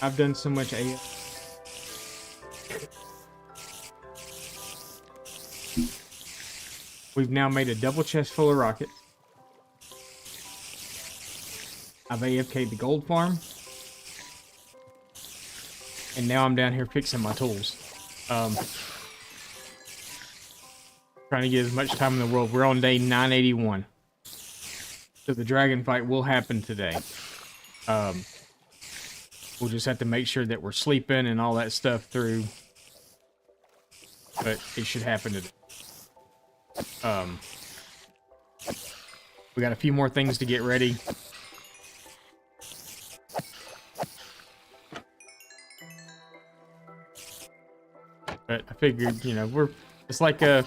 I've done so much AF. We've now made a double chest full of rockets. I've AFK'd the gold farm. And now I'm down here fixing my tools. Trying to get as much time in the world. We're on day 981. So the dragon fight will happen today. We'll just have to make sure that we're sleeping and all that stuff through. But it should happen today. We got a few more things to get ready. But I figured, you know, it's like I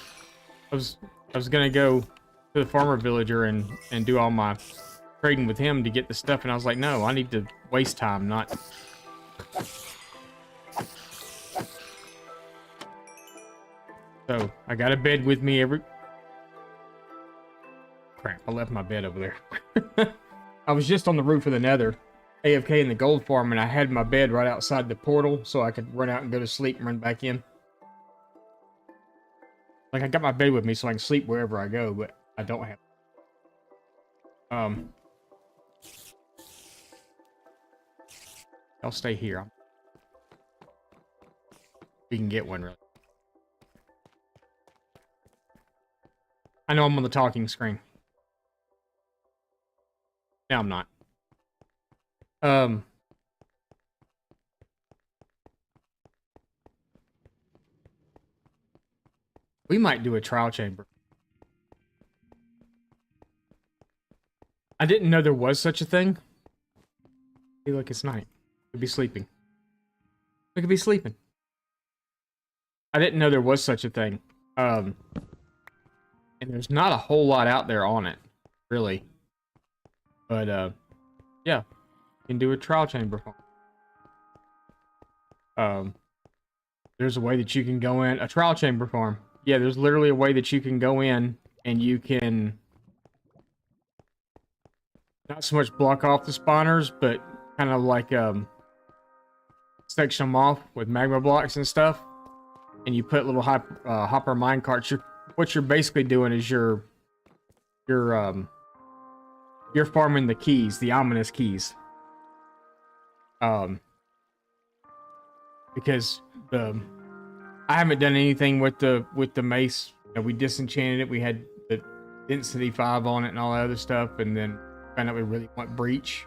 was gonna go to the farmer villager and do all my trading with him to get the stuff, and I was like, no, I need to waste time, not. So I got a bed with me every. Crap! I left my bed over there. I was just on the roof of the Nether, AFK in the gold farm, and I had my bed right outside the portal, so I could run out and go to sleep and run back in. Like, I got my bed with me so I can sleep wherever I go, but I don't have. I'll stay here. We can get one, really. I know I'm on the talking screen. No, I'm not. We might do a trial chamber. I didn't know there was such a thing. Hey, look, it's night. Could be sleeping. We could be sleeping. I didn't know there was such a thing. And there's not a whole lot out there on it, really. But, yeah. You can do a trial chamber. There's a way that you can go in. A trial chamber farm. Yeah, there's literally a way that you can go in and you can not so much block off the spawners, but kind of like section them off with magma blocks and stuff. And you put little hopper mine carts. What you're basically doing is you're farming the keys, the ominous keys. Because I haven't done anything with the mace. You know, we disenchanted it. We had the density 5 on it and all that other stuff, and then found out we really want breach,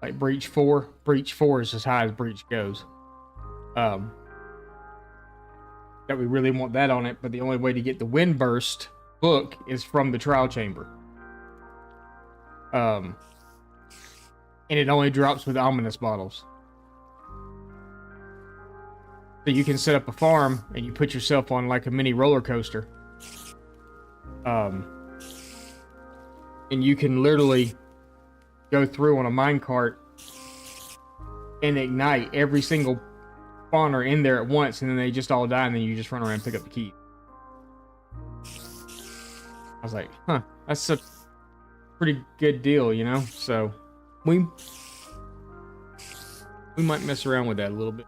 like breach 4. Breach 4 is as high as breach goes. That we really want that on it, but the only way to get the wind burst book is from the trial chamber. And it only drops with ominous bottles. So you can set up a farm and you put yourself on like a mini roller coaster. And you can literally go through on a minecart and ignite every single spawner in there at once, and then they just all die, and then you just run around and pick up the key. I was like, huh, that's a pretty good deal, you know? So we might mess around with that a little bit.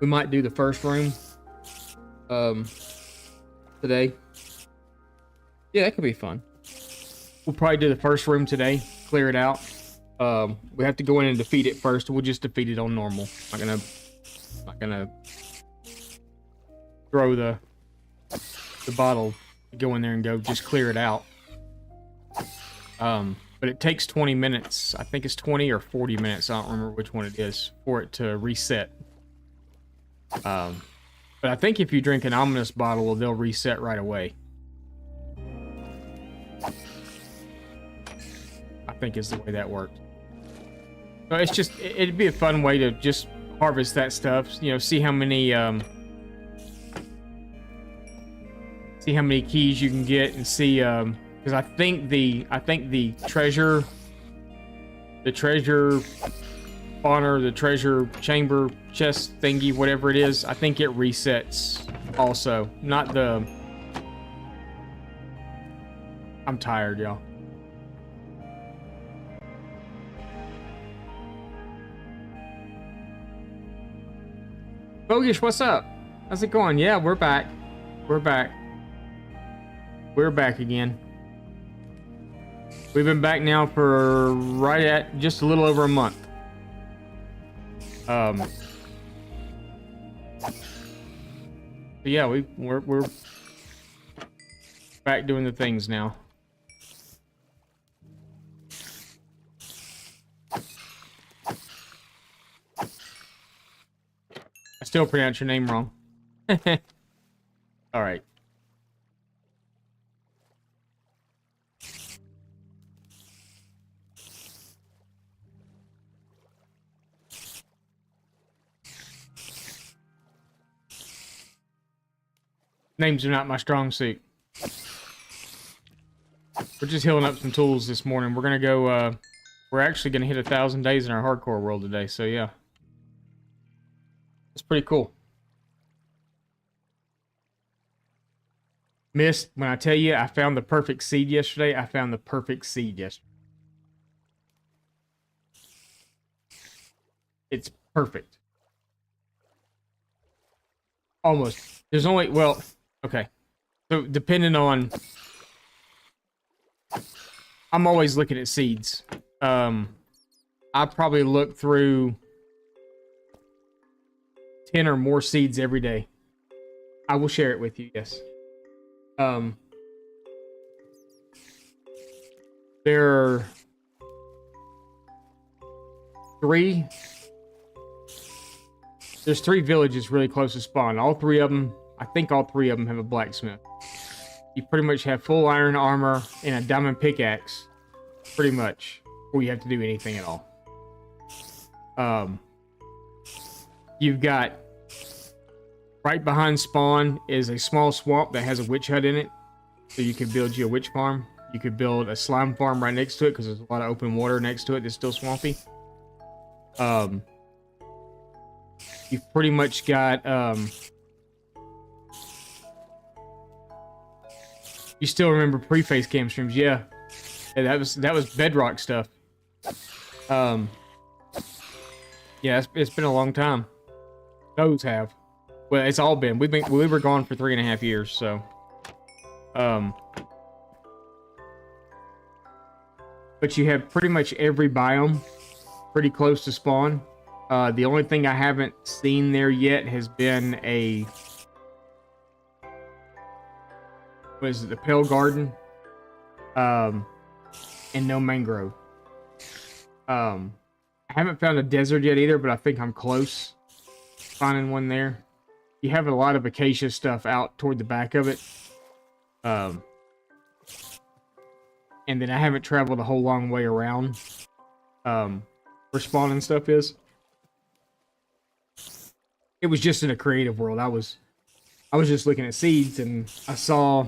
We might do the first room today. Yeah, that could be fun. We'll probably do the first room today, clear it out. We have to go in and defeat it first. We'll just defeat it on normal. Not gonna throw the bottle, go in there and go just clear it out. But it takes 20 minutes. I think it's 20 or 40 minutes. I don't remember which one it is for it to reset. But I think if you drink an ominous bottle, they'll reset right away. I think is the way that works. So it's just, it'd be a fun way to just harvest that stuff. You know, see how many keys you can get, and see because I think the treasure spawner, the treasure chamber chest thingy, whatever it is, I think it resets also. Not the I'm tired, y'all. Bogish, what's up? How's it going? Yeah, we're back. We're back. We're back again. We've been back now for right at just a little over a month. So yeah, we're back doing the things now. I still pronounce your name wrong. All right. Names are not my strong suit. We're just healing up some tools this morning. We're gonna go, we're actually gonna hit 1,000 days in our hardcore world today, so yeah. It's pretty cool. Missed, when I tell you I found the perfect seed yesterday, I found the perfect seed yesterday. It's perfect. Almost. There's only, well, okay. So depending on, I'm always looking at seeds. I probably look through 10 or more seeds every day. I will share it with you, yes. There are 3. There's 3 villages really close to spawn. All 3 of them, I think all 3 of them have a blacksmith. You pretty much have full iron armor and a diamond pickaxe, pretty much, before you have to do anything at all. You've got, right behind spawn is a small swamp that has a witch hut in it, so you can build you a witch farm. You could build a slime farm right next to it because there's a lot of open water next to it that's still swampy. You've pretty much got, you still remember pre-face cam streams? Yeah. Yeah, that was bedrock stuff. Yeah, it's been a long time. Those have. Well, it's all been. We were gone for 3.5 years, so. But you have pretty much every biome pretty close to spawn. The only thing I haven't seen there yet has been a, what is it, the Pale Garden, and no mangrove. I haven't found a desert yet either, but I think I'm close finding one there. You have a lot of acacia stuff out toward the back of it. And then I haven't traveled a whole long way around, where spawning stuff is. It was just in a creative world. I was just looking at seeds and I saw,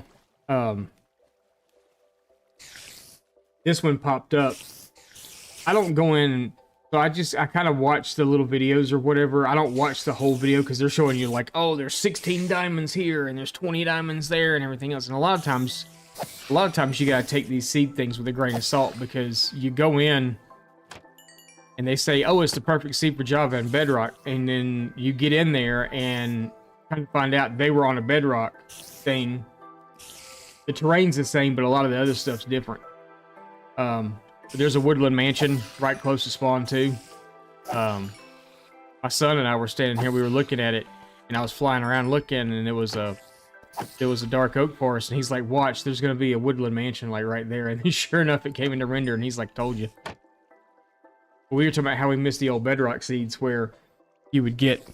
this one popped up. I don't go in, so I kind of watch the little videos or whatever. I don't watch the whole video because they're showing you like, oh, there's 16 diamonds here and there's 20 diamonds there and everything else. And a lot of times you gotta take these seed things with a grain of salt because you go in and they say, oh, it's the perfect seed for Java and Bedrock, and then you get in there and kind of find out they were on a Bedrock thing. The terrain's the same, but a lot of the other stuff's different. There's a woodland mansion right close to spawn too. My son and I were standing here, we were looking at it, and I was flying around looking, and there was a dark oak forest, and he's like, watch, there's gonna be a woodland mansion like right there. And sure enough, it came into render, and he's like, told you. We were talking about how we missed the old bedrock seeds where you would get,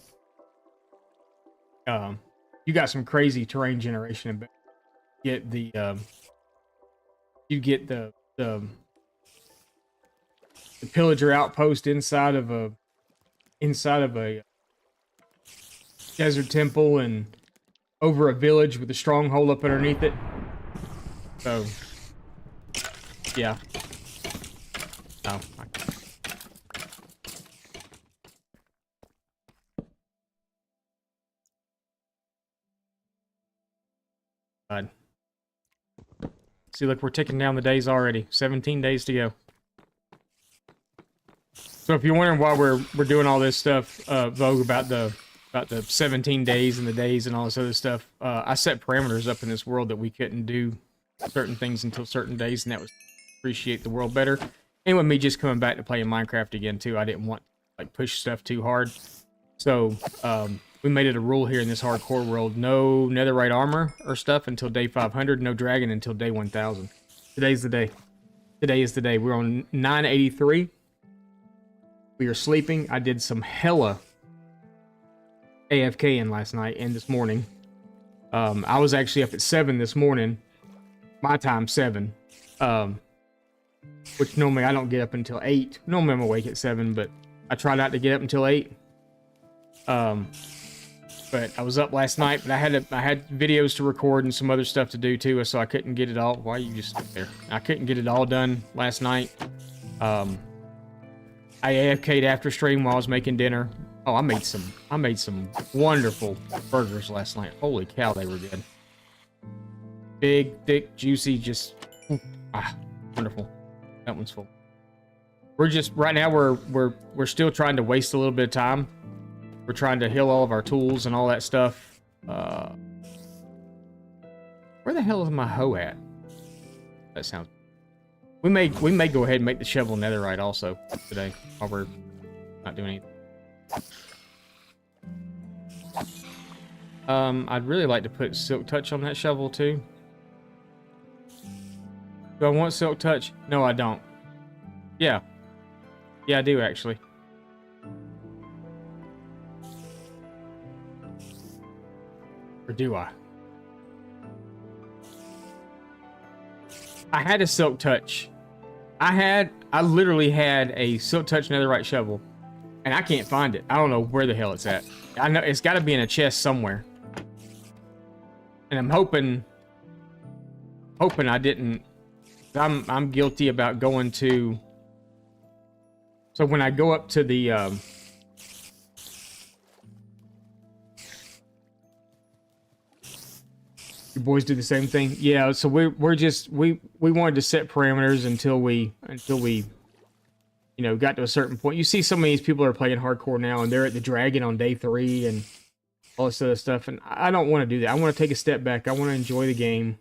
you got some crazy terrain generation and get the, you get the pillager outpost inside of a desert temple and over a village with a stronghold up underneath it. So, yeah. Oh, God. Let's See, look, we're ticking down the days already. 17 days to go. So if you're wondering why we're doing all this stuff, Vogue, about the 17 days and the days and all this other stuff, I set parameters up in this world that we couldn't do certain things until certain days, and that was appreciate the world better. And with me just coming back to playing Minecraft again too, I didn't want to like push stuff too hard. So we made it a rule here in this hardcore world: no netherite armor or stuff until day 500, no dragon until day 1000. Today's the day. Today is the day. We're on 983. We are sleeping. I did some hella AFK in last night and this morning. I was actually up at 7 this morning. My time, 7. Which normally I don't get up until 8. Normally I'm awake at 7, but I try not to get up until 8. But I was up last night, but I had videos to record and some other stuff to do too, so I couldn't get it all. Why you just sit there? I couldn't get it all done last night. I AFK'd after stream while I was making dinner. Oh, I made some wonderful burgers last night. Holy cow, they were good. Big, thick, juicy, just wonderful. That one's full. We're just right now we're still trying to waste a little bit of time. We're trying to heal all of our tools and all that stuff. Where the hell is my hoe at? That sounds. We may go ahead and make the shovel netherite also today while we're not doing anything. I'd really like to put silk touch on that shovel too. Do I want silk touch? No, I don't. Yeah, I do actually. Or do I? I had a silk touch. I literally had a silk touch netherite shovel, and I can't find it. I don't know where the hell it's at. I know it's got to be in a chest somewhere. And I'm hoping I didn't. I'm guilty about going to. So when I go up to the you boys do the same thing? Yeah, so we wanted to set parameters until we you know, got to a certain point. You see some of these people are playing hardcore now and they're at the dragon on day 3 and all this other stuff, and I don't want to do that. I want to take a step back. I want to enjoy the game.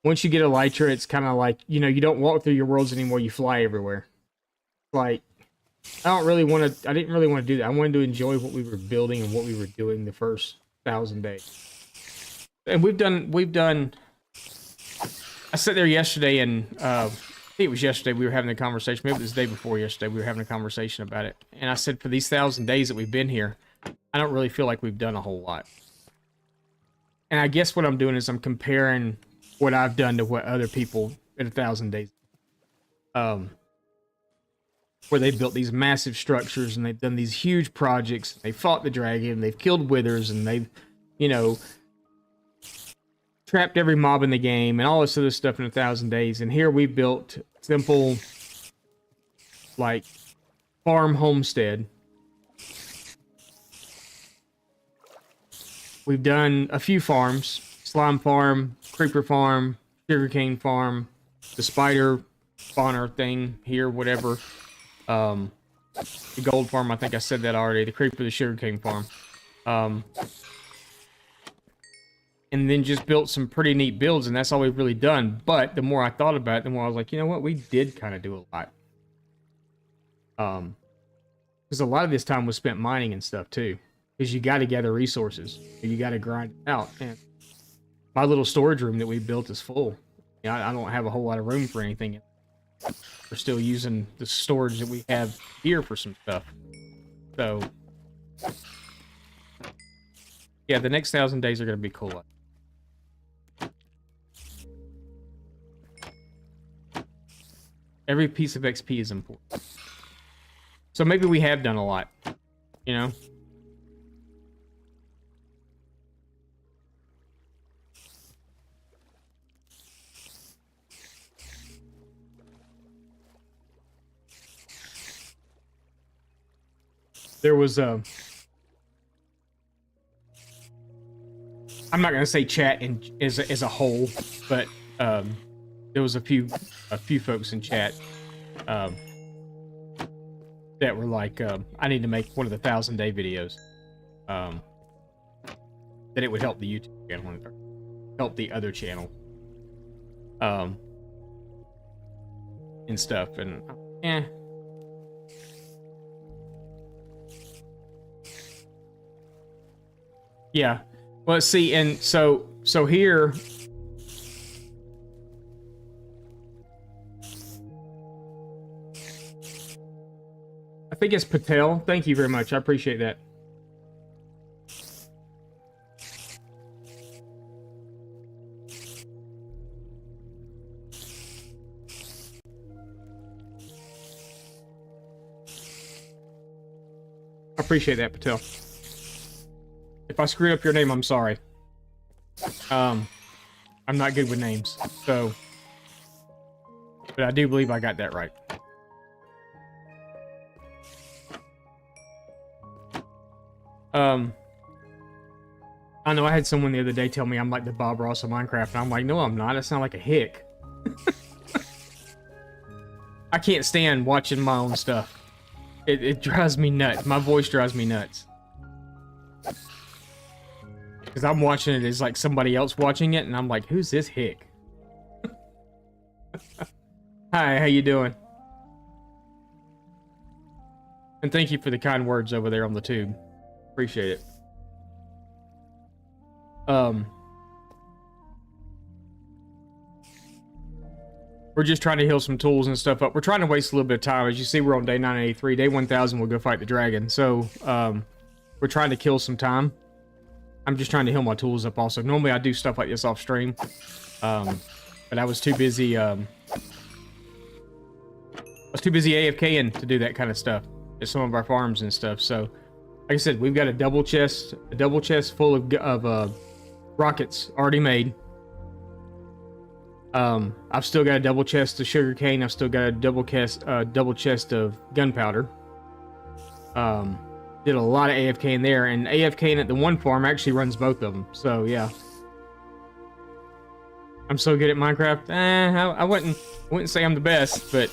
Once you get Elytra, it's kind of like, you know, you don't walk through your worlds anymore, you fly everywhere. Like, I didn't really want to do that. I wanted to enjoy what we were building and what we were doing the first 1000 days. And we've done, I sat there yesterday and, I think it was yesterday we were having a conversation, maybe it was the day before yesterday, we were having a conversation about it. And I said, for these 1000 days that we've been here, I don't really feel like we've done a whole lot. And I guess what I'm doing is I'm comparing what I've done to what other people in 1000 days. Where they built these massive structures and they've done these huge projects. They fought the dragon, they've killed withers, and they've, you know, trapped every mob in the game and all this other stuff in 1000 days. And here we built simple, like, farm homestead. We've done a few farms: slime farm, creeper farm, sugarcane farm, the spider spawner thing here, whatever. The gold farm, I think I said that already. The creeper, the sugarcane farm. And then just built some pretty neat builds, and that's all we've really done. But the more I thought about it, the more I was like, you know what? We did kind of do a lot. Because a lot of this time was spent mining and stuff too. Because you got to gather resources. You got to grind it out. And my little storage room that we built is full. You know, I don't have a whole lot of room for anything. We're still using the storage that we have here for some stuff. So, yeah, the next 1000 days are going to be cool. Every piece of XP is important. So maybe we have done a lot, you know? There was a... I'm not going to say chat as a whole, but there was a few folks in chat um, that were like, I need to make one of the 1,000-day videos. That it would help the YouTube channel and help the other channel. And stuff, and yeah. Well, see, and so here, I think it's Patel. Thank you very much. I appreciate that. I appreciate that, Patel. If I screwed up your name, I'm sorry. I'm not good with names, so... But I do believe I got that right. I know I had someone the other day tell me I'm like the Bob Ross of Minecraft, and I'm like, no, I'm not. I sound like a hick. I can't stand watching my own stuff. It drives me nuts. My voice drives me nuts. Because I'm watching it as like somebody else watching it, and I'm like, who's this hick? Hi, how you doing? And thank you for the kind words over there on the tube. Appreciate it. We're just trying to heal some tools and stuff up. We're trying to waste a little bit of time. As you see, we're on day 983. Day 1000, we'll go fight the dragon. So, we're trying to kill some time. I'm just trying to heal my tools up also. Normally, I do stuff like this off stream. But I was too busy, AFKing to do that kind of stuff at some of our farms and stuff. So, like I said, we've got a double chest full of rockets already made. I've still got a double chest of sugarcane. I've still got a double chest of gunpowder. Did a lot of AFK in there, and AFK at the one farm actually runs both of them. So yeah, I'm so good at Minecraft. I wouldn't say I'm the best, but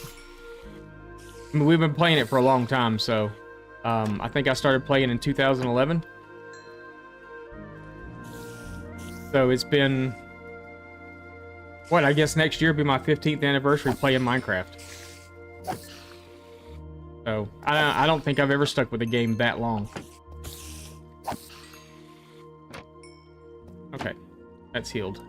I mean, we've been playing it for a long time. So I think I started playing in 2011. So it's been, what, I guess next year will be my 15th anniversary playing Minecraft. So, I don't think I've ever stuck with a game that long. Okay, that's healed.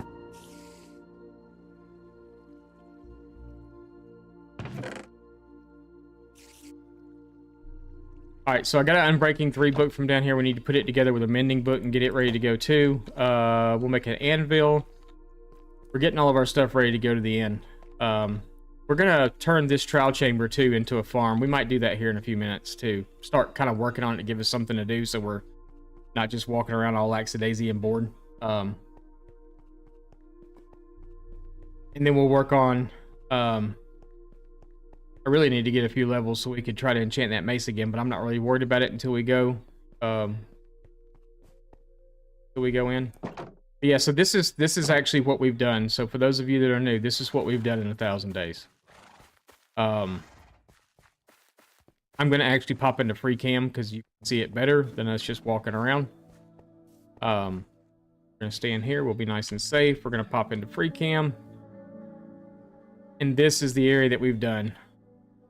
Alright, so I got an Unbreaking 3 book from down here. We need to put it together with a Mending book and get it ready to go too. We'll make an anvil. We're getting all of our stuff ready to go to the end. We're gonna turn this trial chamber too into a farm. We might do that here in a few minutes to start kind of working on it to give us something to do, so we're not just walking around all lackadaisy and bored. And then we'll work on. I really need to get a few levels so we could try to enchant that mace again, but I'm not really worried about it until we go. In. But yeah, so this is actually what we've done. So for those of you that are new, this is what we've done in 1,000 days. I'm gonna actually pop into free cam because you can see it better than us just walking around. We're gonna stay in here. We'll be nice and safe. We're gonna pop into free cam, and this is the area that we've done,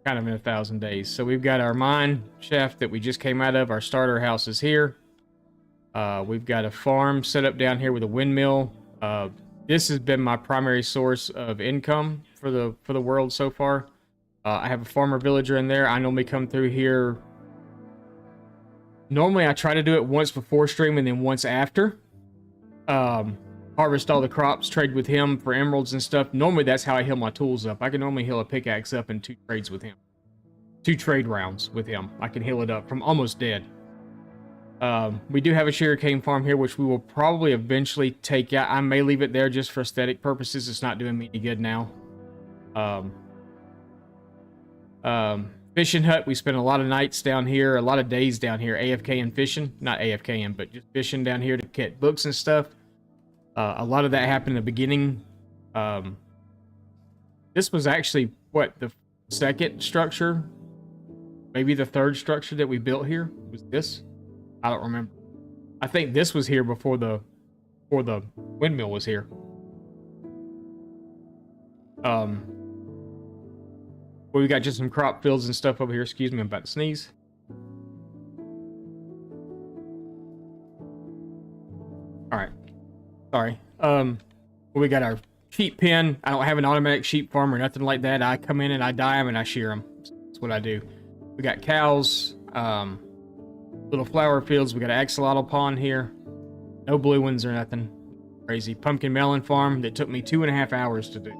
kind of in 1,000 days. So we've got our mine shaft that we just came out of. Our starter house is here. We've got a farm set up down here with a windmill. This has been my primary source of income for the world so far. I have a farmer villager in there. I normally come through here. Normally I try to do it once before stream and then once after. Harvest all the crops, trade with him for emeralds and stuff. Normally that's how I heal my tools up. I can normally heal a pickaxe up in 2 trades with him. 2 trade rounds with him. I can heal it up from almost dead. We do have a sugarcane farm here, which we will probably eventually take out. I may leave it there just for aesthetic purposes. It's not doing me any good now. Fishing hut. We spent a lot of nights down here, a lot of days down here, AFK and fishing. Not AFK and, but just fishing down here to get books and stuff. A lot of that happened in the beginning. This was actually, what, the second structure? Maybe the third structure that we built here? Was this? I don't remember. I think this was here before the windmill was here. Well, we got just some crop fields and stuff over here. Excuse me, I'm about to sneeze. Alright. Sorry. We got our sheep pen. I don't have an automatic sheep farm or nothing like that. I come in and I dye them and I shear them. That's what I do. We got cows, little flower fields. We got an axolotl pond here. No blue ones or nothing crazy. Pumpkin melon farm that took me 2.5 hours to do.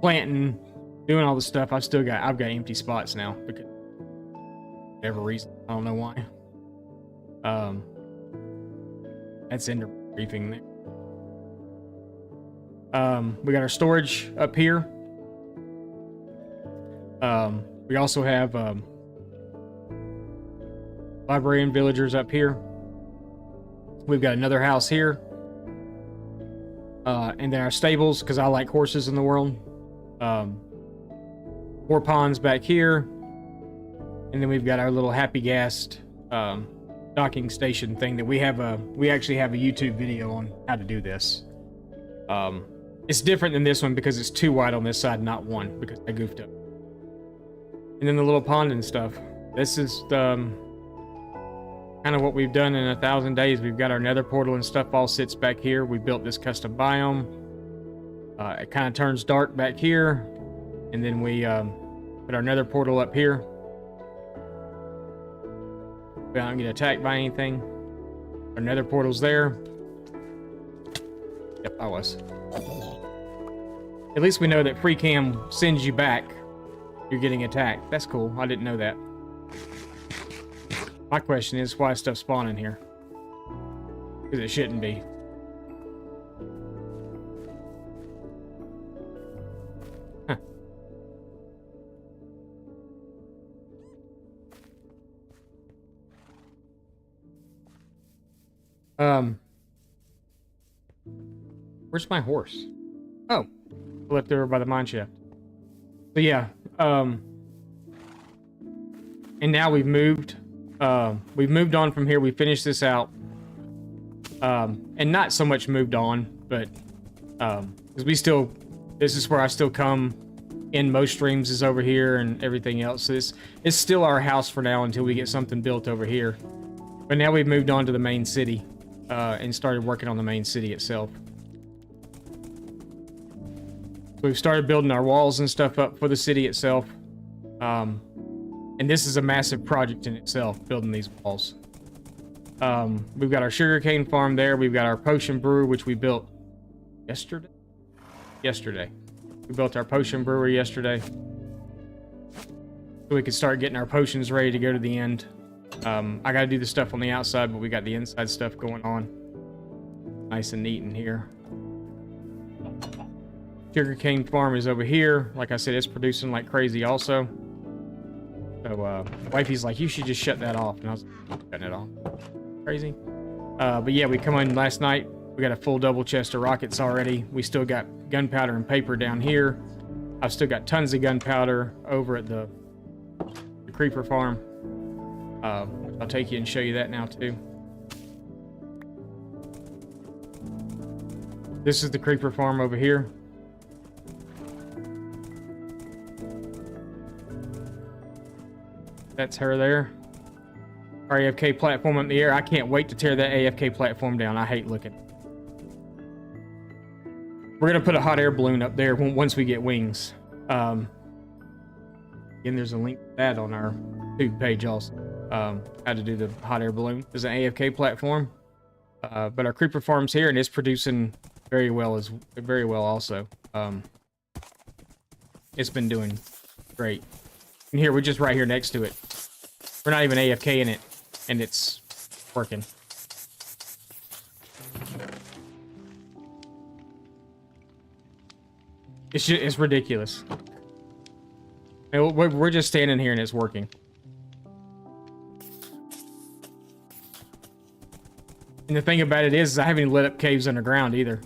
Planting, doing all the stuff. I've got empty spots now because whatever reason. I don't know why. That's ender briefing there. We got our storage up here. We also have library and villagers up here. We've got another house here. And then our stables, because I like horses in the world. 4 ponds back here. And then we've got our little happy gas docking station thing that we actually have a YouTube video on how to do this. It's different than this one because it's 2 wide on this side, not 1, because I goofed up. And then the little pond and stuff. This is kind of what we've done in 1,000 days. We've got our nether portal and stuff all sits back here. We built this custom biome. It kind of turns dark back here. And then we put our nether portal up here. We don't get attacked by anything. Our nether portal's there. Yep, I was. At least we know that free cam sends you back. You're getting attacked. That's cool. I didn't know that. My question is, why is stuff spawning here? Because it shouldn't be. Huh. Where's my horse? Oh, left over by the mine shaft. So yeah, and now we've moved on from here. We finished this out, and not so much moved on, but because this is where I still come in most streams is over here and everything else. So this is still our house for now until we get something built over here. But now we've moved on to the main city and started working on the main city itself. So we've started building our walls and stuff up for the city itself. And this is a massive project in itself, building these walls. We've got our sugarcane farm there. We've got our potion brewer, which we built yesterday. We built our potion brewer yesterday. So we could start getting our potions ready to go to the end. I gotta do the stuff on the outside, but we got the inside stuff going on. Nice and neat in here. Sugarcane farm is over here. Like I said, it's producing like crazy also. So, wifey's like, you should just shut that off. And I was like, shutting it off. Crazy. But yeah, we come in last night. We got a full double chest of rockets already. We still got gunpowder and paper down here. I've still got tons of gunpowder over at the creeper farm. I'll take you and show you that now too. This is the creeper farm over here. That's her there. Our AFK platform up in the air. I can't wait to tear that AFK platform down. I hate looking. We're going to put a hot air balloon up there once we get wings. Again, there's a link to that on our YouTube page also. How to do the hot air balloon. There's an AFK platform. But our creeper farm's here and it's producing very well also. It's been doing great. And here, we're just right here next to it. We're not even AFK in it, and it's working. It's ridiculous. And we're just standing here and it's working. And the thing about it is I haven't even lit up caves underground either.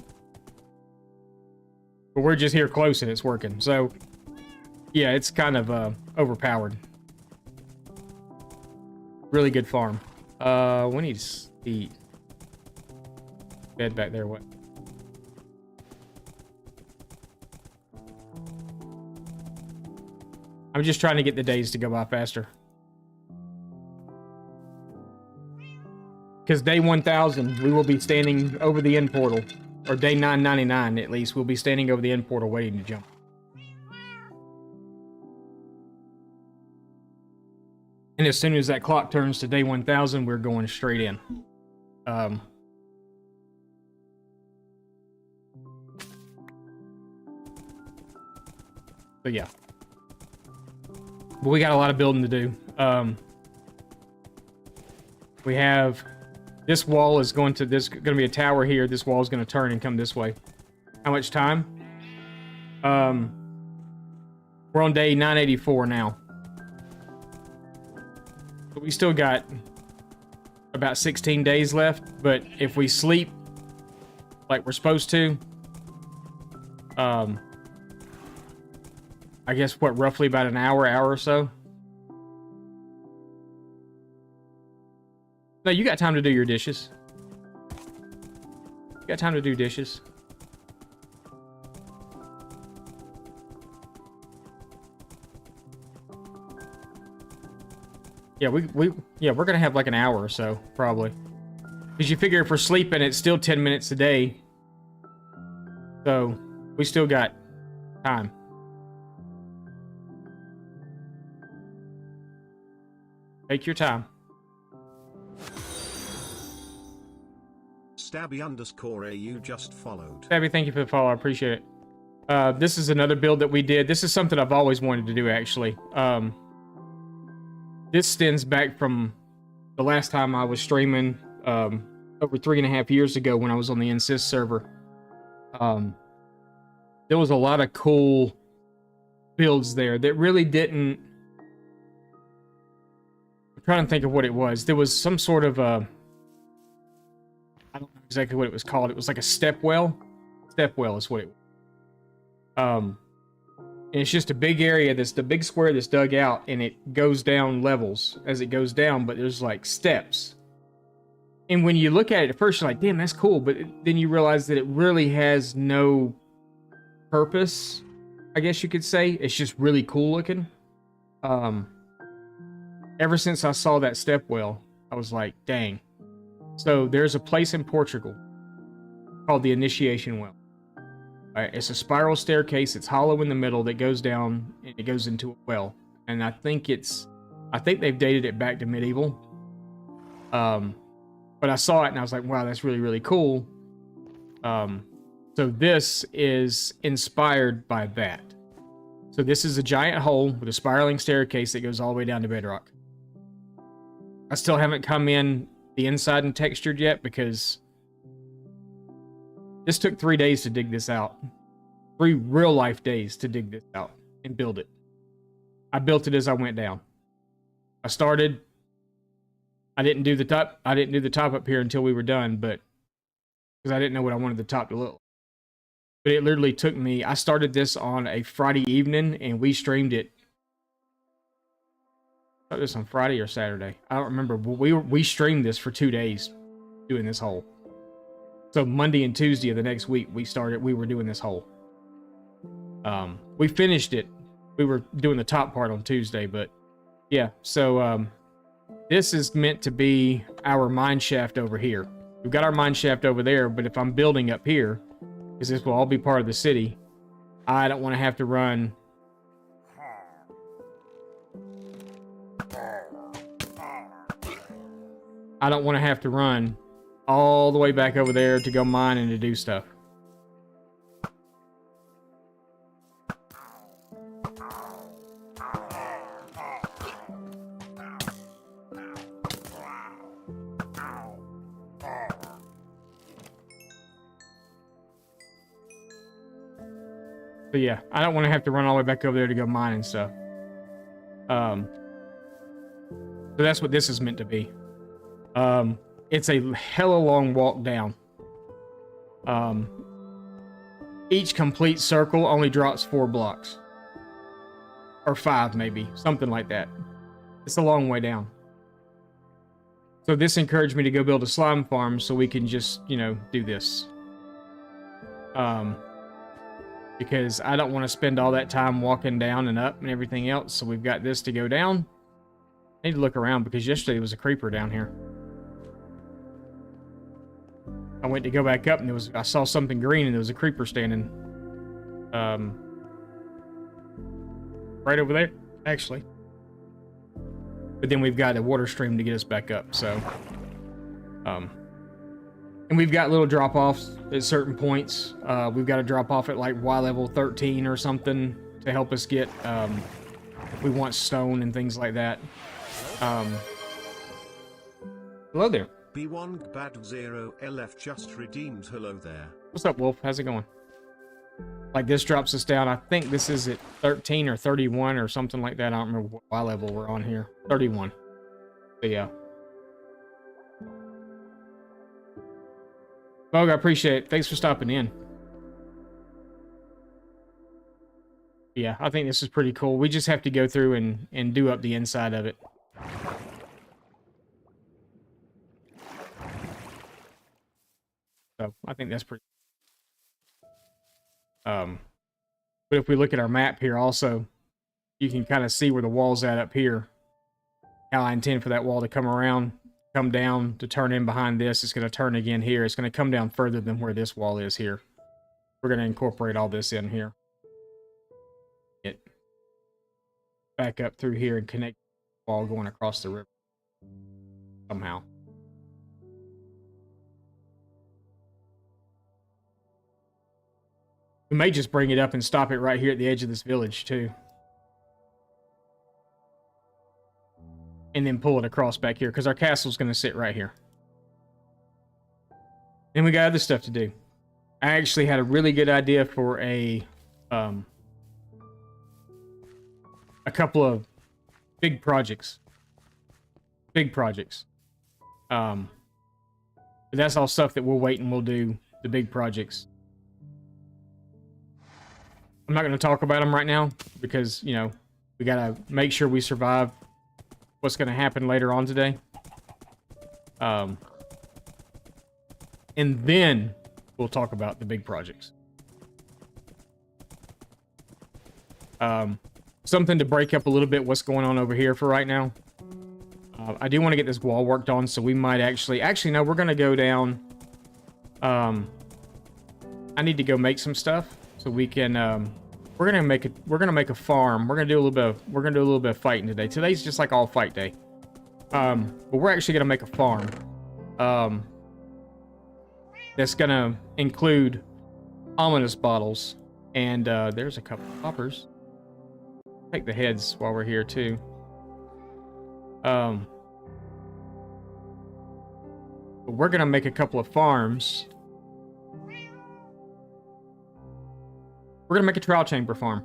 But we're just here close and it's working. So, yeah, it's kind of overpowered. Really good farm. We need to eat. Bed back there, what? I'm just trying to get the days to go by faster. Because day 1000, we will be standing over the end portal. Or day 999, at least, we'll be standing over the end portal waiting to jump. And as soon as that clock turns to day 1000, we're going straight in. So yeah. But we got a lot of building to do. We have... This wall is going to... There's going to be a tower here. This wall is going to turn and come this way. How much time? We're on day 984 now. But we still got about 16 days left. But if we sleep like we're supposed to... I guess, what, roughly about an hour or so? No, you got time to do your dishes. You got time to do dishes. Yeah, we're gonna have like an hour or so, probably. Because you figure if we're sleeping, it's still 10 minutes a day. So, we still got time. Take your time. Stabby_AU just followed. Stabby, thank you for the follow. I appreciate it. This is another build that we did. This is something I've always wanted to do, actually. This stems back from the last time I was streaming over 3.5 years ago when I was on the Insist server. There was a lot of cool builds there that really didn't... I'm trying to think of what it was. There was some sort of a... I don't know exactly what it was called. It was like a step well. Step well is what it was. And it's just a big area that's the big square that's dug out, and it goes down levels as it goes down, but there's like steps. And when you look at it at first, you're like, damn, that's cool. But then you realize that it really has no purpose, I guess you could say. It's just really cool looking. Ever since I saw that step well, I was like, dang. So there's a place in Portugal called the Initiation Well. It's a spiral staircase. It's hollow in the middle that goes down and it goes into a well. And I think they've dated it back to medieval. But I saw it and I was like, wow, that's really, really cool. So this is inspired by that. So this is a giant hole with a spiraling staircase that goes all the way down to bedrock. I still haven't come in the inside and textured yet because this took 3 days to dig this out. 3 real life days to dig this out and build it. I built it as I went down. I started. I didn't do the top up here until we were done, but because I didn't know what I wanted the top to look like. But it literally took me. I started this on a Friday evening and we streamed it. I thought this on Friday or Saturday. I don't remember. But we streamed this for 2 days doing this hole. So Monday and Tuesday of the next week we were doing this hole. We finished it. We were doing the top part on Tuesday, but yeah, so this is meant to be our mine shaft over here. We've got our mine shaft over there, but if I'm building up here, because this will all be part of the city, I don't want to have to run. I don't want to have to run all the way back over there to go mine and to do stuff. So yeah, I don't want to have to run all the way back over there to go mine and stuff. So that's what this is meant to be. It's a hella long walk down. each complete circle only drops 4 blocks. Or 5, maybe. Something like that. It's a long way down. So this encouraged me to go build a slime farm so we can just, you know, do this. Because I don't want to spend all that time walking down and up and everything else. So we've got this to go down. I need to look around because yesterday there was a creeper down here. I went to go back up and I saw something green and there was a creeper standing. Right over there, actually. But then we've got a water stream to get us back up, so. And we've got little drop-offs at certain points. We've got to drop off at like Y level 13 or something to help us get, if we want stone and things like that. Hello there. B1 Bad 0 LF just redeemed. Hello there. What's up, Wolf? How's it going? Like, this drops us down. I think this is at 13 or 31 or something like that. I don't remember what Y level we're on here. 31. So, yeah. Vogue, I appreciate it. Thanks for stopping in. Yeah, I think this is pretty cool. We just have to go through and do up the inside of it. So, I think that's pretty... But if we look at our map here also, you can kind of see where the wall's at up here. How I intend for that wall to come around, come down, to turn in behind this. It's going to turn again here. It's going to come down further than where this wall is here. We're going to incorporate all this in here. It back up through here and connect the wall going across the river. Somehow. We may just bring it up and stop it right here at the edge of this village, too. And then pull it across back here, because our castle's going to sit right here. Then we got other stuff to do. I actually had a really good idea for a couple of big projects. Big projects. But that's all stuff that we'll wait and we'll do, the big projects. I'm not going to talk about them right now because, you know, we got to make sure we survive what's going to happen later on today. And then we'll talk about the big projects. Something to break up a little bit what's going on over here for right now. I do want to get this wall worked on, so we might actually no, we're going to go down. I need to go make some stuff so we can, we're going to make a farm. We're going to do a little bit of fighting today. Today's just like all fight day. But we're actually going to make a farm. That's going to include ominous bottles. And there's a couple of hoppers. Take the heads while we're here too. But we're going to make a couple of farms. We're going to make a trial chamber farm.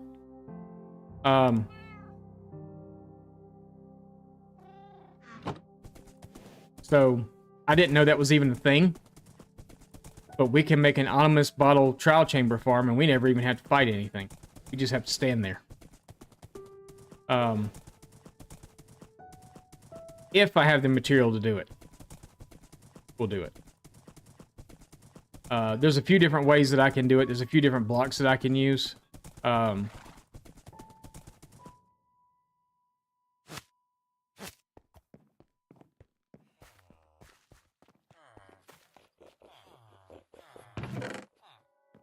So, I didn't know that was even a thing. But we can make an ominous bottle trial chamber farm, and we never even have to fight anything. We just have to stand there. If I have the material to do it, we'll do it. There's a few different ways that I can do it. There's a few different blocks that I can use.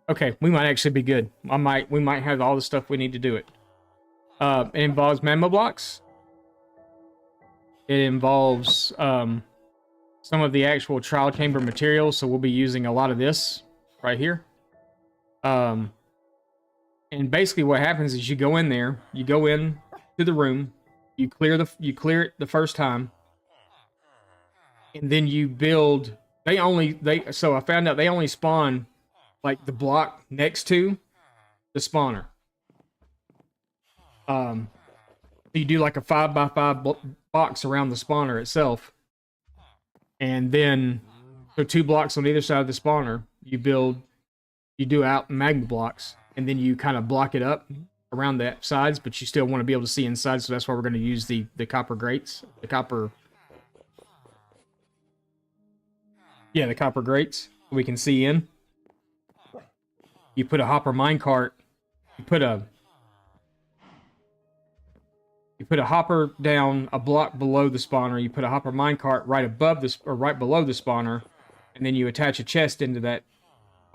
Okay, we might actually be good. We might have all the stuff we need to do it. It involves magma blocks. It involves some of the actual trial chamber materials, so we'll be using a lot of this right here. And basically what happens is you go in there, you go in to the room, you clear it the first time, and then you build. So I found out they only spawn like the block next to the spawner. You do like a 5x5 box around the spawner itself. And then, so 2 blocks on either side of the spawner, you build you do out magma blocks, and then you kind of block it up around the sides, but you still want to be able to see inside, so that's why we're going to use the copper grates. The copper grates. We can see in. You put a hopper minecart. You put a hopper down a block below the spawner. You put a hopper minecart right above this or right below the spawner, and then you attach a chest into that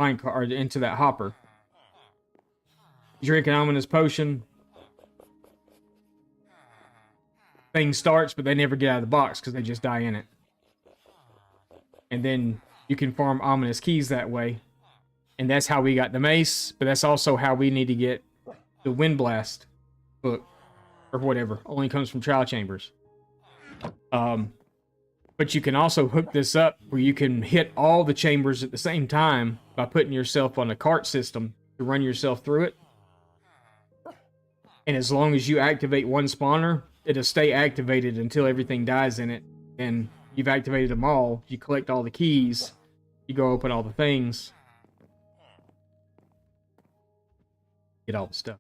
minecart or into that hopper. You drink an ominous potion. Thing starts, but they never get out of the box because they just die in it. And then you can farm ominous keys that way. And that's how we got the mace, but that's also how we need to get the Wind Blast book, or whatever. Only comes from trial chambers. But you can also hook this up where you can hit all the chambers at the same time by putting yourself on a cart system to run yourself through it. And as long as you activate one spawner, it'll stay activated until everything dies in it. And you've activated them all. You collect all the keys. You go open all the things. Get all the stuff.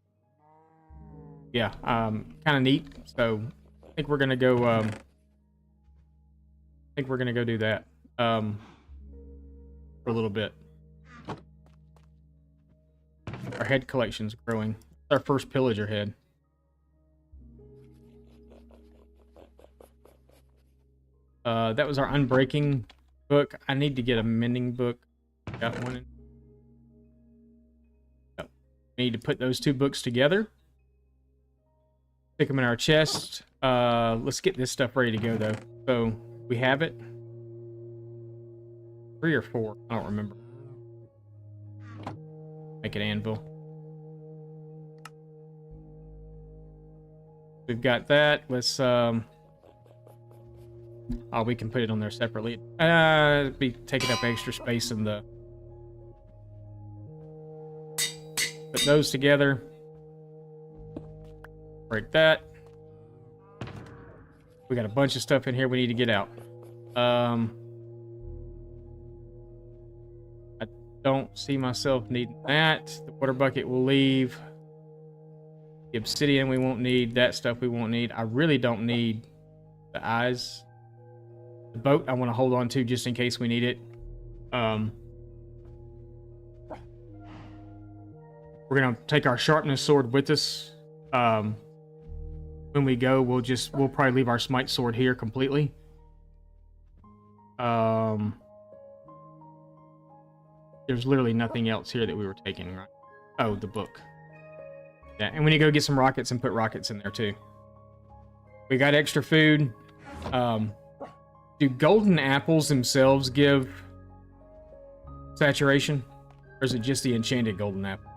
Yeah, kind of neat. So I think we're gonna go. Do that for a little bit. Our head collection's growing. Our first pillager head. That was our unbreaking book. I need to get a mending book. Got one. Yep. Need to put those two books together. Stick them in our chest. Let's get this stuff ready to go though. So we have it. 3 or 4. I don't remember. Make an anvil. We've got that. Let's oh, we can put it on there separately. Be taking up extra space in the. Put those together. Break that. We got a bunch of stuff in here we need to get out. I don't see myself needing that. The water bucket will leave. The obsidian we won't need. That stuff we won't need. I really don't need the eyes. The boat I want to hold on to just in case we need it. We're going to take our sharpness sword with us. When we go, we'll probably leave our smite sword here completely. There's literally nothing else here that we were taking, right? Oh, the book. Yeah, and we need to go get some rockets and put rockets in there too. We got extra food. Do golden apples themselves give saturation? Or is it just the enchanted golden apple?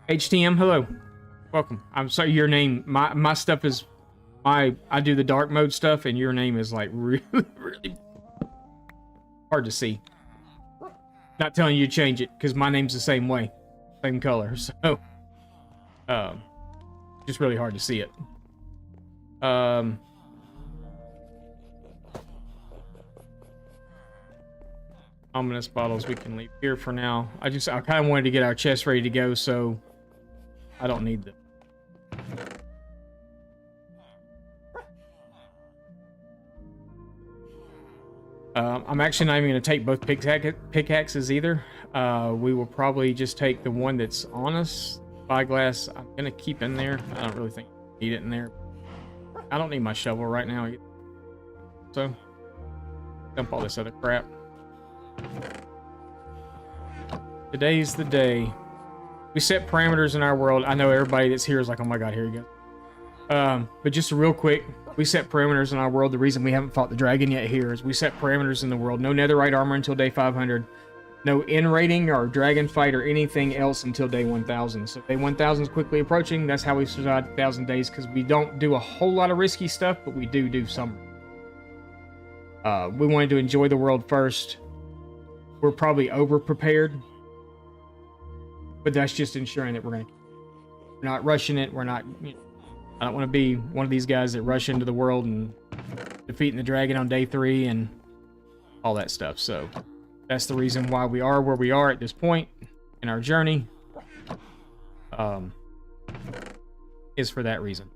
HTM, hello. Welcome. I'm sorry, your name, my stuff is, I do the dark mode stuff, and your name is like really, really hard to see. Not telling you to change it, because my name's the same way. Same color, so. Just really hard to see it. Ominous bottles we can leave here for now. I kind of wanted to get our chest ready to go, so I don't need them. I'm actually not even going to take both pickaxes either. We will probably just take the one that's on us. Spyglass, I'm going to keep in there. I don't really think I need it in there. I don't need my shovel right now. So, dump all this other crap. Today's the day. We set parameters in our world. I know everybody that's here is like, oh my god, here you go. But just real quick, we set parameters in our world. The reason we haven't fought the dragon yet here is we set parameters in the world. No netherite armor until day 500. No N rating or dragon fight or anything else until day 1000. So day 1000 is quickly approaching. That's how we survive 1,000 days, because we don't do a whole lot of risky stuff, but we do some. We wanted to enjoy the world first. We're probably over-prepared. But that's just ensuring that we're not rushing it. We're not, I don't want to be one of these guys that rush into the world and defeating the dragon on day 3 and all that stuff. So that's the reason why we are where we are at this point in our journey. Is for that reason,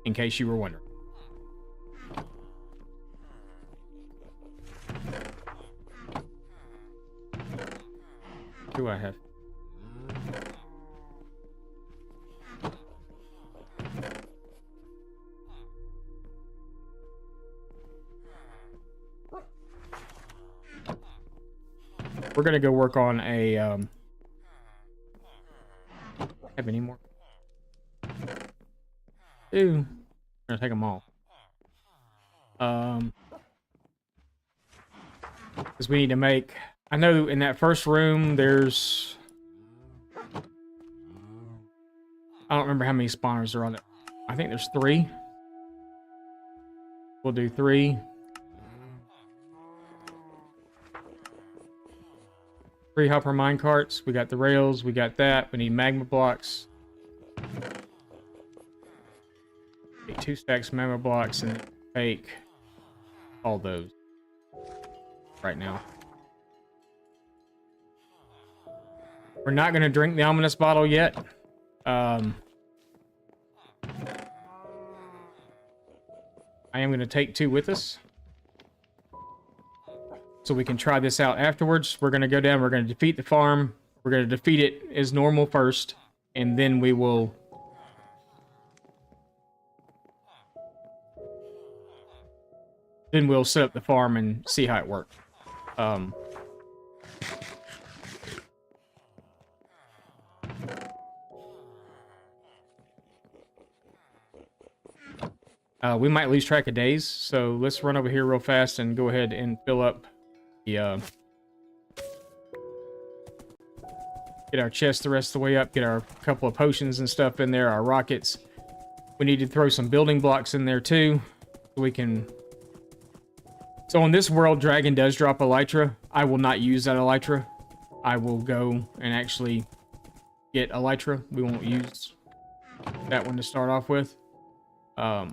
in case you were wondering. What do I have? We're gonna go work on a have any more? Ooh, I'm gonna take them all. Because we need to make. I know in that first room there's. I don't remember how many spawners are on it. I think there's 3. We'll do 3. 3 hopper mine carts. We got the rails. We got that. We need magma blocks. Take 2 stacks of magma blocks and take all those right now. We're not going to drink the ominous bottle yet. I am going to take 2 with us, so we can try this out afterwards. We're going to go down, we're going to defeat the farm. We're going to defeat it as normal first, and then we will... Then we'll set up the farm and see how it works. We might lose track of days, so let's run over here real fast and go ahead and fill up the... get our chest the rest of the way up, get our couple of potions and stuff in there, our rockets. We need to throw some building blocks in there too, so we can... So on this world, Dragon does drop Elytra. I will not use that Elytra. I will go and actually get Elytra. We won't use that one to start off with. I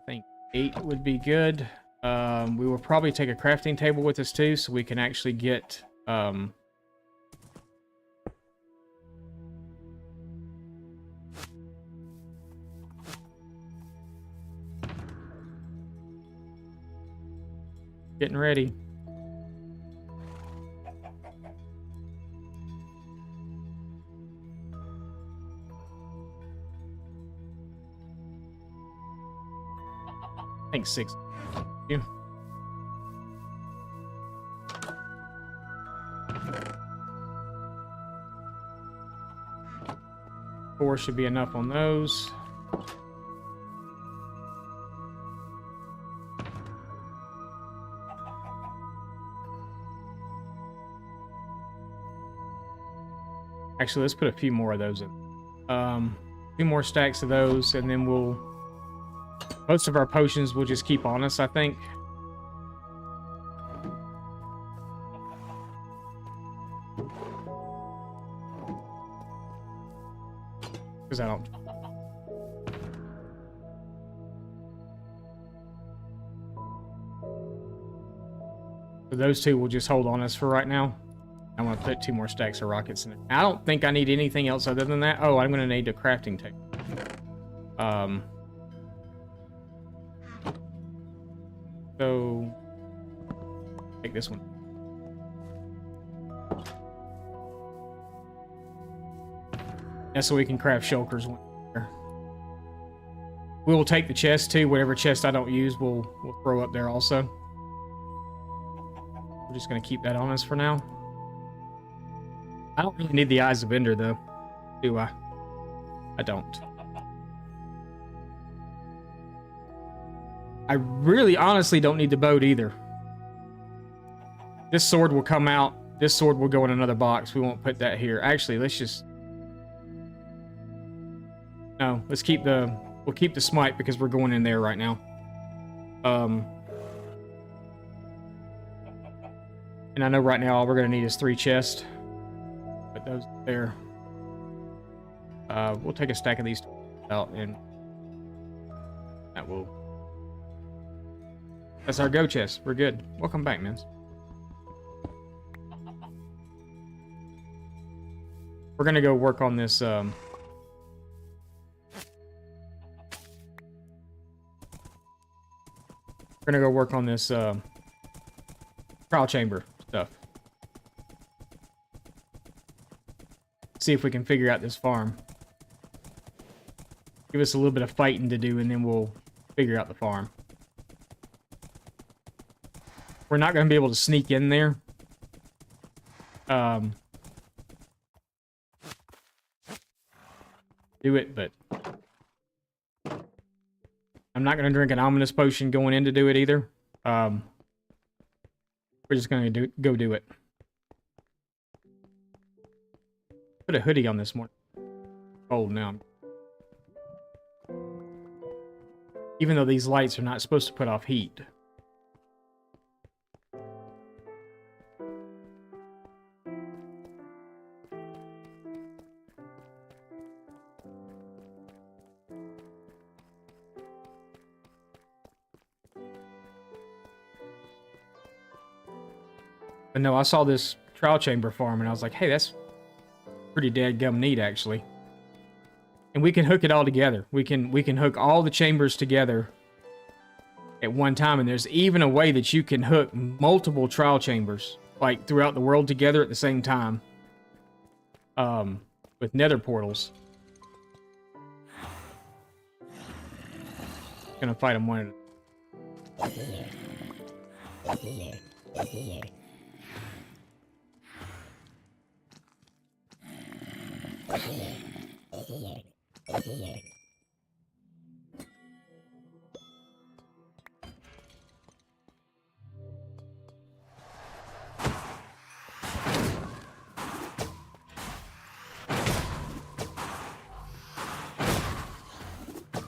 think 8 would be good. We will probably take a crafting table with us too, so we can actually get... Getting ready. I think 6. Yeah. Four should be enough on those. Actually, let's put a few more of those in. A few more stacks of those, and then we'll... Most of our potions will just keep on us, I think. Because I don't... So those 2 will just hold on us for right now. I'm going to put 2 more stacks of rockets in it. I don't think I need anything else other than that. Oh, I'm going to need a crafting table. So... Take this one. Yeah, so we can craft shulkers. We will take the chest too. Whatever chest I don't use, we'll throw up there also. We're just going to keep that on us for now. I don't really need the Eyes of Ender, though. Do I? I don't. I really, honestly don't need the boat either. This sword will come out. This sword will go in another box. We won't put that here. Actually, let's just... No, let's keep the... We'll keep the smite because we're going in there right now. And I know right now all we're going to need is 3 chests. Put those there. We'll take a stack of these out, and that will... That's our go chest. We're good. Welcome back, man. We're gonna go work on this, we're gonna go work on this, trial chamber stuff. See if we can figure out this farm. Give us a little bit of fighting to do, and then we'll figure out the farm. We're not gonna be able to sneak in there. Do it, but I'm not gonna drink an ominous potion going in to do it either. We're just gonna go do it. Put a hoodie on this morning. Cold now. Even though these lights are not supposed to put off heat. But no, I saw this trial chamber farm and I was like, hey, that's pretty dadgum neat, actually. And we can hook it all together. We can hook all the chambers together at one time, and there's even a way that you can hook multiple trial chambers, like, throughout the world together at the same time. With nether portals. Gonna fight them one at a...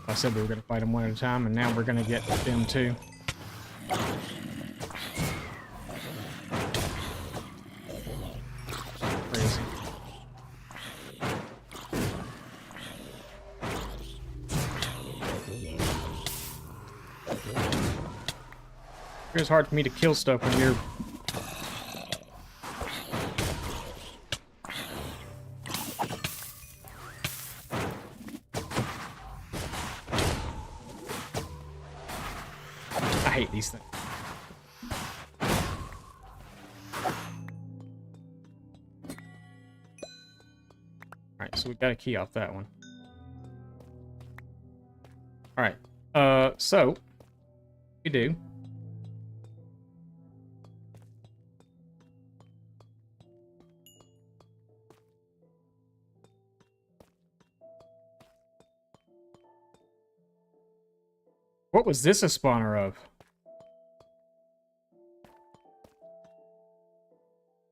I said we were going to fight them one at a time, and now we're going to get them too. Crazy. It's hard for me to kill stuff when you're... I hate these things. Alright, so we got a key off that one. Alright, so... we do... What was this a spawner of?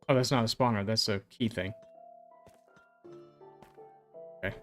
Oh, that's not a spawner. That's a key thing. Okay.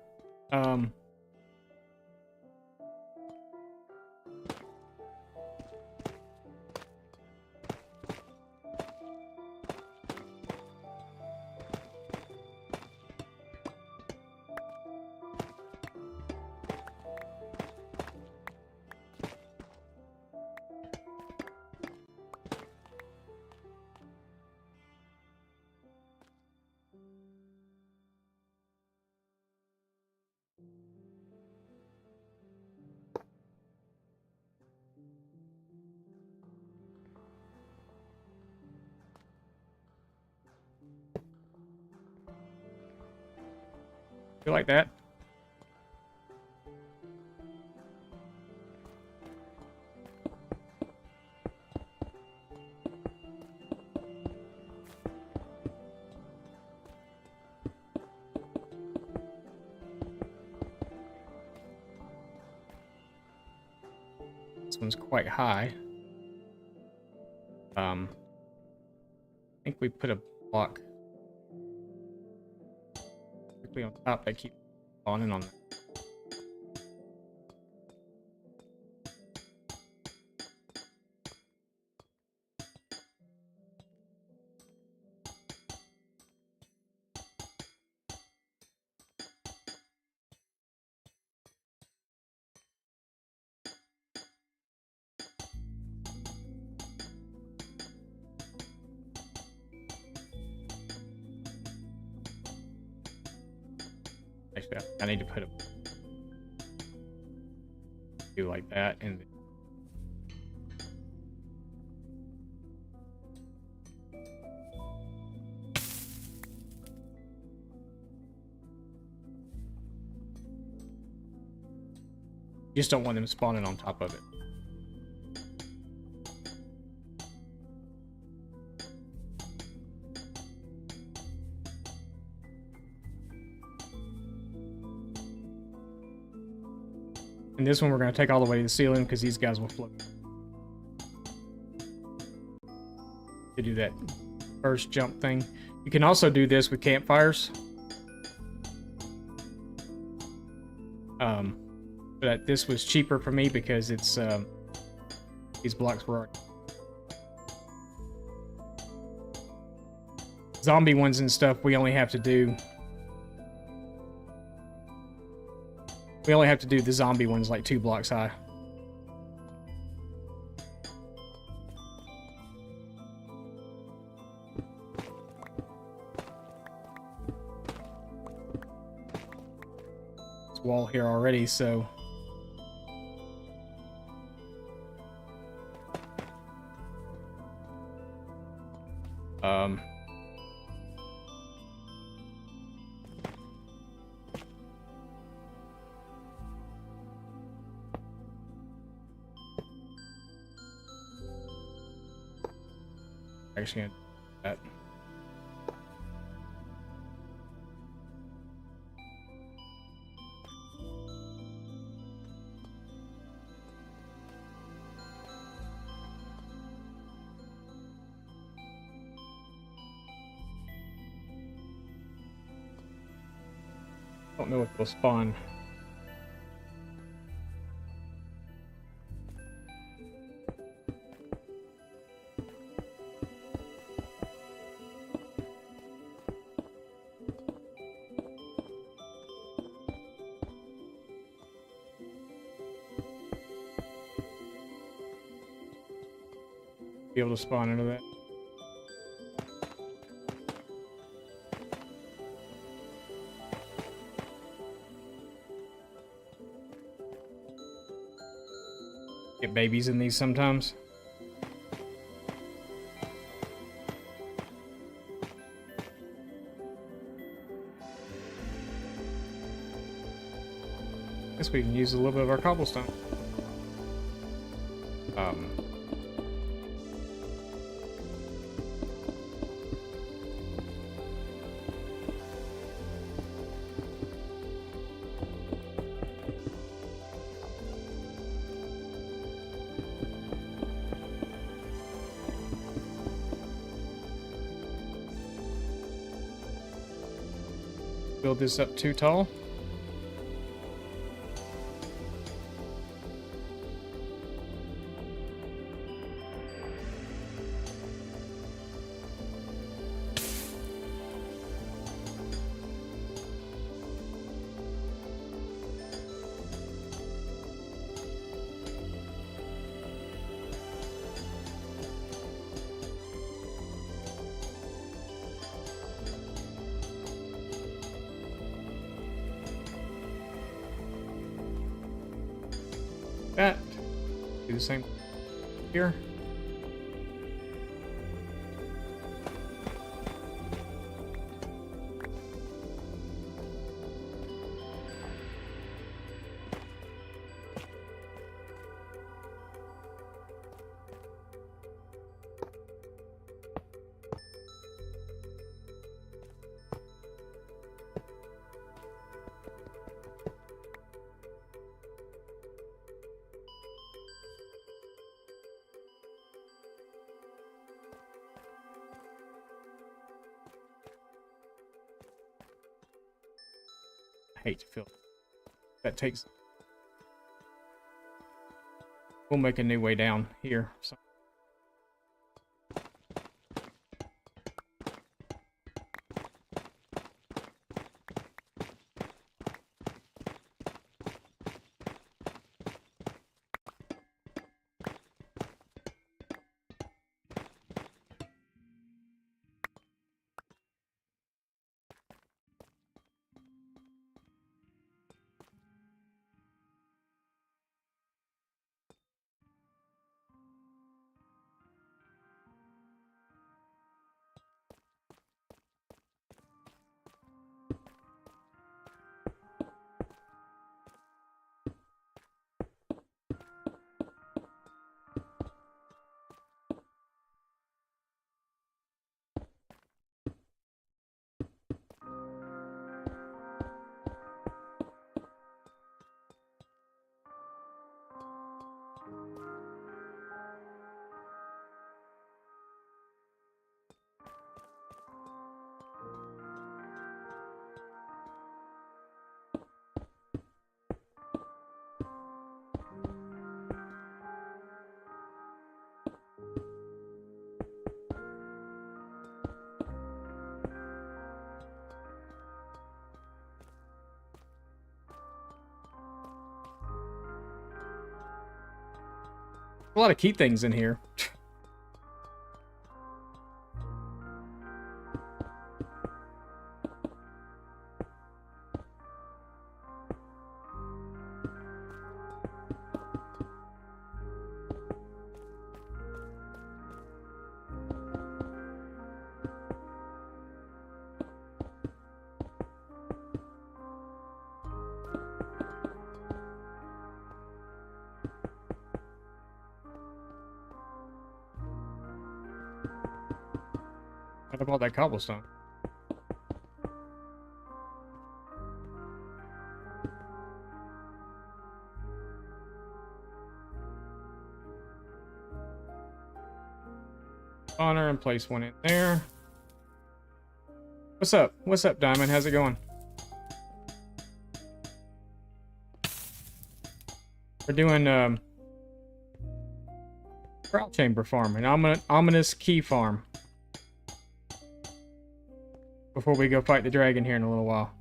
You like that? This one's quite high. I think we put a block quickly on top that keeps spawning on there. Actually, I need to put a do like that and. You just don't want them spawning on top of it. And this one we're going to take all the way to the ceiling because these guys will float. To do that first jump thing. You can also do this with campfires. But this was cheaper for me because it's these blocks were already. Zombie ones and stuff we only have to do. We only have to do the zombie ones like 2 blocks high. This wall here already, so. Actually gonna do that. Don't know if they'll spawn. Be able to spawn into that. Get babies in these sometimes. Guess we can use a little bit of our cobblestone. Build this up too tall. That. Do the same here. Hate to feel that takes. We'll make a new way down here. So. A lot of key things in here. What about that cobblestone? Honor and place one in there. What's up? What's up, Diamond? How's it going? We're doing crowd chamber farm, an ominous key farm. Before we go fight the dragon here in a little while.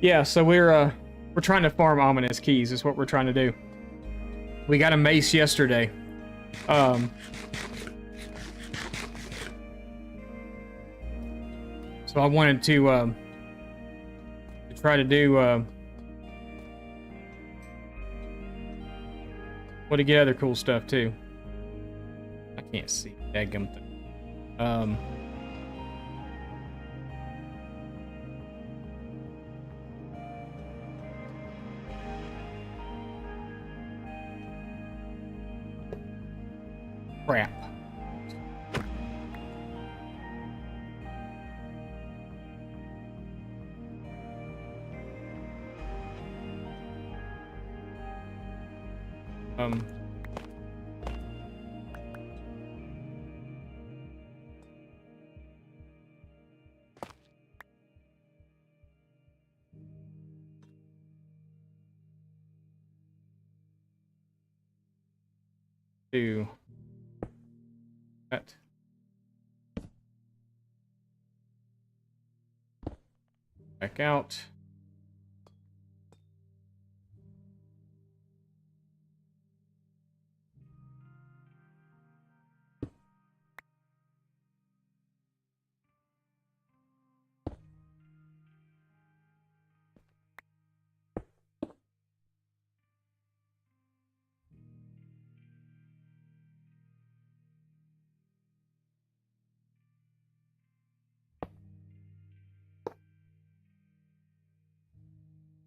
Yeah, so we're trying to farm ominous keys is what we're trying to do. We got a mace yesterday. So I wanted to try to do to get other cool stuff too. I can't see dadgum thing. Crap. Do that. Back out.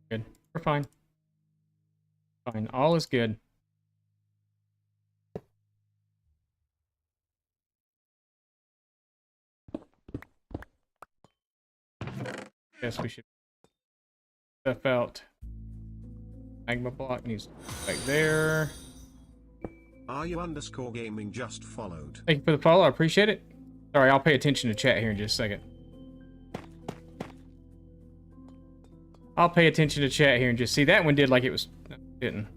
Good. We're fine. Fine. All is good. Guess we should stuff out. Magma block needs to go back there. Are you underscore gaming just followed? Thank you for the follow. I appreciate it. Sorry, I'll pay attention to chat here in just a second. I'll pay attention to chat here and just see that one did like it was. No, it didn't.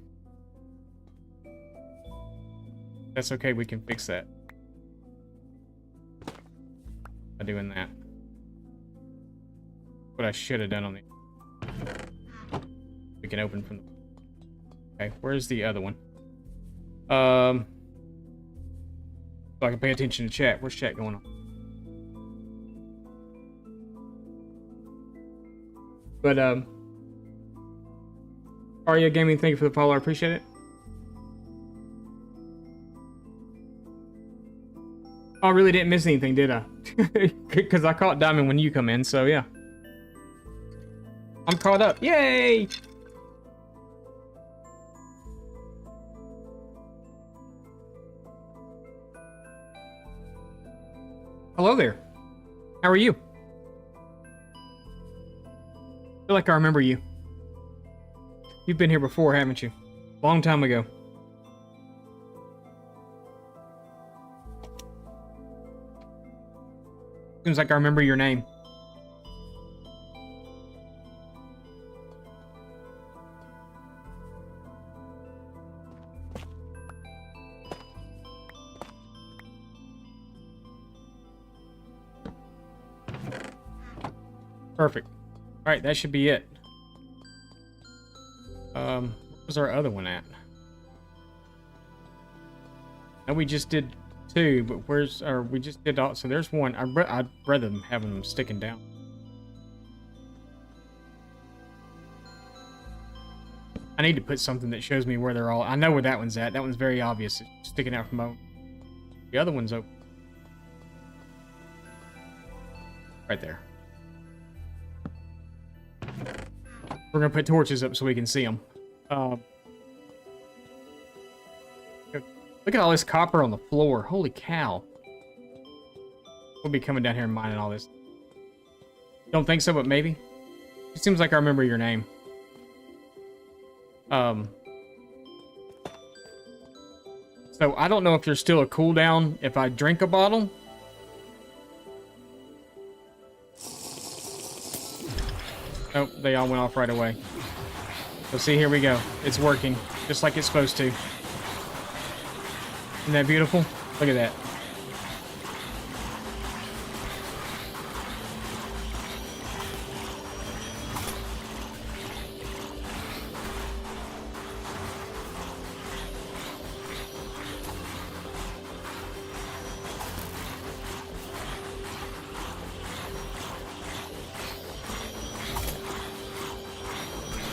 That's okay. We can fix that by doing that. What I should have done on the. We can open from the. Okay, where's the other one? So I can pay attention to chat. Where's chat going on? But Arya Gaming, thank you for the follow. I appreciate it. Oh, I really didn't miss anything, did I? Because I caught Diamond when you come in, so yeah. I'm caught up. Yay! Hello there. How are you? I feel like I remember you. You've been here before, haven't you? Long time ago. Seems like I remember your name. Perfect. All right, that should be it. Where's our other one at? And we just did 2, but we just did all, so there's 1. I'd rather them having them sticking down. I need to put something that shows me where they're all. I know where that one's at. That one's very obvious. It's sticking out from over. The other one's open. Right there. We're gonna put torches up so we can see them. Look at all this copper on the floor. Holy cow. We'll be coming down here and mining all this. Don't think so, but maybe. It seems like I remember your name. So I don't know if there's still a cooldown if I drink a bottle. Oh, they all went off right away. So see, here we go. It's working, just like it's supposed to. Isn't that beautiful? Look at that.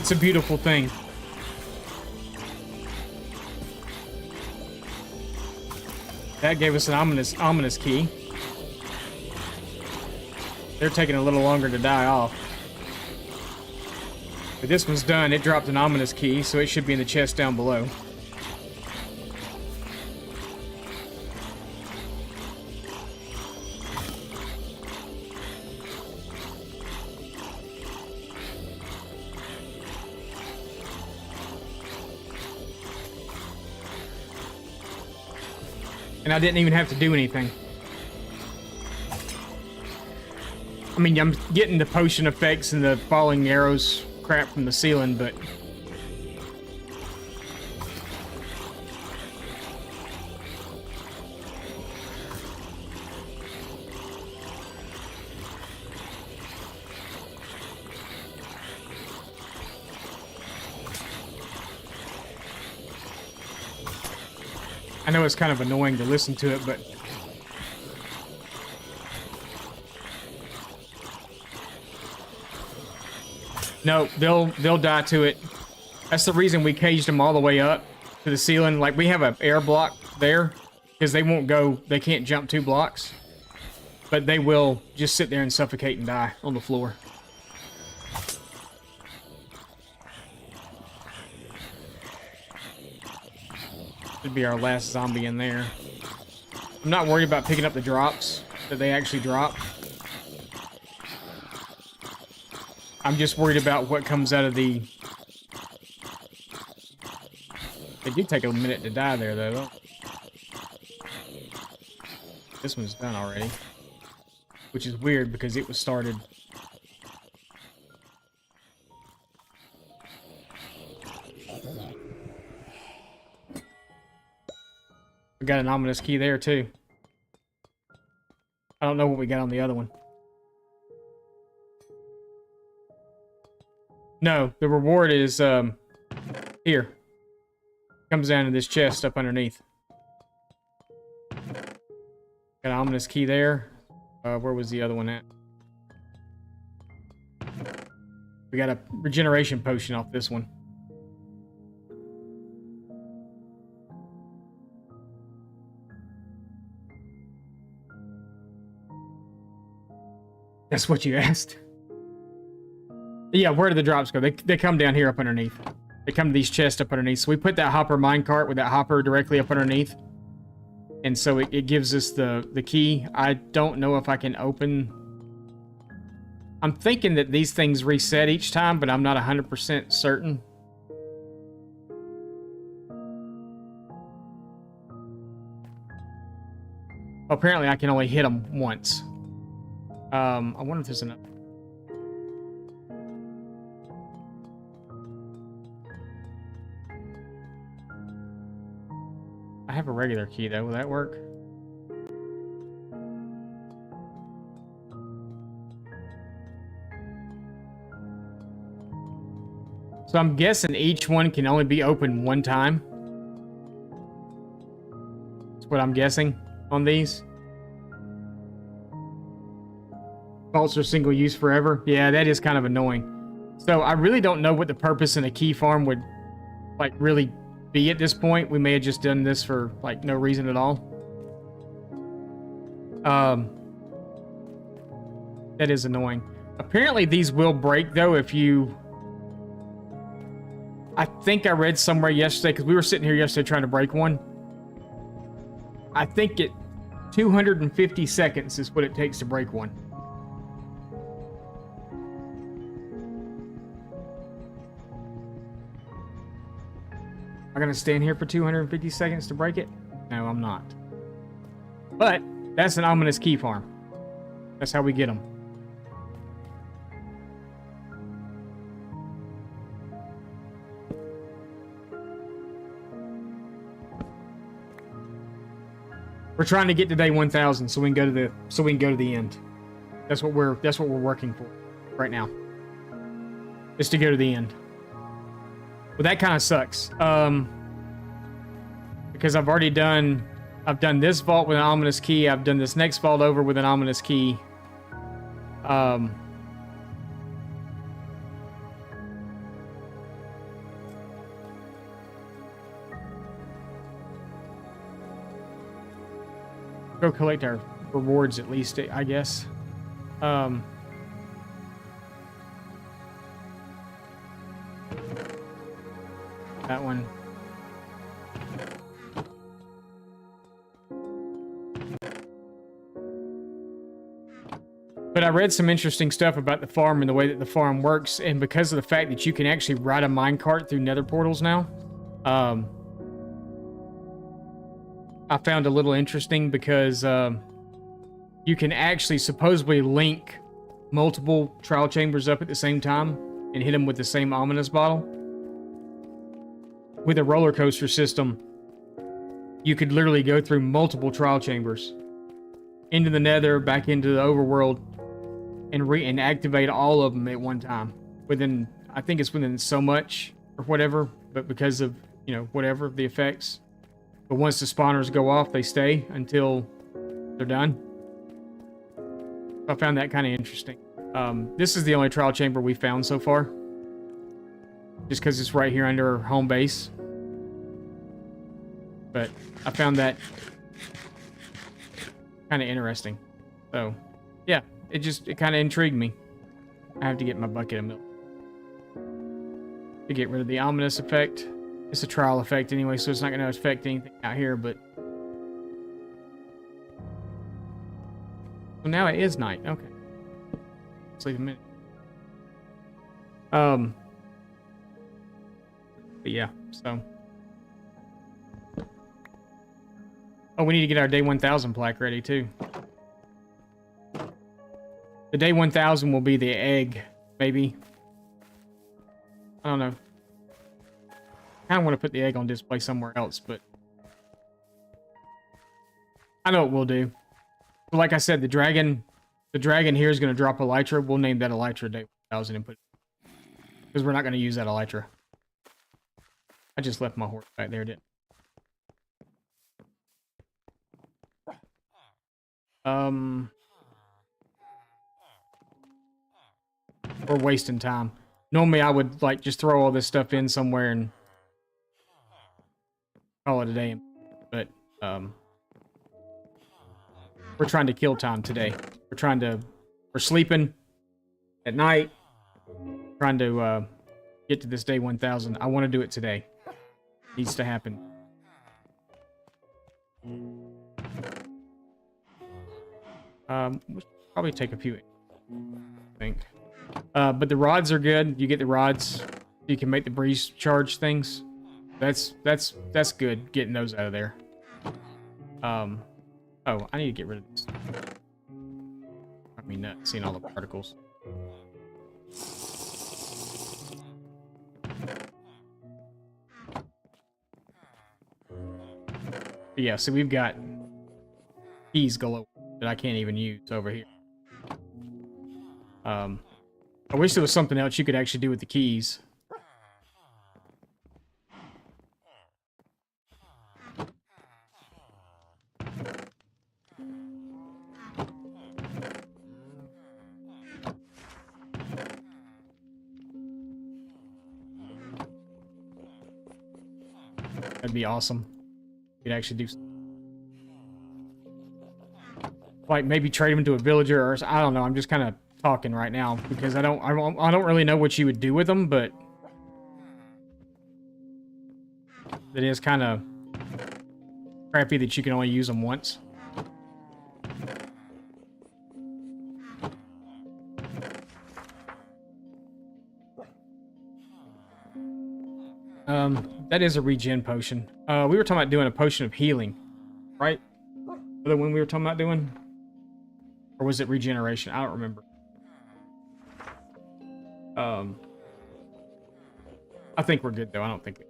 It's a beautiful thing. That gave us an ominous key. They're taking a little longer to die off. But this one's done. It dropped an ominous key, so it should be in the chest down below. And I didn't even have to do anything. I mean, I'm getting the potion effects and the falling arrows crap from the ceiling, but... I know it's kind of annoying to listen to it, but... No, they'll die to it. That's the reason we caged them all the way up to the ceiling. Like, we have an air block there, because they won't go... They can't jump 2 blocks. But they will just sit there and suffocate and die on the floor. Should be our last zombie in there. I'm not worried about picking up the drops that they actually drop. I'm just worried about what comes out of the... They do take a minute to die there, though. This one's done already. Which is weird because it was started... We got an ominous key there, too. I don't know what we got on the other one. No, the reward is, here. Comes down to this chest up underneath. Got an ominous key there. Where was the other one at? We got a regeneration potion off this one. That's what you asked? Yeah, where do the drops go? They come down here up underneath. They come to these chests up underneath. So we put that hopper minecart with that hopper directly up underneath. And so it gives us the key. I don't know if I can open... I'm thinking that these things reset each time, but I'm not 100% certain. Apparently I can only hit them once. I wonder if there's another. I have a regular key though. Will that work? So I'm guessing each one can only be opened one time. That's what I'm guessing on these. Vaults are single use forever. Yeah, that is kind of annoying. So I really don't know what the purpose in a key farm would like really be at this point. We may have just done this for like no reason at all. That is annoying. Apparently these will break though if you... I think I read somewhere yesterday, because we were sitting here yesterday trying to break one. I think 250 seconds is what it takes to break one. Am I gonna stand here for 250 seconds to break it? No, I'm not. But that's an ominous key farm. That's how we get them. We're trying to get to day 1000 so we can go to the end. That's what we're working for right now. Is to go to the end. But that kind of sucks. Because I've done this vault with an ominous key. I've done this next vault over with an ominous key. Go collect our rewards at least, I guess. That one. But I read some interesting stuff about the farm and the way that the farm works, and because of the fact that you can actually ride a minecart through nether portals now, I found a little interesting because you can actually supposedly link multiple trial chambers up at the same time and hit them with the same ominous bottle. With a roller coaster system, you could literally go through multiple trial chambers into the nether, back into the overworld, and activate all of them at one time. Within, I think it's within so much or whatever, but because of, you know, whatever the effects. But once the spawners go off, they stay until they're done. I found that kind of interesting. This is the only trial chamber we found so far. Just because it's right here under our home base. But I found that kind of interesting. So, yeah, it kind of intrigued me. I have to get my bucket of milk to get rid of the ominous effect. It's a trial effect anyway, so it's not going to affect anything out here, but... So now it is night. Okay. Let's leave a minute. But yeah, so... Oh, we need to get our day 1000 plaque ready, too. The day 1000 will be the egg, maybe. I don't know. I kind of want to put the egg on display somewhere else, but... I know what we'll do. Like I said, the dragon here is going to drop Elytra. We'll name that Elytra Day 1000 and put it... Because we're not going to use that Elytra. I just left my horse back there, didn't I? We're wasting time. Normally I would, like, just throw all this stuff in somewhere and... call it a day. But, we're trying to kill time today. We're sleeping at night. Trying to, get to this day 1000. I want to do it today. Needs to happen. We'll probably take a few, I think. But the rods are good. You get the rods. You can make the breeze charge things. That's good, getting those out of there. Oh, I need to get rid of this. I mean, not seeing all the particles. But yeah, so we've got keys galore that I can't even use over here. I wish there was something else you could actually do with the keys. That'd be awesome. You'd actually do, like, maybe trade him to a villager, or I don't know. I'm just kind of talking right now because I don't really know what you would do with them, but it is kind of crappy that you can only use them once. That is a regen potion. We were talking about doing a potion of healing, right? The one we were talking about doing? Or was it regeneration? I don't remember. I think we're good, though. I don't think we...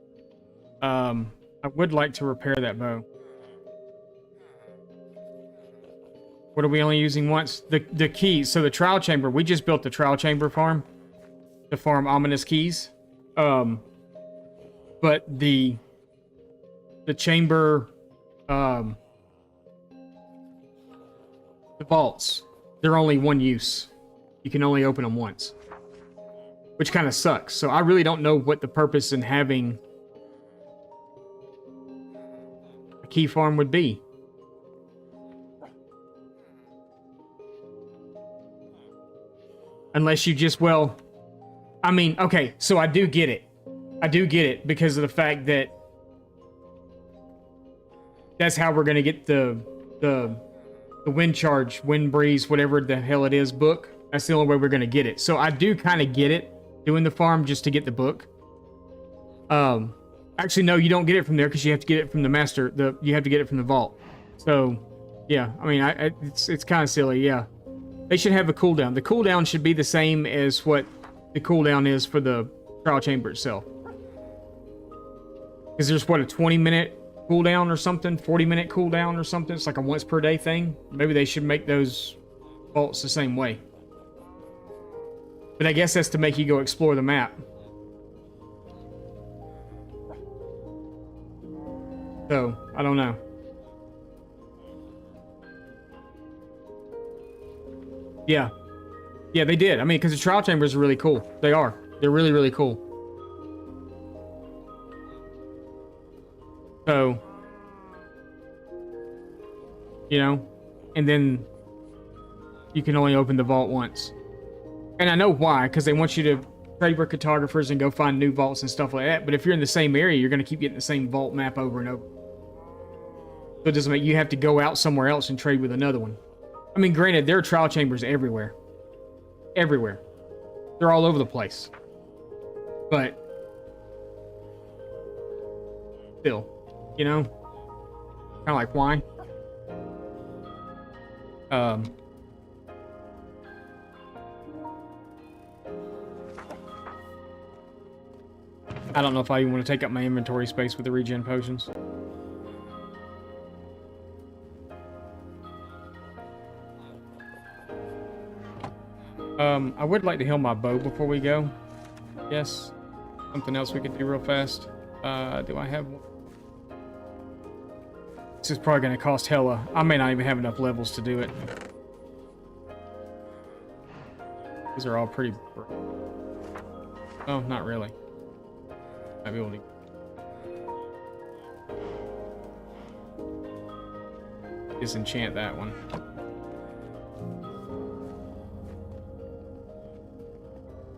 I would like to repair that bow. What are we only using once? The keys. So the trial chamber, we just built the trial chamber farm to farm ominous keys. But the chamber, the vaults, they're only one use. You can only open them once, which kind of sucks. So I really don't know what the purpose in having a key farm would be. Unless you just, well, I mean, okay, so I do get it. I do get it because of the fact that that's how we're going to get the wind charge, wind breeze, whatever the hell it is book. That's the only way we're going to get it. So I do kind of get it doing the farm just to get the book. Actually, no, you don't get it from there because you have to get it from the master. You have to get it from the vault. So, yeah, I mean, it's kind of silly, yeah. They should have a cooldown. The cooldown should be the same as what the cooldown is for the trial chamber itself. Because there's, what, a 20-minute cooldown or something? 40-minute cooldown or something? It's like a once-per-day thing. Maybe they should make those vaults the same way. But I guess that's to make you go explore the map. So, I don't know. Yeah. Yeah, they did. I mean, because the trial chambers are really cool. They are. They're really, really cool. So, you know, and then you can only open the vault once. And I know why, because they want you to trade with cartographers and go find new vaults and stuff like that. But if you're in the same area, you're going to keep getting the same vault map over and over. So it doesn't make you have to go out somewhere else and trade with another one. I mean, granted, there are trial chambers everywhere. Everywhere. They're all over the place. But still, you know? Kind of like, why? I don't know if I even want to take up my inventory space with the regen potions. I would like to heal my bow before we go. Yes. Something else we could do real fast. Do I have one? This is probably going to cost hella. I may not even have enough levels to do it. These are all pretty... Oh, not really. Might be able to... disenchant that one.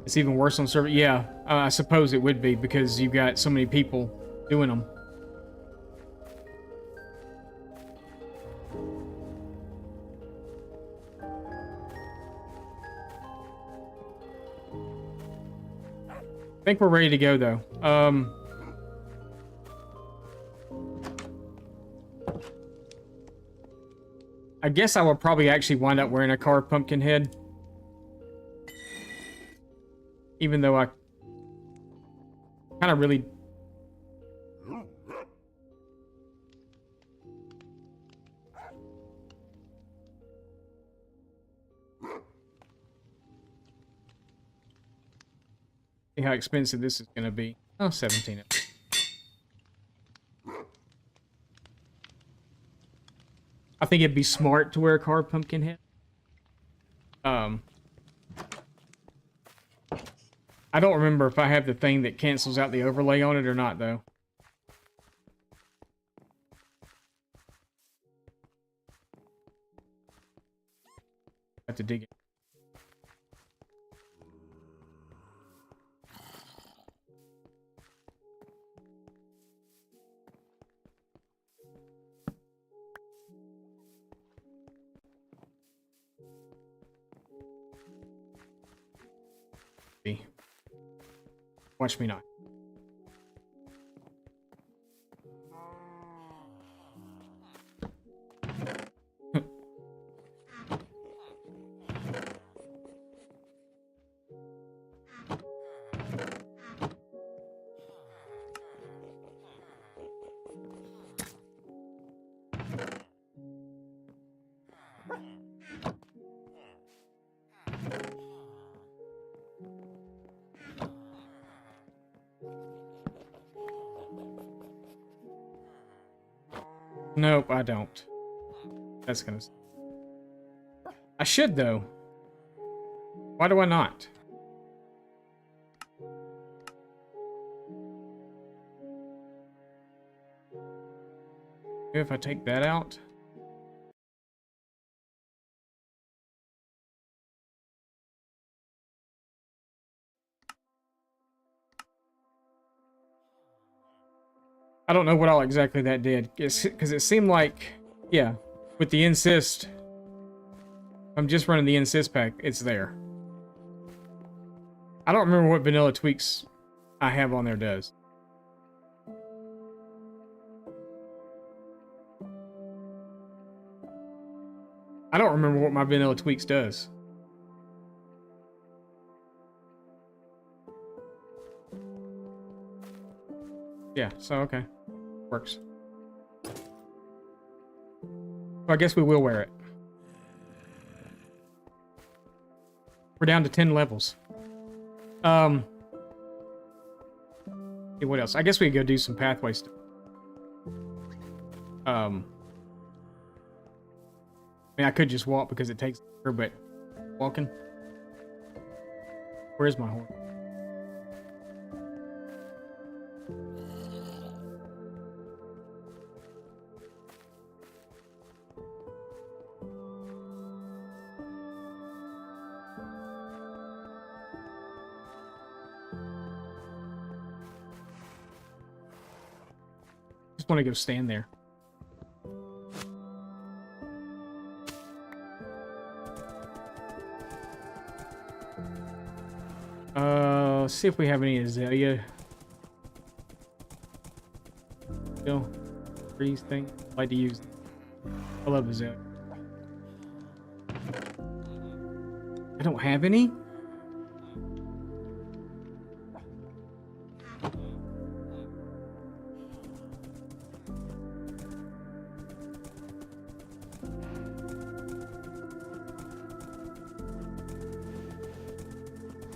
It's even worse on server. Yeah, I suppose it would be because you've got so many people doing them. I think we're ready to go, though. I guess I will probably actually wind up wearing a carved pumpkin head. Even though I kind of really... See how expensive this is going to be. Oh, 17. I think it'd be smart to wear a carved pumpkin head. I don't remember if I have the thing that cancels out the overlay on it or not, though. digging. See. Watch me not. Nope, I don't. That's gonna... I should, though. Why do I not? Maybe if I take that out? I don't know what all exactly that did. Because it seemed like... Yeah, with the insist... I'm just running the insist pack, it's there. I don't remember what vanilla tweaks I have on there does. I don't remember what my vanilla tweaks does. Yeah, so okay. Works. So I guess we will wear it. We're down to 10 levels. See what else? I guess we could go do some pathway stuff. I mean, I could just walk because it takes longer, but walking. Where's my horn? Just want to go stand there. Let's see if we have any azalea. Still, trees thing. I like to use them. I love azalea. I don't have any.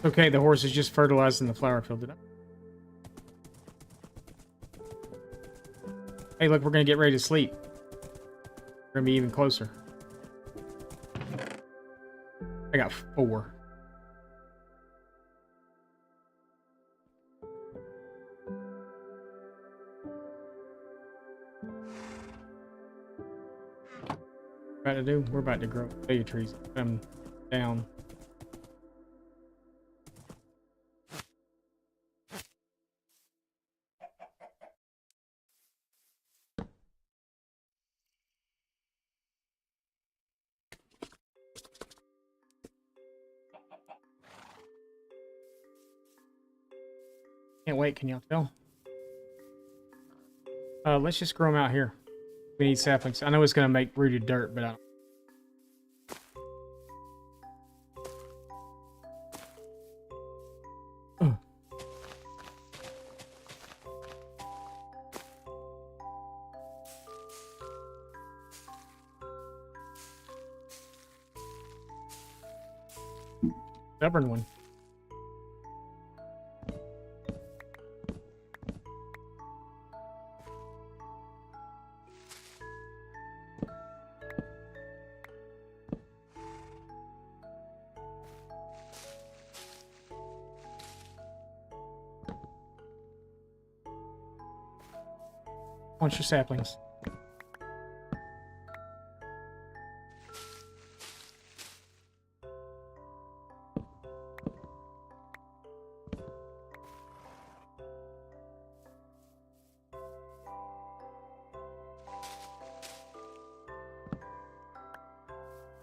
Okay, the horse is just fertilizing the flower field. Hey, look, we're gonna get ready to sleep. We're gonna be even closer. I got 4. About to do? We're about to grow azalea trees. Come down. Can't wait, can y'all tell? Let's just grow them out here. We need saplings. I know it's gonna make rooted dirt, but I don't. Stubborn one. Want your saplings.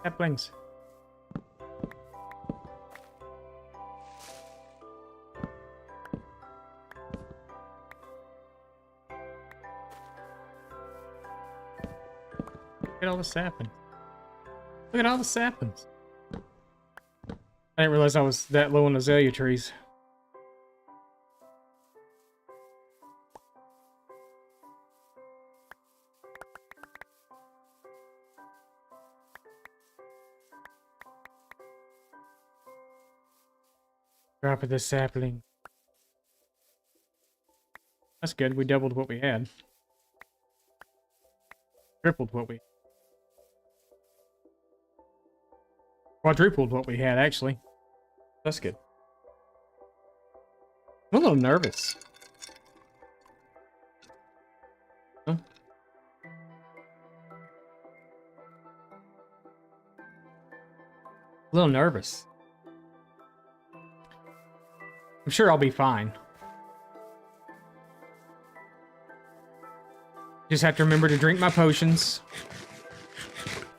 Saplings. Look at all the saplings. Look at all the saplings. I didn't realize I was that low on azalea trees. Drop of the sapling. That's good. We doubled what we had. Tripled what we... Quadrupled what we had, actually. That's good. I'm a little nervous. Huh? A little nervous. I'm sure I'll be fine. Just have to remember to drink my potions.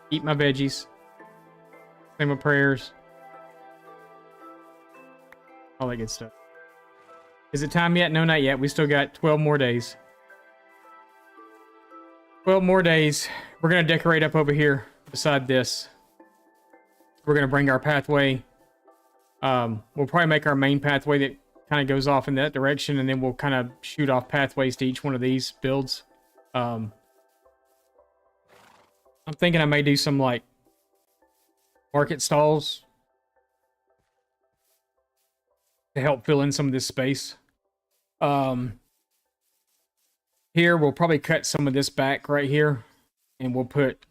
Eat my veggies. Say my prayers. All that good stuff. Is it time yet? No, not yet. We still got 12 more days. 12 more days. We're going to decorate up over here beside this. We're going to bring our pathway. We'll probably make our main pathway that kind of goes off in that direction, and then we'll kind of shoot off pathways to each one of these builds. I'm thinking I may do some, like, market stalls to help fill in some of this space. Here, we'll probably cut some of this back right here, and we'll put,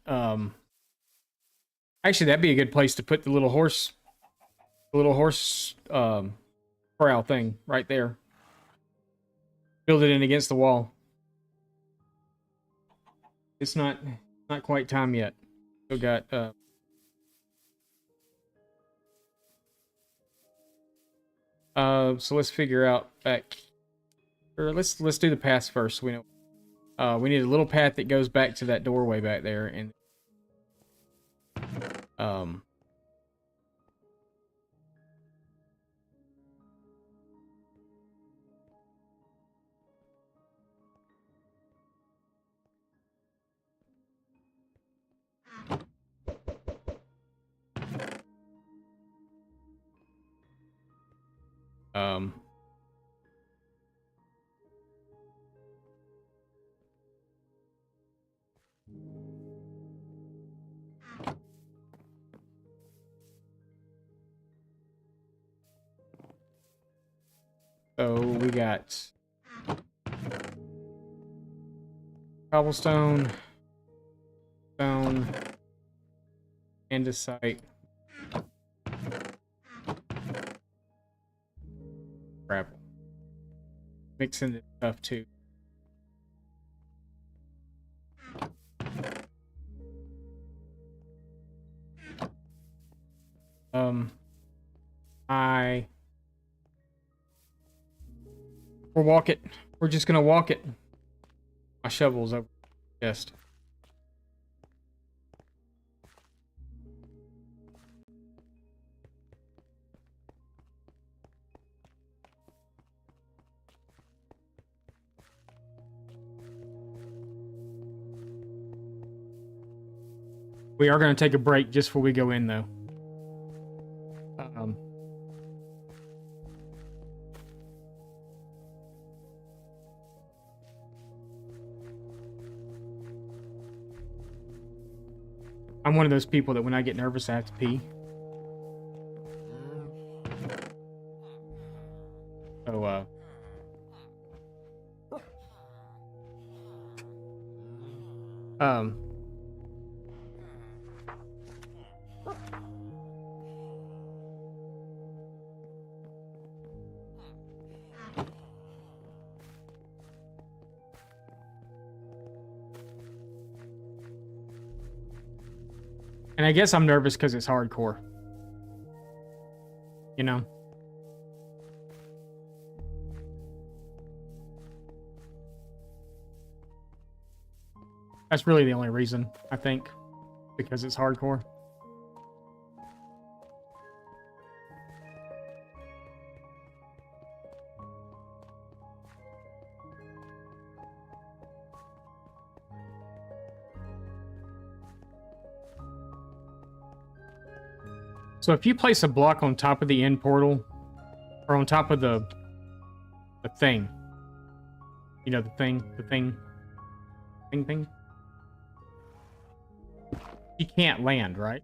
actually, that'd be a good place to put the little horse corral thing right there. Build it in against the wall. It's not quite time yet. Still got, so let's figure out back, or let's do the path first. So we know, we need a little path that goes back to that doorway back there, and so we got cobblestone, stone, andesite, gravel. Mixing this stuff too. We'll walk it. We're just gonna walk it. My shovel's over the chest. We are gonna take a break just before we go in, though. I'm one of those people that when I get nervous, I have to pee. So, and I guess I'm nervous because it's hardcore. You know? That's really the only reason, I think. Because it's hardcore. So if you place a block on top of the end portal, or on top of the thing, you know, the thing, you can't land, right?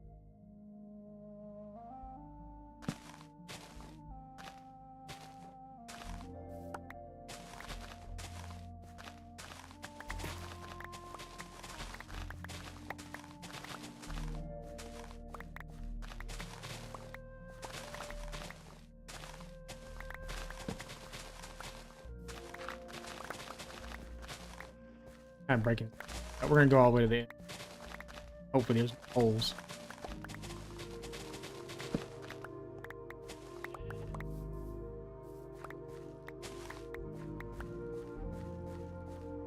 Kind of breaking. We're gonna go all the way to the end. Hopefully there's holes.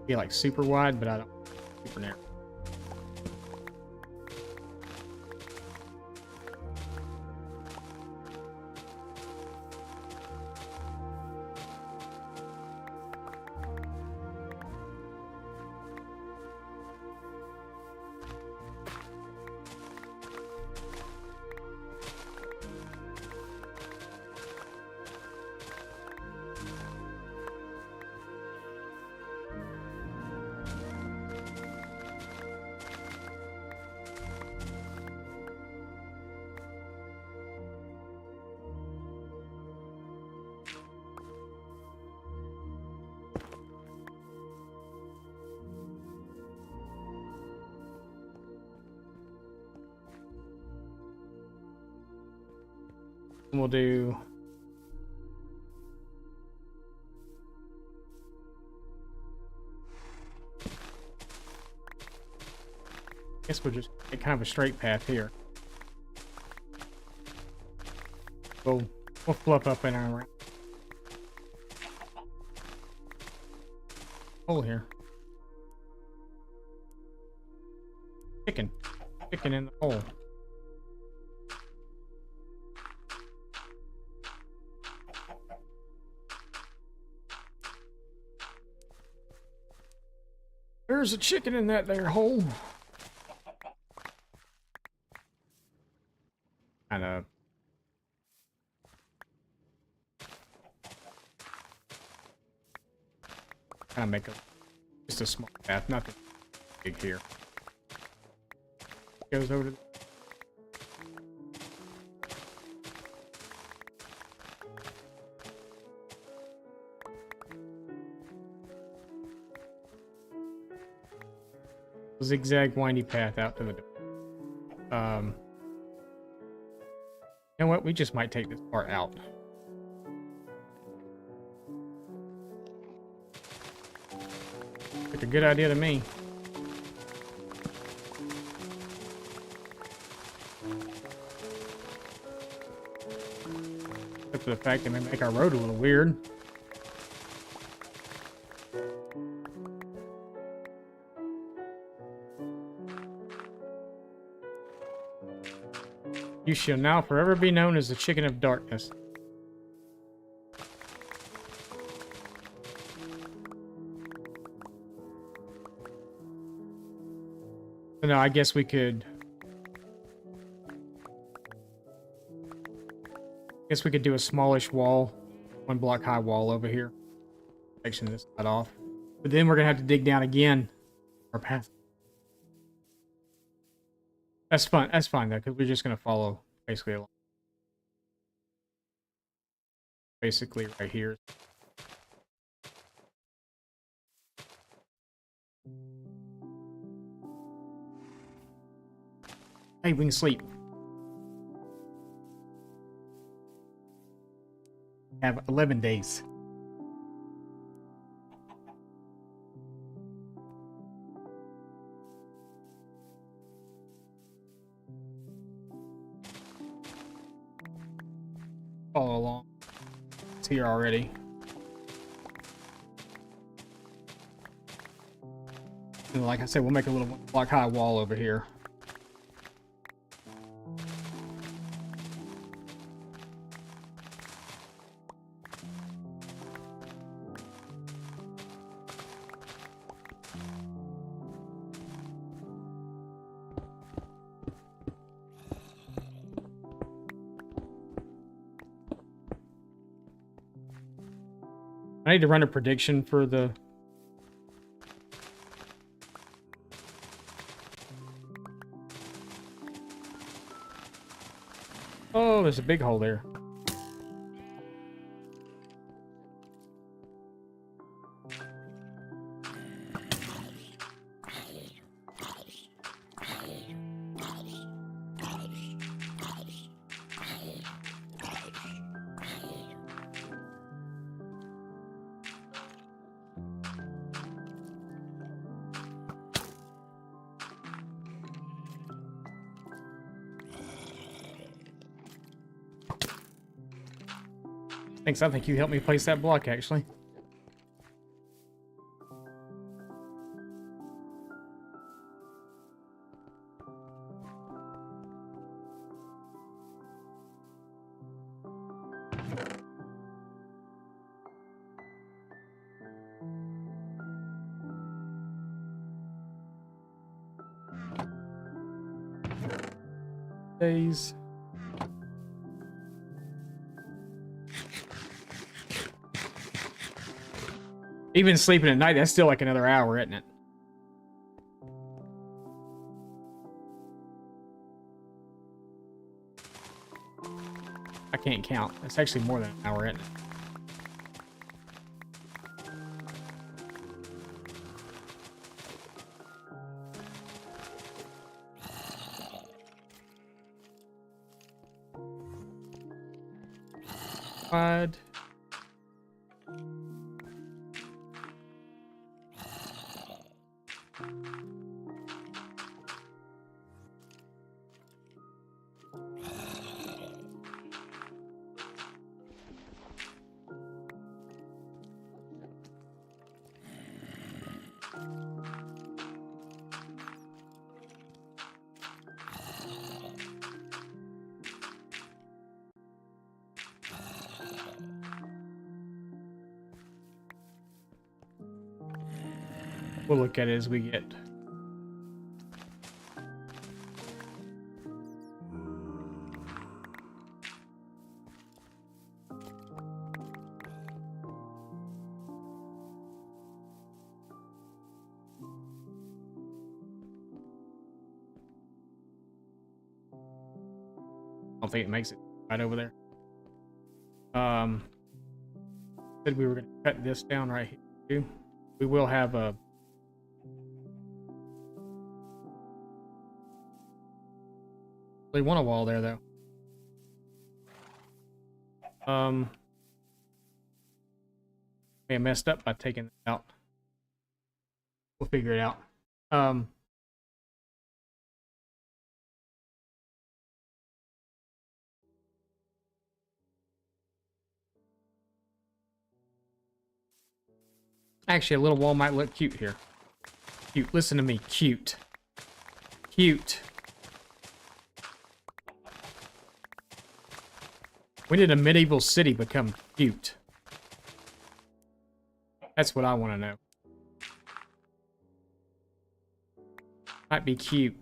Be like super wide, but I don't super narrow. And we'll do. I guess we'll just make kind of a straight path here. We'll fluff up in our hole here. Chicken in the hole. There's a chicken in that there hole. Kind of. Make just a small path, nothing big here. Goes over to. Zigzag windy path out to the door. You know what? We just might take this part out. Like a good idea to me. Except for the fact that it may make our road a little weird. You shall now forever be known as the Chicken of Darkness. So now I guess we could... do a smallish wall. 1 block high wall over here. Section this side off. But then we're going to have to dig down again. Our path. That's fun. That's fine though, because we're just going to follow basically along. Basically right here. Hey, we can sleep. Have 11 days. Follow along. It's here already. And like I said, we'll make a little block high wall over here. I need to run a prediction for the... Oh, there's a big hole there. Thanks, I think you helped me place that block, actually. Days. Even sleeping at night, that's still like another hour, isn't it? I can't count. It's actually more than an hour, isn't it? Odd. We'll look at it as we get. I don't think it makes it right over there. Said we were going to cut this down right here. We will have a really want a wall there though. I messed up by taking it out. We'll figure it out. Actually, a little wall might look cute here. Cute. Listen to me. Cute. Cute. When did a medieval city become cute? That's what I want to know. Might be cute.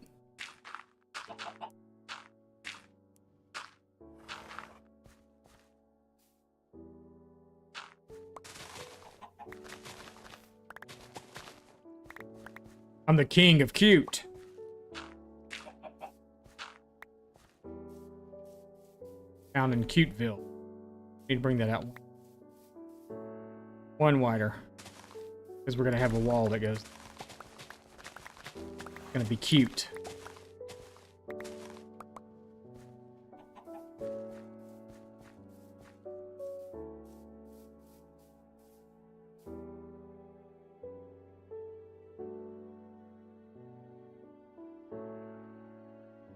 I'm the king of cute. Down in Cuteville. Need to bring that out one wider. Because we're going to have a wall that goes. It's going to be cute.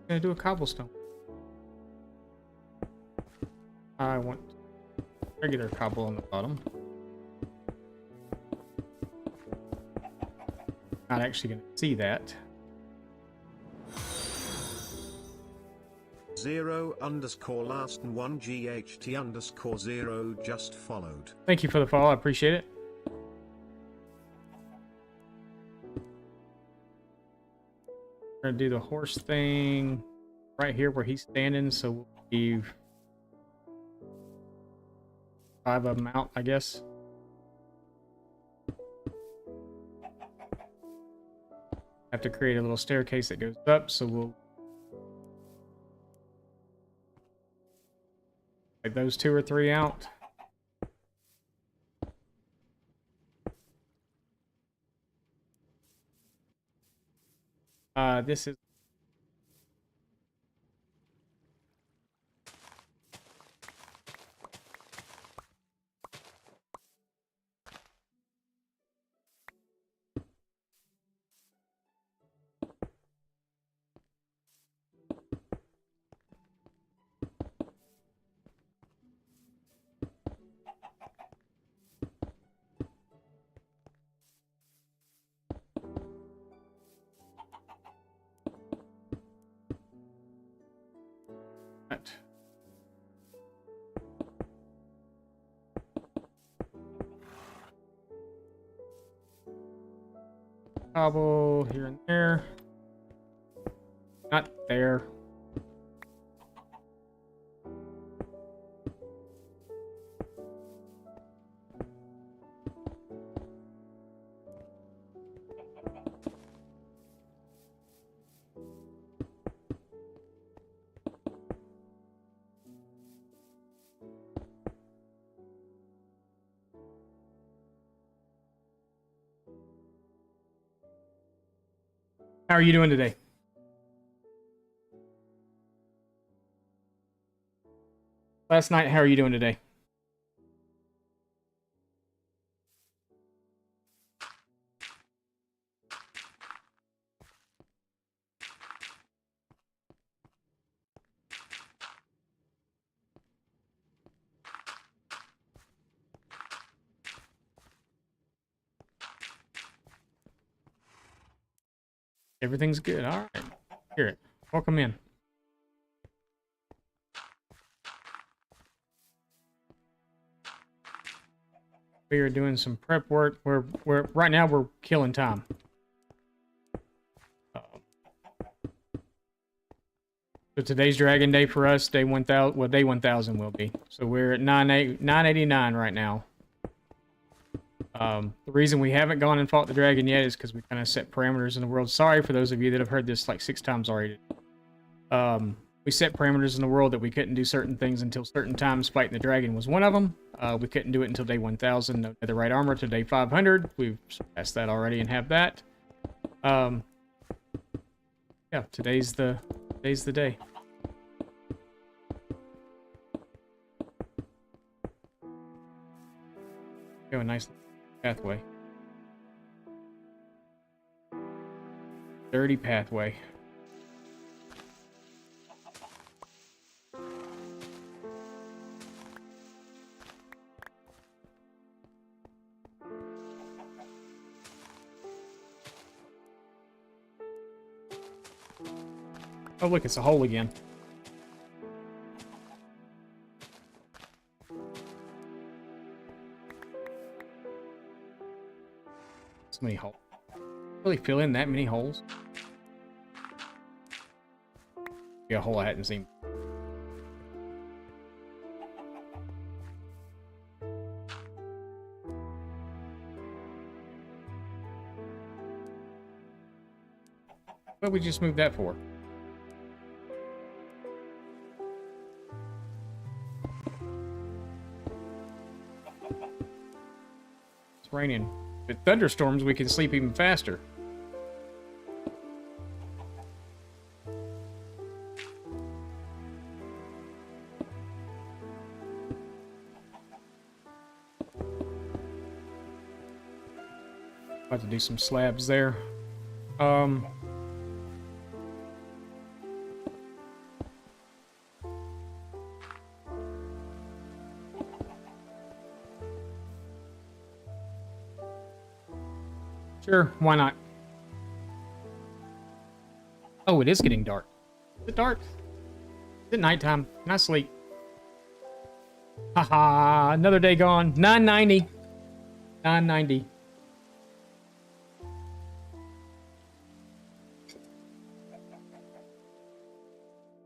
Gonna do a cobblestone. I want regular cobble on the bottom. Not actually gonna see that. 0_last_1GHT_0 just followed. Thank you for the follow, I appreciate it. We're gonna do the horse thing right here where he's standing, so we'll leave 5 of them out, I guess. Have to create a little staircase that goes up, so we'll take those 2 or 3 out. This is that. Cobble here and there. Not there. How are you doing today? Last night, how are you doing today? Everything's good. All right. Hear it. Welcome in. We are doing some prep work. We're right now we're killing time. So today's Dragon Day for us. Day 1000. Well, day 1000 will be. So we're at 989 right now. The reason we haven't gone and fought the dragon yet is because we kind of set parameters in the world. Sorry for those of you that have heard this like 6 times already. We set parameters in the world that we couldn't do certain things until certain times. Fighting the dragon was one of them. We couldn't do it until day 1000. No netherite armor to day 500. We've surpassed that already and have that. Yeah, today's the day. Go a nice pathway. Dirty pathway. Oh, look, it's a hole again. So many holes. Really fill in that many holes? Yeah, a hole I hadn't seen. What did we just move that for? It's raining. With thunderstorms, we can sleep even faster. About to do some slabs there. Sure, why not? Oh, it is getting dark. Is it dark? Is it nighttime? Can I sleep? Haha, another day gone. 990. 990.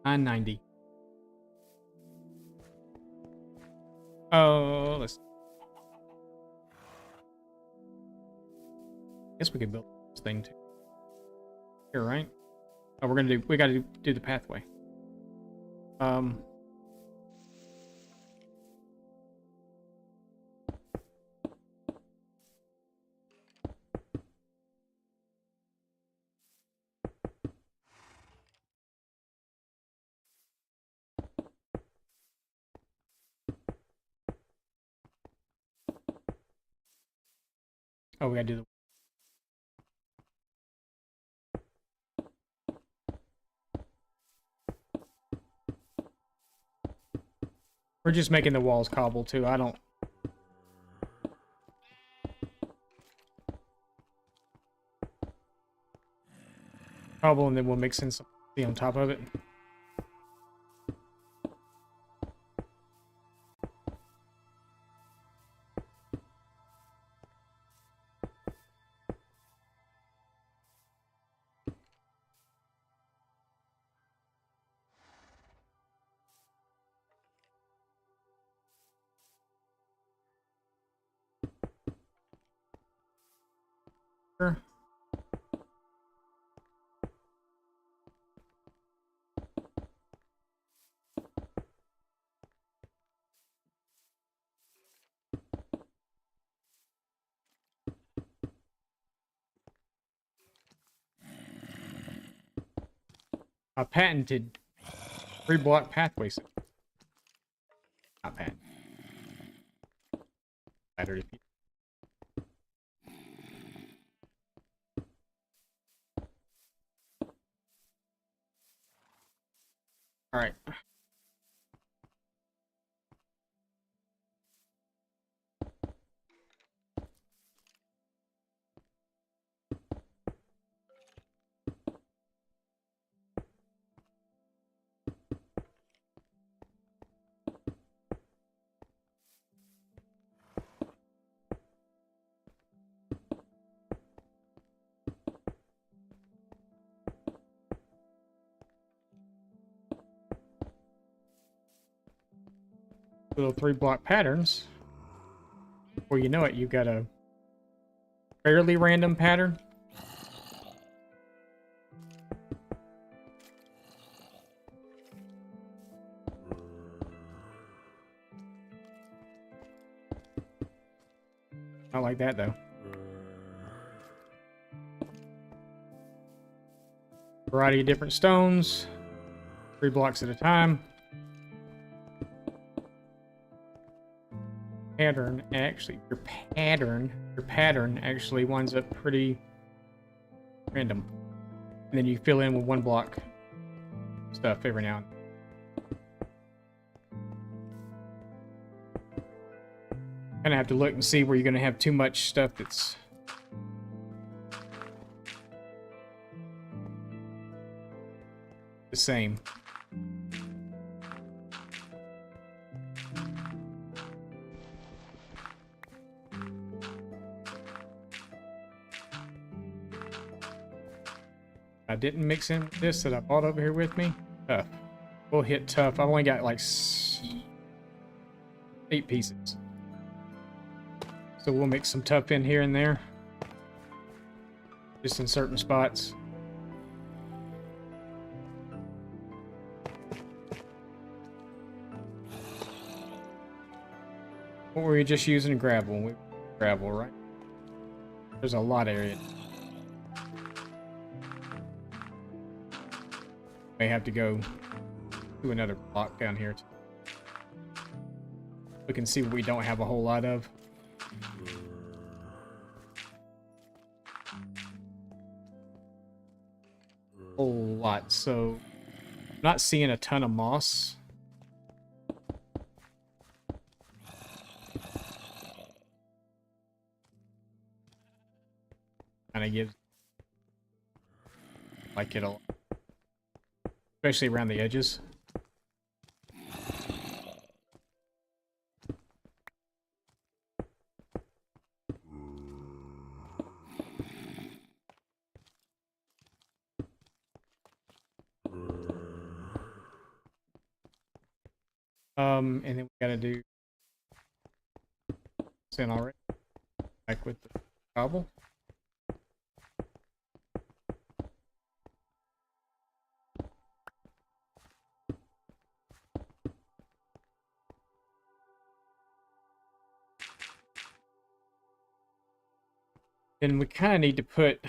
$9.90. Oh, let's. Guess we could build this thing too. Here, right? Oh, we gotta do the pathway. Oh, we gotta do the. We're just making the walls cobble too. I don't. Cobble, and then we'll mix in some on top of it. Sure. A patented 3-block pathway system. Not patented. Battered if you. All right. Little 3-block patterns. Before you know it, you've got a fairly random pattern. Not like that though. Variety of different stones, 3 blocks at a time. Pattern actually, your pattern actually winds up pretty random, and then you fill in with 1 block stuff every now and then. Kind of have to look and see where you're going to have too much stuff that's the same. I didn't mix in this that I bought over here with me. Tough. We'll hit tough. I've only got like 8 pieces. So we'll mix some tough in here and there. Just in certain spots. What were we just using? Gravel. Gravel, right? There's a lot of area. May have to go to another block down here. We can see what we don't have a whole lot of. Whole lot. So, I'm not seeing a ton of moss. Kind of gives like it a lot. Especially around the edges. And then we gotta do sand already. Back with the cobble. Then we kind of need to put...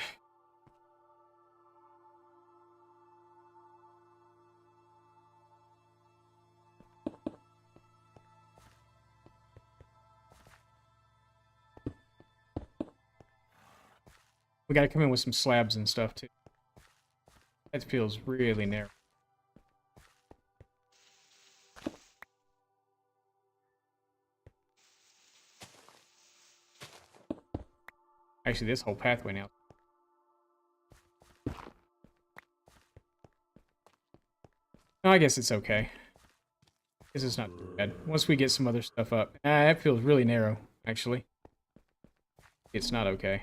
We got to come in with some slabs and stuff, too. That feels really narrow. Actually, this whole pathway now. No, I guess it's okay. This is not too bad. Once we get some other stuff up. That feels really narrow, actually. It's not okay.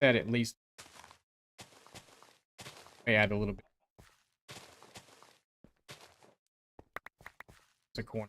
That at least may add a little bit. It's a corner.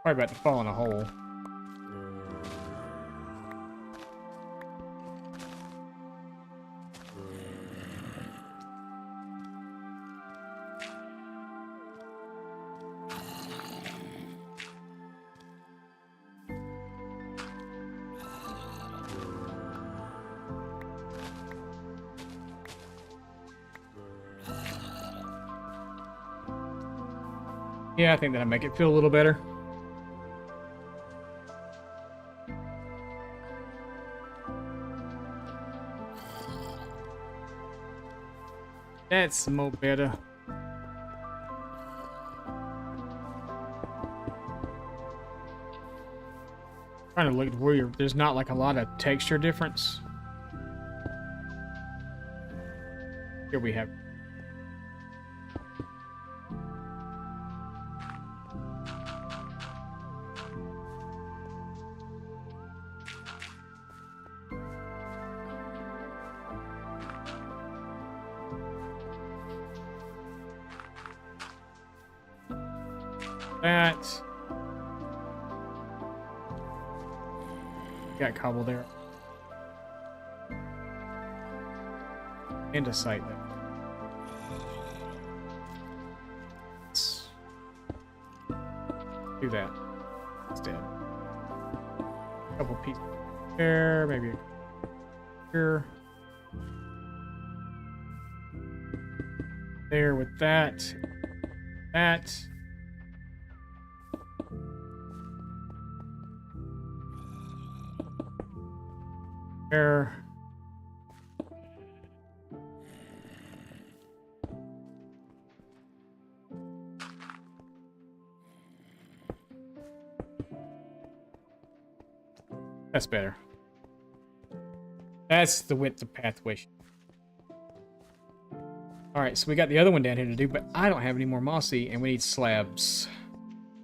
Probably about to fall in a hole. Yeah, I think that'll make it feel a little better. That's more better. Trying to look at where there's not like a lot of texture difference. Here we have. That. Got cobble there. And a sight there. Let's do that instead. A couple pieces there, maybe here. There with that. That. There. That's better. That's the width of pathway. Alright, so we got the other one down here to do, but I don't have any more mossy, and we need slabs.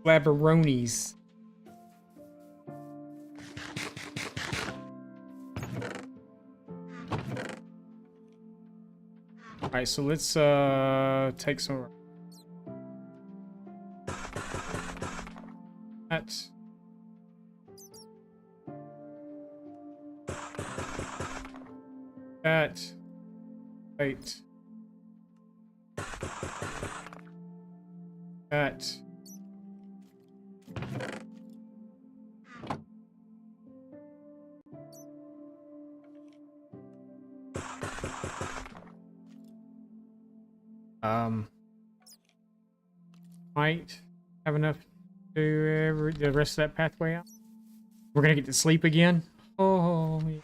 Slabberonis. Alright, so let's take some that. That. Wait. That. Might have enough to do the rest of that pathway out. We're gonna get to sleep again. Oh, yeah.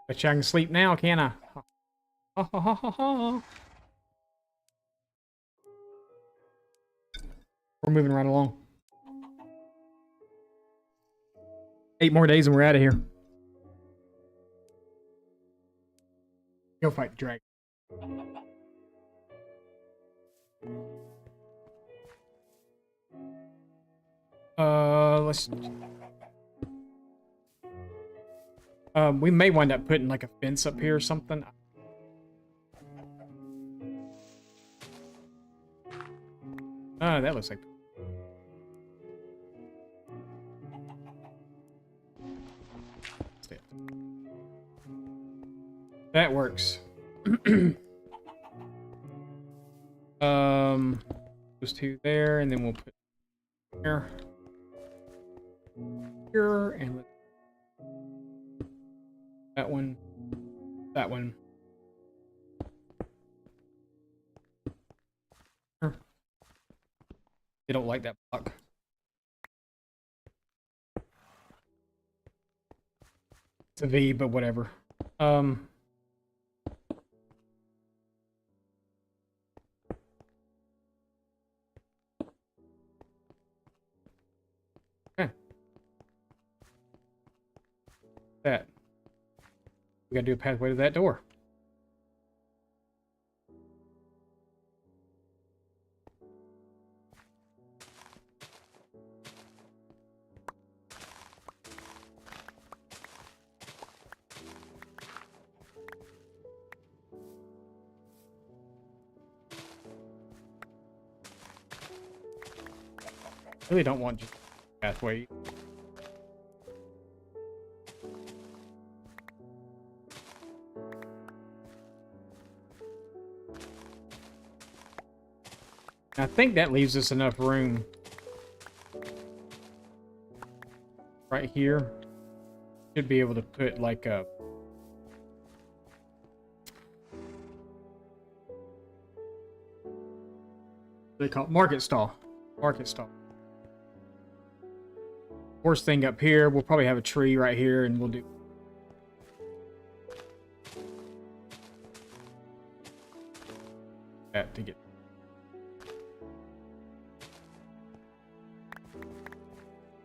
Bet you I can sleep now, can I? Ha ha ha ha ha. We're moving right along. 8 more days and we're out of here. Go fight the dragon. Let's. We may wind up putting like a fence up here or something. That looks like. That works. Those two there, and then we'll put here, and that one, that one. They don't like that block. It's a V, but whatever. Okay. That. We gotta do a pathway to that door. Really don't want just a pathway. I think that leaves us enough room right here. Should be able to put like a what they call it? Market stall. Market stall. Horse thing up here. We'll probably have a tree right here, and we'll do that to get.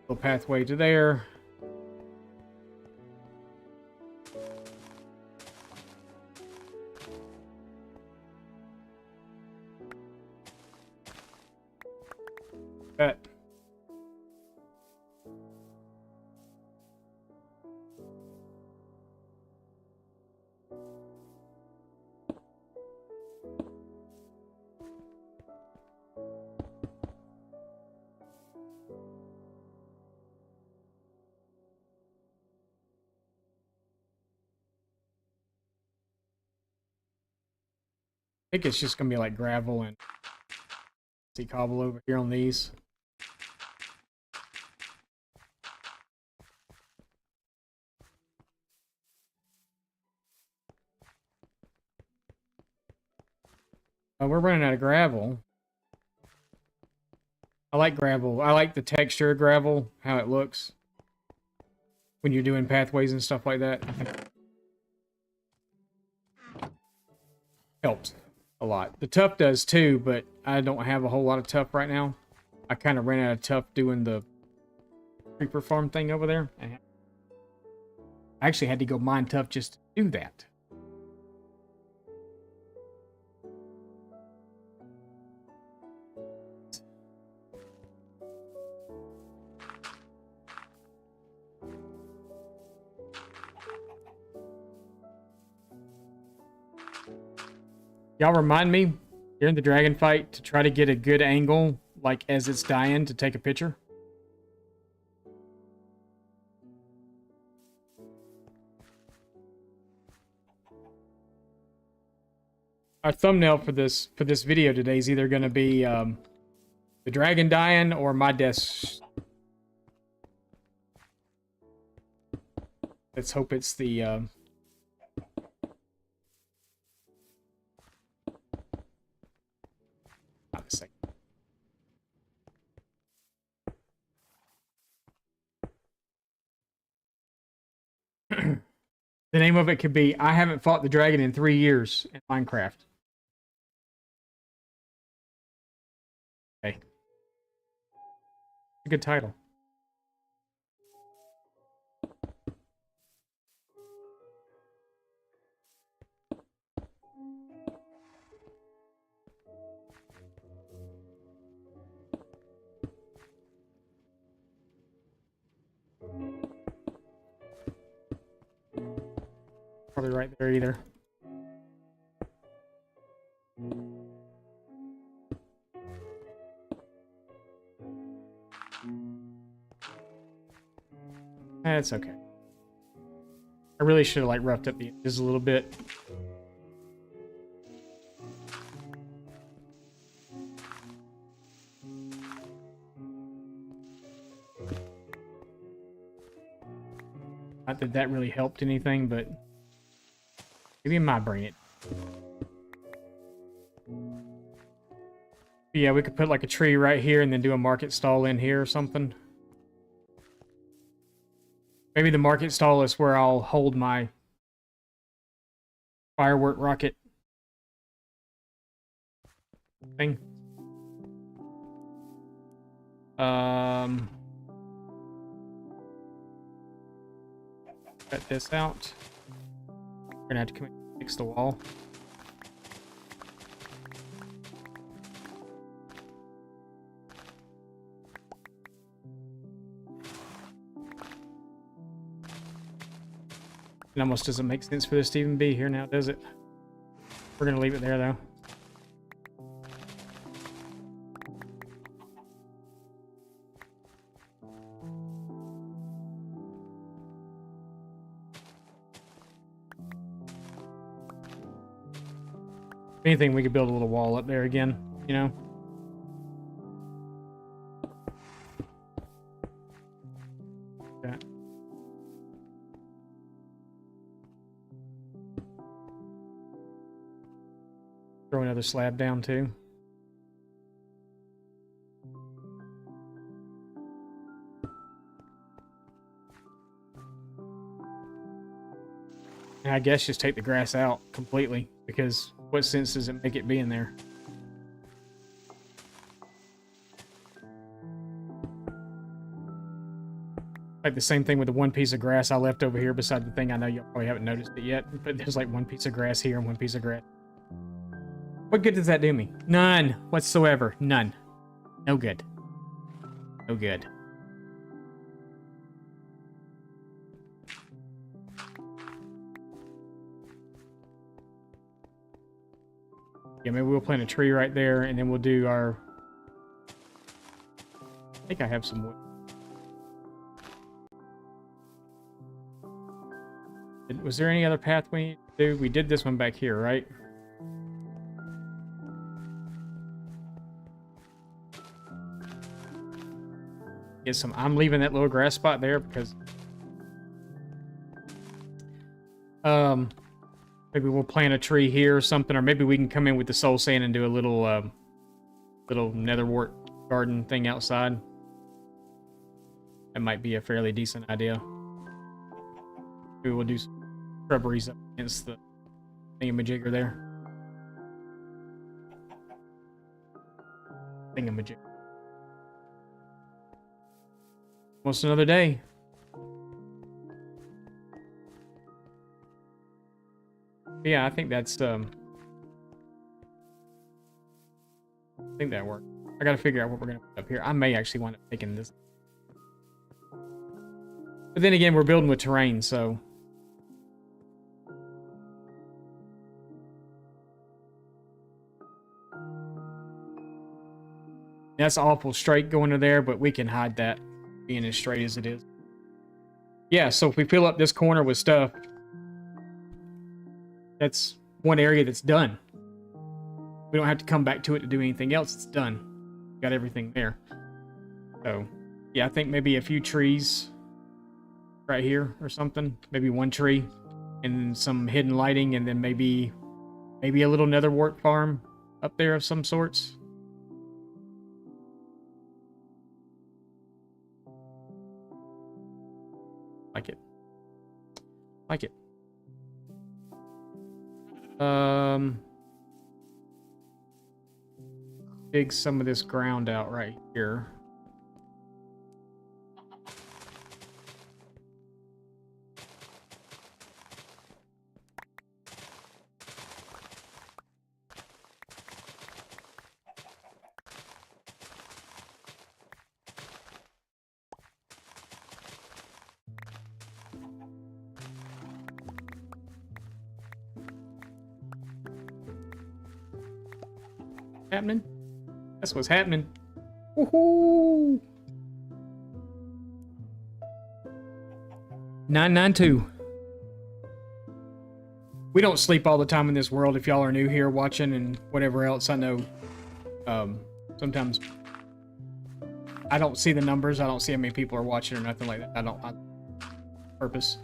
Little pathway to there. That. I think it's just gonna be like gravel and see cobble over here on these. We're running out of gravel. I like gravel. I like the texture of gravel, how it looks when you're doing pathways and stuff like that. Helps a lot. The tuff does too, but I don't have a whole lot of tuff right now. I kind of ran out of tuff doing the creeper farm thing over there. I actually had to go mine tuff just to do that. Y'all remind me during the dragon fight to try to get a good angle, like as it's dying, to take a picture. Our thumbnail for this video today is either going to be the dragon dying or my death. Let's hope it's the not a second. The name of it could be I haven't fought the dragon in 3 years in Minecraft. Okay. A good title. Probably right there either. That's okay. I really should have like roughed up the edges a little bit. Not that that really helped anything, but maybe in my brain it. But yeah, we could put like a tree right here and then do a market stall in here or something. Maybe the market stall is where I'll hold my firework rocket thing. Cut this out. We're gonna have to come in and fix the wall. It almost doesn't make sense for this to even be here now, does it? We're gonna leave it there though. If anything, we could build a little wall up there again, you know? Okay. Throw another slab down too. And I guess just take the grass out completely, because what sense does it make it being there? Like the same thing with the one piece of grass I left over here beside the thing. I know you probably haven't noticed it yet, but there's like one piece of grass here and one piece of grass. What good does that do me? None whatsoever. None. No good. No good. Yeah, maybe we'll plant a tree right there, and then we'll do our... I think I have some wood. Was there any other path we need to do? We did this one back here, right? Get some... I'm leaving that little grass spot there because... Maybe we'll plant a tree here or something, or maybe we can come in with the soul sand and do a little, little netherwort garden thing outside. That might be a fairly decent idea. Maybe we'll do some shrubberies up against the thingamajigger there. Thingamajigger. Almost another day. Yeah, I think that's, I think that worked. I gotta figure out what we're gonna put up here. I may actually wind up taking this. But then again, we're building with terrain, so... That's awful straight going to there, but we can hide that being as straight as it is. Yeah, so if we fill up this corner with stuff, that's one area that's done. We don't have to come back to it to do anything else. It's done. Got everything there. So, yeah, I think maybe a few trees right here or something. Maybe one tree and some hidden lighting, and then maybe a little netherwort farm up there of some sorts. Like it. Like it. Dig some of this ground out right here. Happening? That's what's happening. Woohoo! 992. We don't sleep all the time in this world. If y'all are new here watching and whatever else, I know sometimes I don't see the numbers. I don't see how many people are watching or nothing like that. I don't purpose.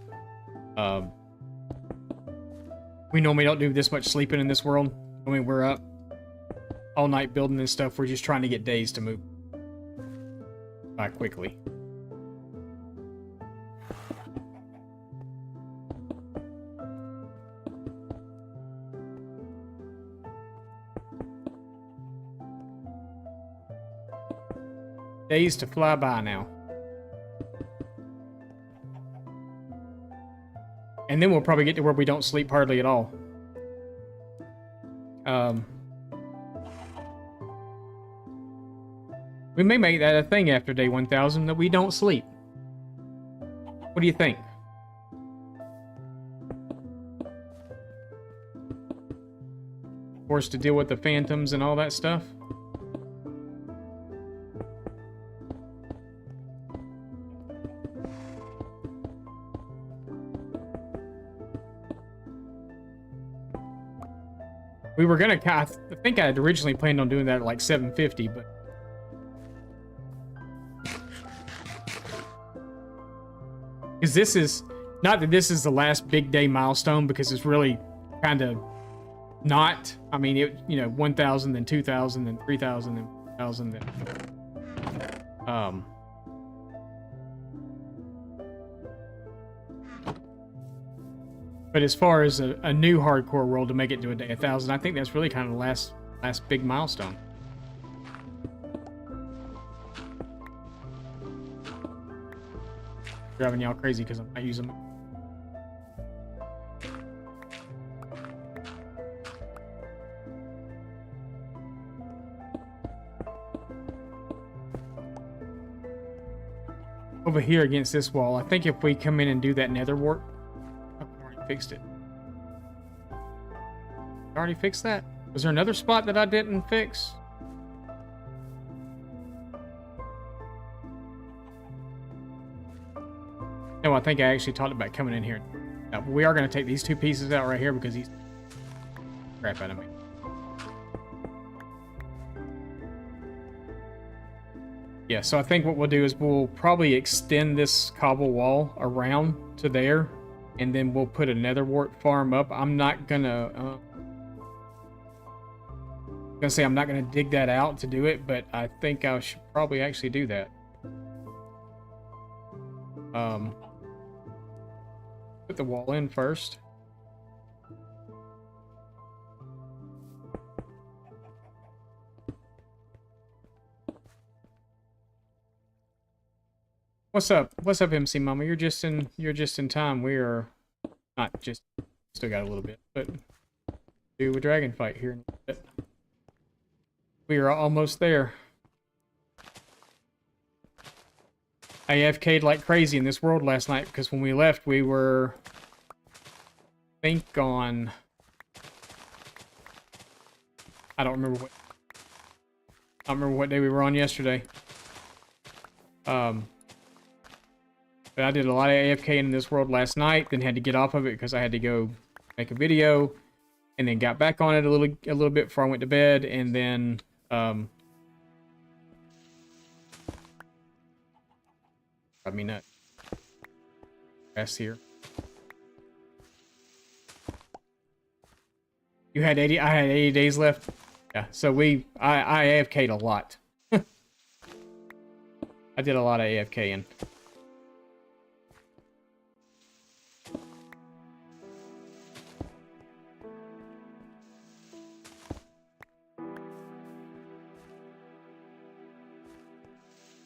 We normally don't do this much sleeping in this world. I mean, we're up all night building this stuff. We're just trying to get days to move by quickly. Days to fly by now. And then we'll probably get to where we don't sleep hardly at all. We may make that a thing after day 1000 that we don't sleep. What do you think? Forced to deal with the phantoms and all that stuff? We were gonna, I think I had originally planned on doing that at like 750, but because this is, not that this is the last big day milestone, because it's really kind of not. I mean, it, you know, 1000, then 2000, then 3000, then 1000, then but as far as a new hardcore world to make it to a day 1000, I think that's really kind of the last big milestone. Driving y'all crazy because I'm not using them. Over here against this wall, I think if we come in and do that nether wart, I already fixed it. I already fixed that? Was there another spot that I didn't fix? No, I think I actually talked about coming in here. Now, we are going to take these two pieces out right here because he's crap out of me. Yeah, so I think what we'll do is we'll probably extend this cobble wall around to there, and then we'll put a nether wart farm up. I'm not gonna say I'm not gonna dig that out to do it, but I think I should probably actually do that. Put the wall in first. What's up? What's up, MC Mama? You're just in time. We are not just, still got a little bit, but do a dragon fight here in a bit. We are almost there. I AFK'd like crazy in this world last night because when we left, we were, I think, on, I don't remember what day we were on yesterday. But I did a lot of AFK in this world last night, then had to get off of it because I had to go make a video, and then got back on it a little bit before I went to bed, and then I mean that grass here. You had 80. I had 80 days left. Yeah, so I AFK'd a lot. I did a lot of AFKing.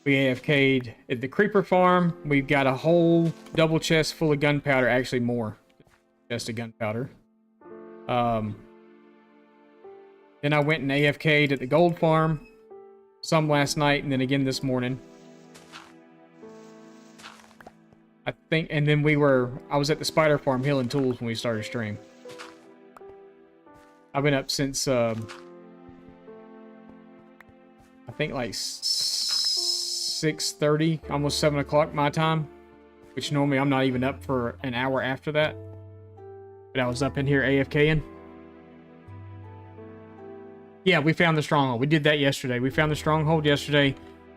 We AFK'd at the creeper farm. We've got a whole double chest full of gunpowder. Actually, more. Just a gunpowder. Then I went and AFK'd at the gold farm. Some last night, and then again this morning. I think, and then I was at the spider farm healing tools when we started stream. I've been up since, I think like 6:30, almost 7 o'clock my time, which normally I'm not even up for an hour after that. But I was up in here AFKing. Yeah, we found the stronghold. We did that yesterday. We found the stronghold yesterday.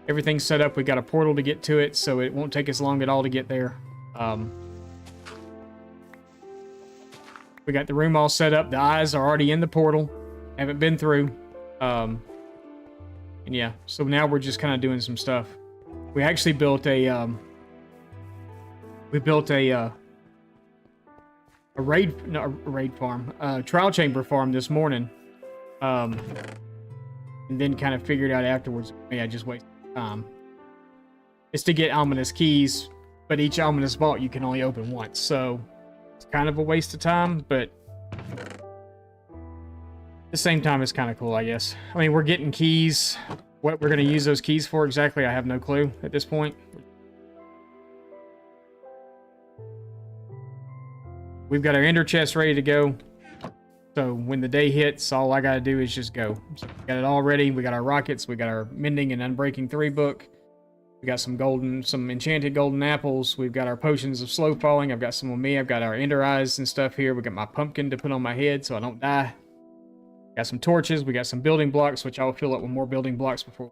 Everything's set up. We got a portal to get to it, so it won't take us long at all to get there. We got the room all set up. The eyes are already in the portal. Haven't been through. And yeah, so now we're just kind of doing some stuff. We actually built a raid farm, trial chamber farm this morning. And then kind of figured out afterwards, maybe I just wasted time. It's to get ominous keys, but each ominous vault you can only open once, so it's kind of a waste of time, but at the same time, it's kind of cool, I guess. I mean, we're getting keys. What we're going to use those keys for exactly, I have no clue at this point. We've got our ender chest ready to go. So when the day hits, all I got to do is just go. So we got it all ready. We got our rockets. We got our Mending and Unbreaking 3 book. We got some enchanted golden apples. We've got our potions of slow falling. I've got some on me. I've got our ender eyes and stuff here. We got my pumpkin to put on my head so I don't die. Got some torches. We got some building blocks, which I'll fill up with more building blocks before.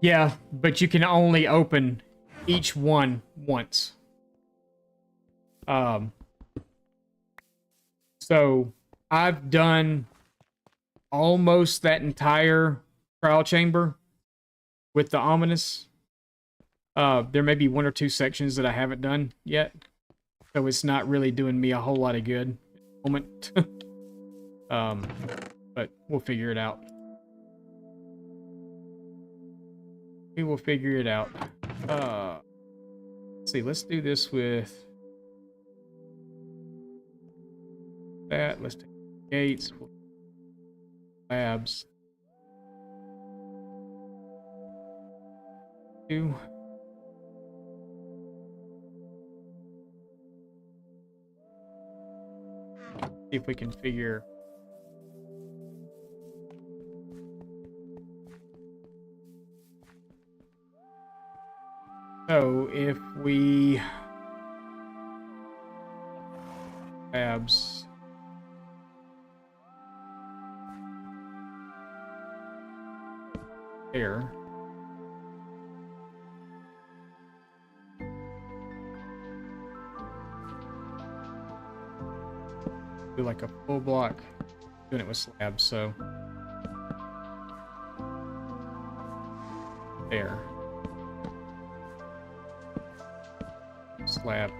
Yeah, but you can only open each one once. So I've done almost that entire trial chamber with the ominous. There may be 1 or 2 sections that I haven't done yet, so it's not really doing me a whole lot of good at the moment. But we'll figure it out. We will figure it out. Let's see, let's do this with that. Let's take gates, labs. 2. See if we can figure. So if we labs there. Do like a full block. Doing it with slabs, so there. Slab.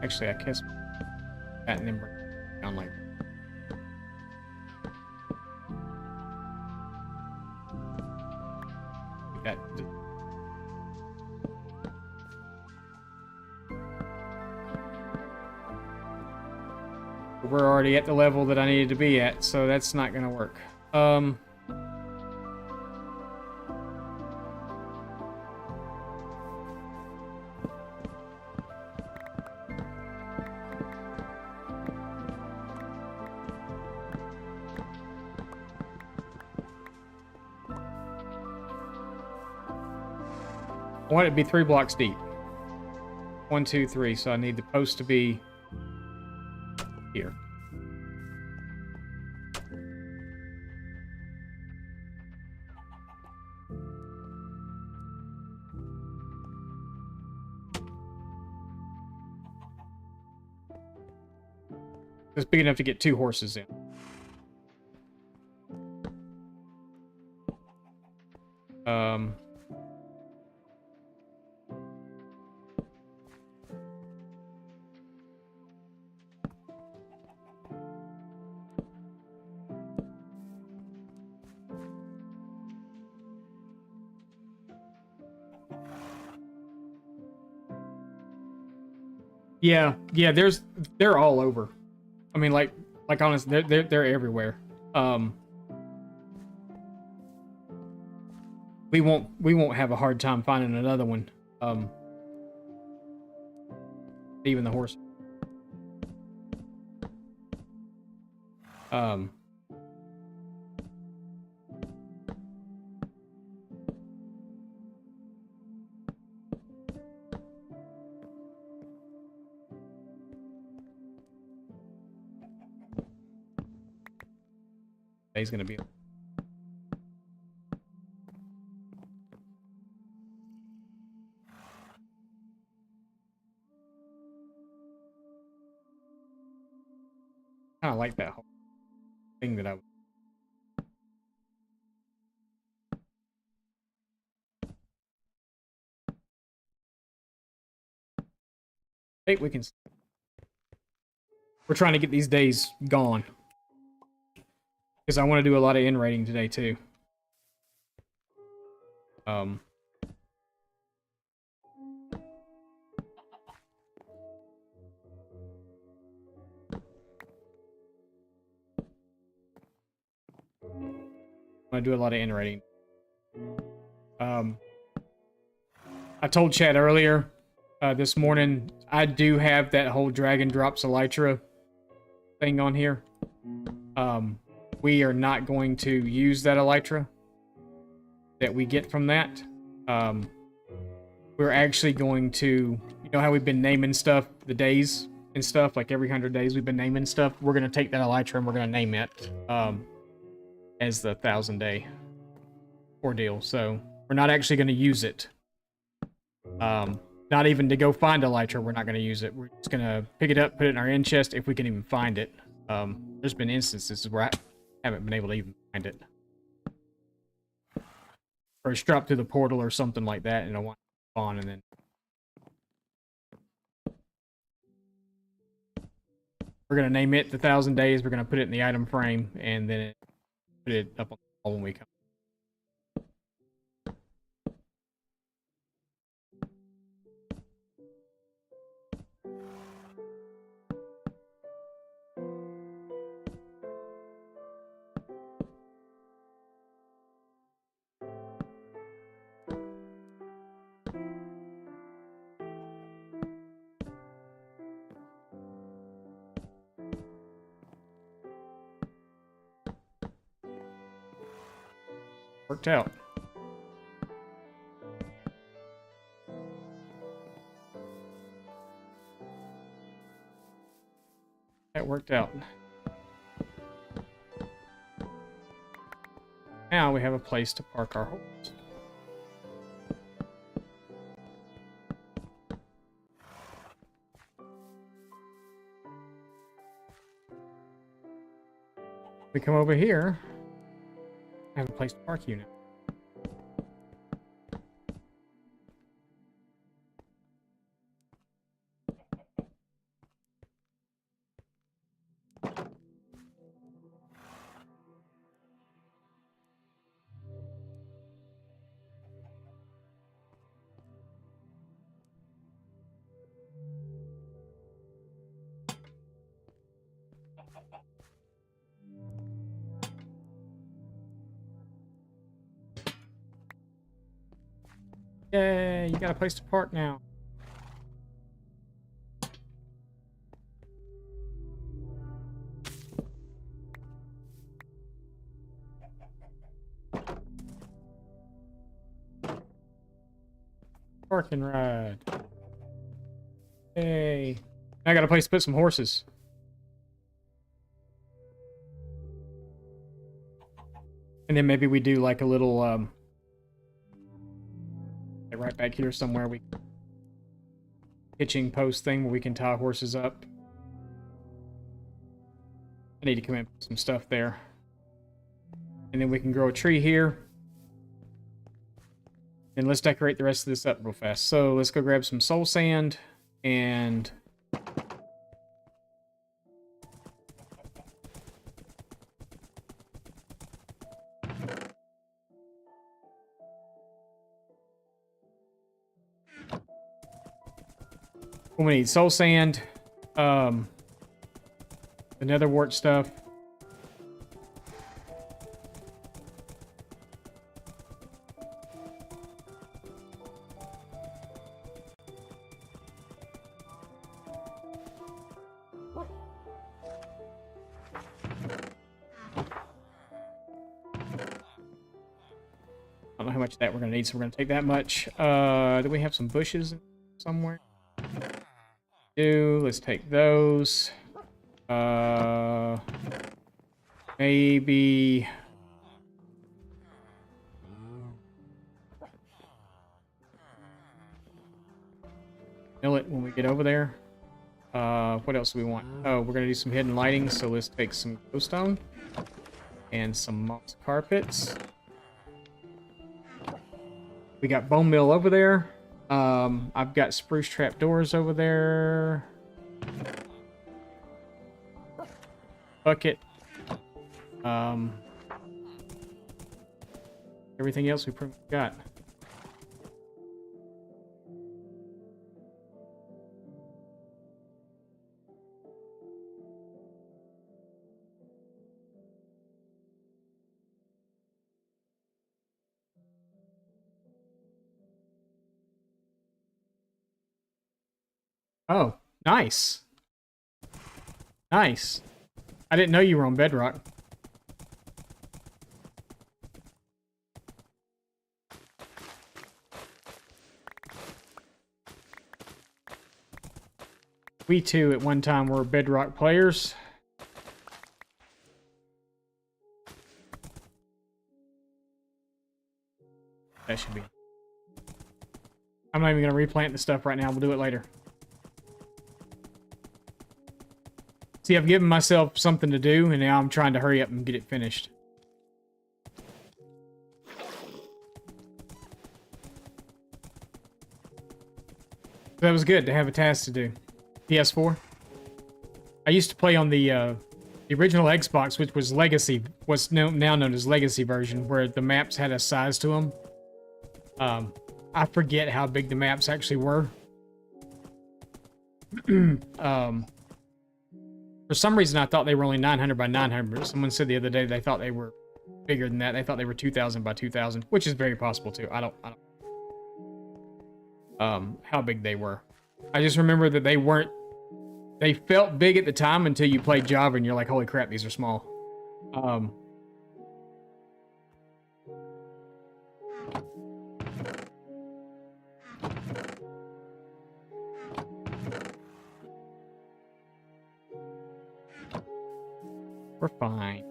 Actually, I guess that and then bring it down like that. We're already at the level that I needed to be at, so that's not going to work. I want it to be 3 blocks deep. 1, 2, 3. So I need the post to be here. It's big enough to get 2 horses in. Yeah, yeah. They're all over. I mean, like honest, they're everywhere. We won't have a hard time finding another one. Even the horse. Um, he's gonna be. Kind of like that whole thing that I. Think we can. We're trying to get these days gone because I want to do a lot of in rating today too. Um. I want to do a lot of in rating. I told Chad earlier this morning I do have that whole Dragon Drops Elytra thing on here. We are not going to use that Elytra that we get from that. We're actually going to, you know how we've been naming stuff, the days and stuff, like every 100 days we've been naming stuff. We're going to take that Elytra and we're going to name it as the 1,000-day ordeal. So we're not actually going to use it. Not even to go find Elytra, we're not going to use it. We're just going to pick it up, put it in our end chest if we can even find it. There's been instances where I haven't been able to even find it. Or it's dropped through the portal or something like that, and I want to spawn, and then... We're going to name it the 1,000 days, we're going to put it in the item frame, and then put it up on the wall when we come. Worked out. That worked out. Now we have a place to park our horse. We come over here. I have a place to park you now. Yay, you got a place to park now. Park and ride. Hey. I got a place to put some horses. And then maybe we do like a little, right back here somewhere, we hitching post thing where we can tie horses up. I need to come in and put some stuff there. And then we can grow a tree here. And let's decorate the rest of this up real fast. So let's go grab some soul sand and... we need soul sand, the nether wart stuff. I don't know how much of that we're going to need, so we're going to take that much. Do we have some bushes somewhere? Let's take those. Maybe... mill it when we get over there. What else do we want? Oh, we're going to do some hidden lighting, so let's take some glowstone and some moss carpets. We got bone meal over there. I've got spruce trap doors over there. Bucket. Everything else we pretty much got. Oh, nice. Nice. I didn't know you were on Bedrock. We too, at one time, were Bedrock players. That should be. I'm not even going to replant the stuff right now. We'll do it later. See, I've given myself something to do, and now I'm trying to hurry up and get it finished. That was good to have a task to do. PS4. I used to play on the original Xbox, which was Legacy, what's now known as Legacy version, where the maps had a size to them. I forget how big the maps actually were. For some reason, I thought they were only 900 by 900. Someone said the other day they thought they were bigger than that. They thought they were 2,000 by 2,000, which is very possible too. I don't how big they were. I just remember that they weren't. They felt big at the time until you played Java and you're like, holy crap, these are small. We're fine.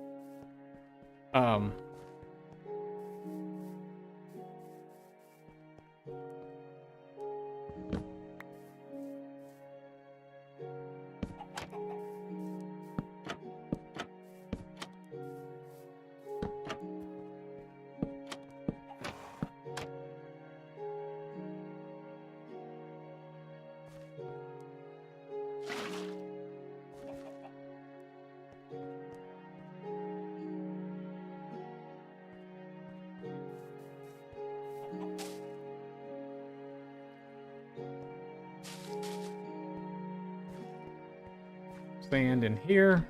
Sand in here.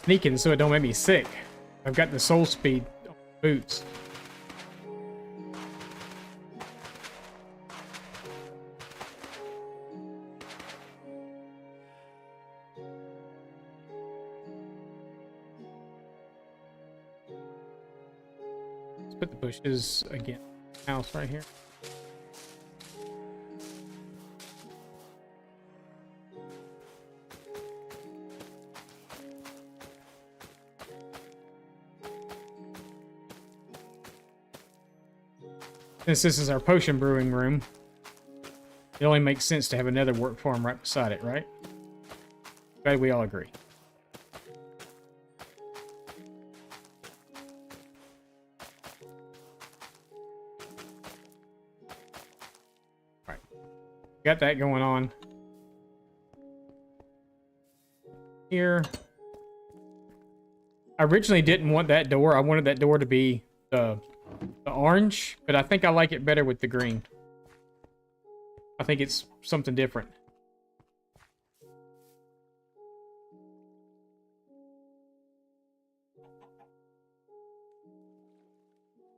Sneaking so it don't make me sick. I've got the soul speed boots. Let's put the bushes again. House right here. Since this is our potion brewing room, it only makes sense to have another work farm right beside it, right? Glad we all agree. All right. Got that going on. Here. I originally didn't want that door. I wanted that door to be the orange, but I think I like it better with the green. I think it's something different.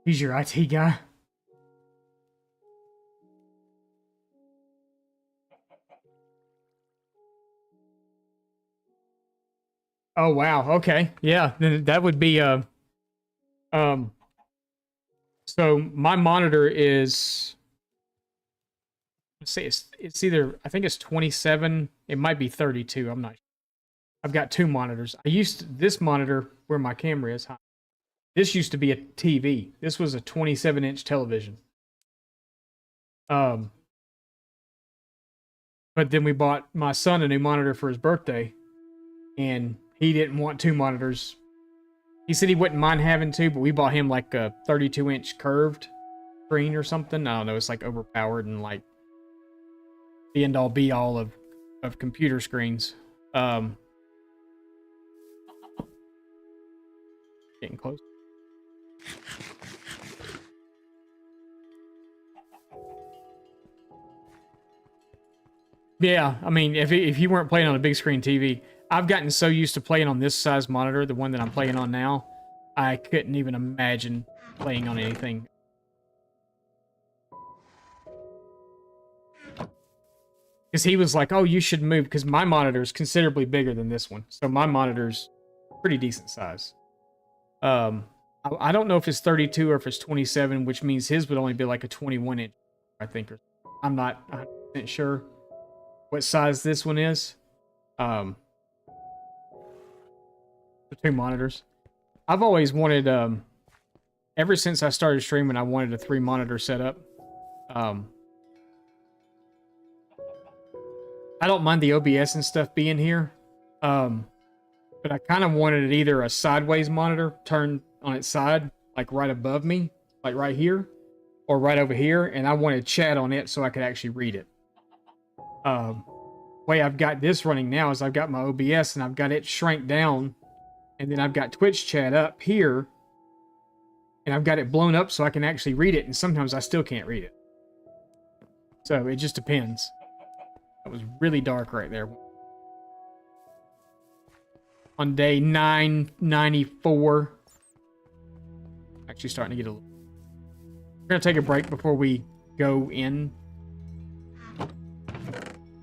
He's your IT guy. Oh wow. Okay. Yeah. Then that would be um. So my monitor is. Let's say it's either I think it's 27. It might be 32. I'm not sure. I've got two monitors. This monitor where my camera is. This used to be a TV. This was a 27-inch television. But then we bought my son a new monitor for his birthday, and he didn't want two monitors. He said he wouldn't mind having two, but we bought him like a 32-inch curved screen or something. I don't know. It's like overpowered and like the end all be all of computer screens. Getting close. Yeah, I mean, if you weren't playing on a big screen TV, I've gotten so used to playing on this size monitor, the one that I'm playing on now, I couldn't even imagine playing on anything. Because he was like, "Oh, you should move," because my monitor is considerably bigger than this one, so my monitor's pretty decent size. I don't know if it's 32 or if it's 27, which means his would only be like a 21-inch, I think. I'm not 100% sure what size this one is. The two monitors. I've always wanted, ever since I started streaming, I wanted a 3-monitor setup. I don't mind the OBS and stuff being here, but I kind of wanted it either a sideways monitor turned on its side, like right above me, like right here, or right over here, and I wanted chat on it so I could actually read it. Way I've got this running now is I've got my OBS and I've got it shrank down, and then I've got Twitch chat up here, and I've got it blown up so I can actually read it, and sometimes I still can't read it. So it just depends. That was really dark right there. On day 994. Actually starting to get a little... We're going to take a break before we go in.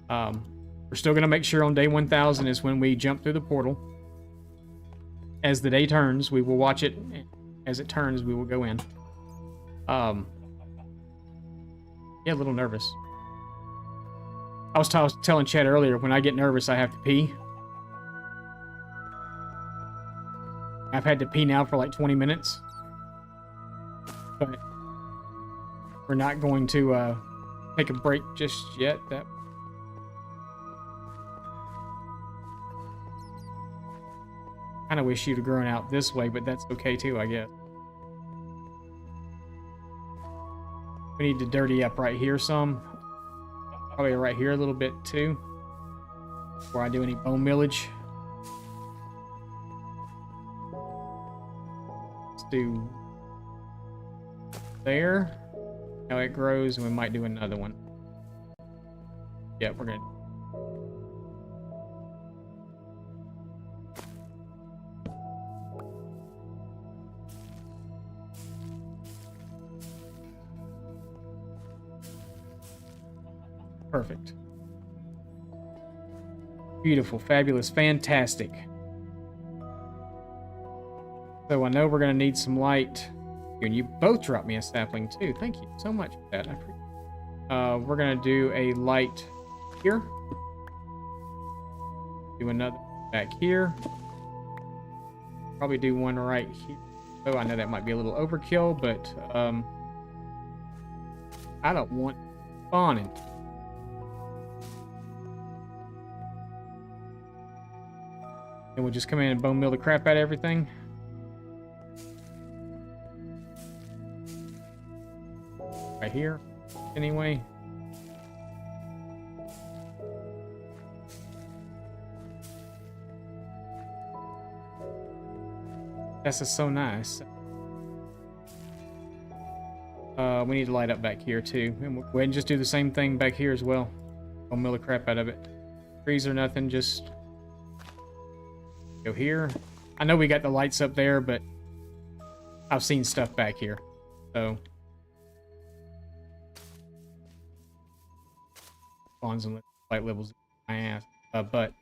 We're still going to make sure on day 1000 is when we jump through the portal. As the day turns, we will watch it. As it turns, we will go in. Yeah, a little nervous. I was telling Chad earlier, when I get nervous, I have to pee. I've had to pee now for like 20 minutes. But we're not going to take a break just yet. That kind of wish you'd have grown out this way, but that's okay too, I guess. We need to dirty up right here some. Probably right here a little bit too. Before I do any bone millage. Let's do there. Now it grows, and we might do another one. Yeah, we're gonna. Perfect. Beautiful, fabulous, fantastic. So I know we're going to need some light. And you both dropped me a sapling too. Thank you so much for that. I appreciate it. We're going to do a light here. Do another back here. Probably do one right here. Oh, I know that might be a little overkill, but I don't want spawning. And we'll just come in and bone meal the crap out of everything. Right here, anyway. This is so nice. We need to light up back here too. And we'll go ahead and just do the same thing back here as well. Bone meal the crap out of it. Trees or nothing, just go here. I know we got the lights up there, but I've seen stuff back here. So spawns and light levels my ass. But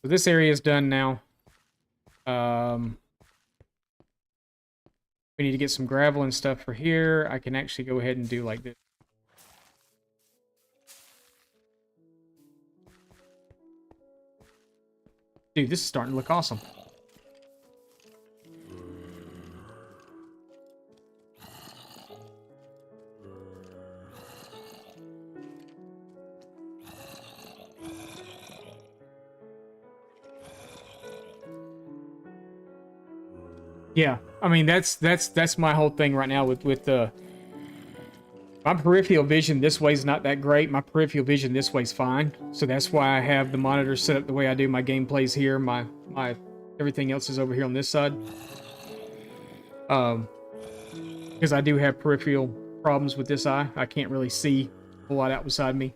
so this area is done now. We need to get some gravel and stuff for here. I can actually go ahead and do like this. Dude, this is starting to look awesome. Yeah, I mean that's my whole thing right now with the my peripheral vision this way is not that great. My peripheral vision this way is fine. So that's why I have the monitor set up the way I do. My gameplay's here. My everything else is over here on this side. Because I do have peripheral problems with this eye. I can't really see a whole lot out beside me.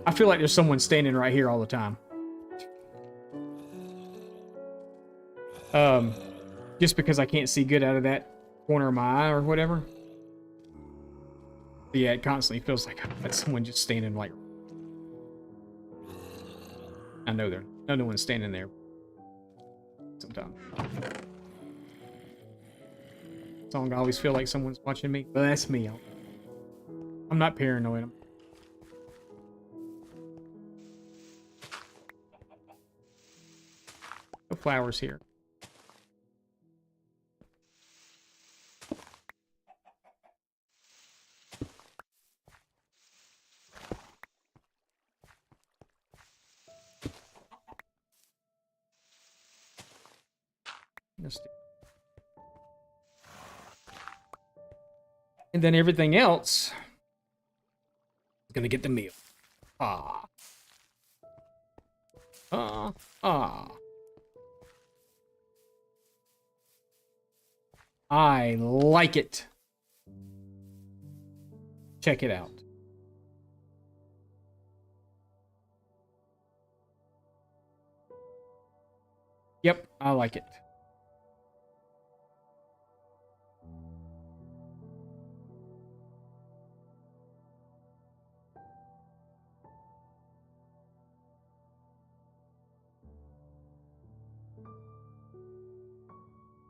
I feel like there's someone standing right here all the time. Just because I can't see good out of that corner of my eye or whatever. But yeah, it constantly feels like I've got someone just standing like... I know no one's standing there. Sometimes. Song, I always feel like someone's watching me. But that's me. I'm not paranoid. No flowers here. And then everything else is gonna get the meal. Ah. I like it. Check it out. Yep, I like it.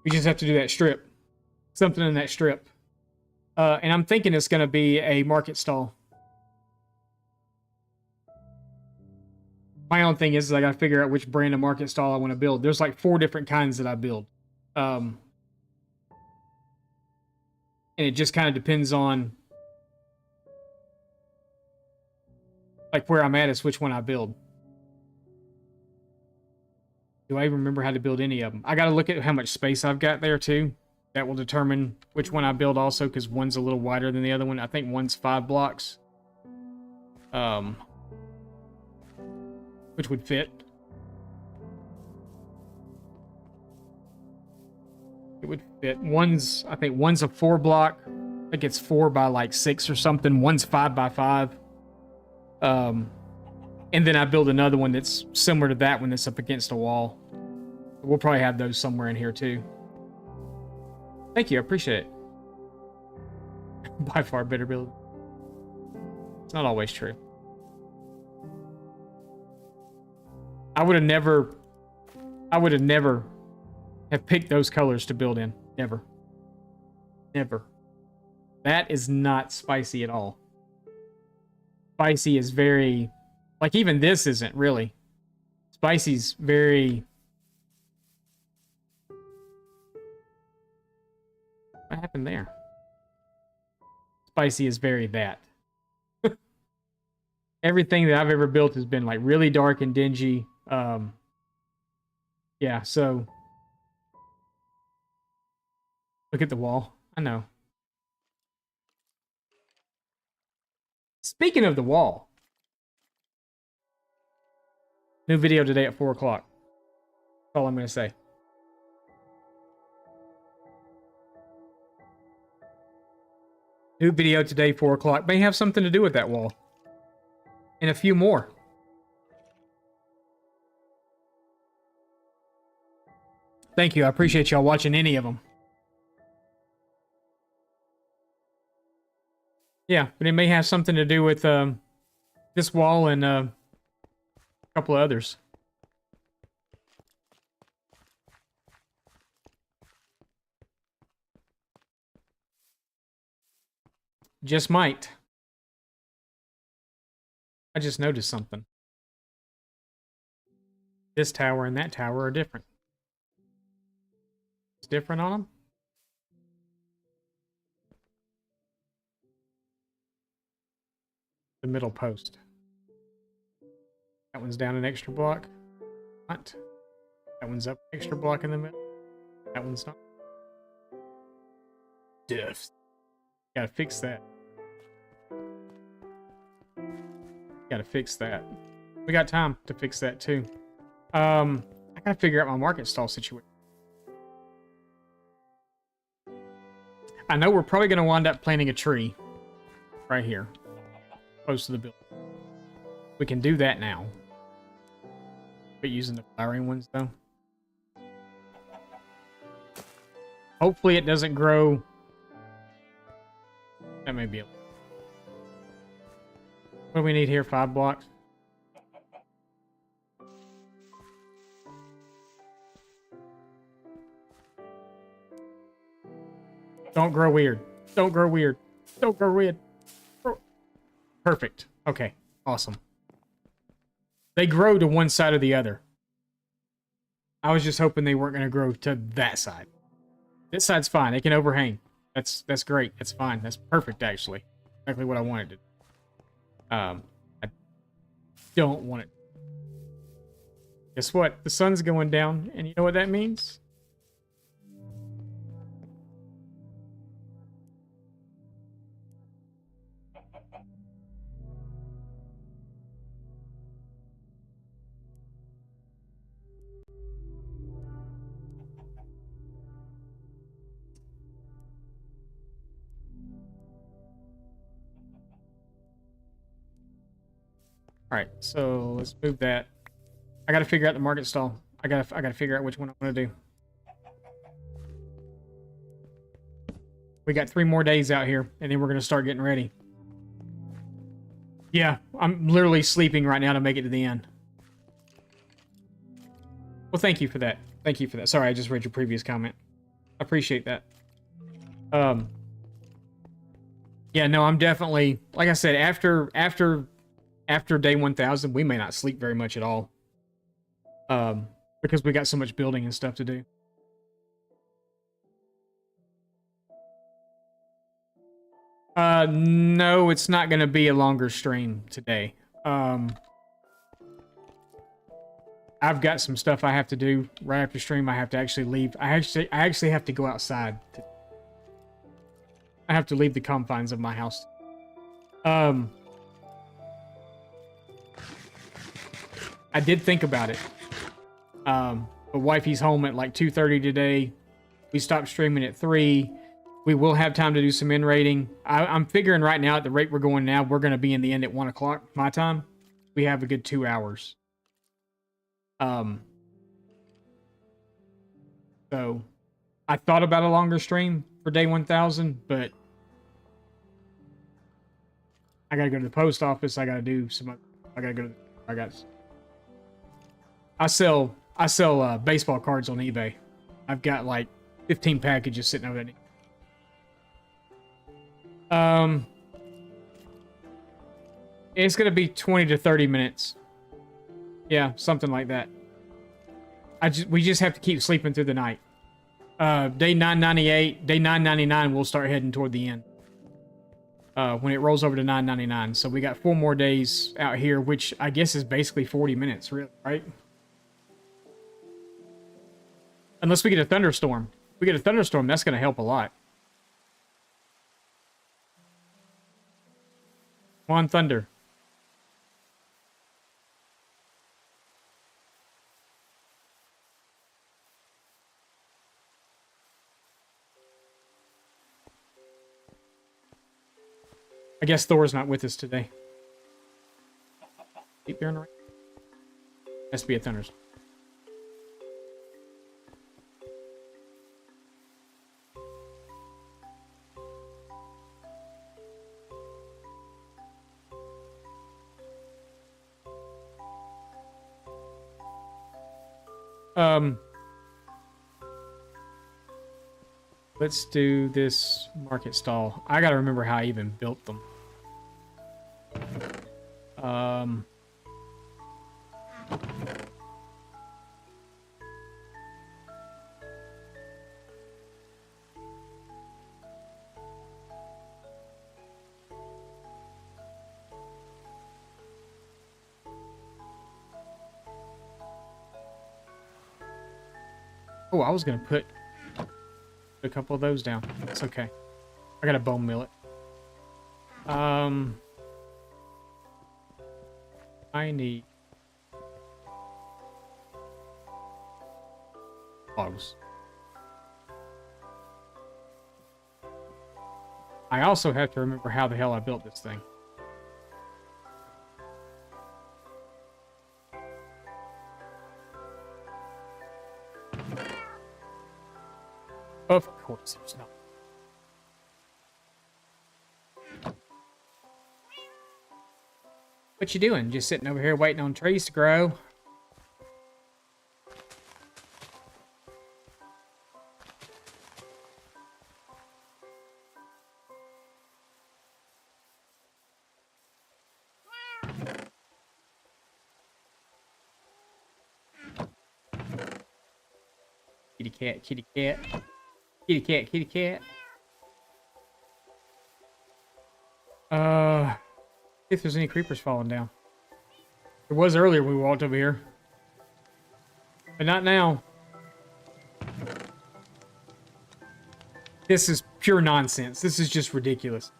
We just have to do that strip. Something in that strip. And I'm thinking it's going to be a market stall. My own thing is I got to figure out which brand of market stall I want to build. There's like 4 different kinds that I build. And it just kind of depends on like where I'm at is which one I build. Do I even remember how to build any of them? I got to look at how much space I've got there too. That will determine which one I build also, because one's a little wider than the other one. I think one's 5 blocks. Which would fit. It would fit. I think one's a 4 block. I think it's 4 by like 6 or something. One's 5 by 5. And then I build another one that's similar to that one that's up against a wall. We'll probably have those somewhere in here too. Thank you, I appreciate it. By far better build. It's not always true. I would have never have picked those colors to build in. Never. Never. That is not spicy at all. Spicy is very Like, even this isn't really. Spicy's very... What happened there? Spicy is very that. Everything that I've ever built has been, like, really dark and dingy. Yeah, so... Look at the wall. I know. Speaking of the wall. New video today at 4 o'clock. That's all I'm going to say. New video today, 4 o'clock. May have something to do with that wall. And a few more. Thank you. I appreciate y'all watching any of them. Yeah, but it may have something to do with this wall and a couple of others. Just might. I just noticed something. This tower and that tower are different. It's different on them? The middle post. That one's down an extra block. What? That one's up an extra block in the middle. That one's not. Diff. Gotta fix that. Gotta fix that. We got time to fix that too. I gotta figure out my market stall situation. I know we're probably gonna wind up planting a tree right here, close to the building. We can do that now. But using the flowering ones though. Hopefully it doesn't grow. That may be a... What do we need here? 5 blocks? Don't grow weird. Don't grow weird. Don't grow weird. Perfect. Okay. Awesome. They grow to one side or the other. I was just hoping they weren't going to grow to that side. This side's fine. It can overhang. That's great. That's fine. That's perfect, actually. Exactly what I wanted to do. I don't want it. Guess what? The sun's going down, and you know what that means? All right, so let's move that. I got to figure out the market stall. I gotta figure out which one I want to do. We got 3 more days out here, and then we're gonna start getting ready. Yeah, I'm literally sleeping right now to make it to the end. Well, thank you for that. Thank you for that. Sorry, I just read your previous comment. I appreciate that. Yeah, no, I'm definitely, like I said, after day 1000, we may not sleep very much at all. Because we got so much building and stuff to do. No, it's not going to be a longer stream today. I've got some stuff I have to do right after stream. I have to actually leave. I actually have to go outside. I have to leave the confines of my house. I did think about it. But wifey's home at like 2:30 today. We stopped streaming at 3. We will have time to do some end rating. I'm figuring right now at the rate we're going now, we're going to be in the end at 1 o'clock my time. We have a good 2 hours. So I thought about a longer stream for day 1000, but I gotta go to the post office. I gotta do some. I gotta go to. I sell baseball cards on eBay. I've got like 15 packages sitting over there. It's gonna be 20 to 30 minutes. Yeah, something like that. We just have to keep sleeping through the night. Day 998, day 999, we'll start heading toward the end. When it rolls over to 999. So we got 4 more days out here, which I guess is basically 40 minutes, really, right? Unless we get a thunderstorm. If we get a thunderstorm, that's going to help a lot. Come on, thunder. I guess Thor's not with us today. Keep there on the right. Has to be a thunderstorm. Let's do this market stall. I gotta remember how I even built them. Oh, I was gonna put a couple of those down. It's okay. I gotta bone mill it. I need logs. I also have to remember how the hell I built this thing. Of course there's not. What you doing? Just sitting over here waiting on trees to grow? Kitty cat, kitty cat. Kitty cat, kitty cat. If there's any creepers falling down. There was earlier when we walked over here. But not now. This is pure nonsense. This is just ridiculous.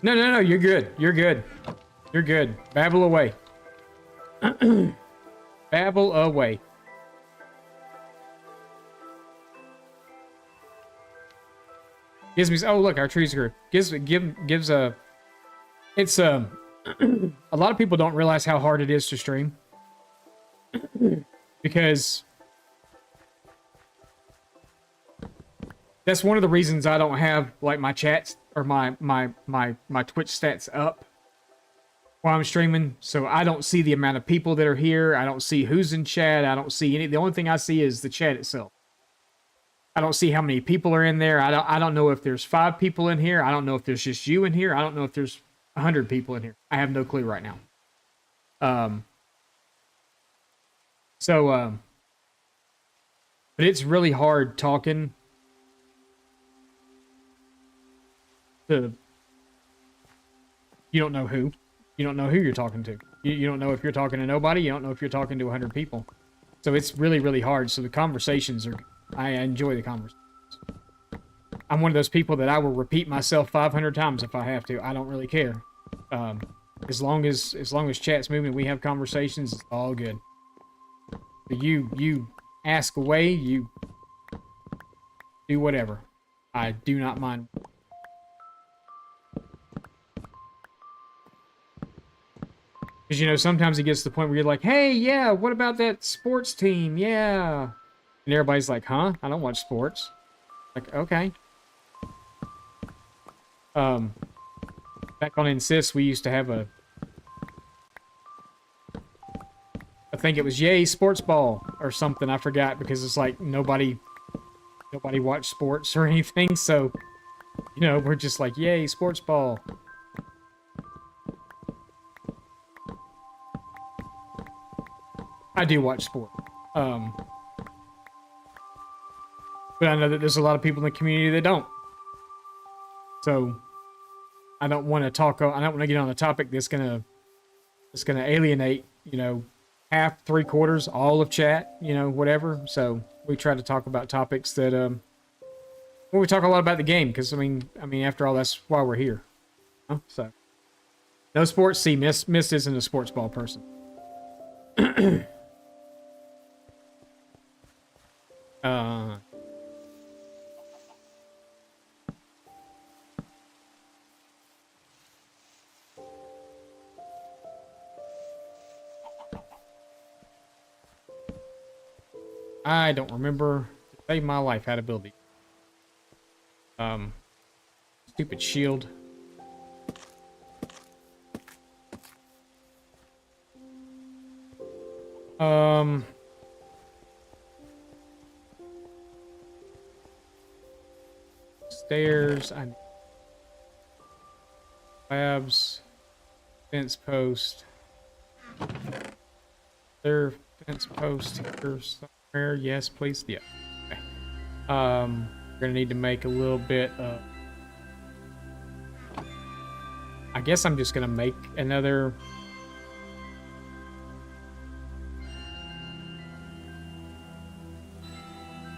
No, no, no, you're good. You're good. You're good. Babble away. Babble away. Gives me. Oh, look, our trees grew. Gives a. It's a lot of people don't realize how hard it is to stream because that's one of the reasons I don't have like my chats or my Twitch stats up while I'm streaming. So I don't see the amount of people that are here. I don't see who's in chat. I don't see any. The only thing I see is the chat itself. I don't see how many people are in there. I don't know if there's 5 people in here. I don't know if there's just you in here. I don't know if there's 100 people in here. I have no clue right now. But it's really hard talking to, you don't know who. You don't know who you're talking to. You don't know if you're talking to nobody. You don't know if you're talking to 100 people. So it's really, really hard. So the conversations are, I enjoy the conversations. I'm one of those people that I will repeat myself 500 times if I have to. I don't really care. As long as chat's moving, we have conversations, it's all good. But you ask away, you do whatever. I do not mind. Because, you know, sometimes it gets to the point where you're like, hey, yeah, what about that sports team? Yeah. And everybody's like, huh? I don't watch sports. Like, okay. Back on Insist, we used to have I think it was Yay Sports Ball or something. I forgot because it's like nobody watched sports or anything. So You know, we're just like, yay, sports ball. I do watch sport. But I know that there's a lot of people in the community that don't. So I don't want to talk. I don't want to get on a topic that's gonna alienate, you know, half, three quarters, all of chat, you know, whatever. So we try to talk about topics that well, we talk a lot about the game because I mean, after all, that's why we're here. Huh? So no sports. See, Mist isn't a sports ball person. uh. I don't remember to save my life how to build these. Stupid shield. Stairs. I need slabs. Fence post. There, fence post here somewhere. Yes, please. Yeah. Okay. We're gonna need to make a little bit of. I guess I'm just gonna make another.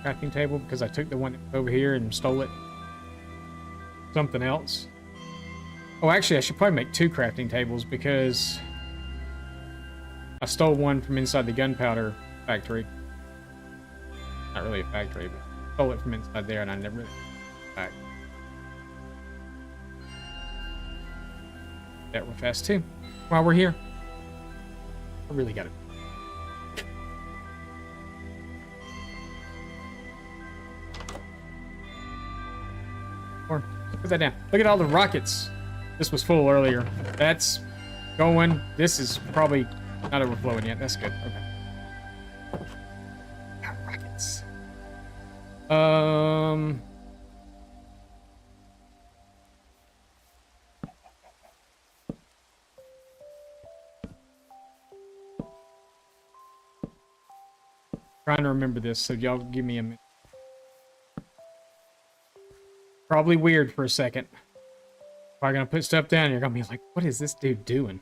Crafting table because I took the one over here and stole it. Something else. Oh, actually, I should probably make two crafting tables because I stole one from inside the gunpowder factory. Not really a factory, but I stole it from inside there and I never really got it back. That real fast too. While we're here, I really got it. Or put that down. Look at all the rockets. This was full earlier. That's going. This is probably not overflowing yet. That's good. Okay. Got rockets. Trying to remember this, so y'all give me a minute. Probably weird for a second. If I'm gonna put stuff down, you're gonna be like, what is this dude doing?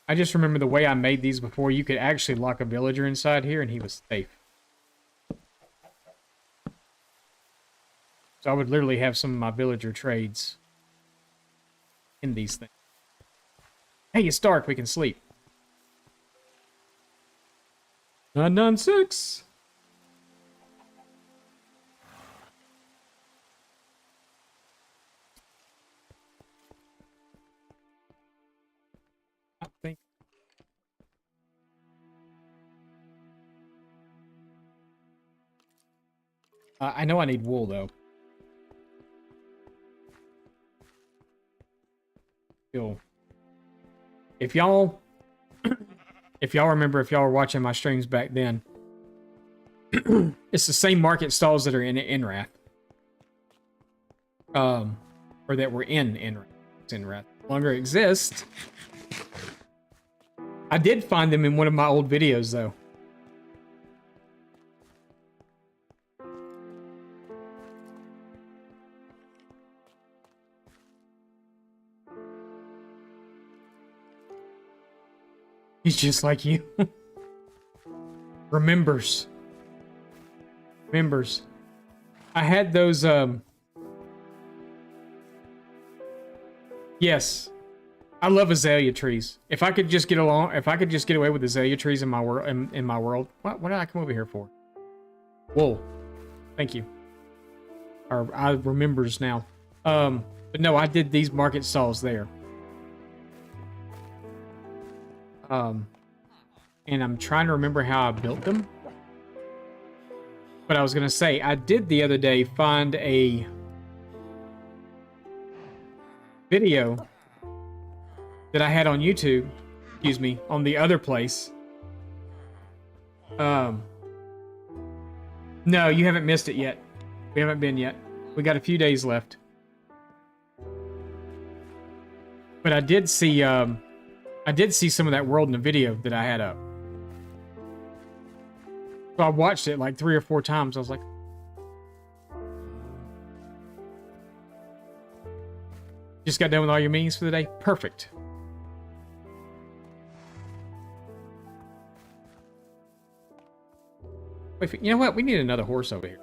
I just remember the way I made these before, you could actually lock a villager inside here and he was safe. So I would literally have some of my villager trades in these things. Hey, it's dark, we can sleep. 996! I think. I know I need wool, though. Still. If y'all remember, if y'all were watching my streams back then, it's the same market stalls that are in Inwrath. Or that were in Inwrath. Inwrath no longer exist. I did find them in one of my old videos, though. He's just like you. Remembers. I had those, yes. I love azalea trees. If I could just get along, if I could just get away with azalea trees in my world, in my world, what did I come over here for? Wool. Thank you. Or I remembers now. But no, I did these market stalls there. And I'm trying to remember how I built them. But I was gonna say, I did the other day find a video that I had on YouTube, excuse me, on the other place. No, you haven't missed it yet. We haven't been yet. We got a few days left. But I did see some of that world in the video that I had up. So I watched it like 3 or 4 times. I was like, just got done with all your meetings for the day? Perfect. Wait, you know what? We need another horse over here.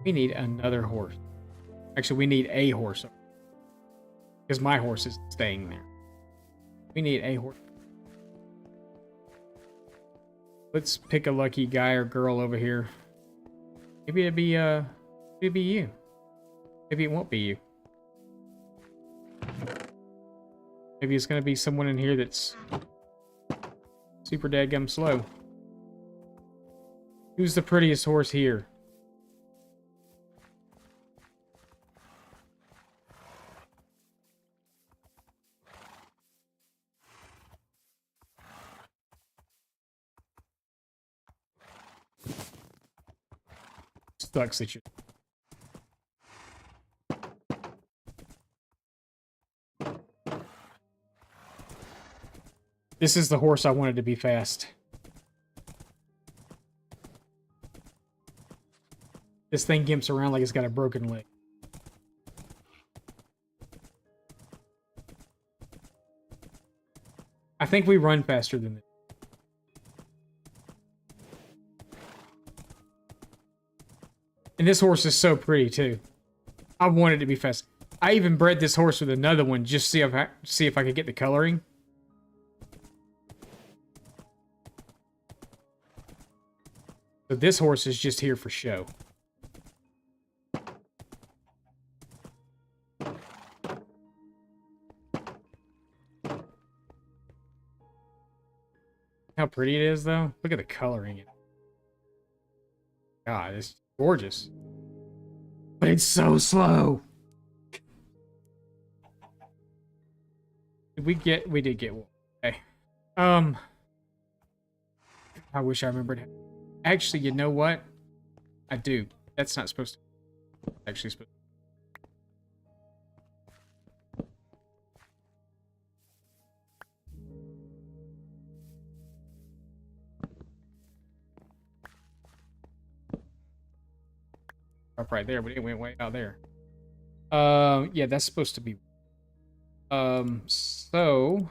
We need another horse. Actually, we need a horse. Because my horse is staying there. We need a horse. Let's pick a lucky guy or girl over here. Maybe it'd be you. Maybe it won't be you. Maybe it's gonna be someone in here that's super dadgum slow. Who's the prettiest horse here? Sucks that you. This is the horse I wanted to be fast. This thing gimps around like it's got a broken leg. I think we run faster than this. And this horse is so pretty too. I wanted to be fast. I even bred this horse with another one just to see if I could get the coloring. So this horse is just here for show. How pretty it is, though. Look at the coloring. God, it's gorgeous. But it's so slow. Did we get... We did get one. Okay. I wish I remembered. Actually, you know what? I do. That's not supposed to... Actually supposed to... Up right there, but it went way out there. Yeah, that's supposed to be. So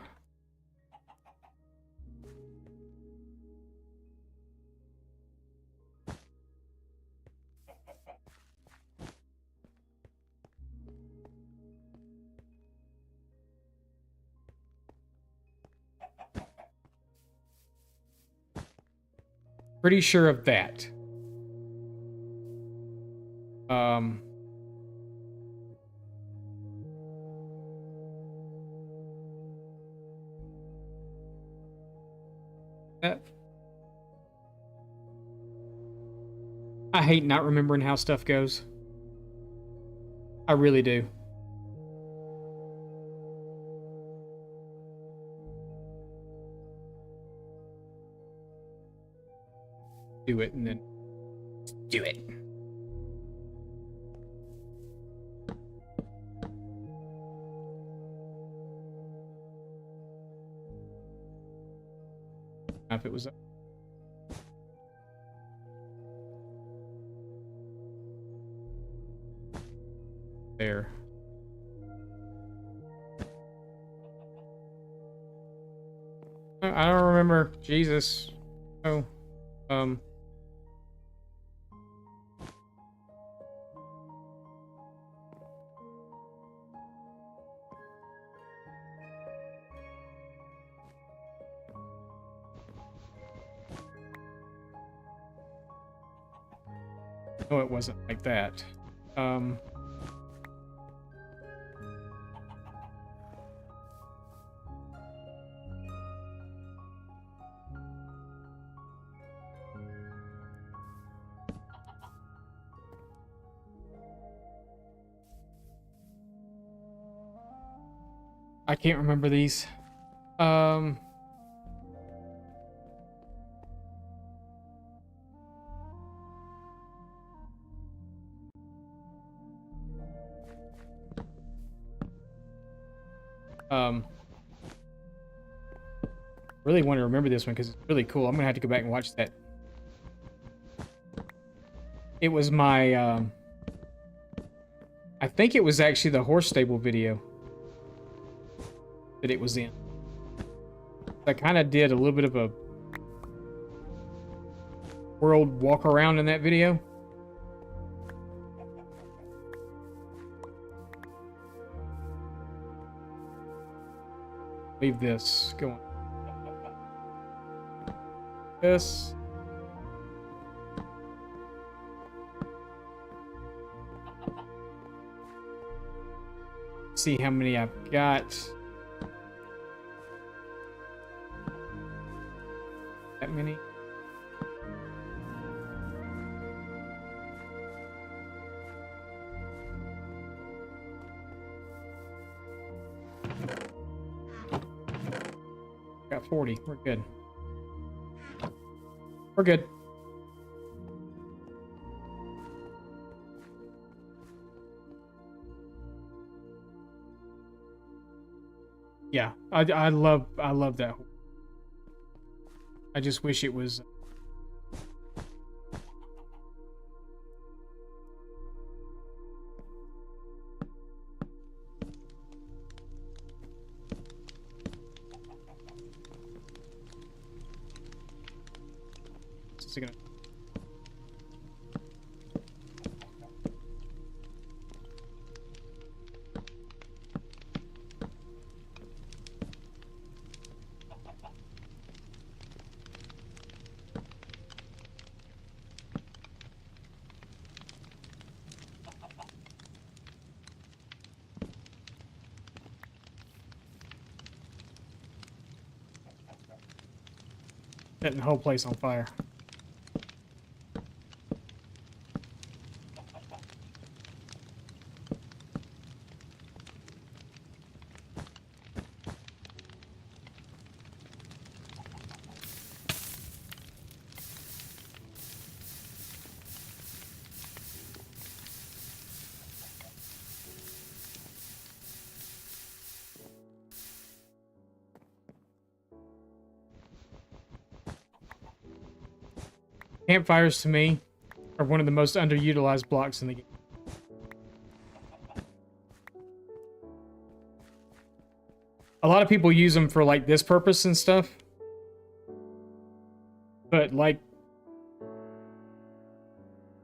pretty sure of that. I hate not remembering how stuff goes. I really do. Do it and then do it. If it was up. There. I don't remember. Jesus. Oh. No, it wasn't like that. I can't remember these. Um, really want to remember this one because it's really cool. I'm gonna have to go back and watch that. It was my, I think it was actually the horse stable video that it was in. I kind of did a little bit of a world walk around in that video. Leave this going. This. See how many I've got. That many? Got 40. We're good. We're good. Yeah, I love that. I just wish it was. Is it gonna... Setting the whole place on fire. Campfires to me are one of the most underutilized blocks in the game. A lot of people use them for like this purpose and stuff. But like,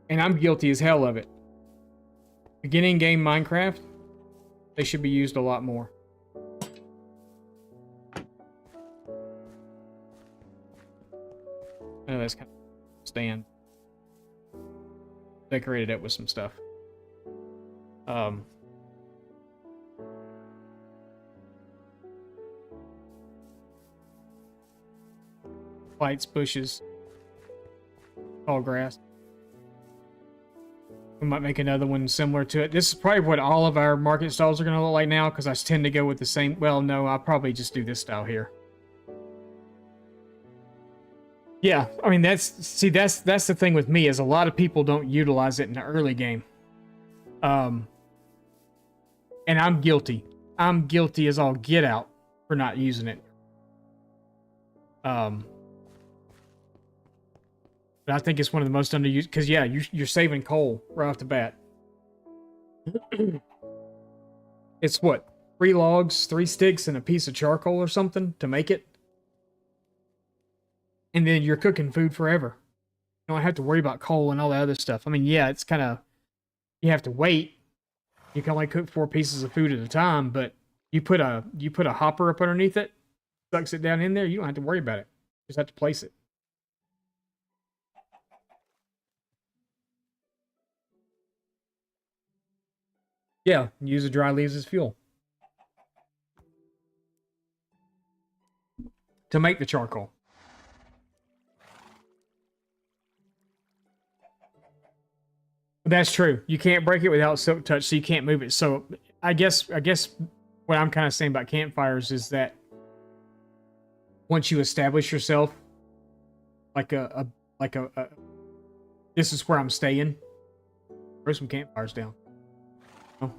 and I'm guilty as hell of it. Beginning game Minecraft, they should be used a lot more. Oh, that's kind of stand. Decorated it with some stuff. Lights, bushes, tall grass. We might make another one similar to it. This is probably what all of our market stalls are going to look like now, because I tend to go with the same. Well, no, I'll probably just do this style here. Yeah, I mean, that's the thing with me, is a lot of people don't utilize it in the early game. And I'm guilty. I'm guilty as all get out for not using it. But I think it's one of the most underused, because yeah, you're saving coal right off the bat. It's what, 3 logs, 3 sticks, and a piece of charcoal or something to make it. And then you're cooking food forever. You don't have to worry about coal and all that other stuff. I mean, yeah, it's kind of, you have to wait. You can only cook 4 pieces of food at a time, but you put a hopper up underneath it, sucks it down in there. You don't have to worry about it. You just have to place it. Yeah, use the dry leaves as fuel to make the charcoal. That's true. You can't break it without silk touch, so you can't move it. So I guess what I'm kind of saying about campfires is that once you establish yourself, like a this is where I'm staying. Throw some campfires down. Oh.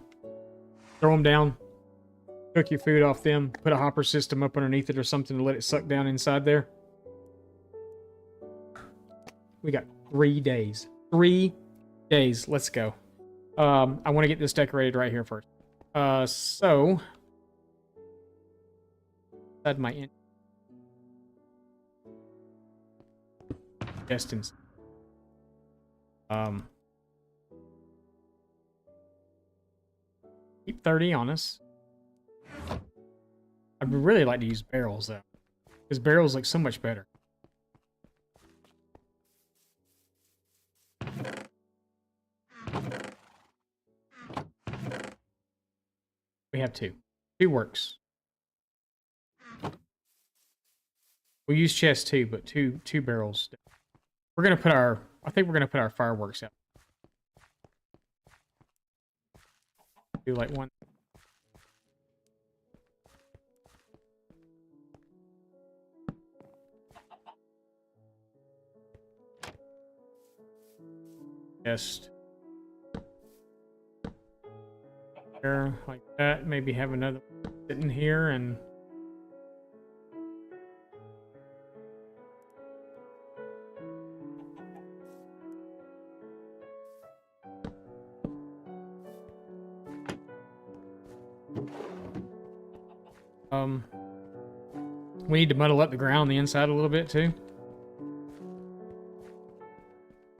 Throw them down. Cook your food off them. Put a hopper system up underneath it or something to let it suck down inside there. We got 3 days. 3 days. Let's go. I want to get this decorated right here first. So add my distance. Keep 30 on us. I'd really like to use barrels though, because barrels look so much better. We have 2. 2 works. We'll use chests too, but two barrels. We're gonna put our. I think we're gonna put our fireworks out. Do like one. Chest. There, like that. Maybe have another sitting here and. We need to muddle up the ground on the inside a little bit too.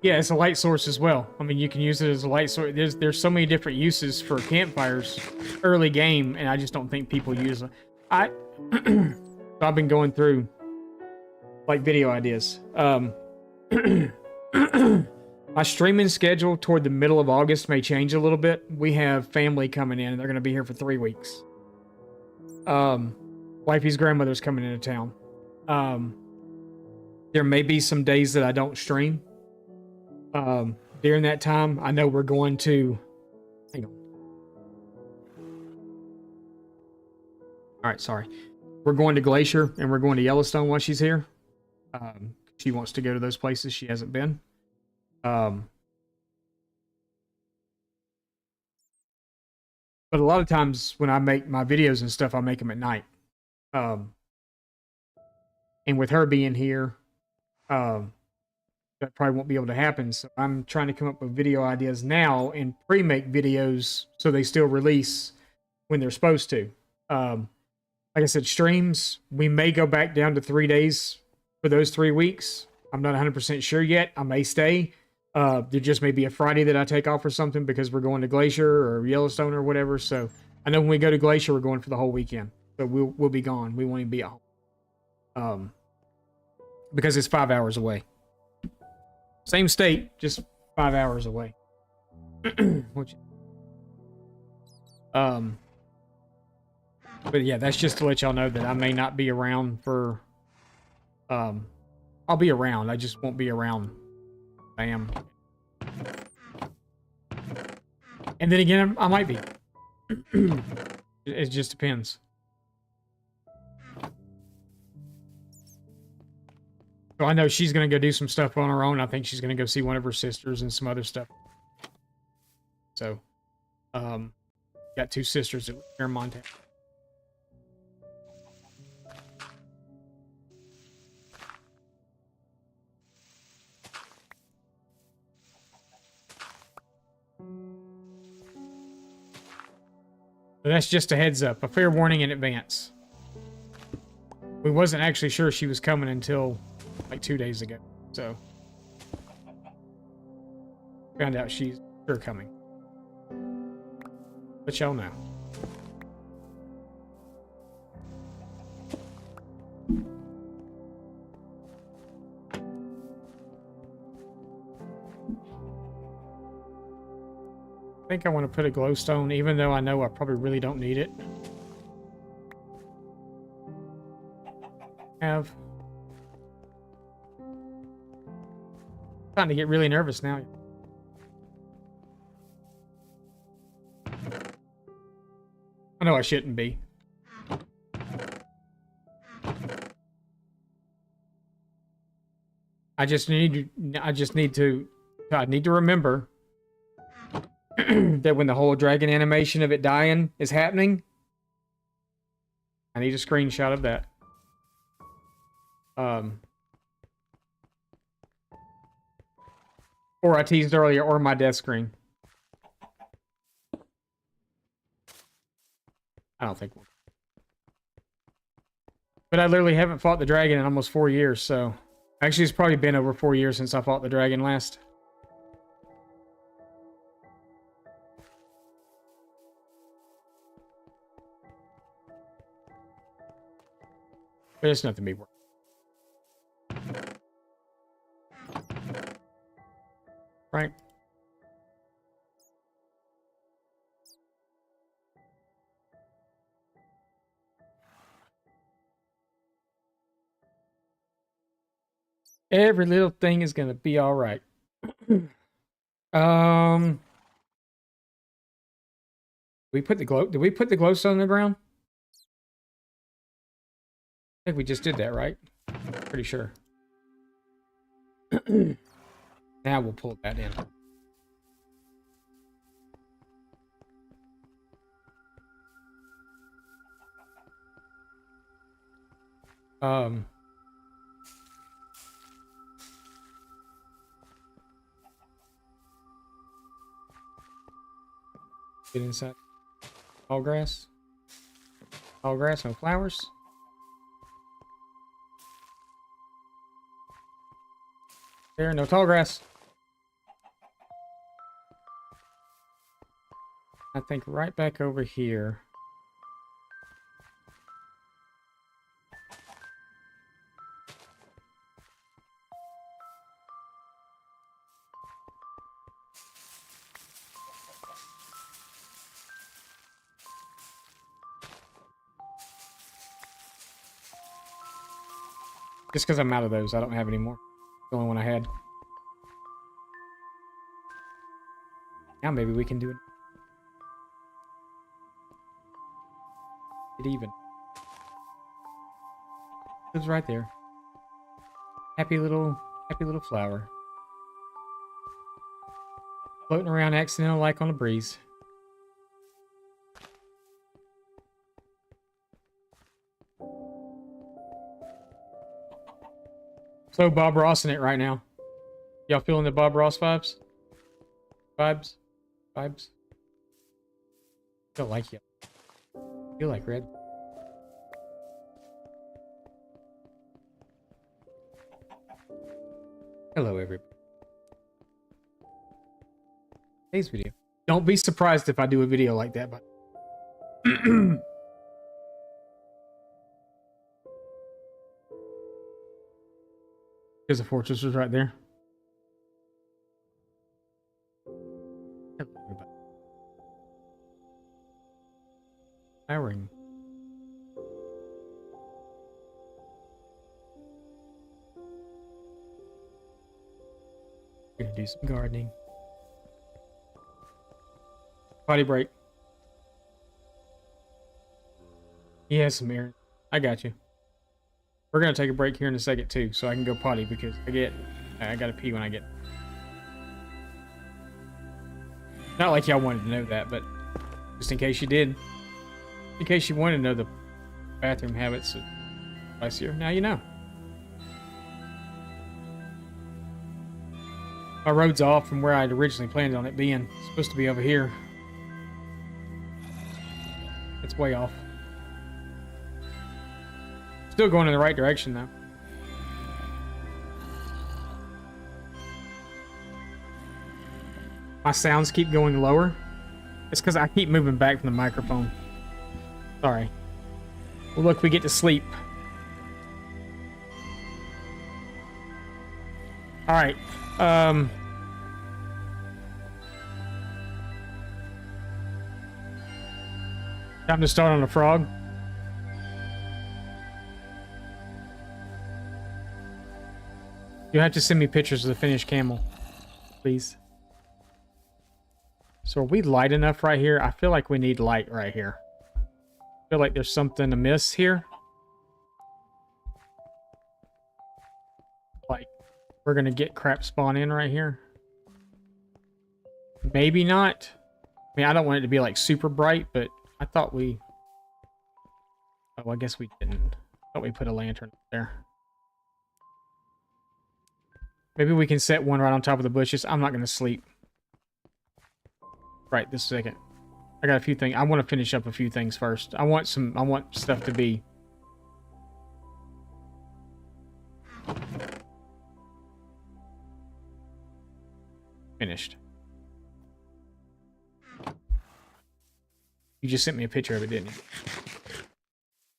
Yeah, it's a light source as well. I mean, you can use it as a light source. There's so many different uses for campfires early game, and I just don't think people use them. So I've been going through like video ideas. My streaming schedule toward the middle of August may change a little bit. We have family coming in, and they're going to be here for 3 weeks. Wifey's grandmother's coming into town. There may be some days that I don't stream. During that time, I know we're going to. Hang on. All right, sorry. We're going to Glacier and we're going to Yellowstone while she's here. She wants to go to those places she hasn't been. But a lot of times when I make my videos and stuff, I make them at night. And with her being here, that probably won't be able to happen. So I'm trying to come up with video ideas now and pre-make videos so they still release when they're supposed to. Like I said, streams, we may go back down to 3 days for those 3 weeks. I'm not 100% sure yet. I may stay. There just may be a Friday that I take off or something because we're going to Glacier or Yellowstone or whatever. So I know when we go to Glacier, we're going for the whole weekend. So we'll be gone. We won't even be at home. Because it's 5 hours away. Same state, just 5 hours away. But yeah, that's just to let y'all know that I may not be around for. I'll be around. I just won't be around. I am. And then again, I might be. It just depends. So I know she's going to go do some stuff on her own. I think she's going to go see one of her sisters and some other stuff. So, got 2 sisters that live here in Montana. So that's just a heads up, a fair warning in advance. We wasn't actually sure she was coming until like 2 days ago, so found out she's sure coming. But y'all know. I think I want to put a glowstone, even though I know I probably really don't need it. Have. Starting to get really nervous now. I know I shouldn't be. I need to remember that when the whole dragon animation of it dying is happening, I need a screenshot of that. Or I teased earlier, or my death screen. I don't think. But I literally haven't fought the dragon in almost 4 years, so... Actually, it's probably been over 4 years since I fought the dragon last. But it's nothing to be worried. Right? Every little thing is gonna be all right. We put the glow. Did we put the glowstone in the ground? I think we just did that, right? Pretty sure. Now we'll pull that in. Get inside. Tall grass. Tall grass, no flowers. There, no tall grass. I think right back over here. Just because I'm out of those, I don't have any more. The only one I had. Now maybe we can do it. It even. It was right there. Happy little flower. Floating around accidental like on a breeze. So Bob Ross in it right now. Y'all feeling the Bob Ross vibes? Vibes? Vibes? I feel like you. I feel like red. Hello, everybody. Today's video. Don't be surprised if I do a video like that, but because the fortress was right there. Hello, everybody. Flowering. Gonna do some gardening. Potty break. Yes, Amir. I got you. We're gonna take a break here in a second too, so I can go potty because I gotta pee when I get. Not like y'all wanted to know that, but just in case you did. In case you wanted to know the bathroom habits of Spicer, now you know. My road's off from where I'd originally planned on it being. It's supposed to be over here. It's way off. Still going in the right direction though. My sounds keep going lower. It's because I keep moving back from the microphone. Sorry. Well, look, we get to sleep. All right. Time to start on the frog. You have to send me pictures of the finished camel, please. So are we light enough right here? I feel like we need light right here. I feel like there's something amiss here. Like, we're gonna get crap spawn in right here. Maybe not. I mean, I don't want it to be like super bright, but I thought we... Oh, I guess we didn't. I thought we put a lantern up there. Maybe we can set one right on top of the bushes. I'm not gonna sleep right this second. I got a few things. I want to finish up a few things first. I want stuff to be finished. You just sent me a picture of it, didn't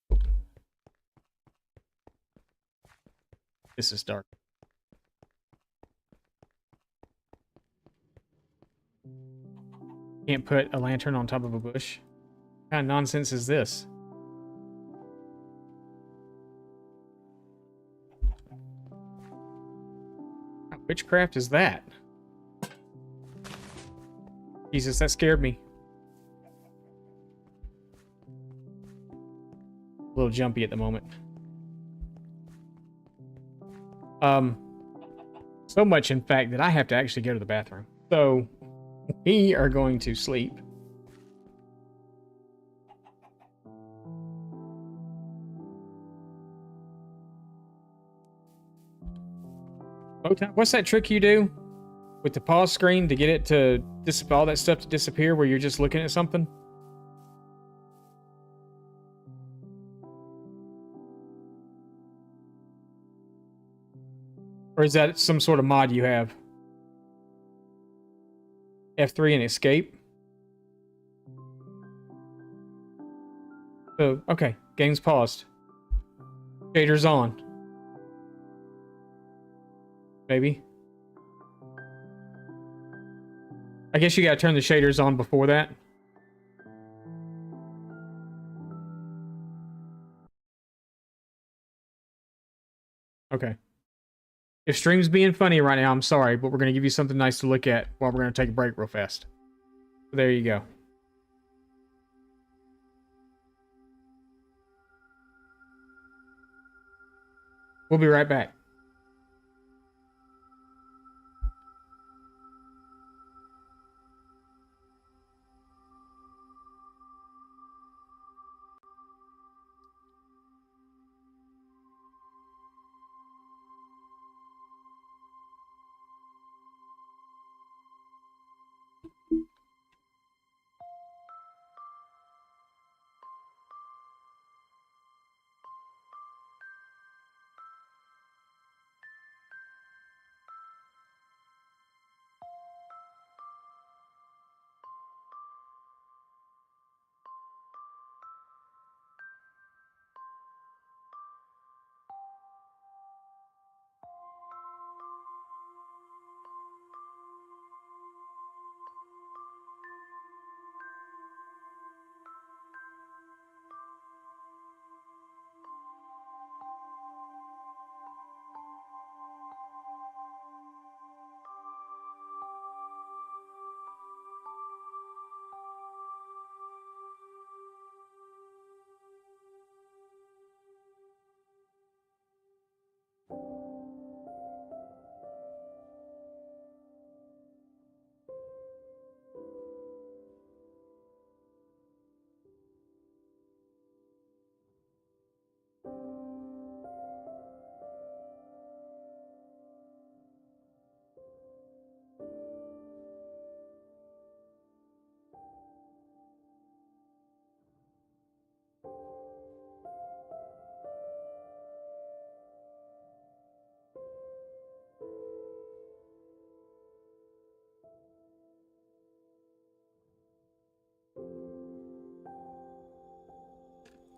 you? This is dark. Can't put a lantern on top of a bush. What kind of nonsense is this? What witchcraft is that? Jesus, that scared me. A little jumpy at the moment. So much, in fact, that I have to actually go to the bathroom. So, we are going to sleep. What's that trick you do with the pause screen to get it to all that stuff to disappear where you're just looking at something? Or is that some sort of mod you have? F3 and escape. So, okay. Game's paused. Shaders on. Maybe. I guess you gotta turn the shaders on before that. Okay. If stream's being funny right now, I'm sorry, but we're gonna give you something nice to look at while we're gonna take a break real fast. So there you go. We'll be right back.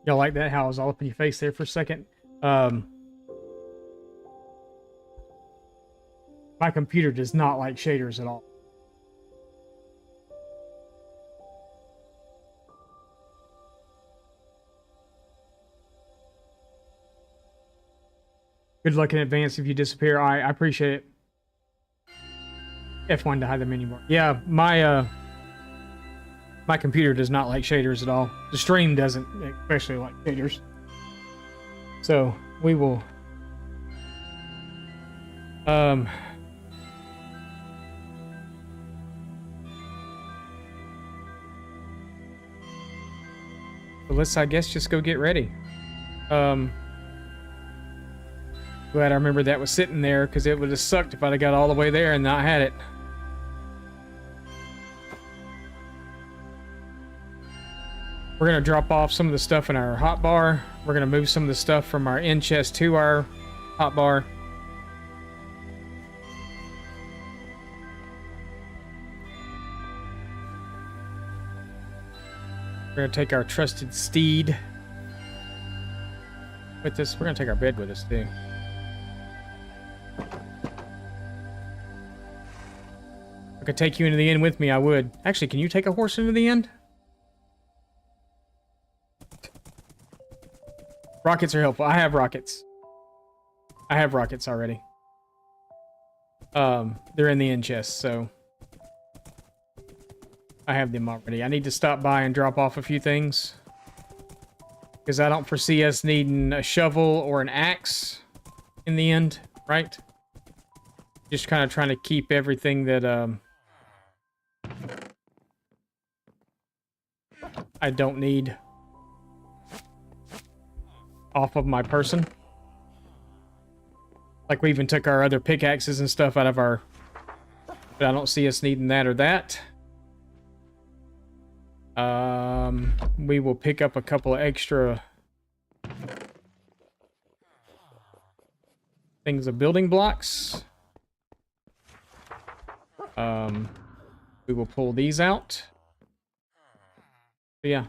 Y'all like that? How I was all up in your face there for a second? My computer does not like shaders at all. Good luck in advance if you disappear. I appreciate it. F1 to hide the menu bar. Yeah, my computer does not like shaders at all. The stream doesn't, especially like shaders. So we will. So let's, I guess, just go get ready. Glad I remember that was sitting there, because it would have sucked if I'd have got all the way there and not had it. We're going to drop off some of the stuff in our hotbar. We're going to move some of the stuff from our end chest to our hotbar. We're going to take our trusted steed with us. We're going to take our bed with us, too. I could take you into the inn with me, I would. Actually, can you take a horse into the inn? Rockets are helpful. I have rockets. I have rockets already. They're in the inn chest, so I have them already. I need to stop by and drop off a few things, because I don't foresee us needing a shovel or an axe in the end, right? Just kind of trying to keep everything that I don't need off of my person. Like, we even took our other pickaxes and stuff out of our... But I don't see us needing that or that. We will pick up a couple of extra things of building blocks. We will pull these out. But yeah.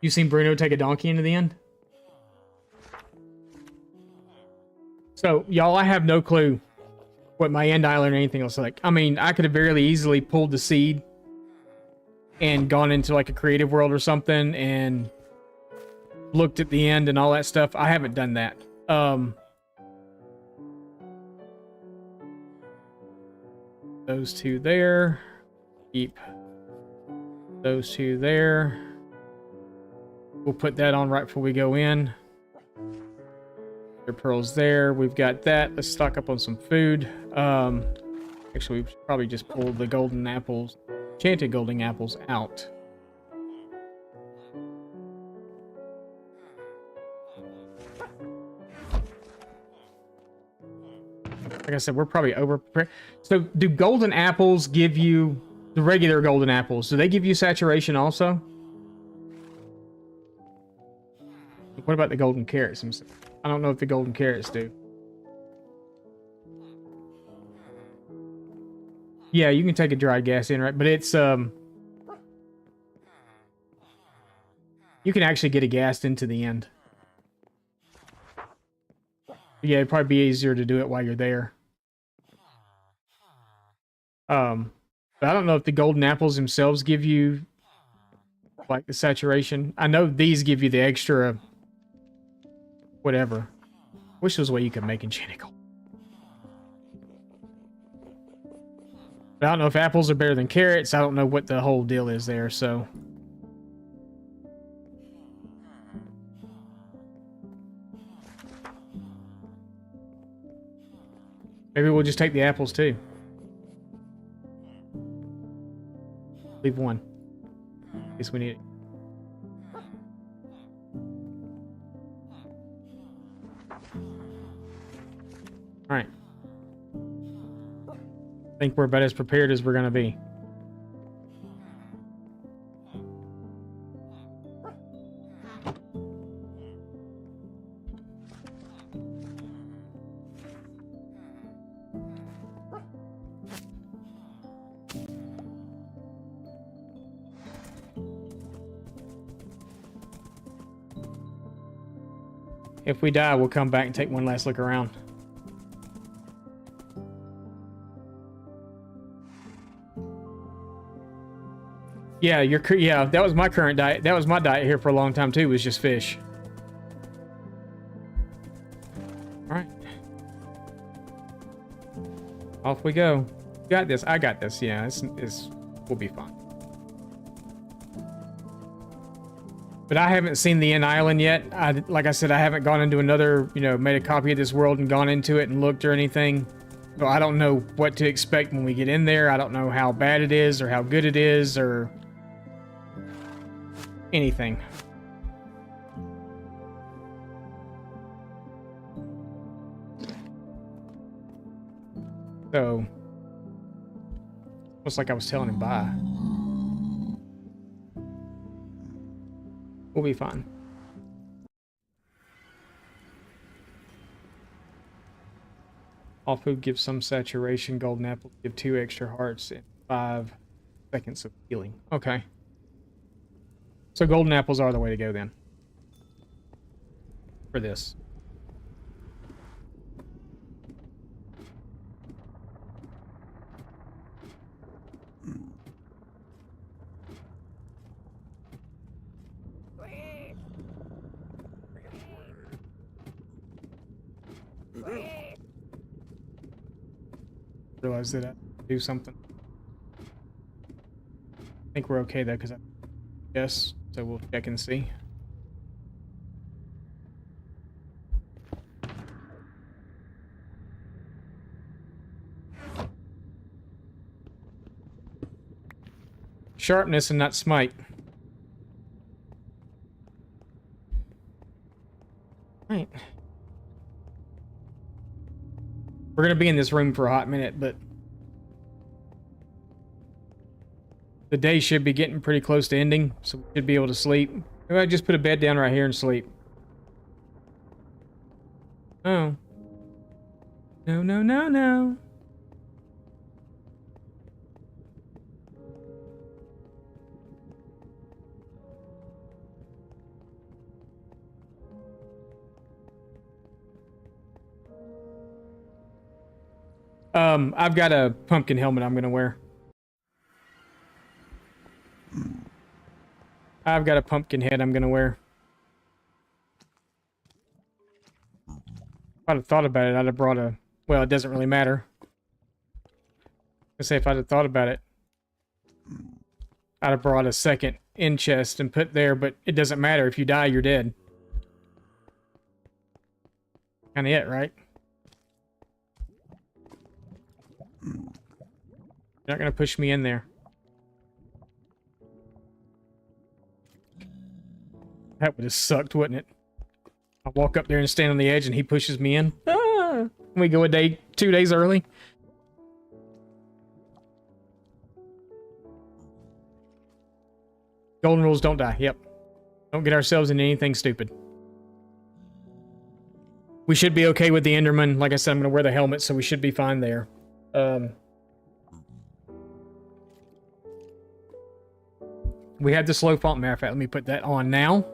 You seen Bruno take a donkey into the end? So, y'all, I have no clue what my end island or anything else is like. I mean, I could have very easily pulled the seed and gone into like a creative world or something and looked at the end and all that stuff. I haven't done that. Those two there. Keep those two there. We'll put that on right before we go in. There are pearls there. We've got that. Let's stock up on some food. Actually, we should probably just pull the golden apples, enchanted golden apples out. Like I said, we're probably over prepared. So, do golden apples give you the regular golden apples? Do they give you saturation also? What about the golden carrots? I don't know if the golden carrots do. Yeah, you can take a dry gas in, right? But it's you can actually get a gas into the end. Yeah, it'd probably be easier to do it while you're there. But I don't know if the golden apples themselves give you like the saturation. I know these give you the extra whatever. Wish there was a way you could make enchanted gold. But I don't know if apples are better than carrots. I don't know what the whole deal is there, so. Maybe we'll just take the apples too. Leave one. In case we need it. Alright. I think we're about as prepared as we're going to be. If we die, we'll come back and take one last look around. Yeah, yeah, that was my current diet. That was my diet here for a long time too, was just fish. All right. Off we go. Got this. I got this. Yeah, we'll be fine. But I haven't seen the end island yet. Like I said, I haven't gone into another, made a copy of this world and gone into it and looked or anything. So I don't know what to expect when we get in there. I don't know how bad it is or how good it is or anything. So, almost like I was telling him bye. We'll be fine. All food gives some saturation. Golden apples give 2 extra hearts and 5 seconds of healing. Okay. So golden apples are the way to go then. For this. Realize that I do something. I think we're okay though, because yes, so we'll check and see. Sharpness and not smite. Right. We're gonna be in this room for a hot minute, but the day should be getting pretty close to ending, so we should be able to sleep. Maybe I just put a bed down right here and sleep. Oh. No, no, no, no. I've got a pumpkin helmet I'm gonna wear. I've got a pumpkin head I'm gonna wear. If I'd have thought about it, I'd have brought a... Well, it doesn't really matter. I say if I'd have thought about it, I'd have brought a second in chest and put there, but it doesn't matter. If you die, you're dead. Kinda it, right? You're not gonna push me in there. That would have sucked, wouldn't it? I walk up there and stand on the edge and he pushes me in. Ah! We go 2 days early. Golden rules, don't die. Yep. Don't get ourselves into anything stupid. We should be okay with the Enderman. Like I said, I'm going to wear the helmet, so we should be fine there. We have the slow font. Matter of fact, let me put that on now.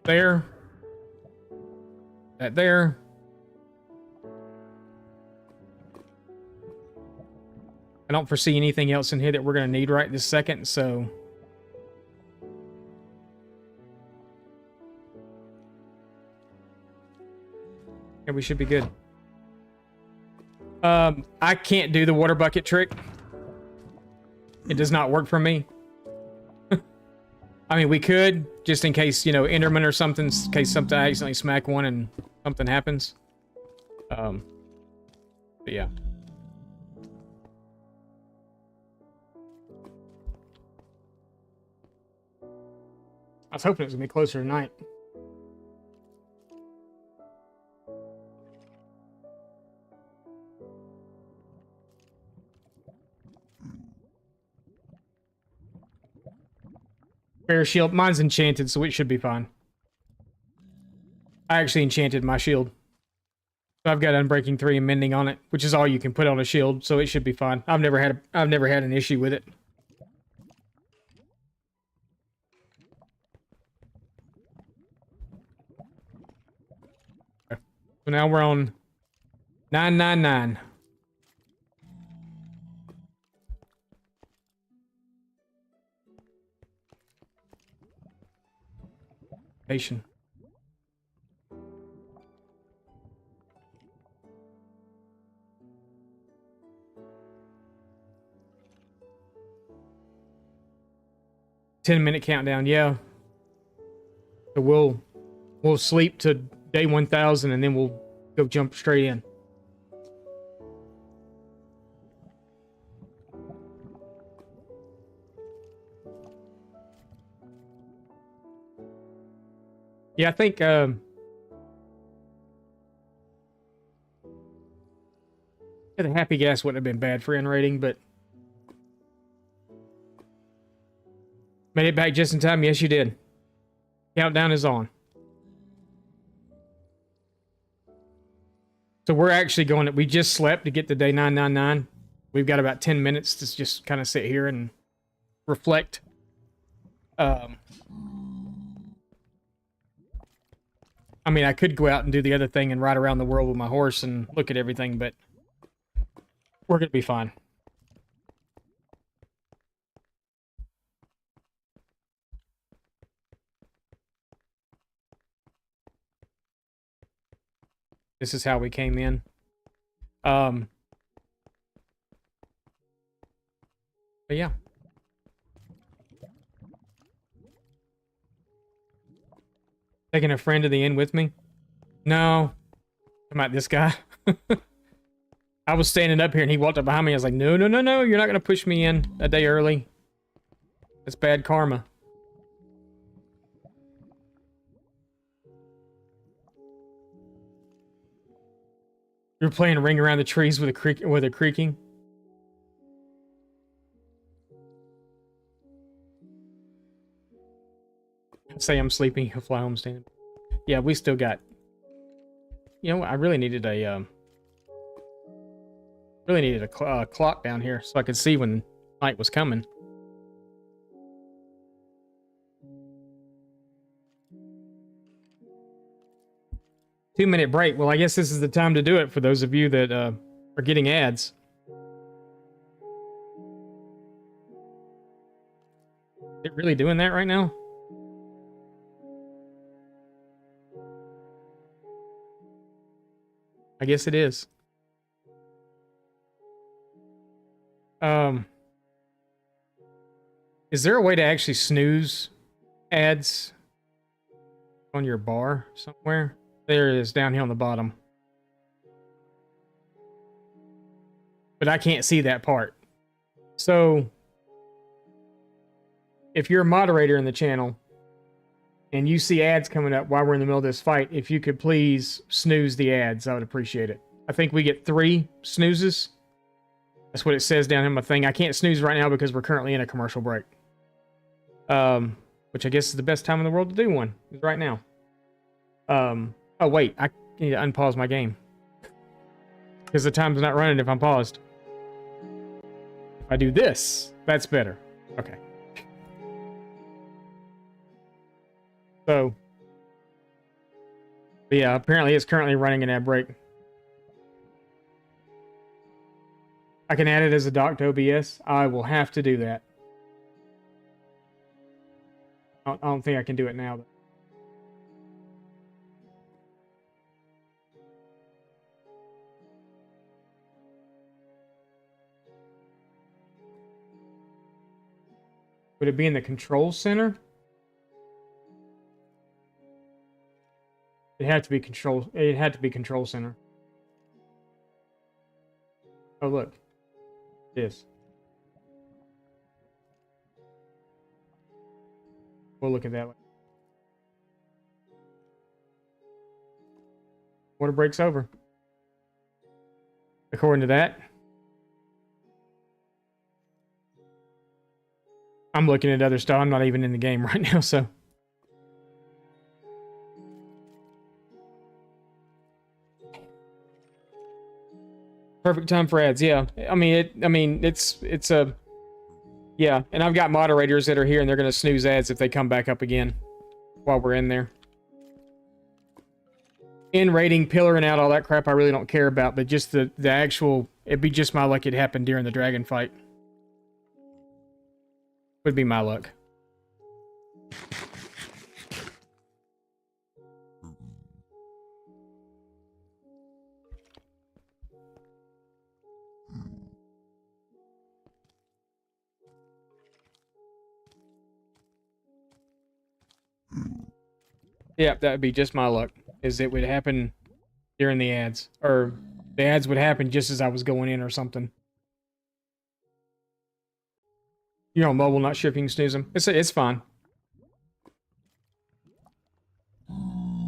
There. That there. I don't foresee anything else in here that we're going to need right this second, so... Yeah, we should be good. I can't do the water bucket trick. It does not work for me. I mean, we could, just in case, Enderman or something, in case something, I accidentally smack one and something happens. But yeah. I was hoping it was gonna be closer tonight. Fair shield. Mine's enchanted, so it should be fine. I actually enchanted my shield. So I've got Unbreaking 3 and Mending on it, which is all you can put on a shield, so it should be fine. I've never had an issue with it. Okay. So now we're on 999. Patient. Ten-minute countdown, yeah. So we'll sleep to day 1000 and then we'll go jump straight in. Yeah, I think yeah, the happy gas wouldn't have been bad for end rating, but made it back just in time. Yes, you did. Countdown is on. So we're actually going. We just slept to get to day 999. We've got about 10 minutes to just kind of sit here and reflect. I mean, I could go out and do the other thing and ride around the world with my horse and look at everything, but we're gonna be fine. This is how we came in. But yeah. Taking a friend to the inn with me? No. Come out, this guy. I was standing up here and he walked up behind me. I was like, no, no, no, no. You're not going to push me in a day early. That's bad karma. You're playing Ring Around the Trees with a creaking? Say I'm sleepy. He'll fly home standing. Yeah, we still got... You know what? I really needed a... clock down here so I could see when night was coming. Two-minute break. Well, I guess this is the time to do it for those of you that are getting ads. Is it really doing that right now? I guess it is. Is there a way to actually snooze ads on your bar somewhere? There it is, down here on the bottom. But I can't see that part. So, if you're a moderator in the channel, and you see ads coming up while we're in the middle of this fight, if you could please snooze the ads, I would appreciate it. I think we get 3 snoozes. That's what it says down in my thing. I can't snooze right now because we're currently in a commercial break. Which I guess is the best time in the world to do one, is right now. Oh wait, I need to unpause my game. Because the time's not running if I'm paused. If I do this, that's better. Okay. So, but yeah, apparently it's currently running an ad break. I can add it as a doc to OBS. I will have to do that. I don't think I can do it now, though. Would it be in the control center? It had to be control. It had to be control center. Oh look, this. We'll look at that. Water breaks over. According to that, I'm looking at other stuff. I'm not even in the game right now, so. Perfect time for ads, yeah. I mean, it's a, yeah. And I've got moderators that are here, and they're gonna snooze ads if they come back up again while we're in there. In rating, pillaring out, all that crap, I really don't care about. But just the actual, it'd be just my luck it happened during the dragon fight. Would be my luck. Yeah, that would be just my luck. Is it would happen during the ads. Or the ads would happen just as I was going in or something. You're on mobile, not sure if you can snooze them. It's fine.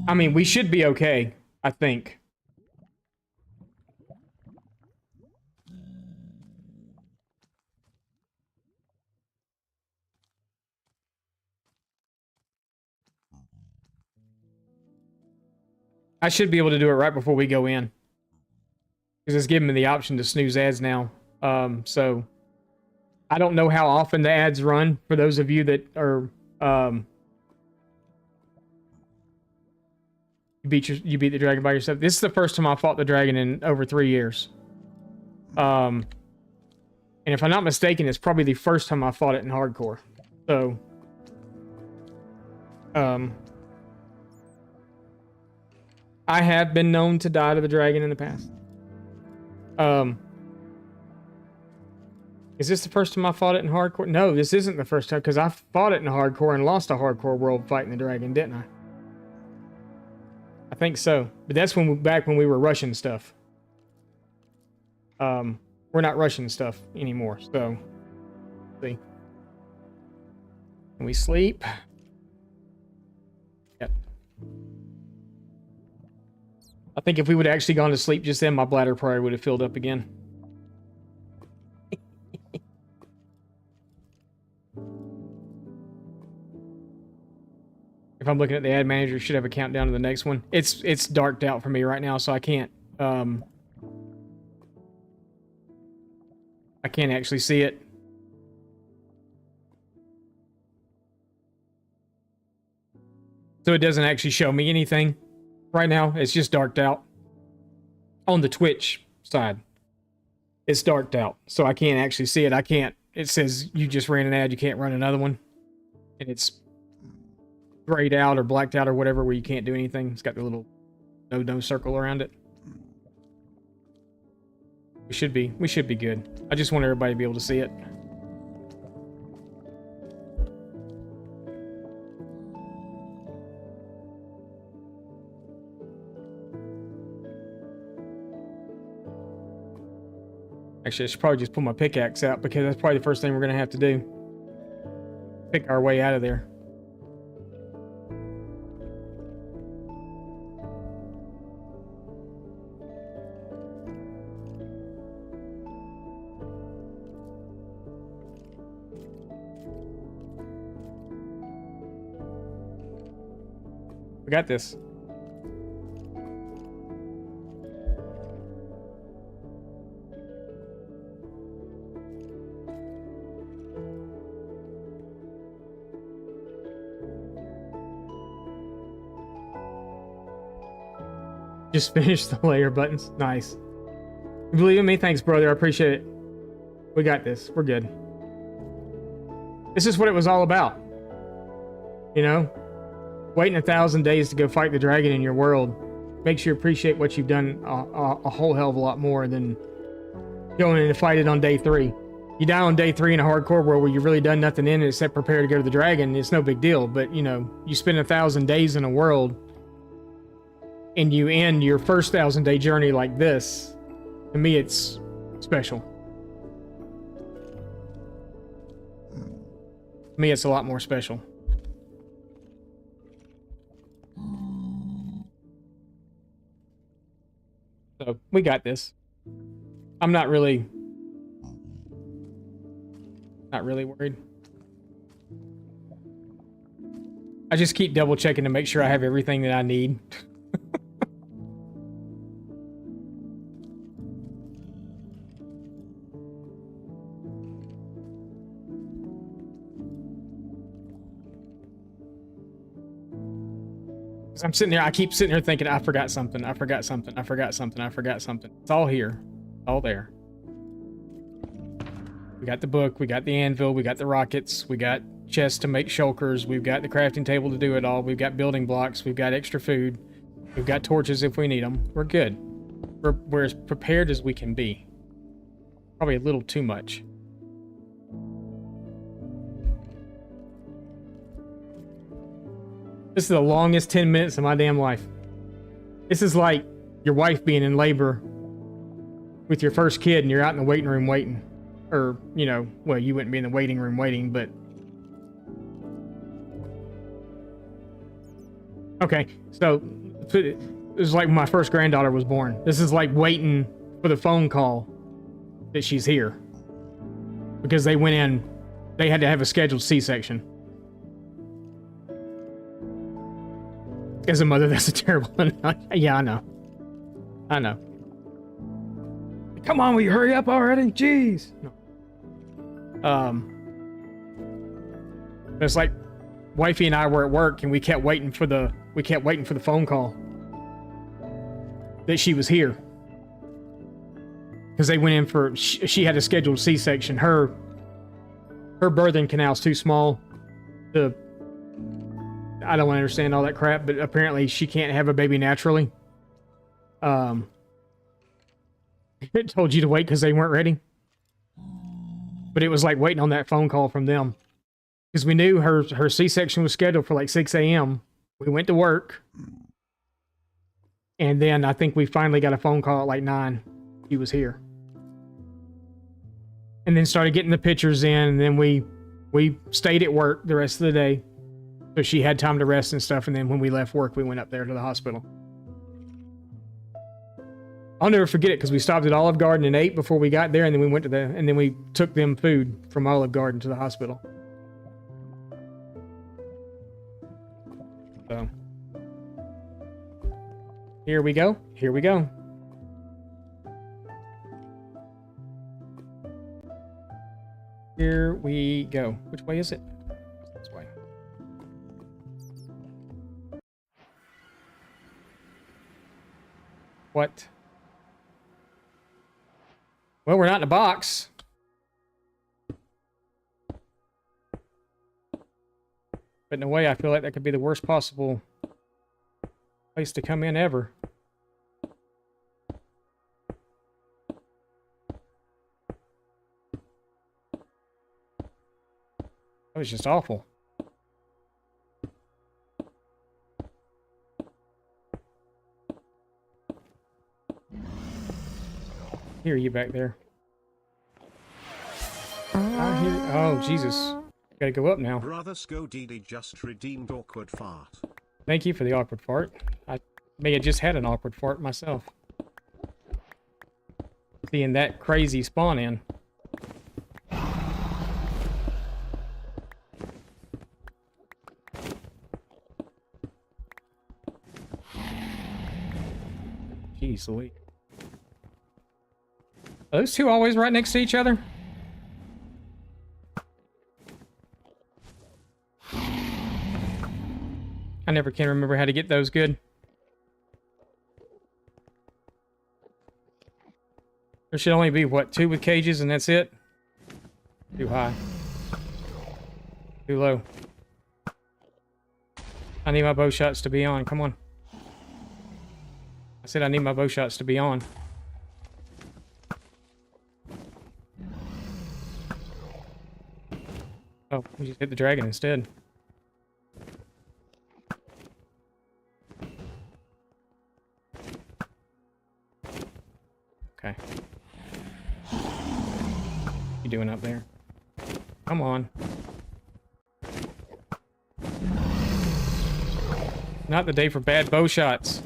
I mean, we should be okay, I think. I should be able to do it right before we go in. Because it's giving me the option to snooze ads now. So I don't know how often the ads run for those of you that are you beat the dragon by yourself. This is the first time I fought the dragon in over 3 years. And if I'm not mistaken, it's probably the first time I fought it in hardcore. So I have been known to die to the dragon in the past. Is this the first time I fought it in hardcore? No, this isn't the first time, because I fought it in hardcore and lost a hardcore world fighting the dragon, didn't I? I think so. But that's back when we were rushing stuff. We're not rushing stuff anymore, so let's see. Can we sleep? Yep. I think if we would have actually gone to sleep just then, my bladder probably would have filled up again. If I'm looking at the ad manager, it should have a countdown to the next one. It's darked out for me right now, so I can't actually see it. So it doesn't actually show me anything right now. It's just darked out. On the Twitch side, it's darked out, so I can't actually see it. It says you just ran an ad, you can't run another one. And it's grayed out or blacked out or whatever, where you can't do anything. It's got the little no circle around it. We should be good. I just want everybody to be able to see it. Actually, I should probably just pull my pickaxe out, because that's probably the first thing we're gonna have to do. Pick our way out of there. We got this. Just finished the layer buttons. Nice. You believe in me? Thanks, brother. I appreciate it. We got this. We're good. This is what it was all about. You know? Waiting 1,000 days to go fight the dragon in your world makes you appreciate what you've done a whole hell of a lot more than going in to fight it on day 3. You die on day 3 in a hardcore world where you've really done nothing in it except prepare to go to the dragon. It's no big deal. But, you know, you spend 1,000 days in a world and you end your first 1,000-day journey like this. To me, it's special. To me, it's a lot more special. So, we got this. I'm not really worried. I just keep double checking to make sure I have everything that I need. I'm sitting there, I keep sitting here thinking, I forgot something, I forgot something, I forgot something, I forgot something. It's all here. All there. We got the book, we got the anvil, we got the rockets, we got chests to make shulkers, we've got the crafting table to do it all, we've got building blocks, we've got extra food, we've got torches if we need them. We're good. We're as prepared as we can be. Probably a little too much. This is the longest 10 minutes of my damn life. This is like your wife being in labor with your first kid and you're out in the waiting room waiting. Or, you know, well, you wouldn't be in the waiting room waiting, but... Okay, so it was like when my first granddaughter was born. This is like waiting for the phone call that she's here. Because they went in, they had to have a scheduled C-section. As a mother, that's a terrible one. Yeah, I know. I know. Come on, will you hurry up already? Jeez. No. It's like wifey and I were at work and we kept waiting for the phone call that she was here. Because they went in for, she had a scheduled C-section. Her birthing canal's too small to, I don't understand all that crap, but apparently she can't have a baby naturally. It told you to wait because they weren't ready. But it was like waiting on that phone call from them. Because we knew her C-section was scheduled for like 6 a.m. We went to work. And then I think we finally got a phone call at like 9. He was here. And then started getting the pictures in. And then we stayed at work the rest of the day. So she had time to rest and stuff. And then when we left work, we went up there to the hospital. I'll never forget it because we stopped at Olive Garden and ate before we got there, and then we went to and then we took them food from Olive Garden to the hospital. So here we go. Here we go. Here we go. Which way is it? This way. What? Well, we're not in a box. But in a way, I feel like that could be the worst possible place to come in ever. That was just awful. Hear you back there. I hear. Oh, Jesus. Gotta go up now. Brother Scodidi just redeemed awkward fart. Thank you for the awkward fart. I may have just had an awkward fart myself. Seeing that crazy spawn in. Jeez Louise. Are those two always right next to each other? I never can remember how to get those good. There should only be, what, 2 with cages and that's it? Too high. Too low. I need my bow shots to be on. Come on. I said I need my bow shots to be on. Oh, we just hit the dragon instead. Okay. What you doing up there? Come on. Not the day for bad bow shots.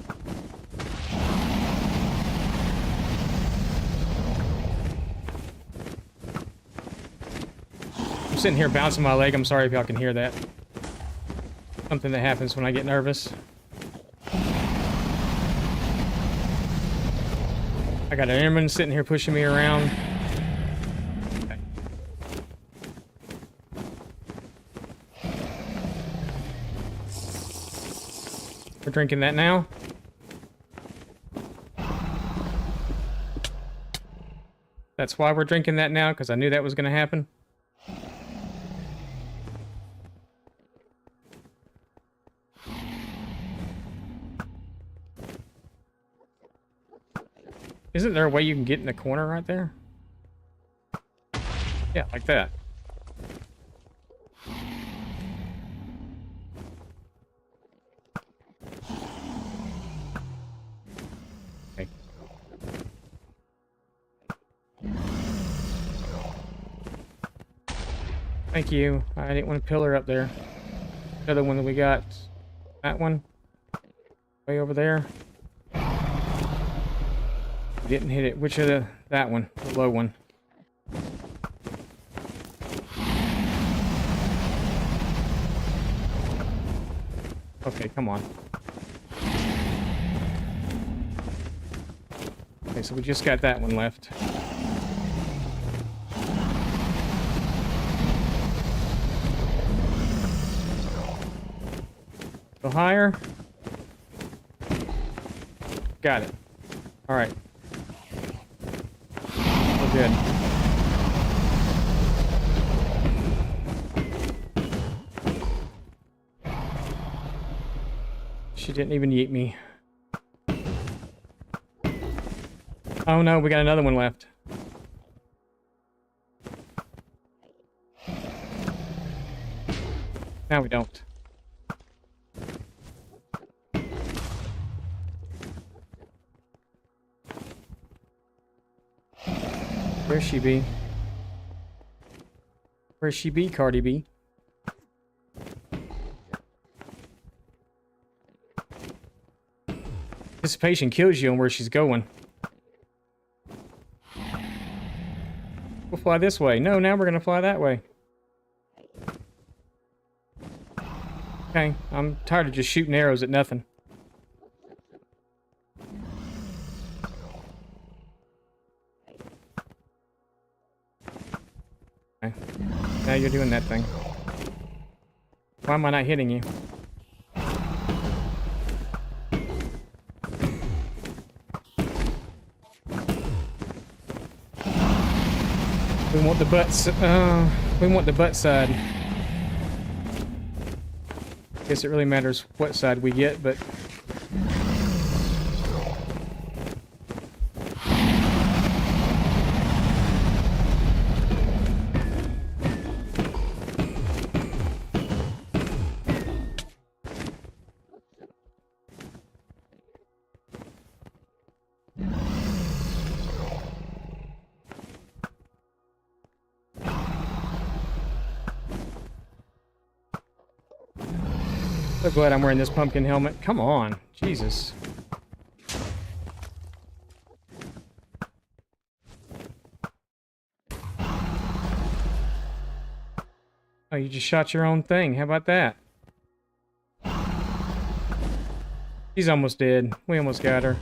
I'm sitting here bouncing my leg. I'm sorry if y'all can hear that. Something that happens when I get nervous. I got an airman sitting here pushing me around. Okay. We're drinking that now. That's why we're drinking that now, because I knew that was going to happen. Isn't there a way you can get in the corner right there? Yeah, like that. Thank you. I didn't want a pillar up there. The other one that we got. That one. Way over there. Didn't hit it. Which of the... That one. The low one. Okay, come on. Okay, so we just got that one left. Go higher. Got it. Alright. We're good. She didn't even yeet me. Oh no, we got another one left. Now we don't. Where's she be? Where's she be, Cardi B? Anticipation kills you on where she's going. We'll fly this way. No, now we're gonna fly that way. Okay, I'm tired of just shooting arrows at nothing. Okay. Now you're doing that thing. Why am I not hitting you? We want the butts. We want the butt side. Guess it really matters what side we get, but so glad I'm wearing this pumpkin helmet. Come on, Jesus. Oh, you just shot your own thing. How about that? She's almost dead. We almost got her.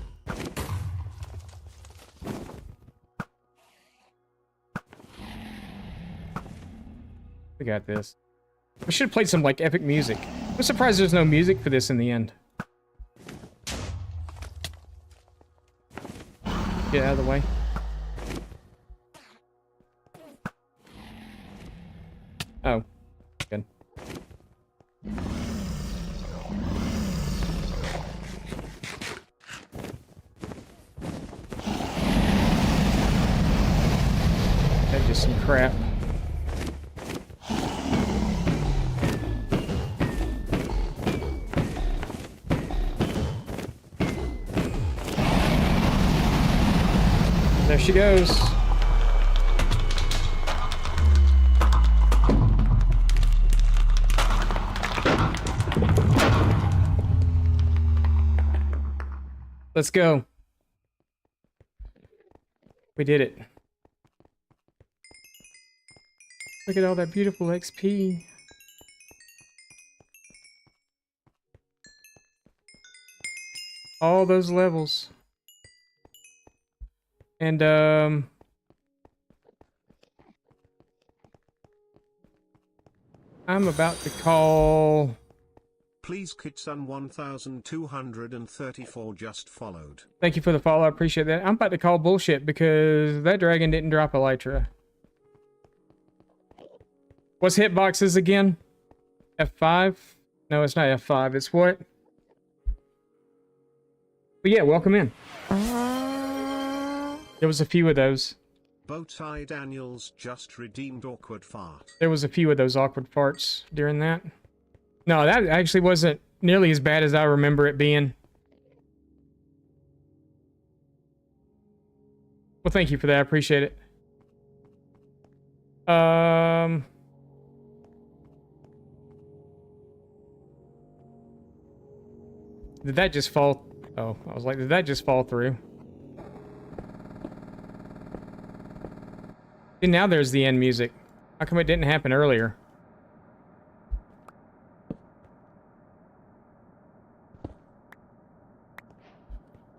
We got this. We should have played some, like, epic music. I'm surprised there's no music for this in the end. Get out of the way. Oh. Good. That's just some crap. There she goes. Let's go. We did it. Look at all that beautiful XP. All those levels. And, I'm about to call... Please Kitsun 1234 just followed. Thank you for the follow, I appreciate that. I'm about to call bullshit because that dragon didn't drop Elytra. What's hitboxes again? F5? No, it's not F5, it's what? But yeah, welcome in. There was a few of those. Bowtie Daniels just redeemed awkward fart. There was a few of those awkward farts during that. No, that actually wasn't nearly as bad as I remember it being. Well, thank you for that. I appreciate it. Did that just fall? Oh, I was like, did that just fall through? See, now there's the end music. How come it didn't happen earlier?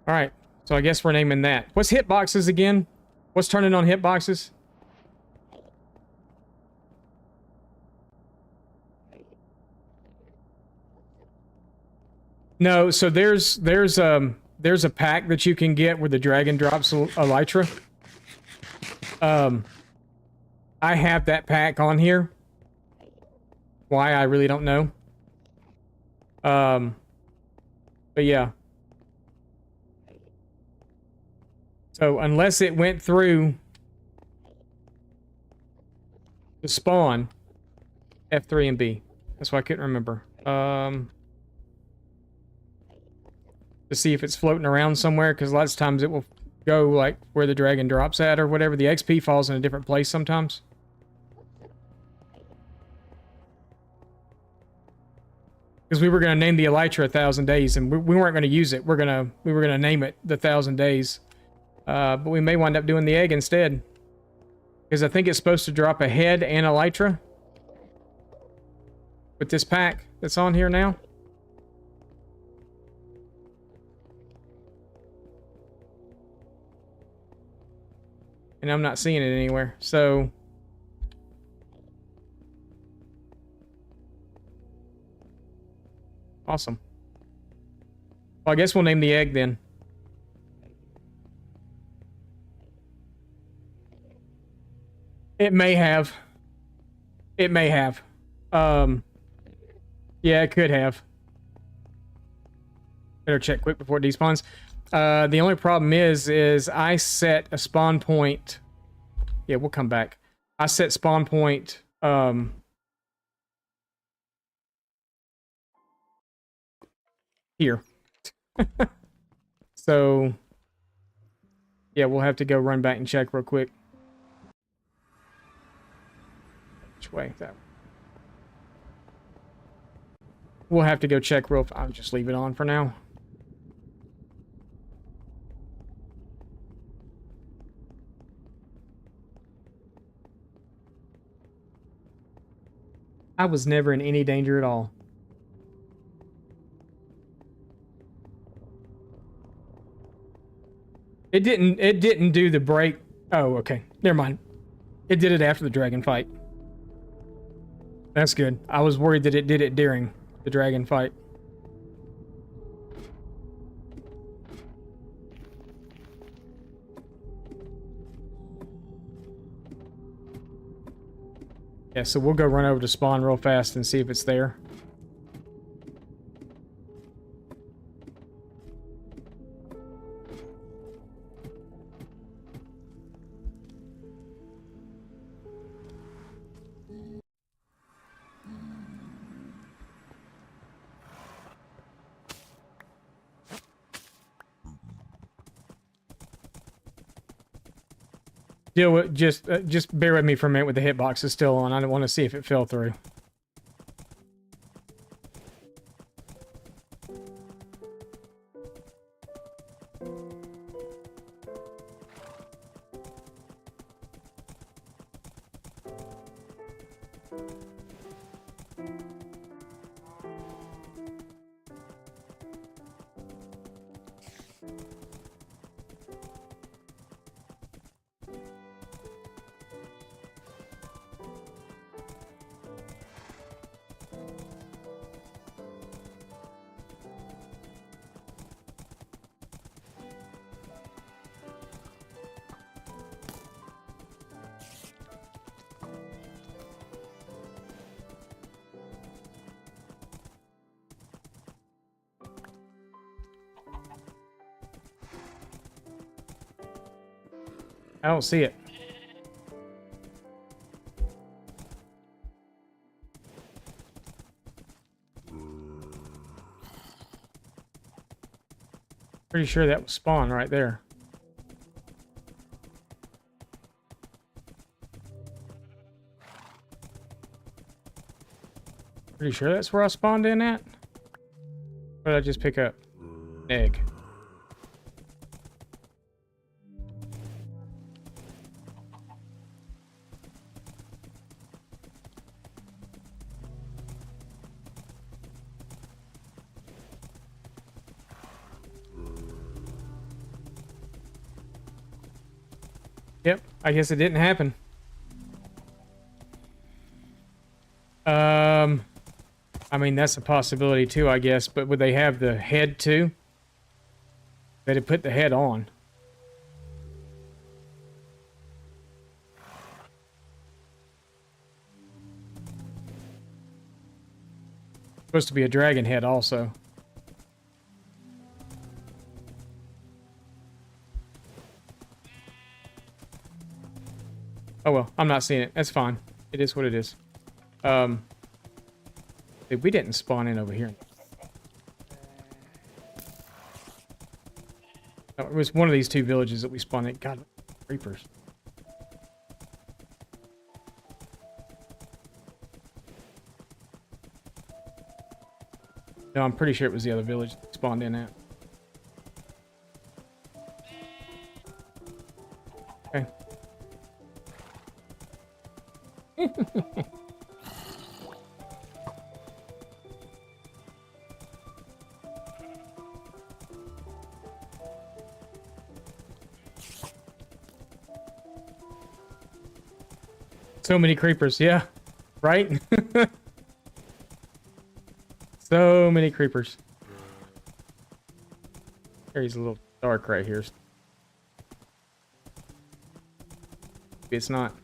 Alright, so I guess we're naming that. What's hitboxes again? What's turning on hitboxes? No, so there's a pack that you can get where the dragon drops elytra. I have that pack on here. Why, I really don't know. But yeah. So unless it went through the spawn, F3 and B. That's why I couldn't remember. To see if it's floating around somewhere, because lots of times it will go like where the dragon drops at or whatever. The XP falls in a different place sometimes. Because we were going to name the elytra 1,000 days, and we weren't going to use it. We were gonna name it the 1,000 days, but we may wind up doing the egg instead, because I think it's supposed to drop a head and elytra with this pack that's on here now. And I'm not seeing it anywhere, so... Awesome. Well, I guess we'll name the egg then. It may have. It may have. Yeah, it could have. Better check quick before it despawns. The only problem is I set a spawn point. Yeah, we'll come back. I set spawn point, here. So, yeah, we'll have to go run back and check real quick. Which way? That. We'll have to go check real. I'll just leave it on for now. I was never in any danger at all. It didn't do the break. Oh, okay. Never mind. It did it after the dragon fight. That's good. I was worried that it did it during the dragon fight. Yeah, so we'll go run over to spawn real fast and see if it's there. Deal with just bear with me for a minute with the hitbox is still on. I don't want to see if it fell through. I don't see it. Pretty sure that was spawn right there. Pretty sure that's where I spawned in at? What did I just pick up? Egg. Yep, I guess it didn't happen. I mean, that's a possibility too, I guess, but would they have the head too? They'd have put the head on. Supposed to be a dragon head also. Oh well, I'm not seeing it. That's fine. It is what it is. We didn't spawn in over here. Oh, it was one of these two villages that we spawned in. God, creepers. No, I'm pretty sure it was the other village that we spawned in at. Okay. So many creepers, yeah. Right? So many creepers. He's a little dark right here. It's not.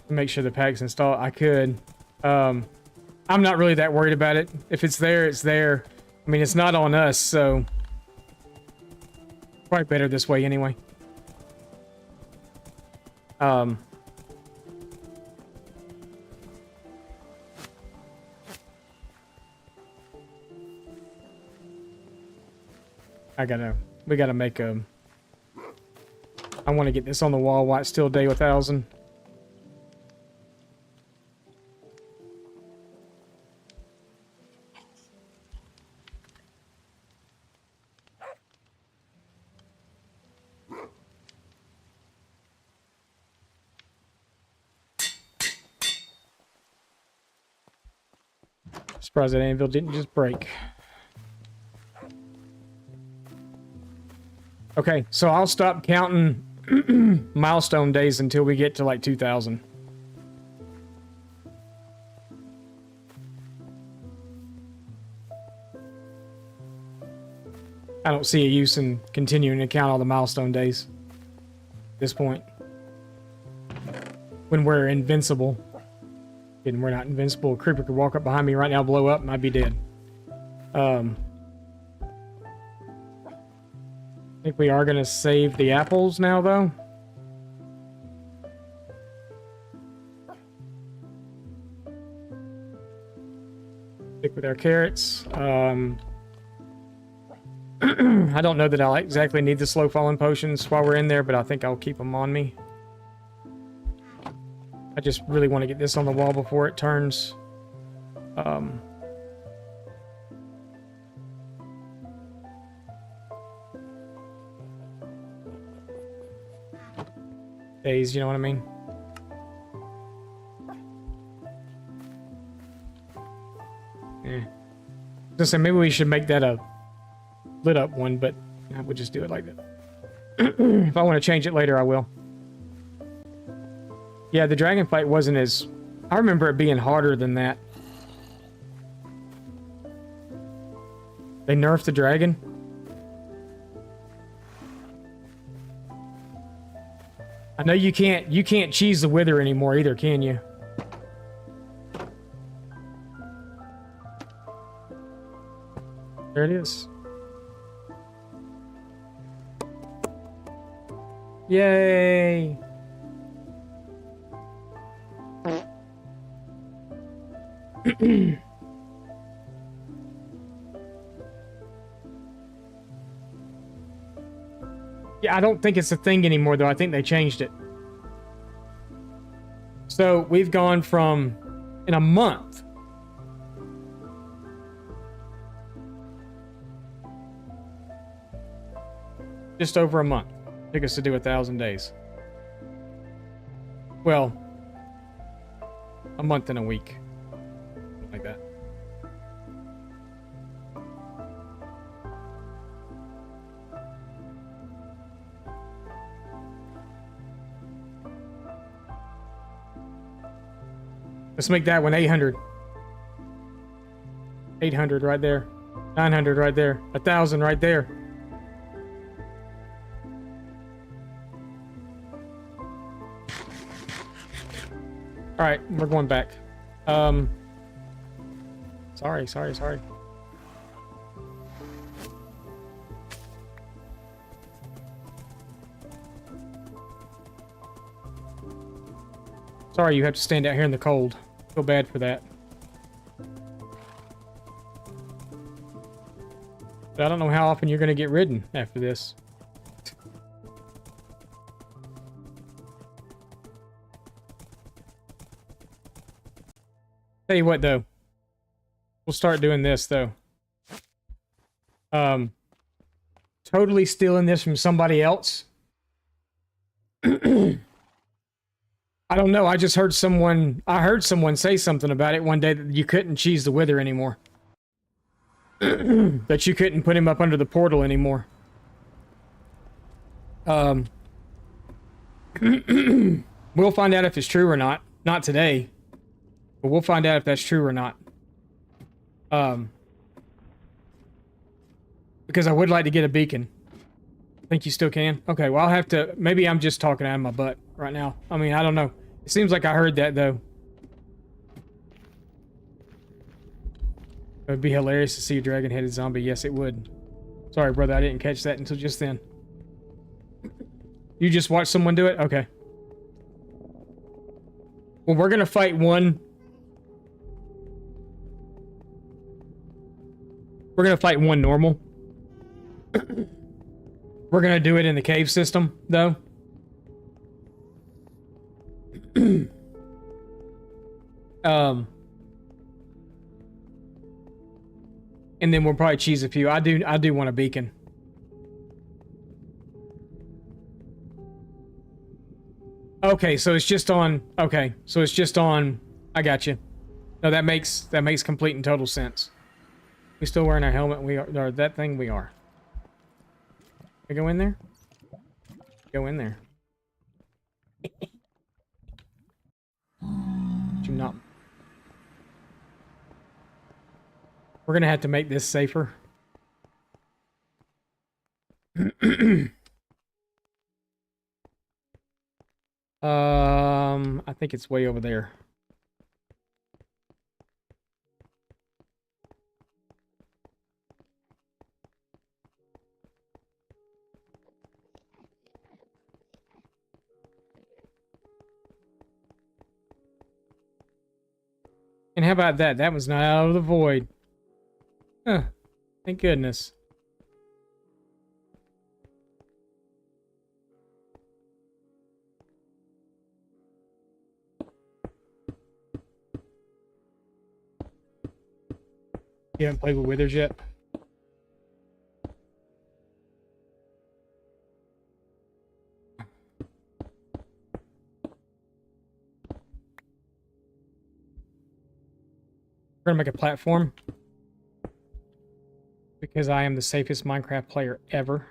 Make sure the pack's installed. I could. I'm not really that worried about it. If it's there, it's there. I mean, it's not on us, so probably better this way anyway. We gotta make a. I want to get this on the wall while it's still day 1000. Surprised that anvil didn't just break. Okay, so I'll stop counting milestone days until we get to like 2000. I don't see a use in continuing to count all the milestone days at this point. When we're invincible. And we're not invincible. A creeper could walk up behind me right now, blow up, and I'd be dead. I think we are going to save the apples now, though. Stick with our carrots. I don't know that I'll exactly need the slow falling potions while we're in there, but I think I'll keep them on me. I just really want to get this on the wall before it turns. Days, you know what I mean? Yeah. Just say maybe we should make that a lit up one, but I would just do it like that. If I want to change it later, I will. Yeah, the dragon fight wasn't as... I remember it being harder than that. They nerfed the dragon? I know you can't cheese the wither anymore either, can you? There it is. Yay! Yeah, I don't think it's a thing anymore, though. I think they changed it. So we've gone from In a month. Just over a month. Took us to do 1,000 days. Well, a month and a week. Like that. Let's make that one 800. 800 right there. 900 right there. 1,000 right there. All right, we're going back. Sorry. Sorry, you have to stand out here in the cold. Feel bad for that. But I don't know how often you're going to get ridden after this. Tell you what, though. We'll start doing this, though. Totally stealing this from somebody else. I don't know. I just heard someone... I heard someone say something about it one day that you couldn't cheese the Wither anymore. That you couldn't put him up under the portal anymore. We'll find out if it's true or not. Not today. But we'll find out if that's true or not. Because I would like to get a beacon. Think you still can? Okay, well, I'll have to... Maybe I'm just talking out of my butt right now. I mean, I don't know. It seems like I heard that, though. It would be hilarious to see a dragon-headed zombie. Yes, it would. Sorry, brother, I didn't catch that until just then. You just watched someone do it? Okay. Well, we're gonna fight one... We're gonna fight one normal. We're gonna do it in the cave system, though. And then we'll probably cheese a few. I do want a beacon. Okay, so it's just on... Okay, so it's just on... I got you. No, that makes complete and total sense. We still wearing our helmet? We are... Or that thing we are. We go in there? Go in there. Do not... We're gonna have to make this safer. I think it's way over there. And how about that? That was not out of the void. Huh. Thank goodness. You haven't played with Withers yet? We're gonna make a platform. Because I am the safest Minecraft player ever.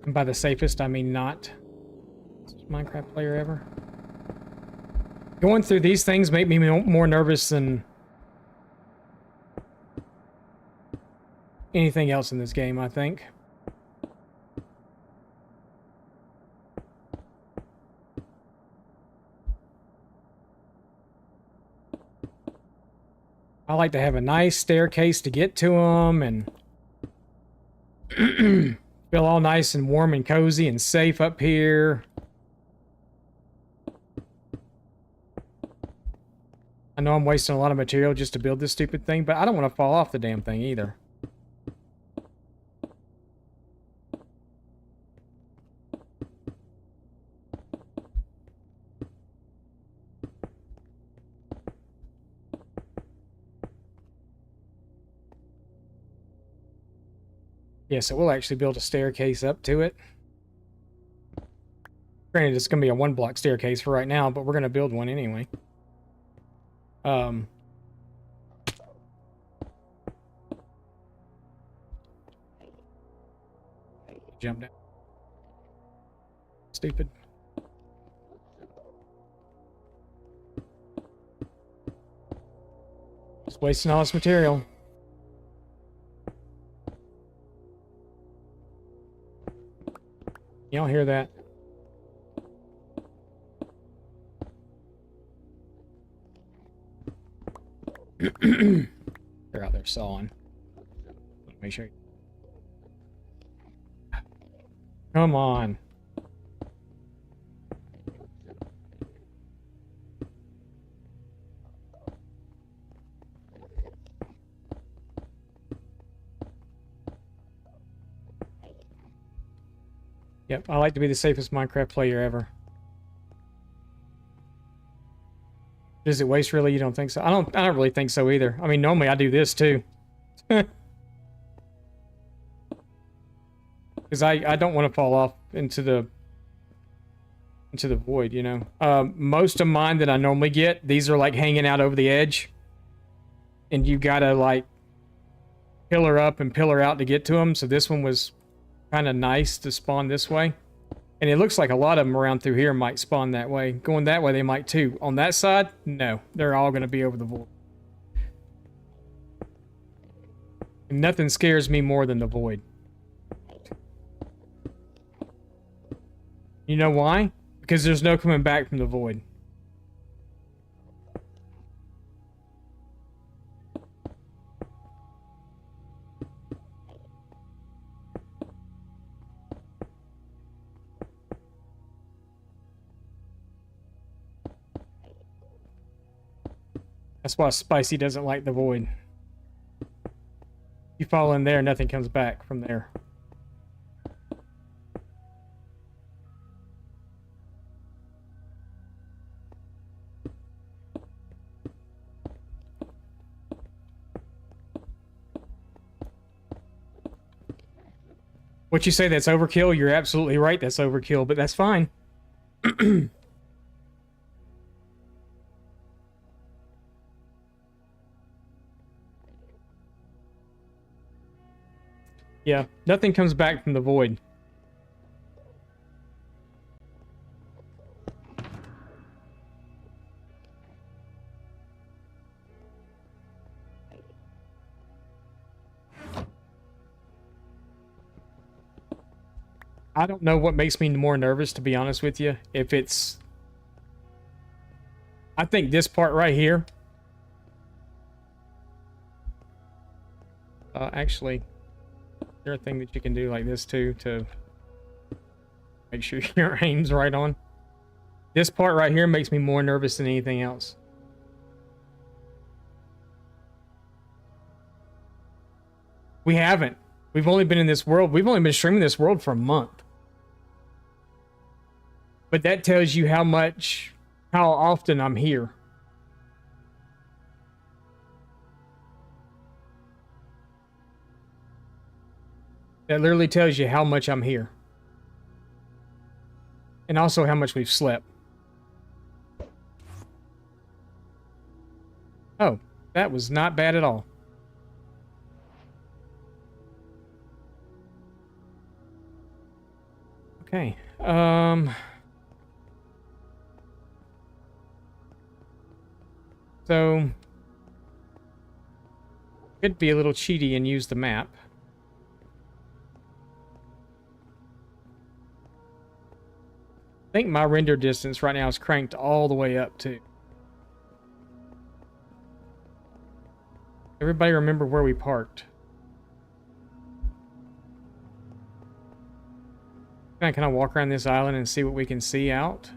And by the safest, I mean not Minecraft player ever. Going through these things make me more nervous than anything else in this game, I think. I like to have a nice staircase to get to them and feel all nice and warm and cozy and safe up here. I know I'm wasting a lot of material just to build this stupid thing, but I don't want to fall off the damn thing either. Yeah, so we'll actually build a staircase up to it. Granted, it's going to be a 1-block staircase for right now, but we're going to build one anyway. Jump down. Stupid. Just wasting all this material. Y'all hear that? They're out there sawing. Make sure. Come on. Yep, I like to be the safest Minecraft player ever. Does it waste really? You don't think so? I don't really think so either. I mean, normally I do this too. Because I don't want to fall off into the void, you know. Most of mine that I normally get, these are like hanging out over the edge. And you gotta like pillar up and pillar out to get to them. So this one was kind of nice to spawn this way. And it looks like a lot of them around through here might spawn that way. Going that way, they might too. On that side, no. They're all going to be over the void. And nothing scares me more than the void. You know why? Because there's no coming back from the void. That's why Spicy doesn't like the void. You fall in there, nothing comes back from there. What you say, that's overkill? You're absolutely right, that's overkill, but that's fine. Yeah, nothing comes back from the void. I don't know what makes me more nervous, to be honest with you. If it's... I think this part right here... actually... Is there a thing that you can do like this too to make sure your aim's right on? This part right here makes me more nervous than anything else. We haven't. We've only been in this world. We've only been streaming this world for a month. But that tells you how often I'm here. That literally tells you how much I'm here. And also how much we've slept. Oh, that was not bad at all. Okay. So could be a little cheaty and use the map. I think my render distance right now is cranked all the way up too. Everybody remember where we parked. Can I kind of walk around this island and see what we can see out?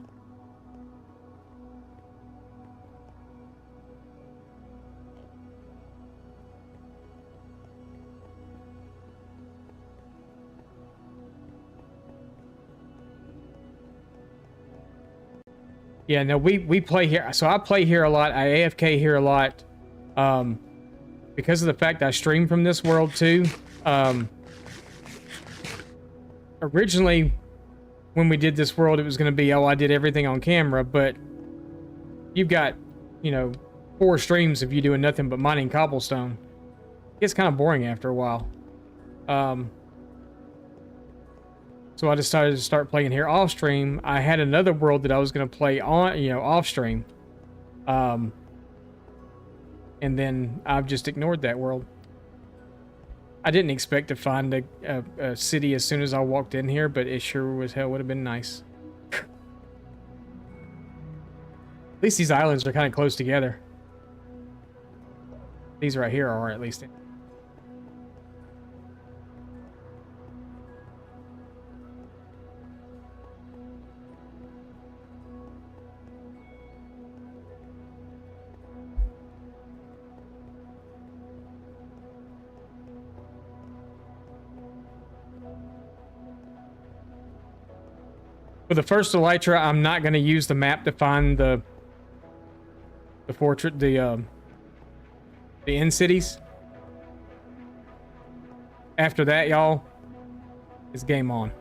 Yeah, no, we play here. So I play here a lot. I AFK here a lot. Because of the fact I stream from this world too. originally, when we did this world, it was going to be, oh, I did everything on camera, but you've got, you know, 4 streams of you doing nothing but mining cobblestone. It gets kind of boring after a while. So I decided to start playing here off stream. I had another world that I was going to play on, you know, off stream. And then I've just ignored that world. I didn't expect to find a city as soon as I walked in here, but it sure as hell would have been nice. At least these islands are kind of close together. These right here are, at least. For the first elytra, I'm not going to use the map to find the fortress, the end cities. After that, y'all, it's game on.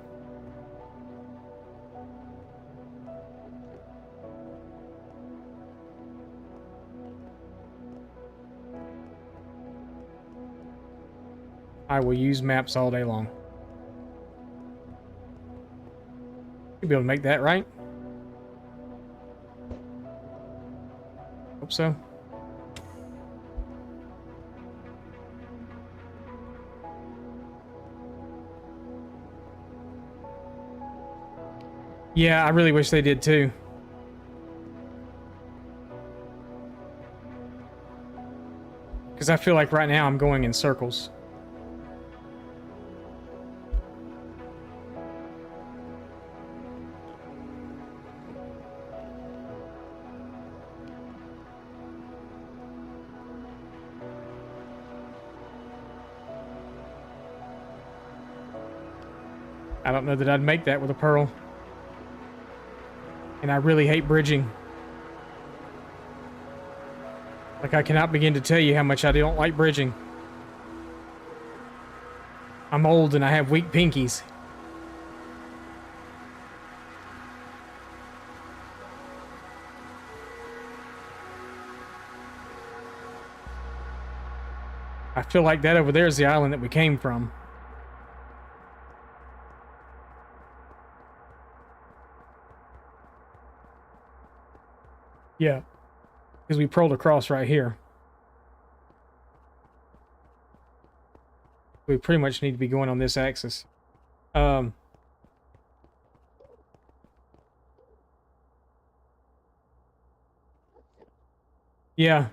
I will use maps all day long. You'll be able to make that, right? Hope so. Yeah, I really wish they did too. Because I feel like right now I'm going in circles. I don't know that I'd make that with a pearl. And I really hate bridging. Like, I cannot begin to tell you how much I don't like bridging. I'm old and I have weak pinkies. I feel like that over there is the island that we came from. Yeah, because we pearled across right here. We pretty much need to be going on this axis. Yeah.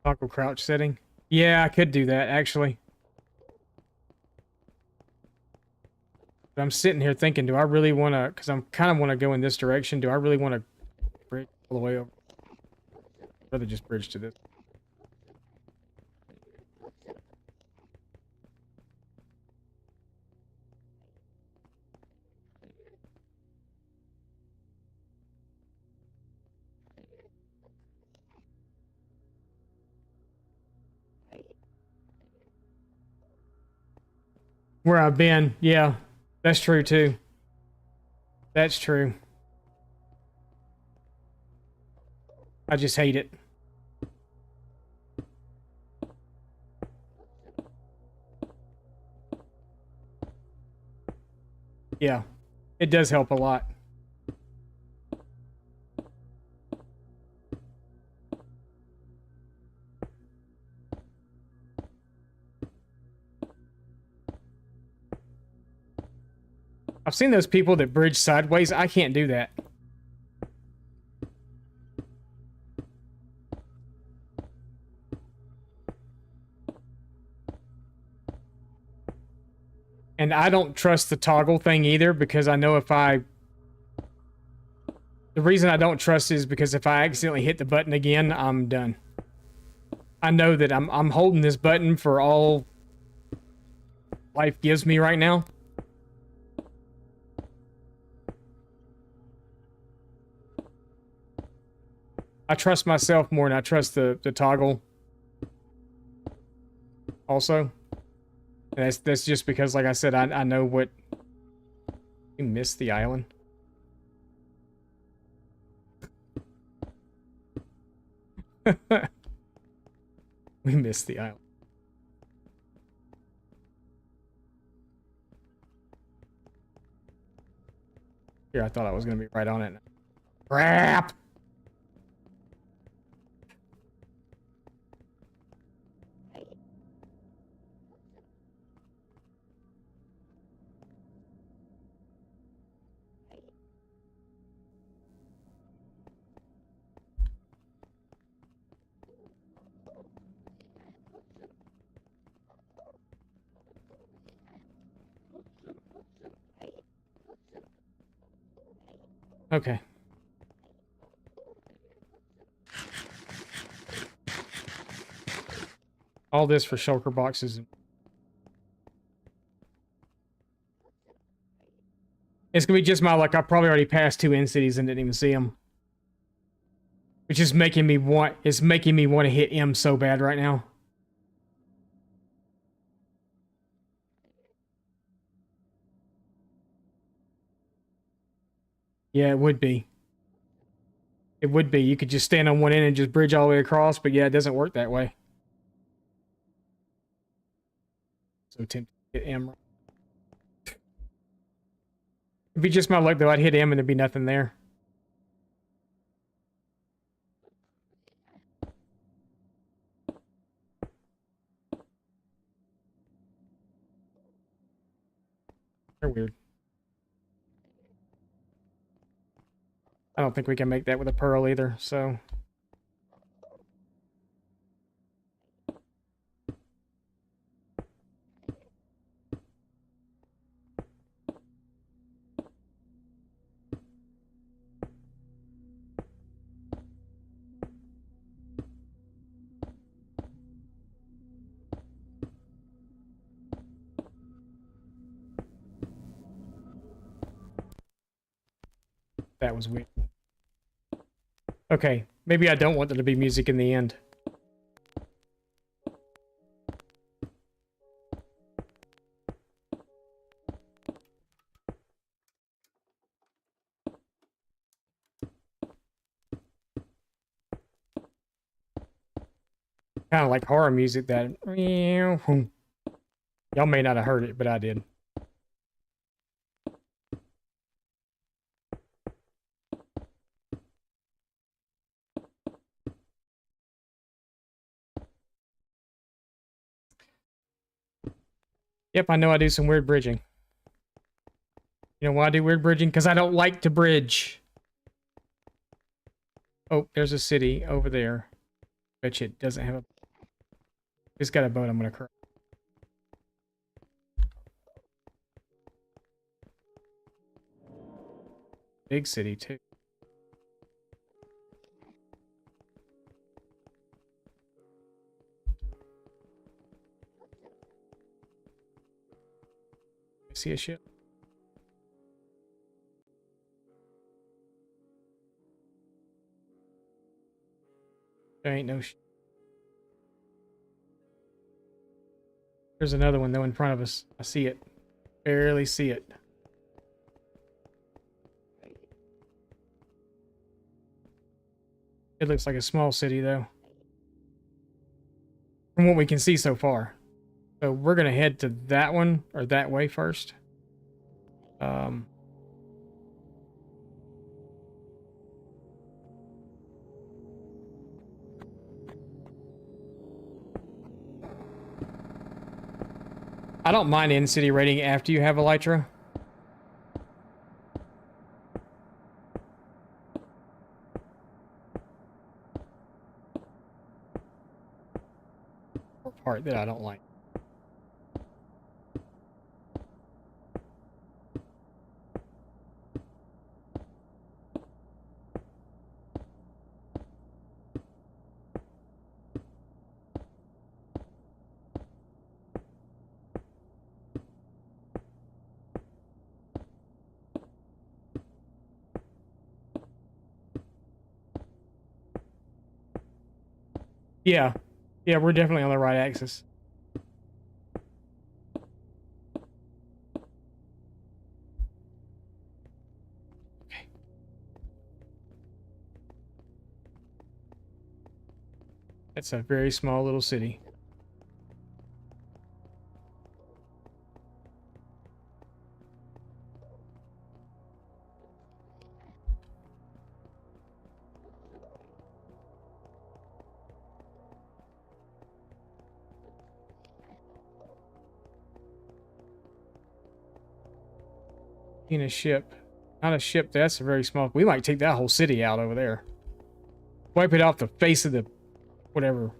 Toggle crouch setting. Yeah, I could do that, actually. But I'm sitting here thinking, do I really want to, because I'm kind of want to go in this direction, do I really want to bridge all the way over? I'd rather just bridge to this. Where I've been, yeah, that's true too. That's true. I just hate it. Yeah, it does help a lot. I've seen those people that bridge sideways. I can't do that. And I don't trust the toggle thing either, because I know if I... The reason I don't trust is because if I accidentally hit the button again, I'm done. I know that I'm holding this button for all life gives me right now. I trust myself more than I trust the toggle. Also. And that's just because, like I said, I know what... We missed the island. We missed the island. Here, I thought I was going to be right on it. Crap! Okay. All this for shulker boxes. It's gonna be just my luck. I probably already passed 2 end cities and didn't even see them. Which is making me want... It's making me want to hit M so bad right now. Yeah, it would be. It would be. You could just stand on one end and just bridge all the way across, but yeah, it doesn't work that way. So tempted to hit M. It'd be just my luck, though. I'd hit M and there'd be nothing there. They're weird. I don't think we can make that with a pearl either, so... That was weird. Okay, maybe I don't want there to be music in the end. Kind of like horror music that... Y'all may not have heard it, but I did. Yep, I know I do some weird bridging. You know why I do weird bridging? Because I don't like to bridge. Oh, there's a city over there. Bet you it doesn't have a... It's got a boat I'm gonna cross. Big city, too. See a ship? There ain't no ship. There's another one, though, in front of us. I see it. Barely see it. It looks like a small city, though. From what we can see so far. So we're going to head to that one, or that way first. I don't mind in-city rating after you have Elytra. Part that I don't like. Yeah. Yeah, we're definitely on the right axis. It's a very small little city. In a ship. Not a ship, that's a very small. We might take that whole city out over there. Wipe it off the face of the whatever.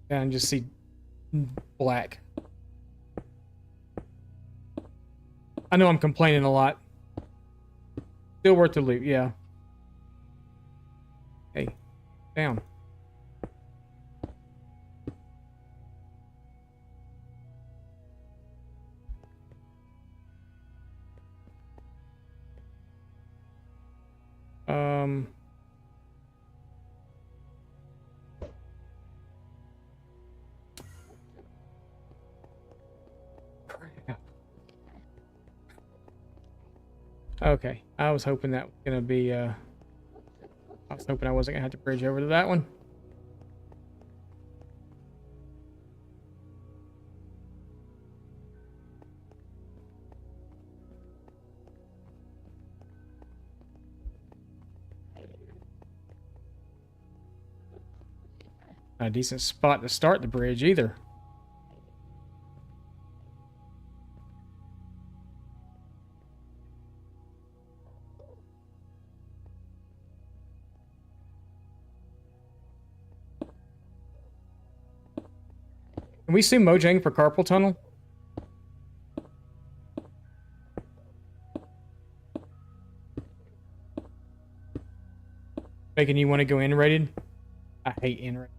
And just see black. I know I'm complaining a lot. Still worth the loot, yeah. Hey, down. Okay, I was hoping that was gonna be, I was hoping I wasn't gonna have to bridge over to that one. Not a decent spot to start the bridge either. Can we see Mojang for carpal tunnel? Making you want to go in-rated? I hate in-rated.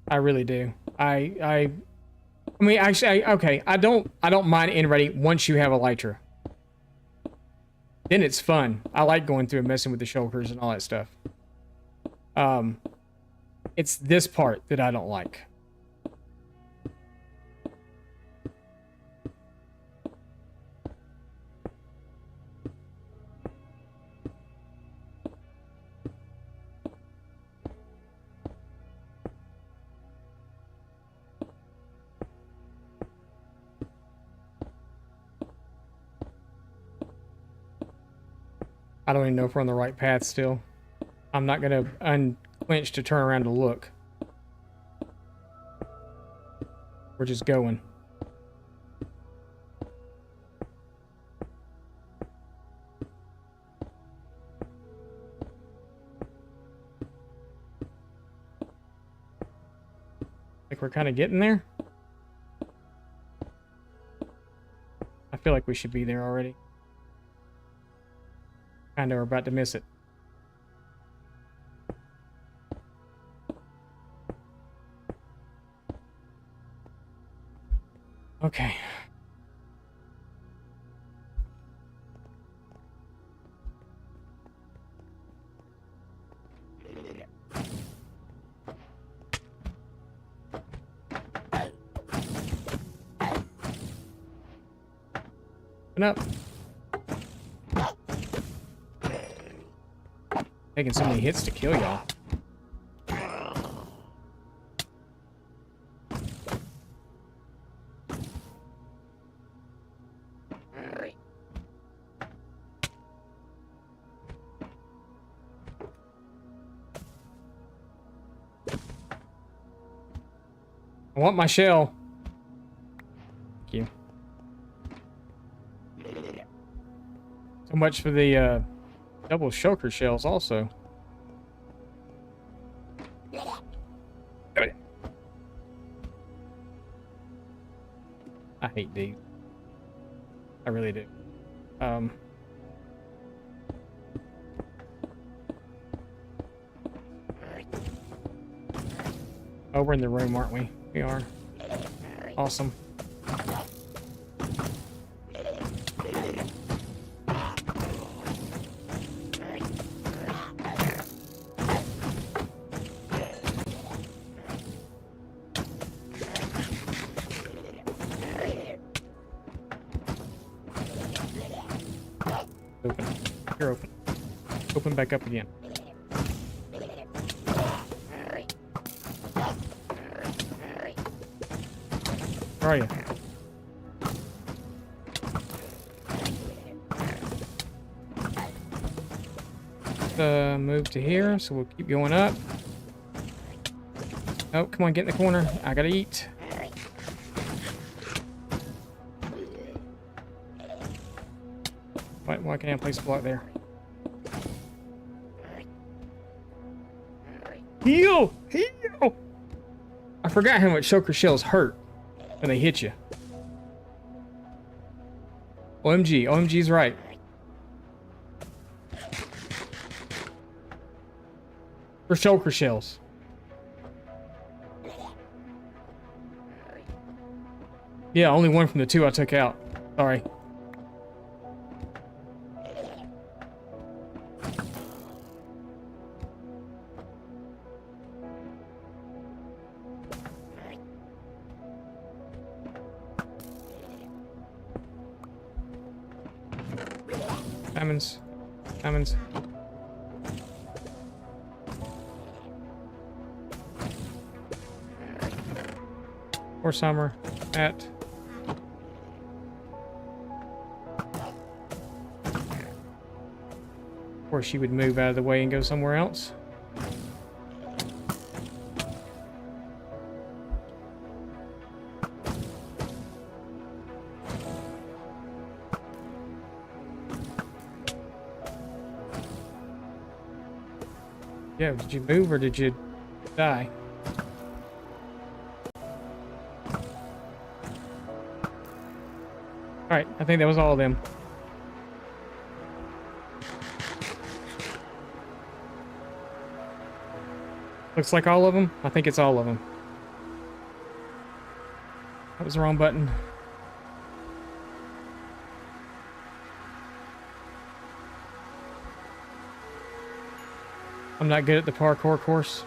I really do. I mean, actually, okay. I don't mind in-rating once you have Elytra. Then it's fun. I like going through and messing with the shulkers and all that stuff. It's this part that I don't like. I don't even know if we're on the right path still. I'm not going to unclench to turn around to look. We're just going. Like we're kind of getting there. I feel like we should be there already. Kind of, we're about to miss it. Okay. Open up. Taking so many hits to kill y'all. I want my shell. Thank you. So much for the double shulker shells also. I hate these. I really do. Oh, we're in the room, aren't we? We are. Awesome. Open. You're open. Open back up again. Where are you? Move to here, so we'll keep going up. Oh, come on, get in the corner. I gotta eat. Why can't I place a block there? Heal! Heal! I forgot how much shulker shells hurt when they hit you. OMG. OMG's right. For shulker shells. Yeah, only one from the two I took out. Sorry. Diamonds. Diamonds. Or summer. At. Of course, she would move out of the way and go somewhere else. Yeah, did you move or did you die? Alright, I think that was all of them. Looks like all of them. I think it's all of them. That was the wrong button. I'm not good at the parkour course.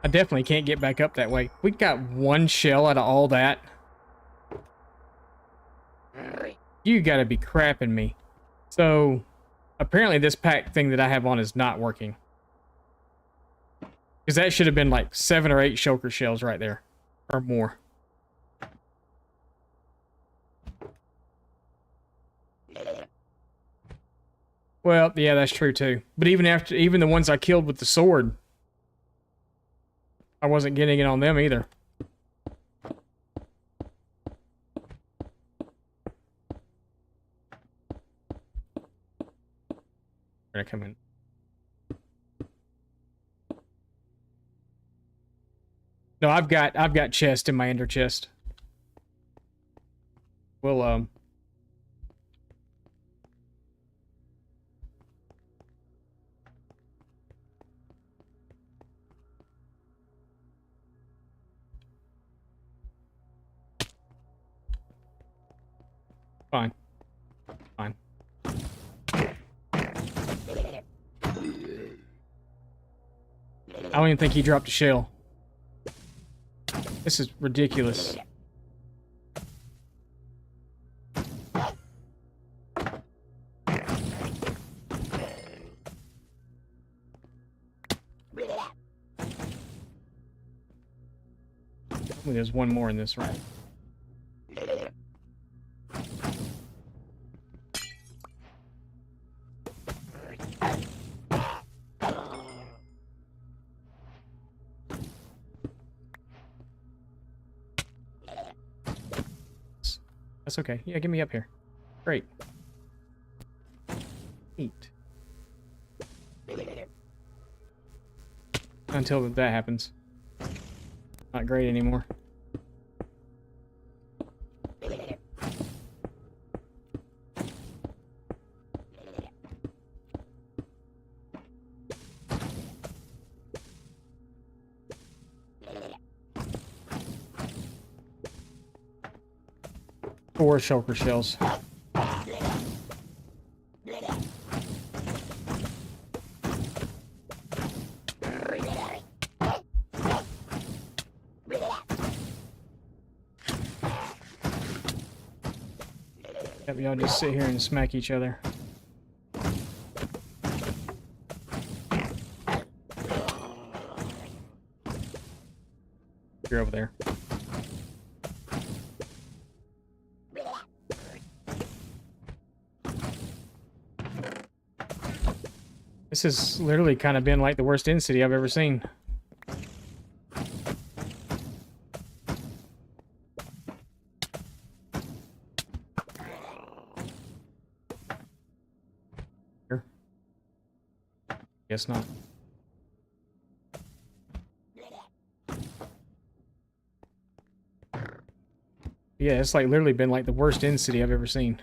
I definitely can't get back up that way. We got one shell out of all that. You gotta be crapping me. So, apparently this pack thing that I have on is not working. Because that should have been like 7 or 8 shulker shells right there. Or more. Well, yeah, that's true too. But even the ones I killed with the sword, I wasn't getting it on them either. Gonna come in. No, I've got chest in my ender chest. We'll fine. Fine. I don't even think he dropped a shell. This is ridiculous. There's one more in this round. That's okay. Yeah, get me up here. Great. Eat. Until that happens. Not great anymore. Four shulker shells. Yep, y'all just sit here and smack each other. You're over there. This has literally kind of been like the worst end city I've ever seen. Here. Guess not. Yeah, it's like literally been like the worst end city I've ever seen.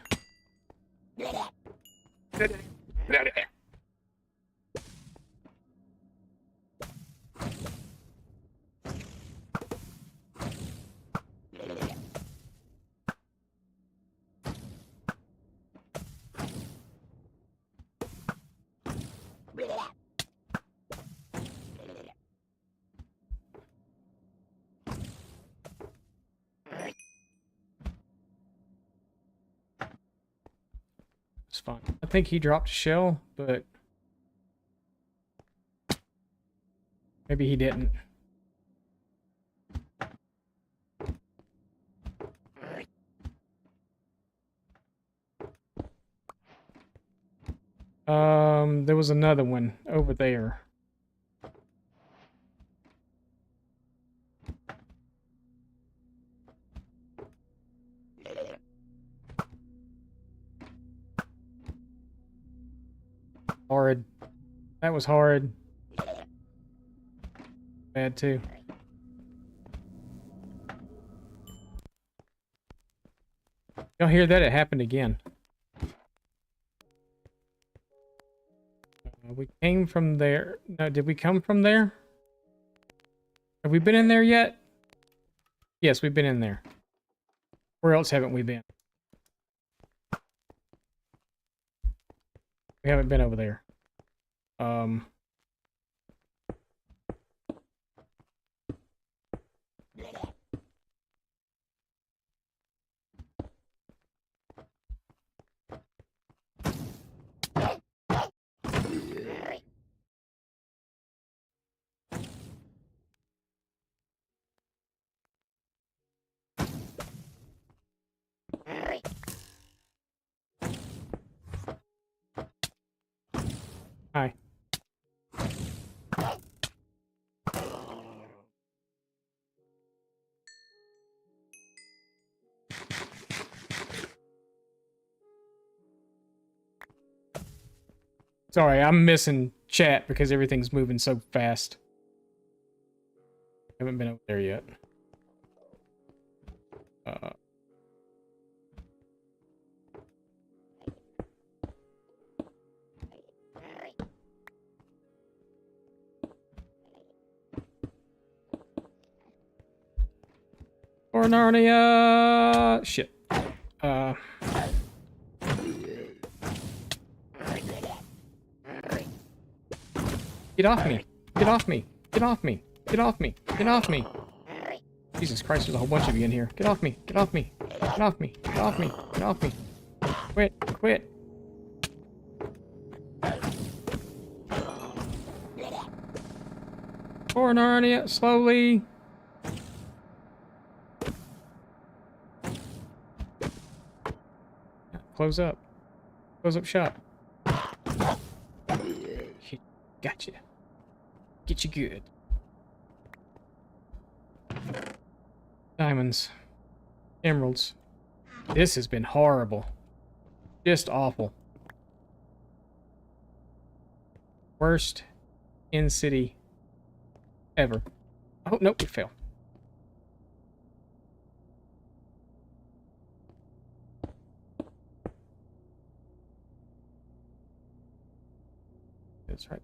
It's fine. I think he dropped a shell, but maybe he didn't. There was another one over there. Horrid. That was horrid. Bad too. Y'all hear that? It happened again. We came from there. No, did we come from there? Have we been in there yet? Yes, we've been in there. Where else haven't we been? We haven't been over there. Hi. Sorry, I'm missing chat because everything's moving so fast. Haven't been over there yet. Or Narnia! Shit. Get off me! Get off me! Get off me! Get off me! Get off me! Jesus Christ, there's a whole bunch of you in here. Get off me! Get off me! Get off me! Get off me! Get off me! Quit! Quit! Or Narnia! Slowly! Close up. Close up shop. Gotcha. Get you good. Diamonds. Emeralds. This has been horrible. Just awful. Worst in-city ever. Oh, nope, we failed. That's right.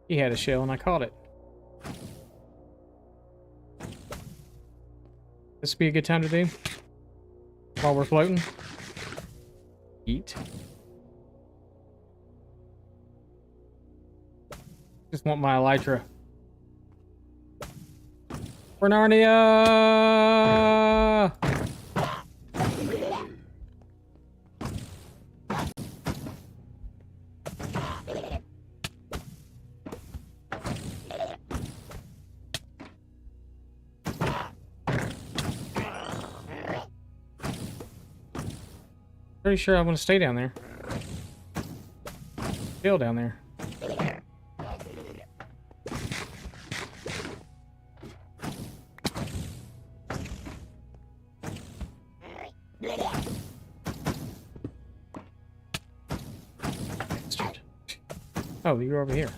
He had a shell and I caught it. This would be a good time to do while we're floating. Eat. Just want my elytra. For Narnia! Pretty sure I want to stay down there. Still down there. Oh, you're over here.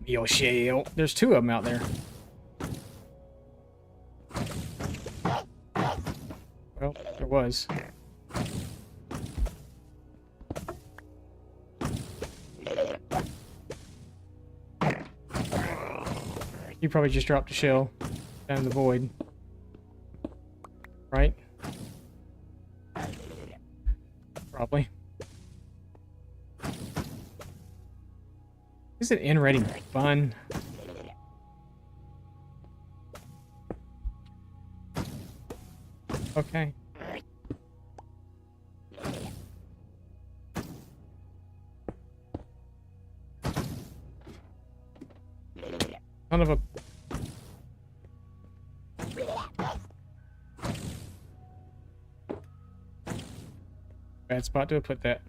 Your shell. There's two of them out there. Well, there was. You probably just dropped a shell down in the void. Right? Probably. Isn't in raiding fun? Okay. Son of a... Bad spot to put that.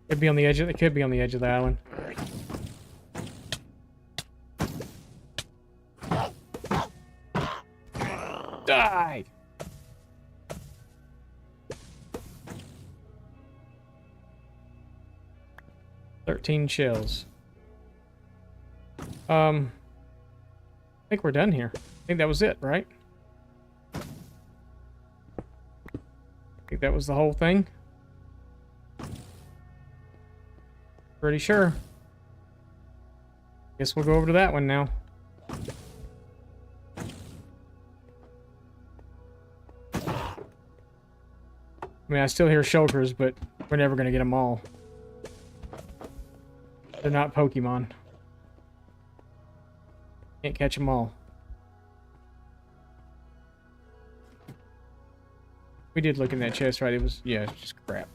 Could be on the edge of it could be on the edge of the island. Die! "13 shells. I think we're done here. I think that was it, right? I think that was the whole thing. Pretty sure. Guess we'll go over to that one now. I mean, I still hear shulkers, but we're never going to get them all. They're not Pokemon. Can't catch them all. We did look in that chest, right? It was, yeah, it's just crap.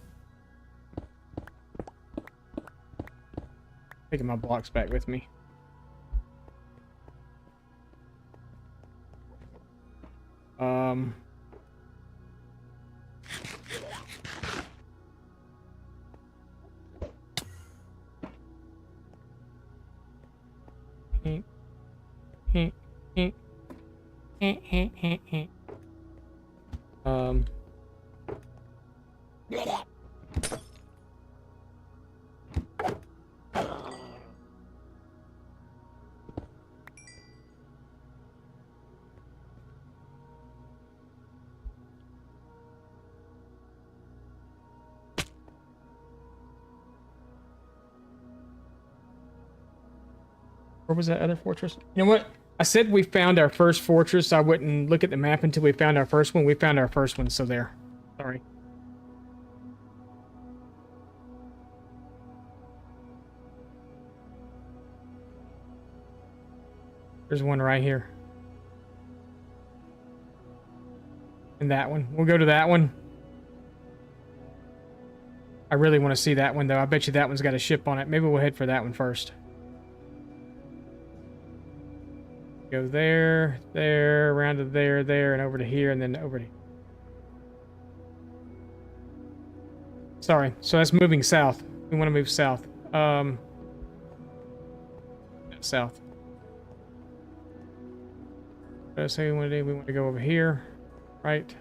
Taking my blocks back with me. Where was that other fortress? You know what? I said we found our first fortress. I wouldn't look at the map until we found our first one. We found our first one, so there. Sorry. There's one right here. And that one. We'll go to that one. I really want to see that one, though. I bet you that one's got a ship on it. Maybe we'll head for that one first. Go there, there, around to there, there, and over to here, and then over to... Sorry, so that's moving south. We want to move south. South. What did I say we want to do? We want to go over here, right?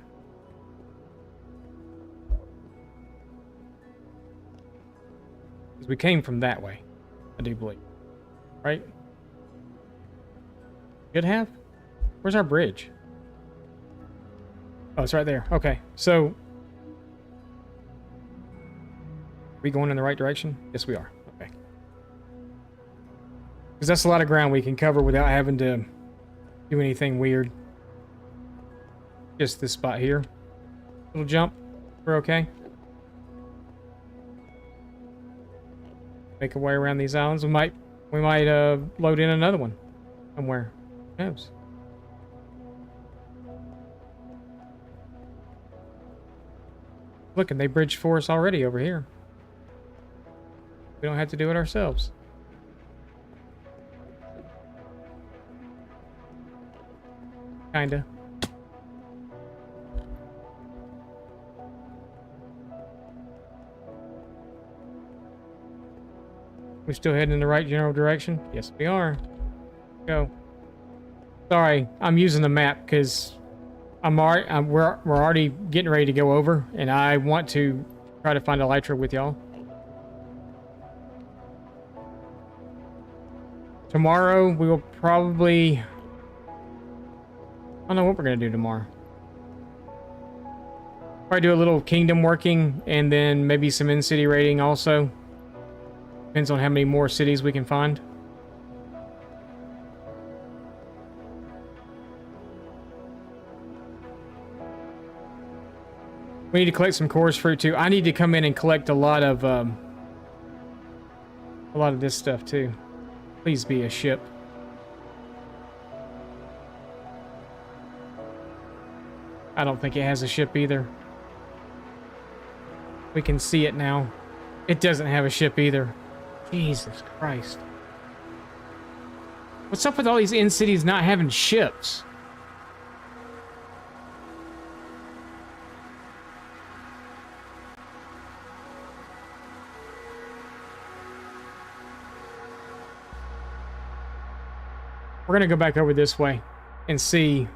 Because we came from that way, I do believe. Right? Should have? Where's our bridge? Oh, it's right there. Okay, so... Are we going in the right direction? Yes, we are. Okay. Because that's a lot of ground we can cover without having to do anything weird. Just this spot here. Little jump. We're okay. Make our way around these islands. We might load in another one somewhere. Who knows? Look, and they bridged for us already over here. We don't have to do it ourselves. Kinda. We still heading in the right general direction? Yes, we are. Go. Sorry, I'm using the map because we're already getting ready to go over, and I want to try to find Elytra with y'all. Tomorrow we will probably... I don't know what we're gonna do tomorrow. Probably do a little kingdom working, and then maybe some in-city raiding also. Depends on how many more cities we can find. We need to collect some chorus fruit too. I need to come in and collect a lot of this stuff too. Please be a ship. I don't think it has a ship either. We can see it now. It doesn't have a ship either. Jesus Christ. What's up with all these in-cities not having ships? We're gonna go back over this way and see.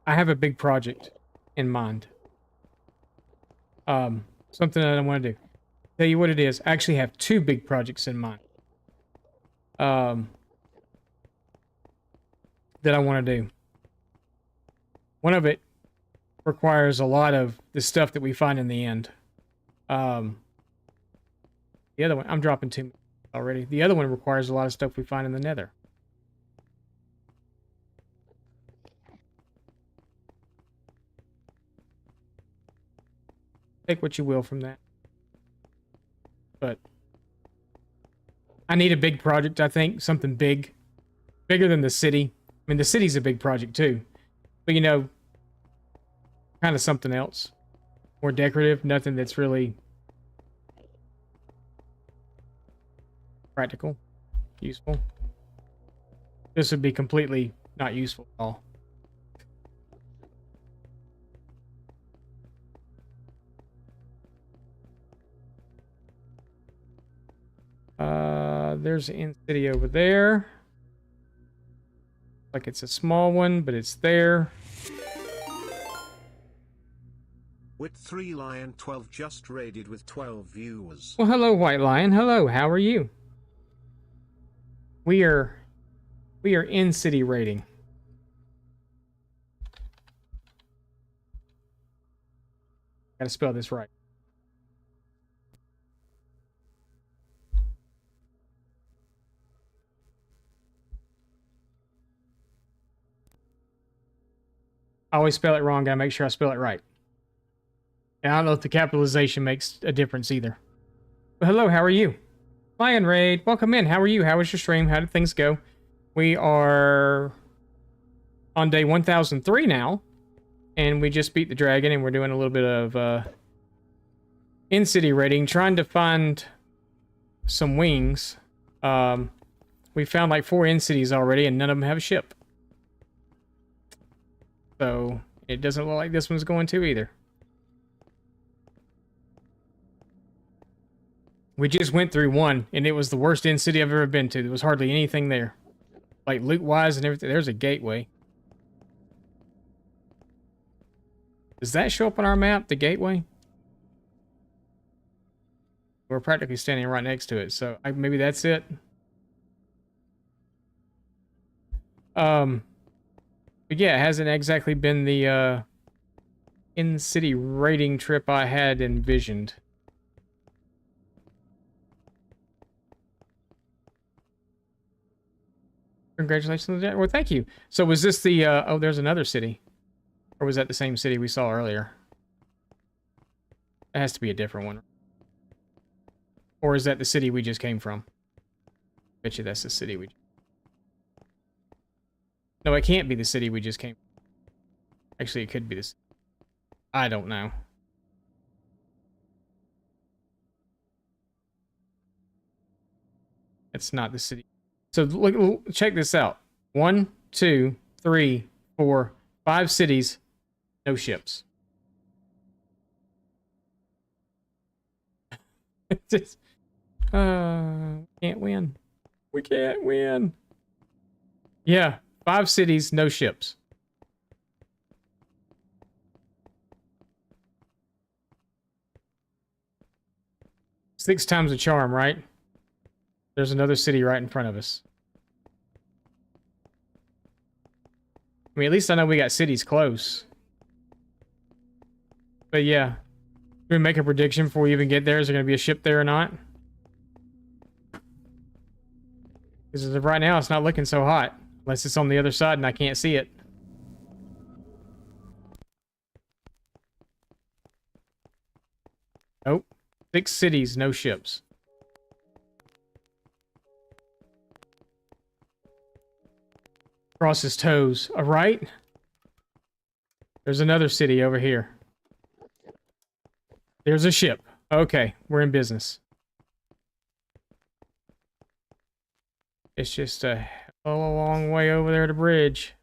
I have a big project in mind. Something that I want to do. Tell you what it is. I actually have two big projects in mind. That I want to do. One of it requires a lot of the stuff that we find in the end. The other one, I'm dropping two already. The other one requires a lot of stuff we find in the Nether. Take what you will from that. But I need a big project, I think. Something big. Bigger than the city. I mean, the city's a big project, too. But, you know, kind of something else. More decorative. Nothing that's really practical. Useful. This would be completely not useful at all. There's an in-city over there. Like it's a small one, but it's there. With 3 Lion 12 just raided with 12 viewers. Well, hello, White Lion. Hello, how are you? We are in-city raiding. Gotta spell this right. I always spell it wrong. Gotta make sure I spell it right. And I don't know if the capitalization makes a difference either. But hello, how are you? Lion Raid, welcome in. How are you? How was your stream? How did things go? We are on day 1003 now. And we just beat the dragon, and we're doing a little bit of in-city raiding, trying to find some wings. We found like 4 in-cities already, and none of them have a ship. So, It doesn't look like this one's going to either. We just went through one, and it was the worst end city I've ever been to. There was hardly anything there. Like, loot-wise and everything. There's a gateway. Does that show up on our map, the gateway? We're practically standing right next to it, so maybe that's it. But yeah, it hasn't exactly been the in-city raiding trip I had envisioned. Congratulations. Well, thank you. So was this the, oh, there's another city. Or was that the same city we saw earlier? It has to be a different one. Or is that the city we just came from? Bet you that's the city we... No, it can't be the city we just came from. Actually, it could be this. I don't know. It's not the city. So look, check this out. 1, 2, 3, 4, 5 cities, no ships. Just, can't win. We can't win. Yeah, 5 cities, no ships. Six times the charm, right? There's another city right in front of us. I mean, at least I know we got cities close. But yeah. Can we make a prediction before we even get there? Is there going to be a ship there or not? Because as of right now, it's not looking so hot. Unless it's on the other side and I can't see it. Nope. 6 cities, no ships. Cross his toes. All right. There's another city over here. There's a ship. Okay, we're in business. It's just a long way over there to bridge.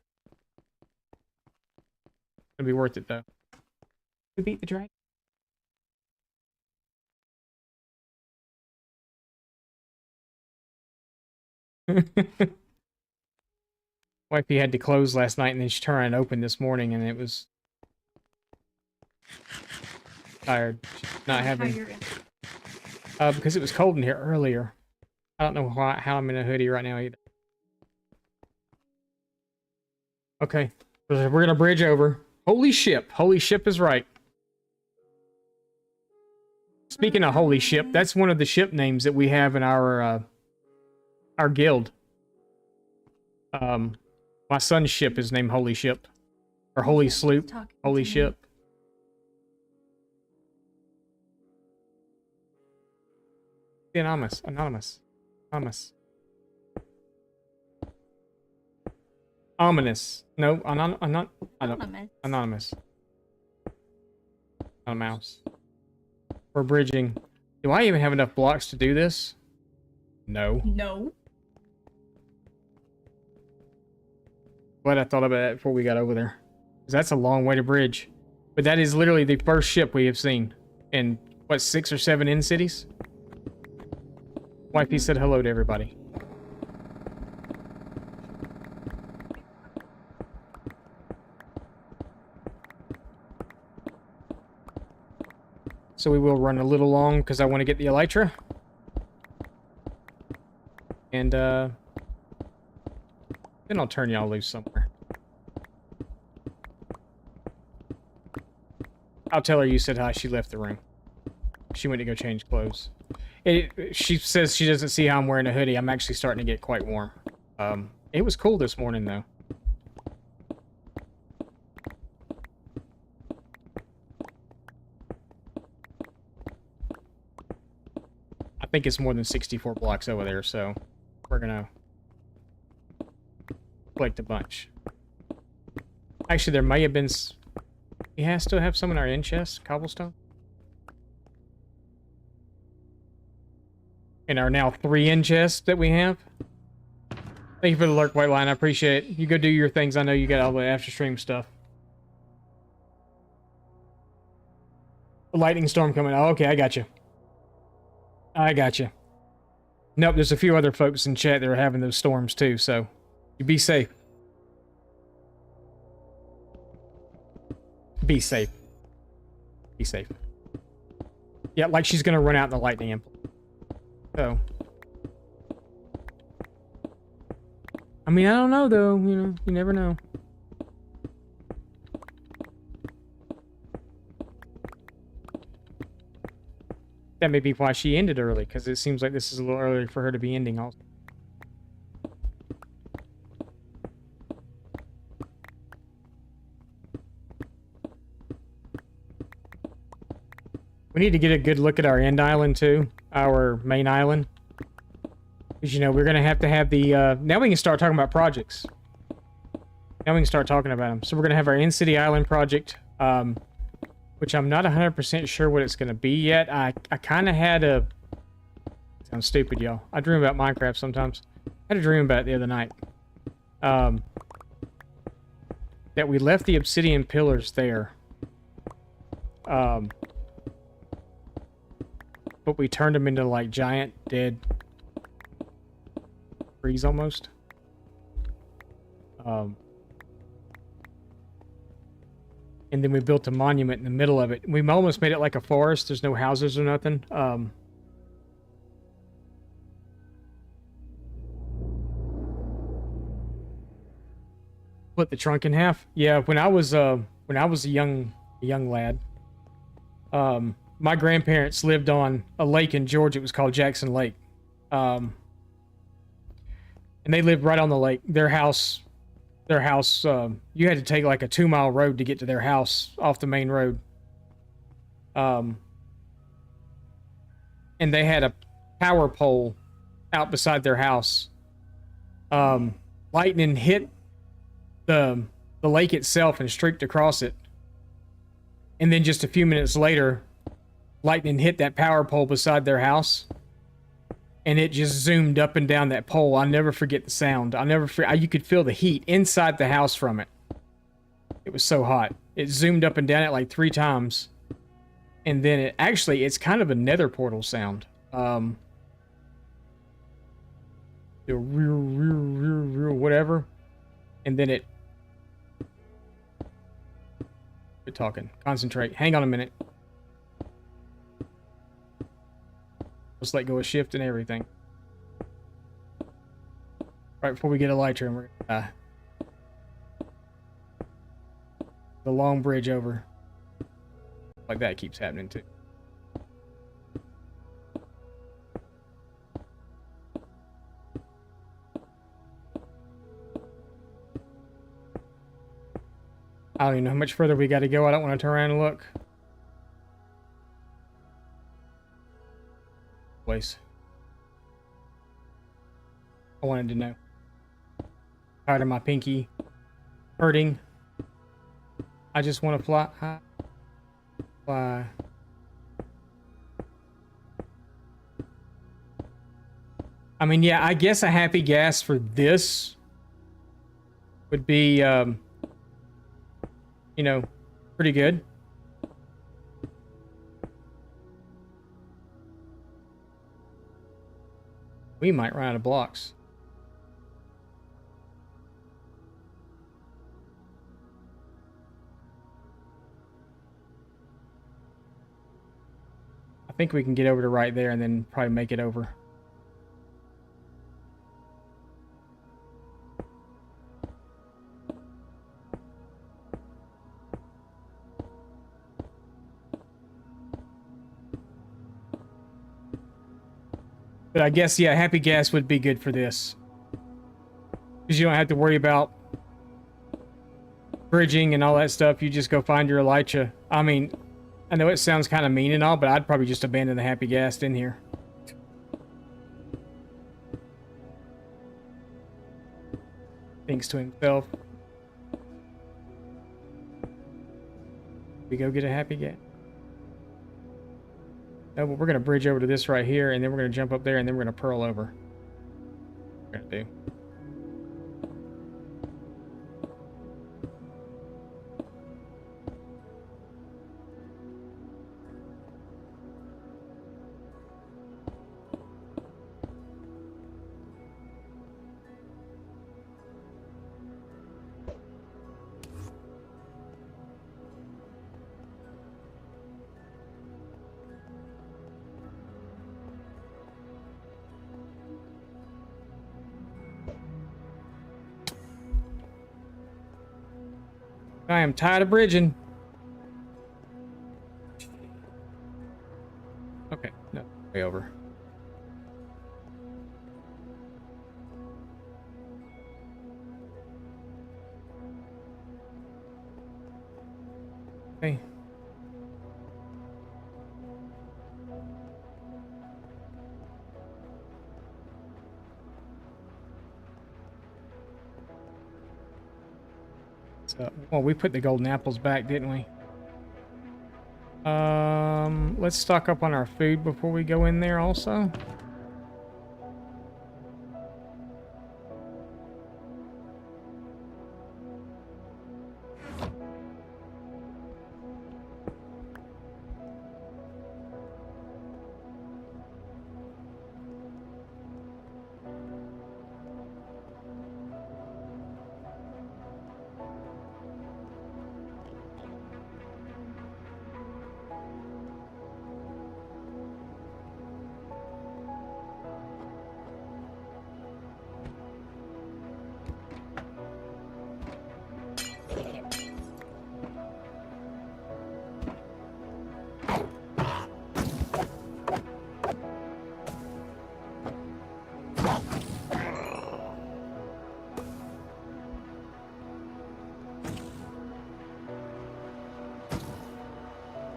It'll be worth it though. We beat the dragon. Wifey had to close last night and then she turned around and opened this morning and it was tired. She's not having because it was cold in here earlier. I don't know how I'm in a hoodie right now either. Okay. We're gonna bridge over. Holy ship. Holy ship is right. Speaking of holy ship, that's one of the ship names that we have in our guild. My son's ship is named Holy Ship. Or Holy Sloop. Holy Ship. Anonymous. Anonymous. Anonymous. Ominous. No, anonymous. Anonymous. Not a mouse. We're bridging. Do I even have enough blocks to do this? No. No. Glad I thought about that before we got over there. Because that's a long way to bridge. But that is literally the first ship we have seen. In, what, 6 or 7 in cities? Wifey said hello to everybody. So we will run a little long because I want to get the elytra. And then I'll turn y'all loose somewhere. I'll tell her you said hi. She left the room. She went to go change clothes. She says she doesn't see how I'm wearing a hoodie. I'm actually starting to get quite warm. It was cool this morning, though. I think it's more than 64 blocks over there, so we're gonna collect a bunch. Actually, there may have been... Yeah, still have some in our in chest, cobblestone. In our now 3 in chests that we have. Thank you for the lurk, White Line. I appreciate it. You go do your things. I know you got all the after stream stuff. The lightning storm coming. Oh, okay, I got you. I got you. Nope, there's a few other folks in chat that are having those storms too, so you be safe. Be safe. Be safe. Yeah, like she's gonna run out in the lightning impulse. So. I mean, I don't know though, you know, you never know. That may be why she ended early, because it seems like this is a little early for her to be ending also. We need to get a good look at our end island too, our main island. Because, you know, we're going to have the, now we can start talking about projects. Now we can start talking about them. So we're going to have our in-city island project, which I'm not 100% sure what it's going to be yet. I kind of had a... Sounds stupid, y'all. I dream about Minecraft sometimes. I had a dream about it the other night. That we left the obsidian pillars there. But we turned them into, like, giant, dead trees, almost. And then we built a monument in the middle of it. We almost made it like a forest. There's no houses or nothing. Split the trunk in half. Yeah, when I was a young lad, my grandparents lived on a lake in Georgia. It was called Jackson Lake. And they lived right on the lake. Their house, you had to take like a 2-mile road to get to their house off the main road. And they had a power pole out beside their house. Lightning hit the lake itself and streaked across it. And then just a few minutes later, lightning hit that power pole beside their house, and it just zoomed up and down that pole. I'll never forget the sound. You could feel the heat inside the house from it. It was so hot. It zoomed up and down it like 3 times, and then it's kind of a nether portal sound. Whatever, and then quit talking. Concentrate. Hang on a minute. Let's let go of shift and everything. Right before we get elytra, and we're gonna die. The long bridge over. Like that keeps happening too. I don't even know how much further we got to go. I don't want to turn around and look. Place. I wanted to know. Tired of my pinky hurting. I just want to fly. Fly. I mean, yeah, I guess a happy gas for this would be, you know, pretty good. We might run out of blocks. I think we can get over to right there and then probably make it over. But I guess, yeah, happy gas would be good for this. Because you don't have to worry about bridging and all that stuff. You just go find your elytra. I mean, I know it sounds kind of mean and all, but I'd probably just abandon the happy gas in here. Thinks to himself. We go get a happy gas. No, but we're going to bridge over to this right here, and then we're going to jump up there, and then we're going to pearl over. We're going to do. I am tired of bridging. Okay, no, way over. Okay. So, well, we put the golden apples back, didn't we? Let's stock up on our food before we go in there also.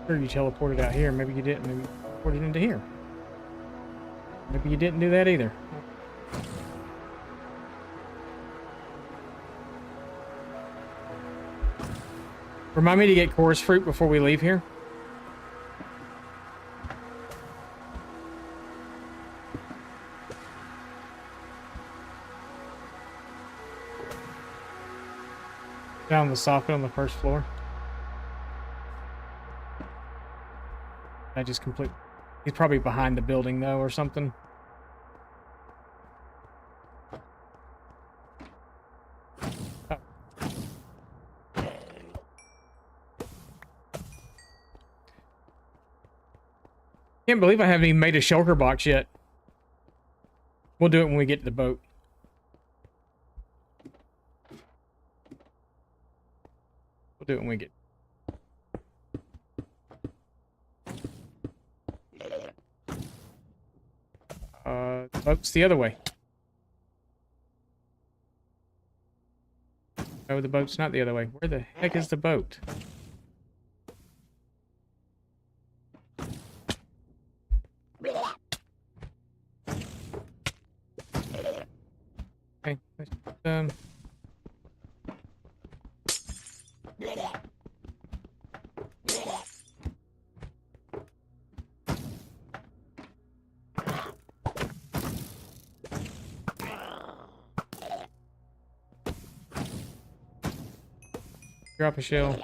Sure, you teleported out here. Maybe you didn't. Maybe you teleported into here. Maybe you didn't do that either. Remind me to get chorus fruit before we leave here. Down the soffit on the first floor. I just complete. He's probably behind the building though, or something. Oh. Can't believe I haven't even made a shulker box yet. We'll do it when we get to the boat. We'll do it when we get. The boat's the other way. No, the boat's not the other way. Where the heck is the boat? Okay, drop a shell.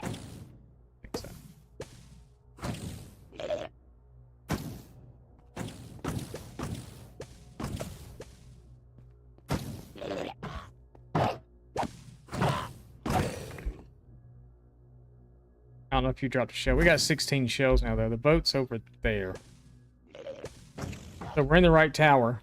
I don't know if you dropped a shell. We got 16 shells now, though. The boat's over there. So we're in the right tower.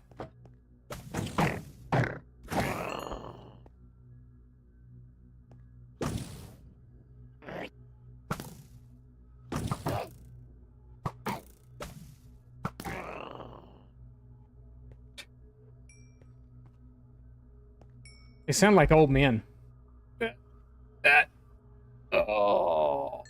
They sound like old men. Oh.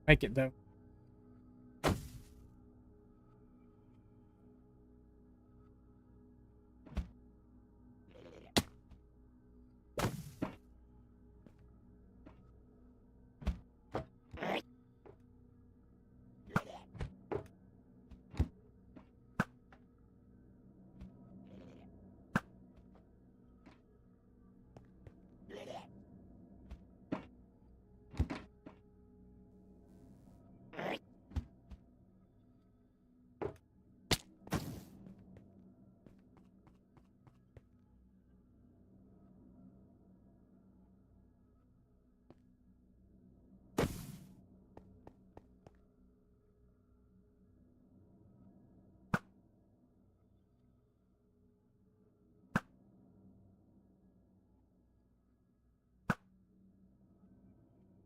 Make it, though.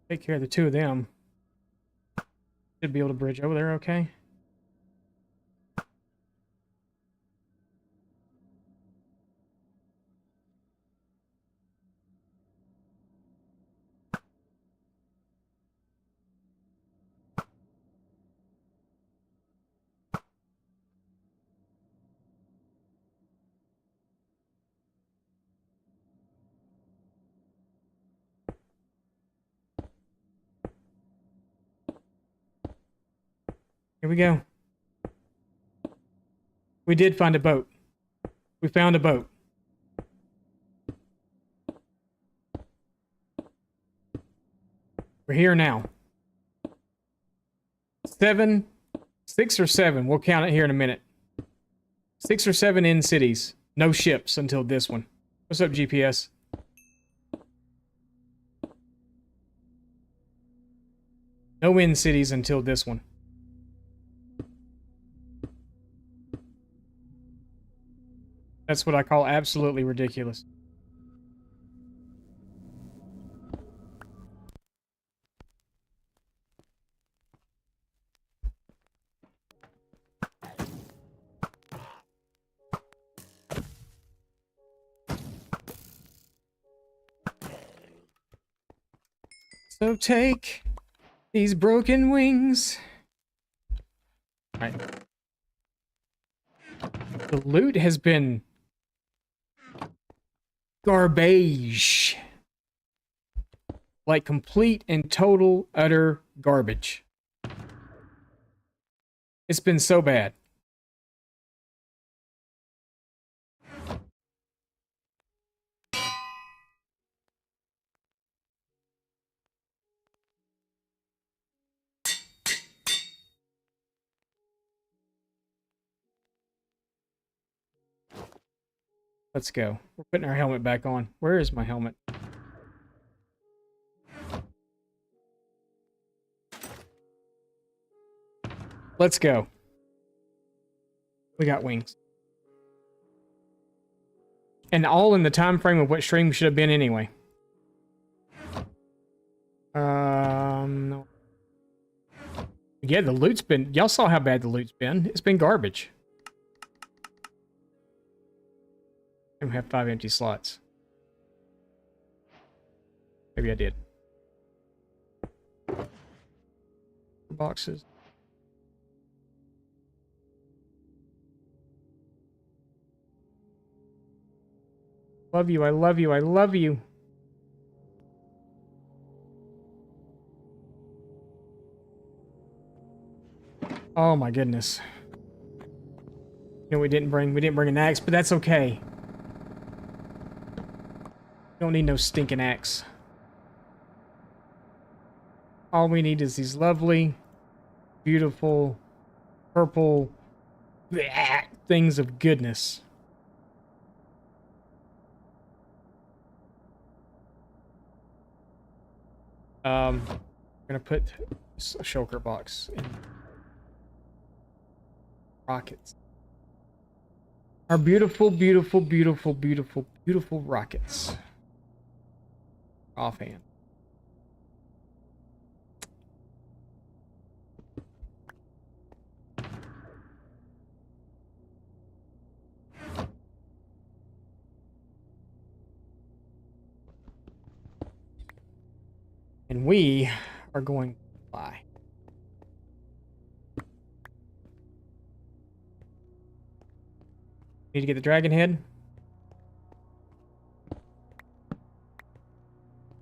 Take care of the two of them. Should be able to bridge over there, okay? Here we go. We did find a boat. We found a boat. We're here now. 6 or 7. We'll count it here in a minute. 6 or 7 in cities. No ships until this one. What's up, GPS? No in cities until this one. That's what I call absolutely ridiculous. So take these broken wings. All right. The loot has been garbage. Like complete and total utter garbage. It's been so bad. Let's go. We're putting our helmet back on. Where is my helmet? Let's go. We got wings. And all in the time frame of what stream should have been anyway. No. Yeah, the loot's been... Y'all saw how bad the loot's been. It's been garbage. I have 5 empty slots. Maybe I did. Boxes. Love you, I love you, I love you. Oh my goodness. You know we didn't bring an axe, but that's okay. Don't need no stinking axe. All we need is these lovely, beautiful, purple things of goodness. I'm gonna put a shulker box in rockets. Our beautiful, beautiful, beautiful, beautiful, beautiful rockets. Offhand. And we are going to fly. Need to get the dragon head.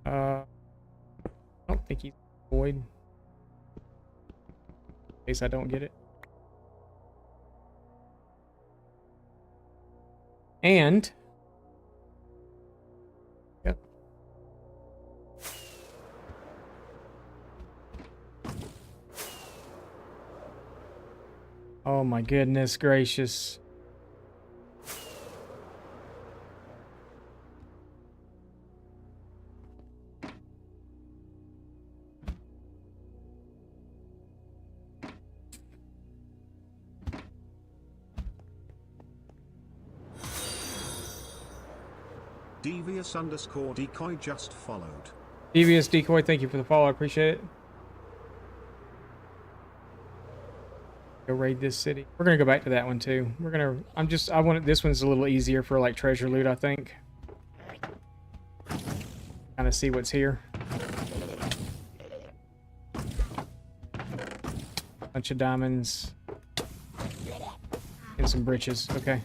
I don't think he's void. In case I don't get it. And yep. Oh my goodness gracious. Devious_decoy just followed. Devious Decoy, thank you for the follow. I appreciate it. Go raid this city. We're gonna go back to that one too. We're gonna. I want this one's a little easier for like treasure loot. I think. Kind of see what's here. Bunch of diamonds and some breeches. Okay.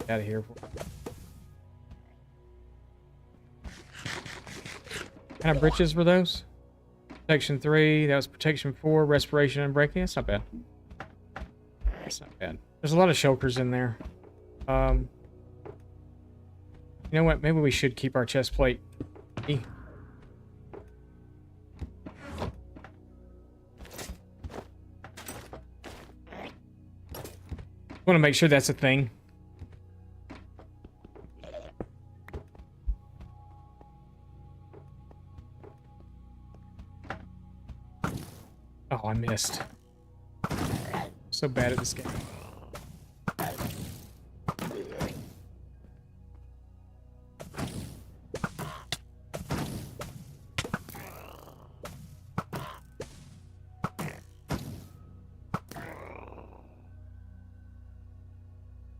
Get out of here. What kind of breeches were those? Protection 3, that was protection 4, respiration and breaking. That's not bad. That's not bad. There's a lot of shulkers in there. You know what? Maybe we should keep our chest plate. I want to make sure that's a thing. Oh, I missed. So bad at this game.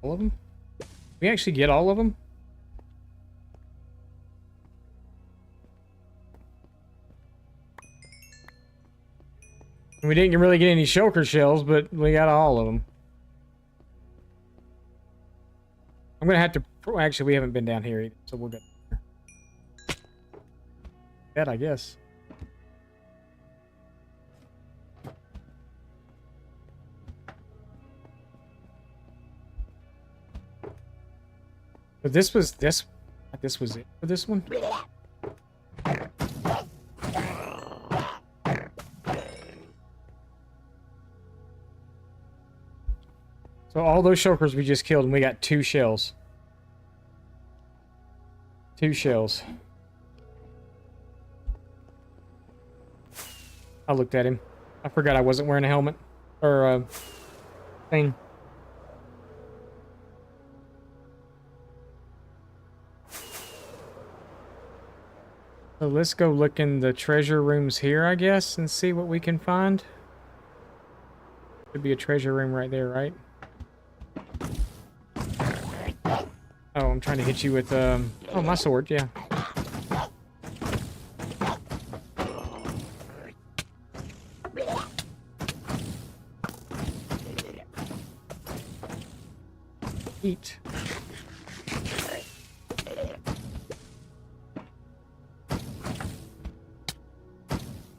All of them? We actually get all of them? We didn't really get any shulker shells, but we got all of them. I'm gonna have to... Actually, we haven't been down here either, so we'll get there. That, I guess. But this was it for this one. So all those shulkers we just killed, and we got 2 shells. 2 shells. I looked at him. I forgot I wasn't wearing a helmet or a thing. So let's go look in the treasure rooms here, I guess, and see what we can find. Could be a treasure room right there, right? Oh, I'm trying to hit you with, oh, my sword, yeah. Eat.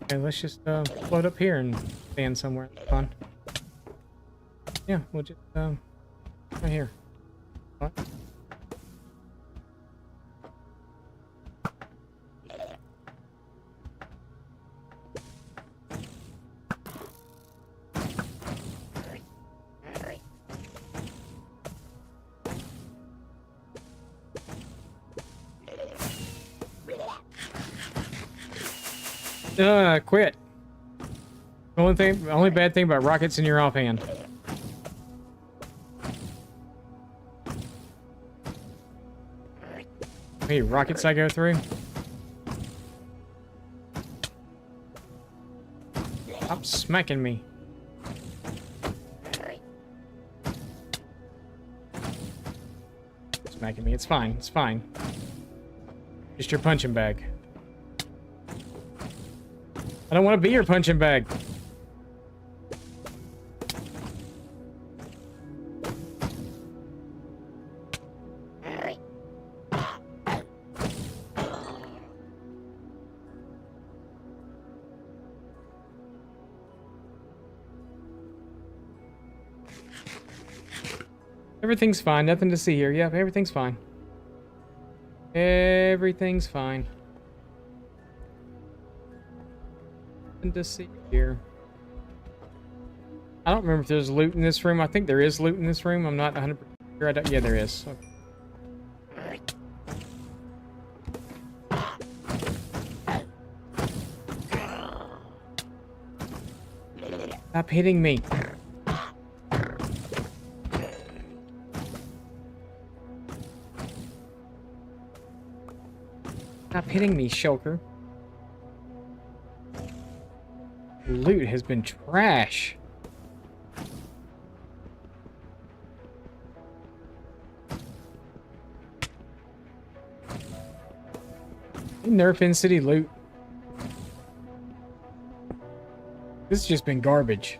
Okay, let's just, float up here and stand somewhere. That's fun. Yeah, we'll just, right here. What? Quit. The only bad thing about rockets in your offhand. Hey, rockets I go through. Stop smacking me. Smacking me. It's fine. It's fine. Just your punching bag. I don't want to be your punching bag. Everything's fine. Nothing to see here. Yep, everything's fine. Everything's fine. Nothing to see here. I don't remember if there's loot in this room. I think there is loot in this room. I'm not 100% sure. Yeah, there is. Okay. Stop hitting me. hitting me, Shulker. Loot has been trash. Nerf in city loot. This has just been garbage.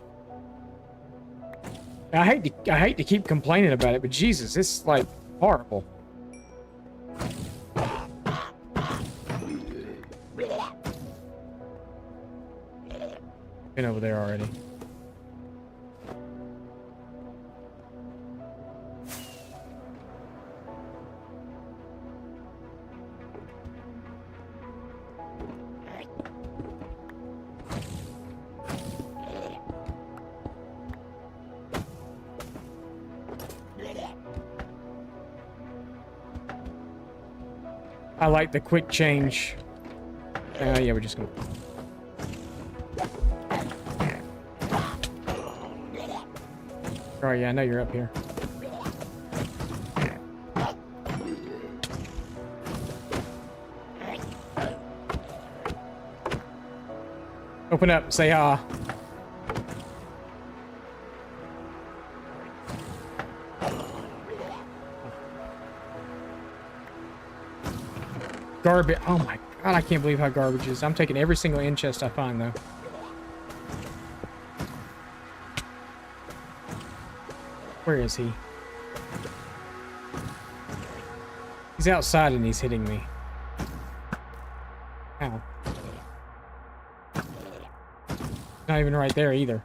I hate to keep complaining about it, but Jesus, it's like horrible. Been over there already. I like the quick change. Yeah, we're just gonna. Oh yeah, I know you're up here. Open up, say ah. Garbage. Oh my god, I can't believe how garbage is. I'm taking every single end chest I find, though. Where is he? He's outside and he's hitting me. Ow. Not even right there either.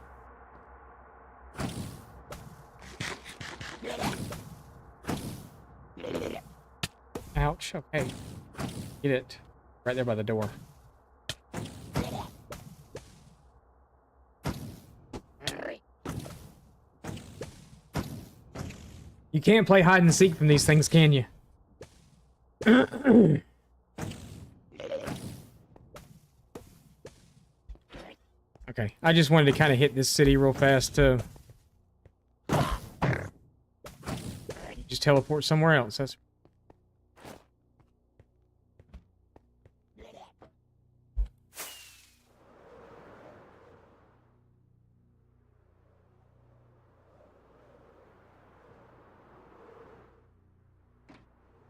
Ouch. Okay. Get it. Right there by the door. You can't play hide and seek from these things, can you? Okay, I just wanted to kind of hit this city real fast to just teleport somewhere else. That's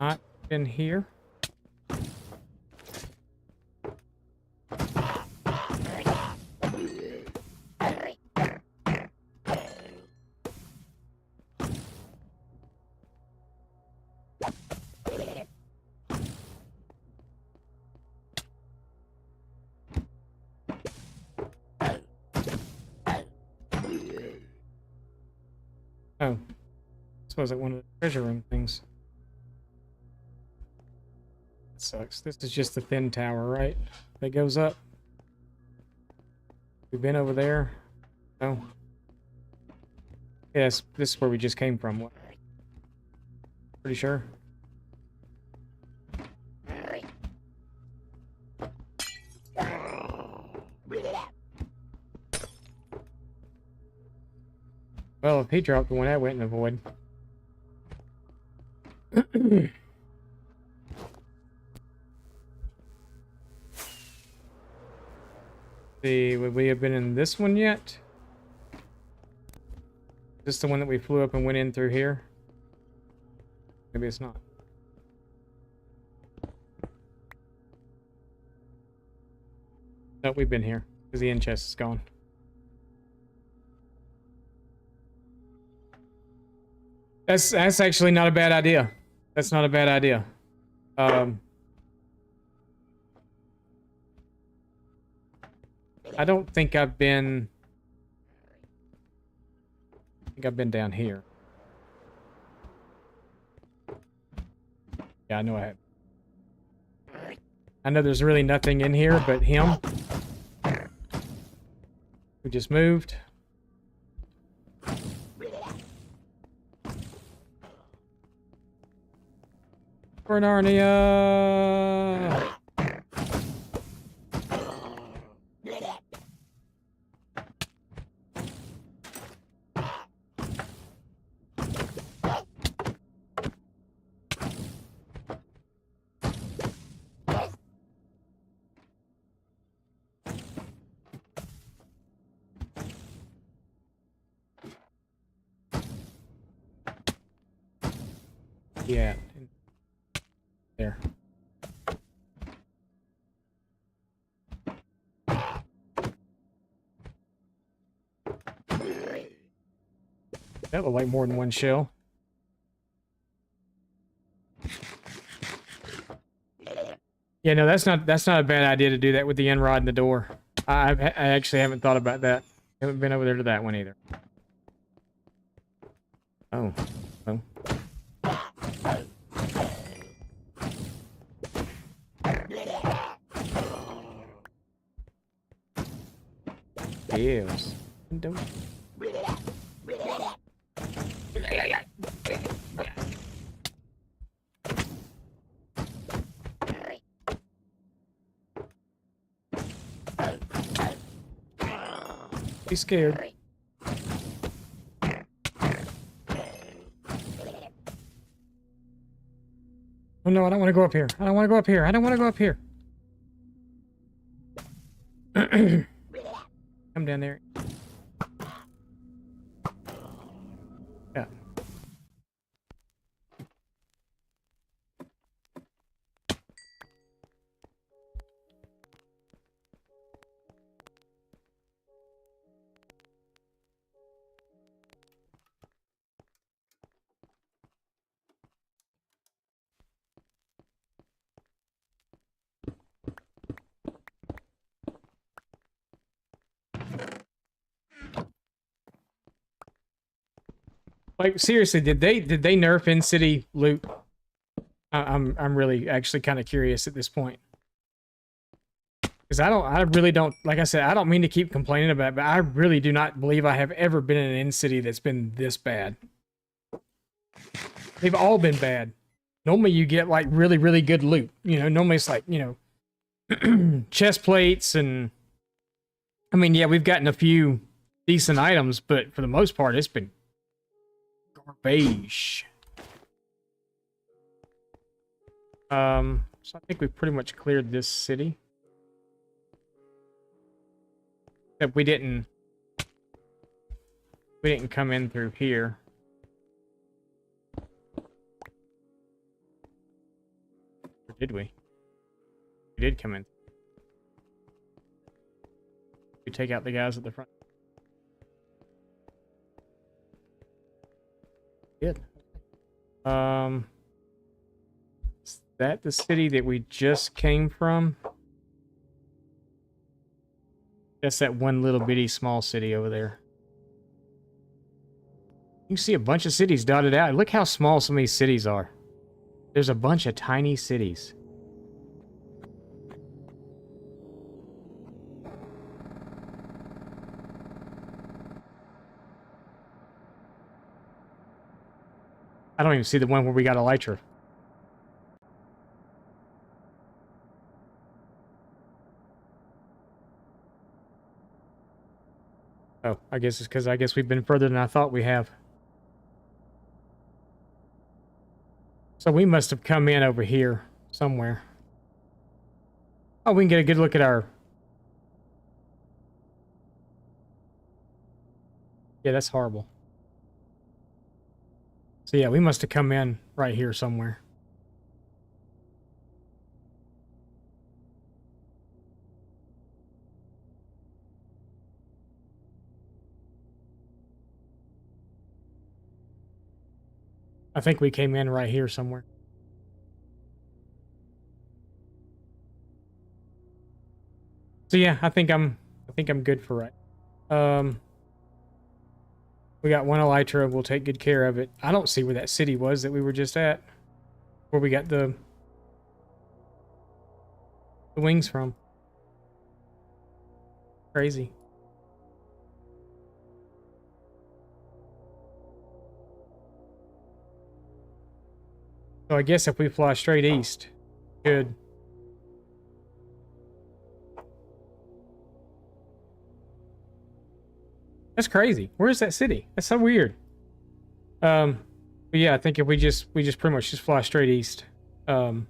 not in here. Oh, I suppose like one of the treasure room things. That sucks. This is just the thin tower, right? That goes up. We've been over there. No. Yes, this is where we just came from. Pretty sure. Well, if he dropped the one, I went in the void. See, would we have been in this one yet? Is this the one that we flew up and went in through here? Maybe it's not. Nope, we've been here because the end chest is gone. That's actually not a bad idea. That's not a bad idea. I don't think I've been... I think I've been down here. Yeah, I know I have. I know there's really nothing in here but him. We just moved. For Narnia! Yeah. There. That looked like more than one shell. Yeah, no, that's not a bad idea to do that with the end rod and the door. I actually haven't thought about that. Haven't been over there to that one either. Oh. Oh. Yes. Don't. Be scared. Oh no, I don't want to go up here. I don't want to go up here. I don't want to go up here. Come down there. Yeah. Like seriously, did they nerf in city loot? I'm really actually kind of curious at this point. Because I really don't, like I said, I don't mean to keep complaining about it, but I really do not believe I have ever been in an end city that's been this bad. They've all been bad. Normally you get like really, really good loot. You know, normally it's like, you know, chest plates and, I mean, yeah, we've gotten a few decent items, but for the most part, it's been garbage. So I think we've pretty much cleared this city. Except we didn't come in through here. Or did we? We did come in. We take out the guys at the front. Good. Is that the city that we just came from? That's that one little bitty small city over there. You can see a bunch of cities dotted out. Look how small some of these cities are. There's a bunch of tiny cities. I don't even see the one where we got elytra. Oh, I guess it's because we've been further than I thought we have. So we must have come in over here somewhere. Oh, we can get a good look at our... Yeah, that's horrible. So yeah, we must have come in right here somewhere. I think we came in right here somewhere. So yeah, I think I'm good for right. We got one elytra. We'll take good care of it. I don't see where that city was that we were just at. Where we got the wings from. Crazy. So I guess if we fly straight east, good. That's crazy. Where is that city? That's so weird. But yeah, I think if we just pretty much just fly straight east. Go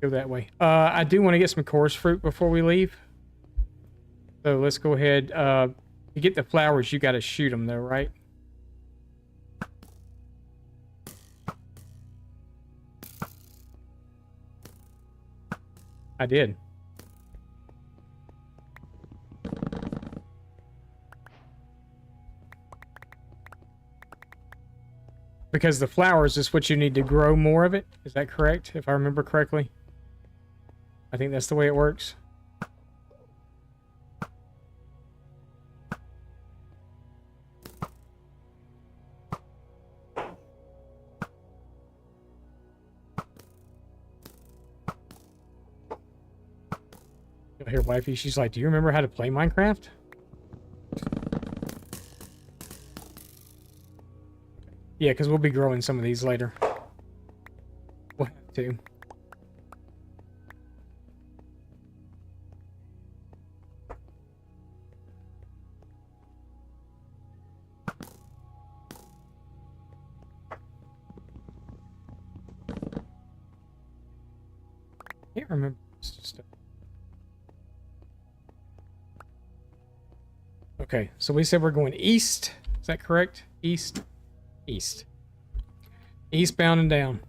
that way. I do want to get some chorus fruit before we leave. So let's go ahead. To get the flowers, you got to shoot them though, right? I did. Because the flowers is what you need to grow more of it. Is that correct? If I remember correctly. I think that's the way it works. You'll hear wifey, she's like, do you remember how to play Minecraft? Yeah, because we'll be growing some of these later. We'll have to. Can't remember stuff. Okay, so we said we're going east. Is that correct? East. East. Eastbound and down.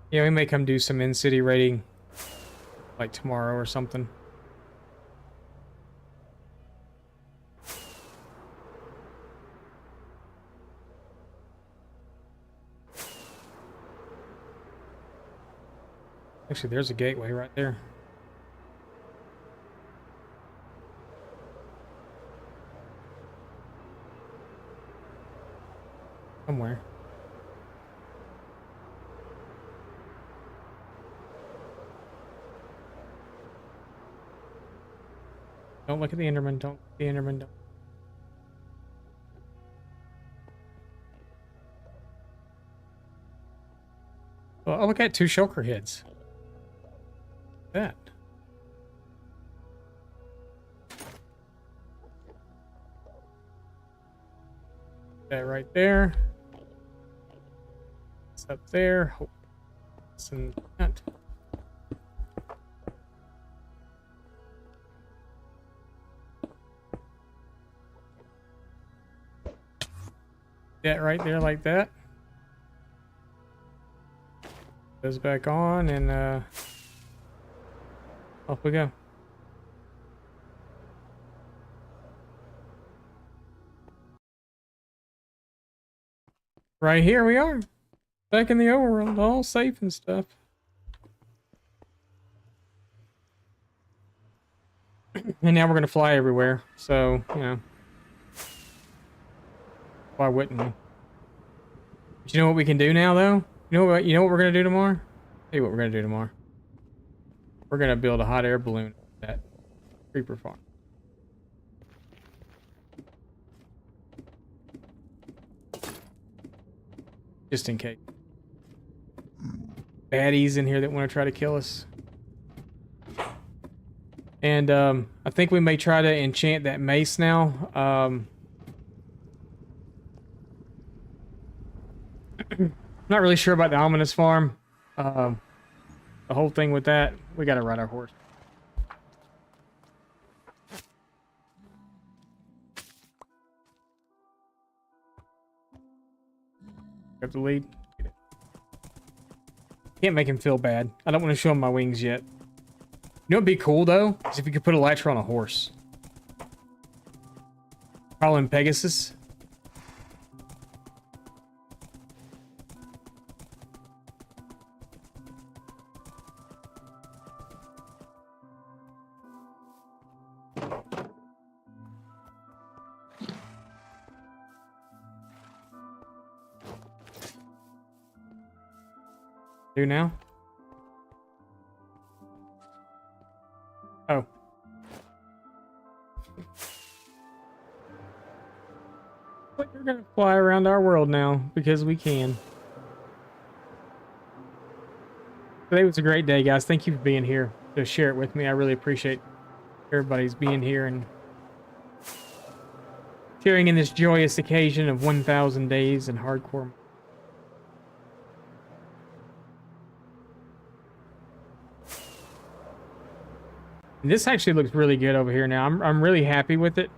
Yeah, we may come do some in-city raiding like tomorrow or something. Actually, there's a gateway right there. Somewhere. Don't look at the Enderman. Don't look at the Enderman. Don't. Well, oh, look at two shulker heads. That. That right there. It's up there. Hope it's in that. That right there like that. Goes back on and off we go. Right here we are. Back in the overworld, all safe and stuff. And now we're gonna fly everywhere. So, you know. Why wouldn't we? But you know what we can do now though? You know what we're gonna do tomorrow? Tell you what we're gonna do tomorrow. We're gonna build a hot air balloon at that creeper farm. Just in case. Baddies in here that want to try to kill us. And I think we may try to enchant that mace now. Not really sure about the ominous farm. The whole thing with that, we gotta ride our horse. Got the lead. Can't make him feel bad. I don't want to show him my wings yet. You know what'd be cool though? Is if you could put Elytra on a horse. Call him Pegasus. Do now? Oh. But we're gonna fly around our world now because we can. Today was a great day, guys. Thank you for being here to share it with me. I really appreciate everybody's being here and sharing in this joyous occasion of 1,000 days in hardcore. This actually looks really good over here now. I'm really happy with it.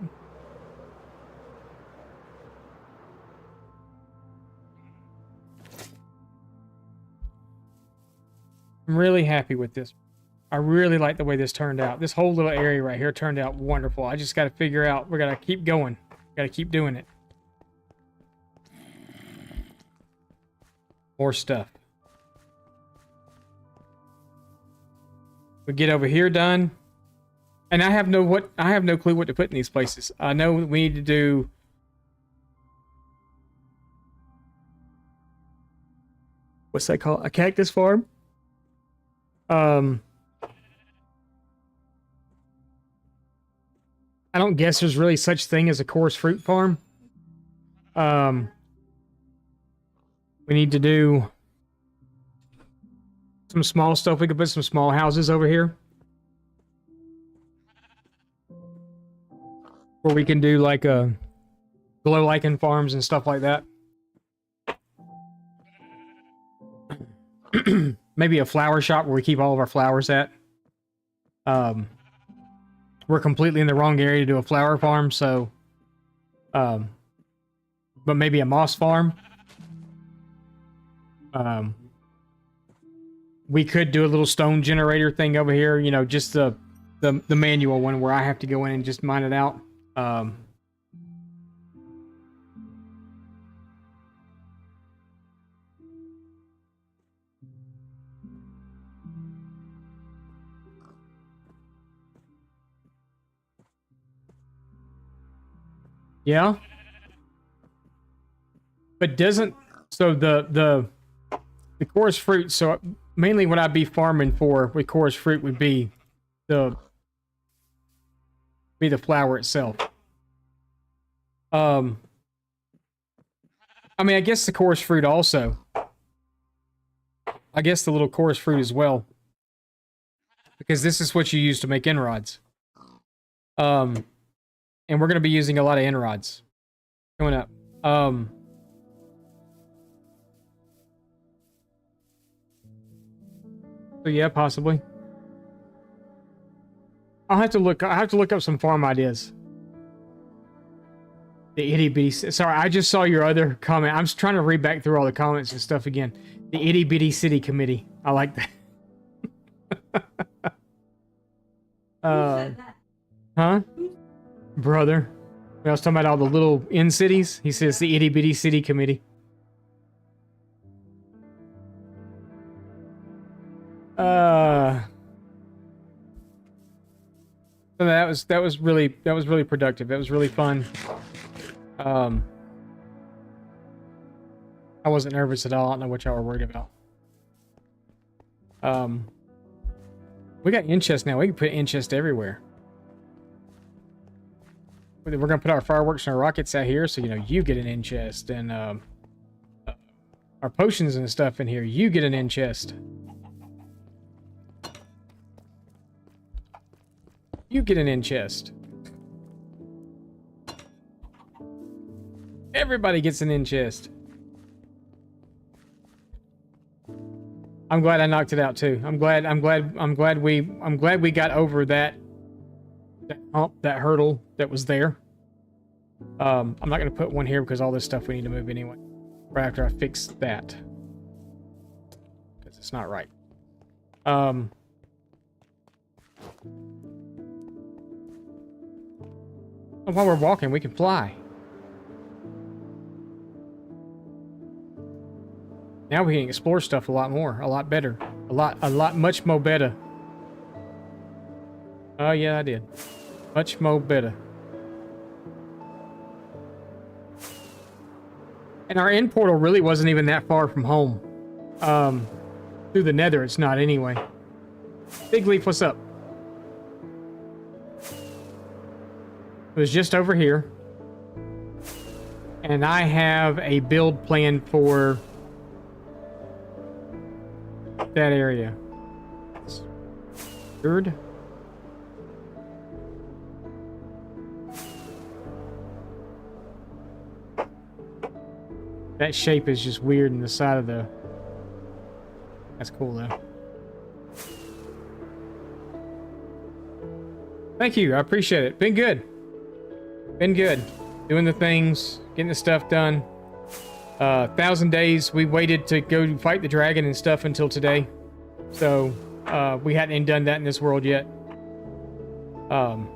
I'm really happy with this. I really like the way this turned out. This whole little area right here turned out wonderful. I just got to figure out, we got to keep going. Got to keep doing it. More stuff. We get over here done. And I have no clue what to put in these places. I know we need to do what's that called? A cactus farm? I don't guess there's really such thing as a coarse fruit farm. We need to do some small stuff. We could put some small houses over here. Where we can do like a glow lichen farms and stuff like that. Maybe a flower shop where we keep all of our flowers at. We're completely in the wrong area to do a flower farm, so but maybe a moss farm. We could do a little stone generator thing over here, you know, just the manual one where I have to go in and just mine it out. Yeah. But doesn't so the coarse fruit, so mainly what I'd be farming for with coarse fruit would be the flower itself. I mean, I guess the coarse fruit also. I guess the little coarse fruit as well. Because this is what you use to make inrods. And we're going to be using a lot of inrods coming up. So yeah, possibly. I have to look up some farm ideas. The itty bitty. Sorry, I just saw your other comment. I'm just trying to read back through all the comments and stuff again. The itty bitty city committee. I like that. Huh? Brother. I was talking about all the little in cities. He says the itty bitty city committee. So that was really productive. That was really fun. I wasn't nervous at all. I don't know what y'all were worried about. We got in-chest now. We can put in-chest everywhere. We're gonna put our fireworks and our rockets out here, so you know you get an in-chest, and our potions and stuff in here. You get an in-chest. You get an in-chest. Everybody gets an in-chest. I'm glad I knocked it out too. I'm glad we got over that hump, that hurdle that was there. I'm not gonna put one here because all this stuff we need to move anyway. Right after I fix that. Because it's not right. While we're walking, we can fly. Now we can explore stuff a lot more, a lot better, much more better. Oh yeah, I did. Much more better. And our end portal really wasn't even that far from home. Through the nether, it's not anyway. Big Leaf, what's up? It was just over here. And I have a build plan for that area. Third. That shape is just weird in the side of the... That's cool though. Thank you, I appreciate it. Been good. Been good. Doing the things, getting the stuff done. 1,000 days. We waited to go fight the dragon and stuff until today. So we hadn't done that in this world yet. So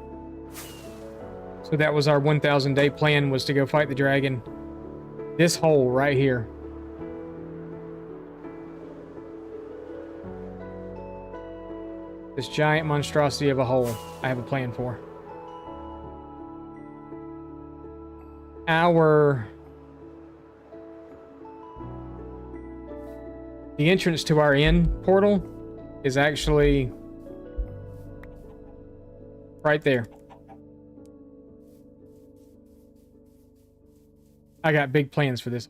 that was our 1,000 day plan, was to go fight the dragon. This hole right here. This giant monstrosity of a hole I have a plan for. The entrance to our end portal is actually right there. I got big plans for this.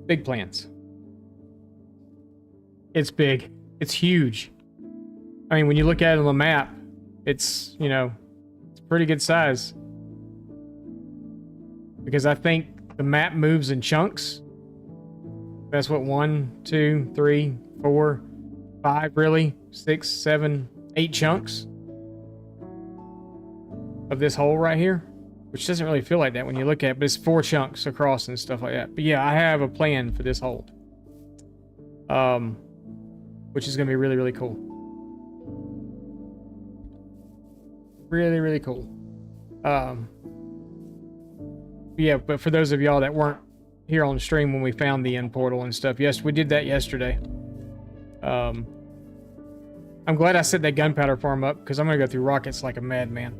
Big plans. It's big. It's huge. I mean, when you look at it on the map, it's, you know, it's pretty good size. Because I think the map moves in chunks. That's what, 1, 2, 3, 4, 5, really? 6, 7, 8 chunks of this hole right here. Which doesn't really feel like that when you look at it, but it's 4 chunks across and stuff like that. But yeah, I have a plan for this hole. Which is going to be really, really cool. Really, really cool. Yeah, but for those of y'all that weren't here on the stream when we found the end portal and stuff, yes, we did that yesterday. I'm glad I set that gunpowder farm up, because I'm going to go through rockets like a madman.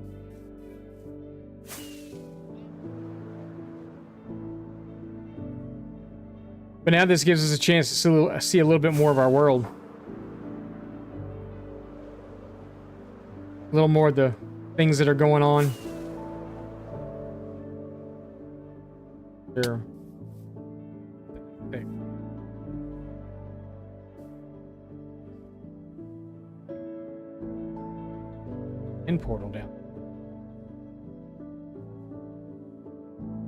But now this gives us a chance to see a little bit more of our world. A little more of the things that are going on. There. End portal down.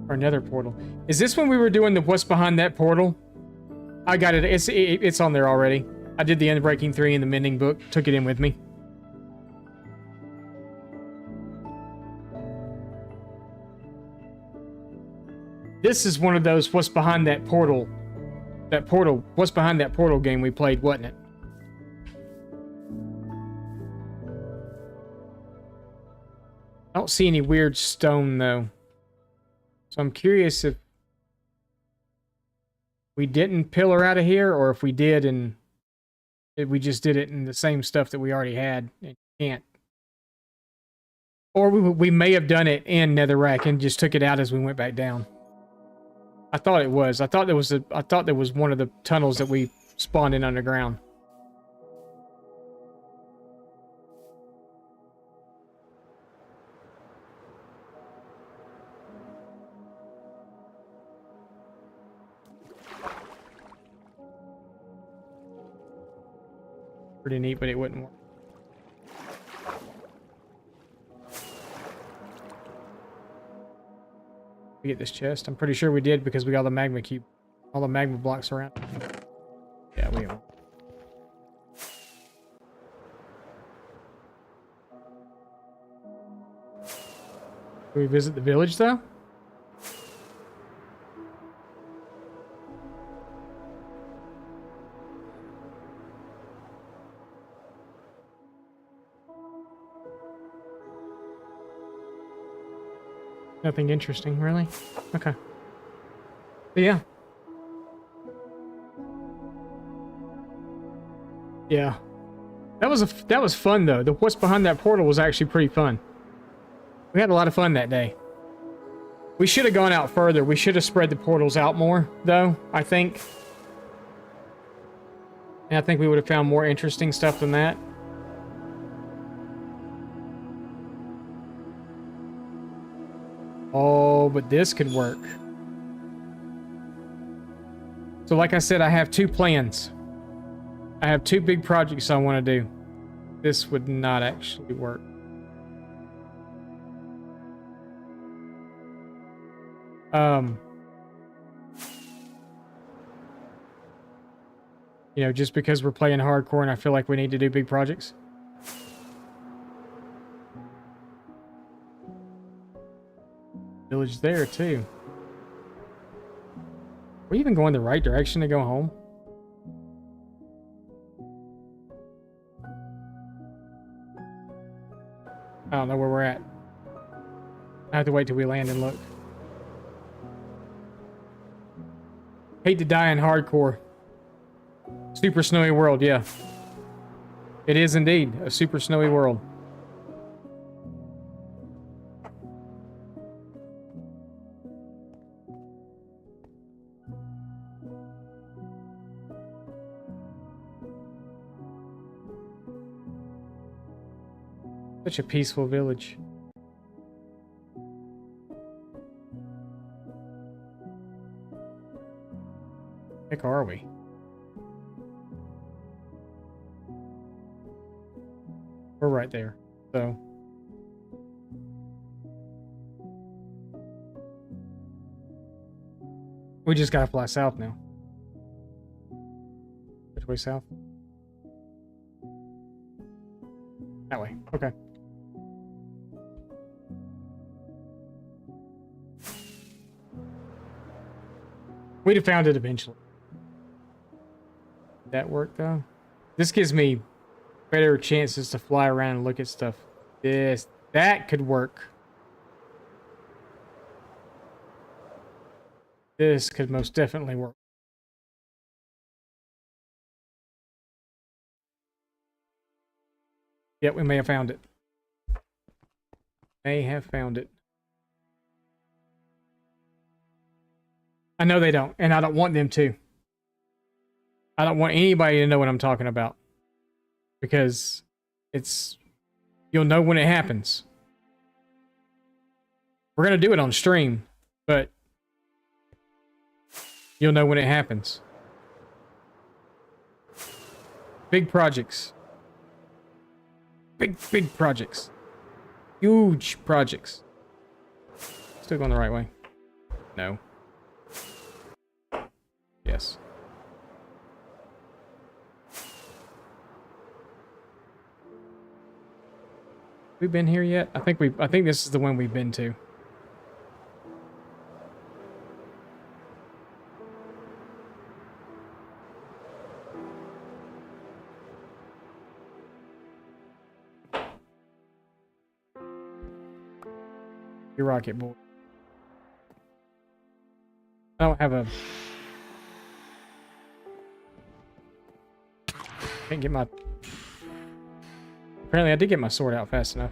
Or another portal. Is this when we were doing the what's behind that portal? I got it. It's on there already. I did the Endbreaking 3 in the Mending book. Took it in with me. This is one of those what's behind that portal. What's behind that portal game we played, wasn't it? I don't see any weird stone, though. So I'm curious if we didn't pillar out of here, or if we did and if we just did it in the same stuff that we already had and can't. Or we may have done it in Netherrack and just took it out as we went back down. I thought it was. I thought there was one of the tunnels that we spawned in underground. Pretty neat, but it wouldn't work. We get this chest. I'm pretty sure we did because we got the magma cube. All the magma blocks around. Yeah, we are. Do we visit the village, though? Nothing interesting, really? Okay. But yeah. Yeah. That was fun, though. The what's behind that portal was actually pretty fun. We had a lot of fun that day. We should have gone out further. We should have spread the portals out more, though, I think. And I think we would have found more interesting stuff than that. Oh, but this could work. So like I said, I have 2 plans. I have 2 big projects I want to do. This would not actually work. You know, just because we're playing hardcore and I feel like we need to do big projects. Village there, too. we even going the right direction to go home? I don't know where we're at. I have to wait till we land and look. Hate to die in hardcore. Super snowy world, yeah. It is indeed a super snowy world. Such a peaceful village. Heck are we? We're right there, so. We just gotta fly south now. Which way south? That way, okay. We'd have found it eventually. Did that work though? This gives me better chances to fly around and look at stuff. That could work. This could most definitely work. Yep, we may have found it. May have found it. I know they don't, and I don't want them to. I don't want anybody to know what I'm talking about. Because you'll know when it happens. We're gonna do it on stream, but you'll know when it happens. Big projects. Big projects. Huge projects. Still going the right way? No. Yes. We been here yet? I think this is the one we've been to. Your rocket boy. I don't have a. Can't get my. Apparently, I did get my sword out fast enough.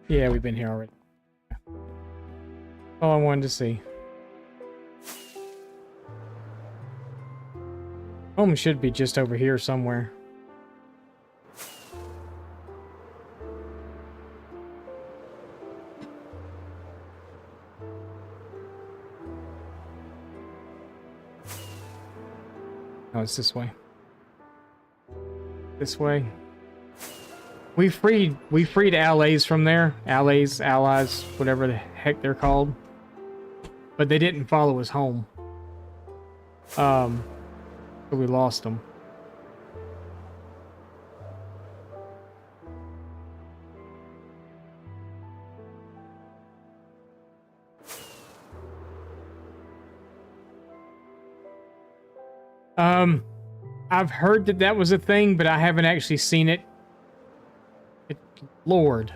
Yeah, we've been here already. All I wanted to see. Home should be just over here somewhere. Oh, it's this way. This way. We freed allies from there. Allies, whatever the heck they're called. But they didn't follow us home. So we lost them. I've heard that was a thing, but I haven't actually seen it. Lord.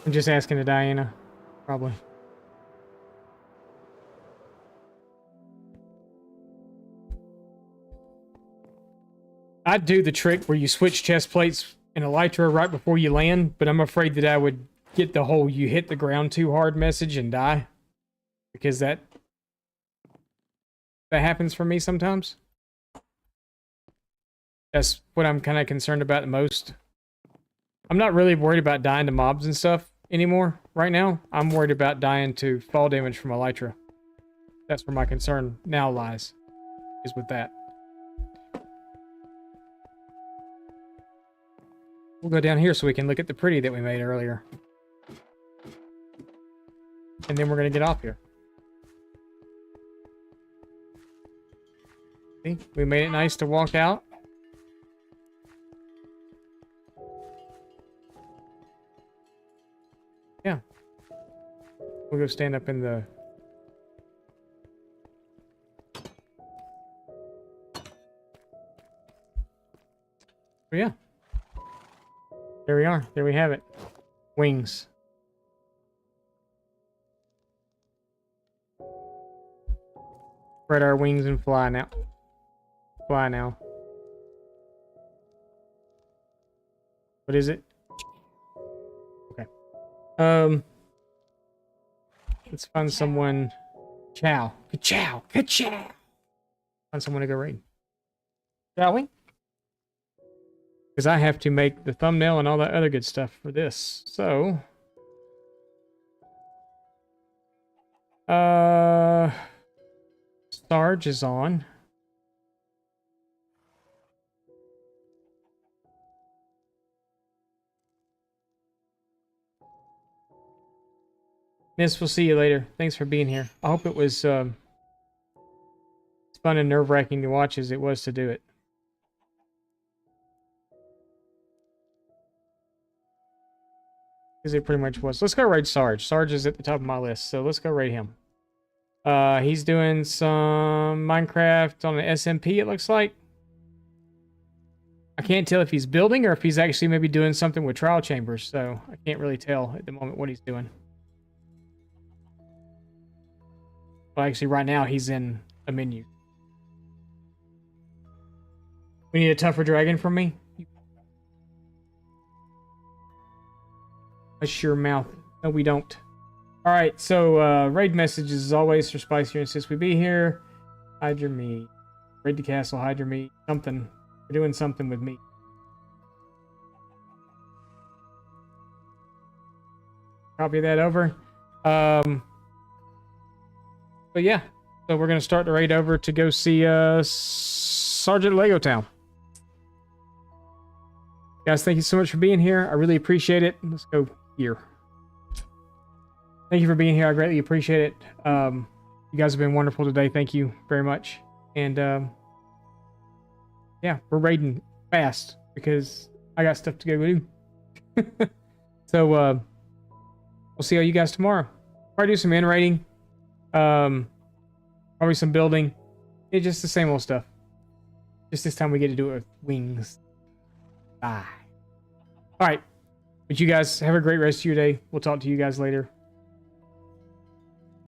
I'm just asking to Diana, probably. I'd do the trick where you switch chest plates in Elytra right before you land, but I'm afraid that I would get the whole "you hit the ground too hard" message and die. Because that happens for me sometimes. That's what I'm kind of concerned about the most. I'm not really worried about dying to mobs and stuff anymore right now. I'm worried about dying to fall damage from Elytra. That's where my concern now lies, is with that. We'll go down here so we can look at the pretty that we made earlier. And then we're going to get off here. See? We made it nice to walk out. Yeah. We'll go stand up in the... Oh, yeah. There we are. There we have it. Wings. Spread our wings and fly now. Fly now. What is it? Okay. Let's find someone. Chow. Ka-chow. Ka-chow. Find someone to go raid. Shall we? Because I have to make the thumbnail and all that other good stuff for this. So. Sarge is on. Miss, we'll see you later. Thanks for being here. I hope it was it's fun and nerve-wracking to watch as it was to do it. Because it pretty much was. Let's go raid Sarge. Sarge is at the top of my list, so let's go raid him. He's doing some Minecraft on an SMP, it looks like. I can't tell if he's building or if he's actually maybe doing something with trial chambers, so I can't really tell at the moment what he's doing. Well, actually, right now, he's in a menu. We need a tougher dragon from me? Hush your mouth. No, we don't. Alright, so, raid messages as always for Spicier insists we be here. Hide your meat. Raid the castle, hide your meat. Something. We're doing something with meat. Copy that over. But yeah, so we're going to start the raid over to go see Sergeant Lego Town. Guys, thank you so much for being here. I really appreciate it. Let's go here. Thank you for being here. I greatly appreciate it. You guys have been wonderful today. Thank you very much. And yeah, we're raiding fast because I got stuff to go do. So we'll see all you guys tomorrow. Probably do some in raiding. Probably some building. It's just the same old stuff. Just this time we get to do it with wings. Bye. Alright. But you guys have a great rest of your day. We'll talk to you guys later.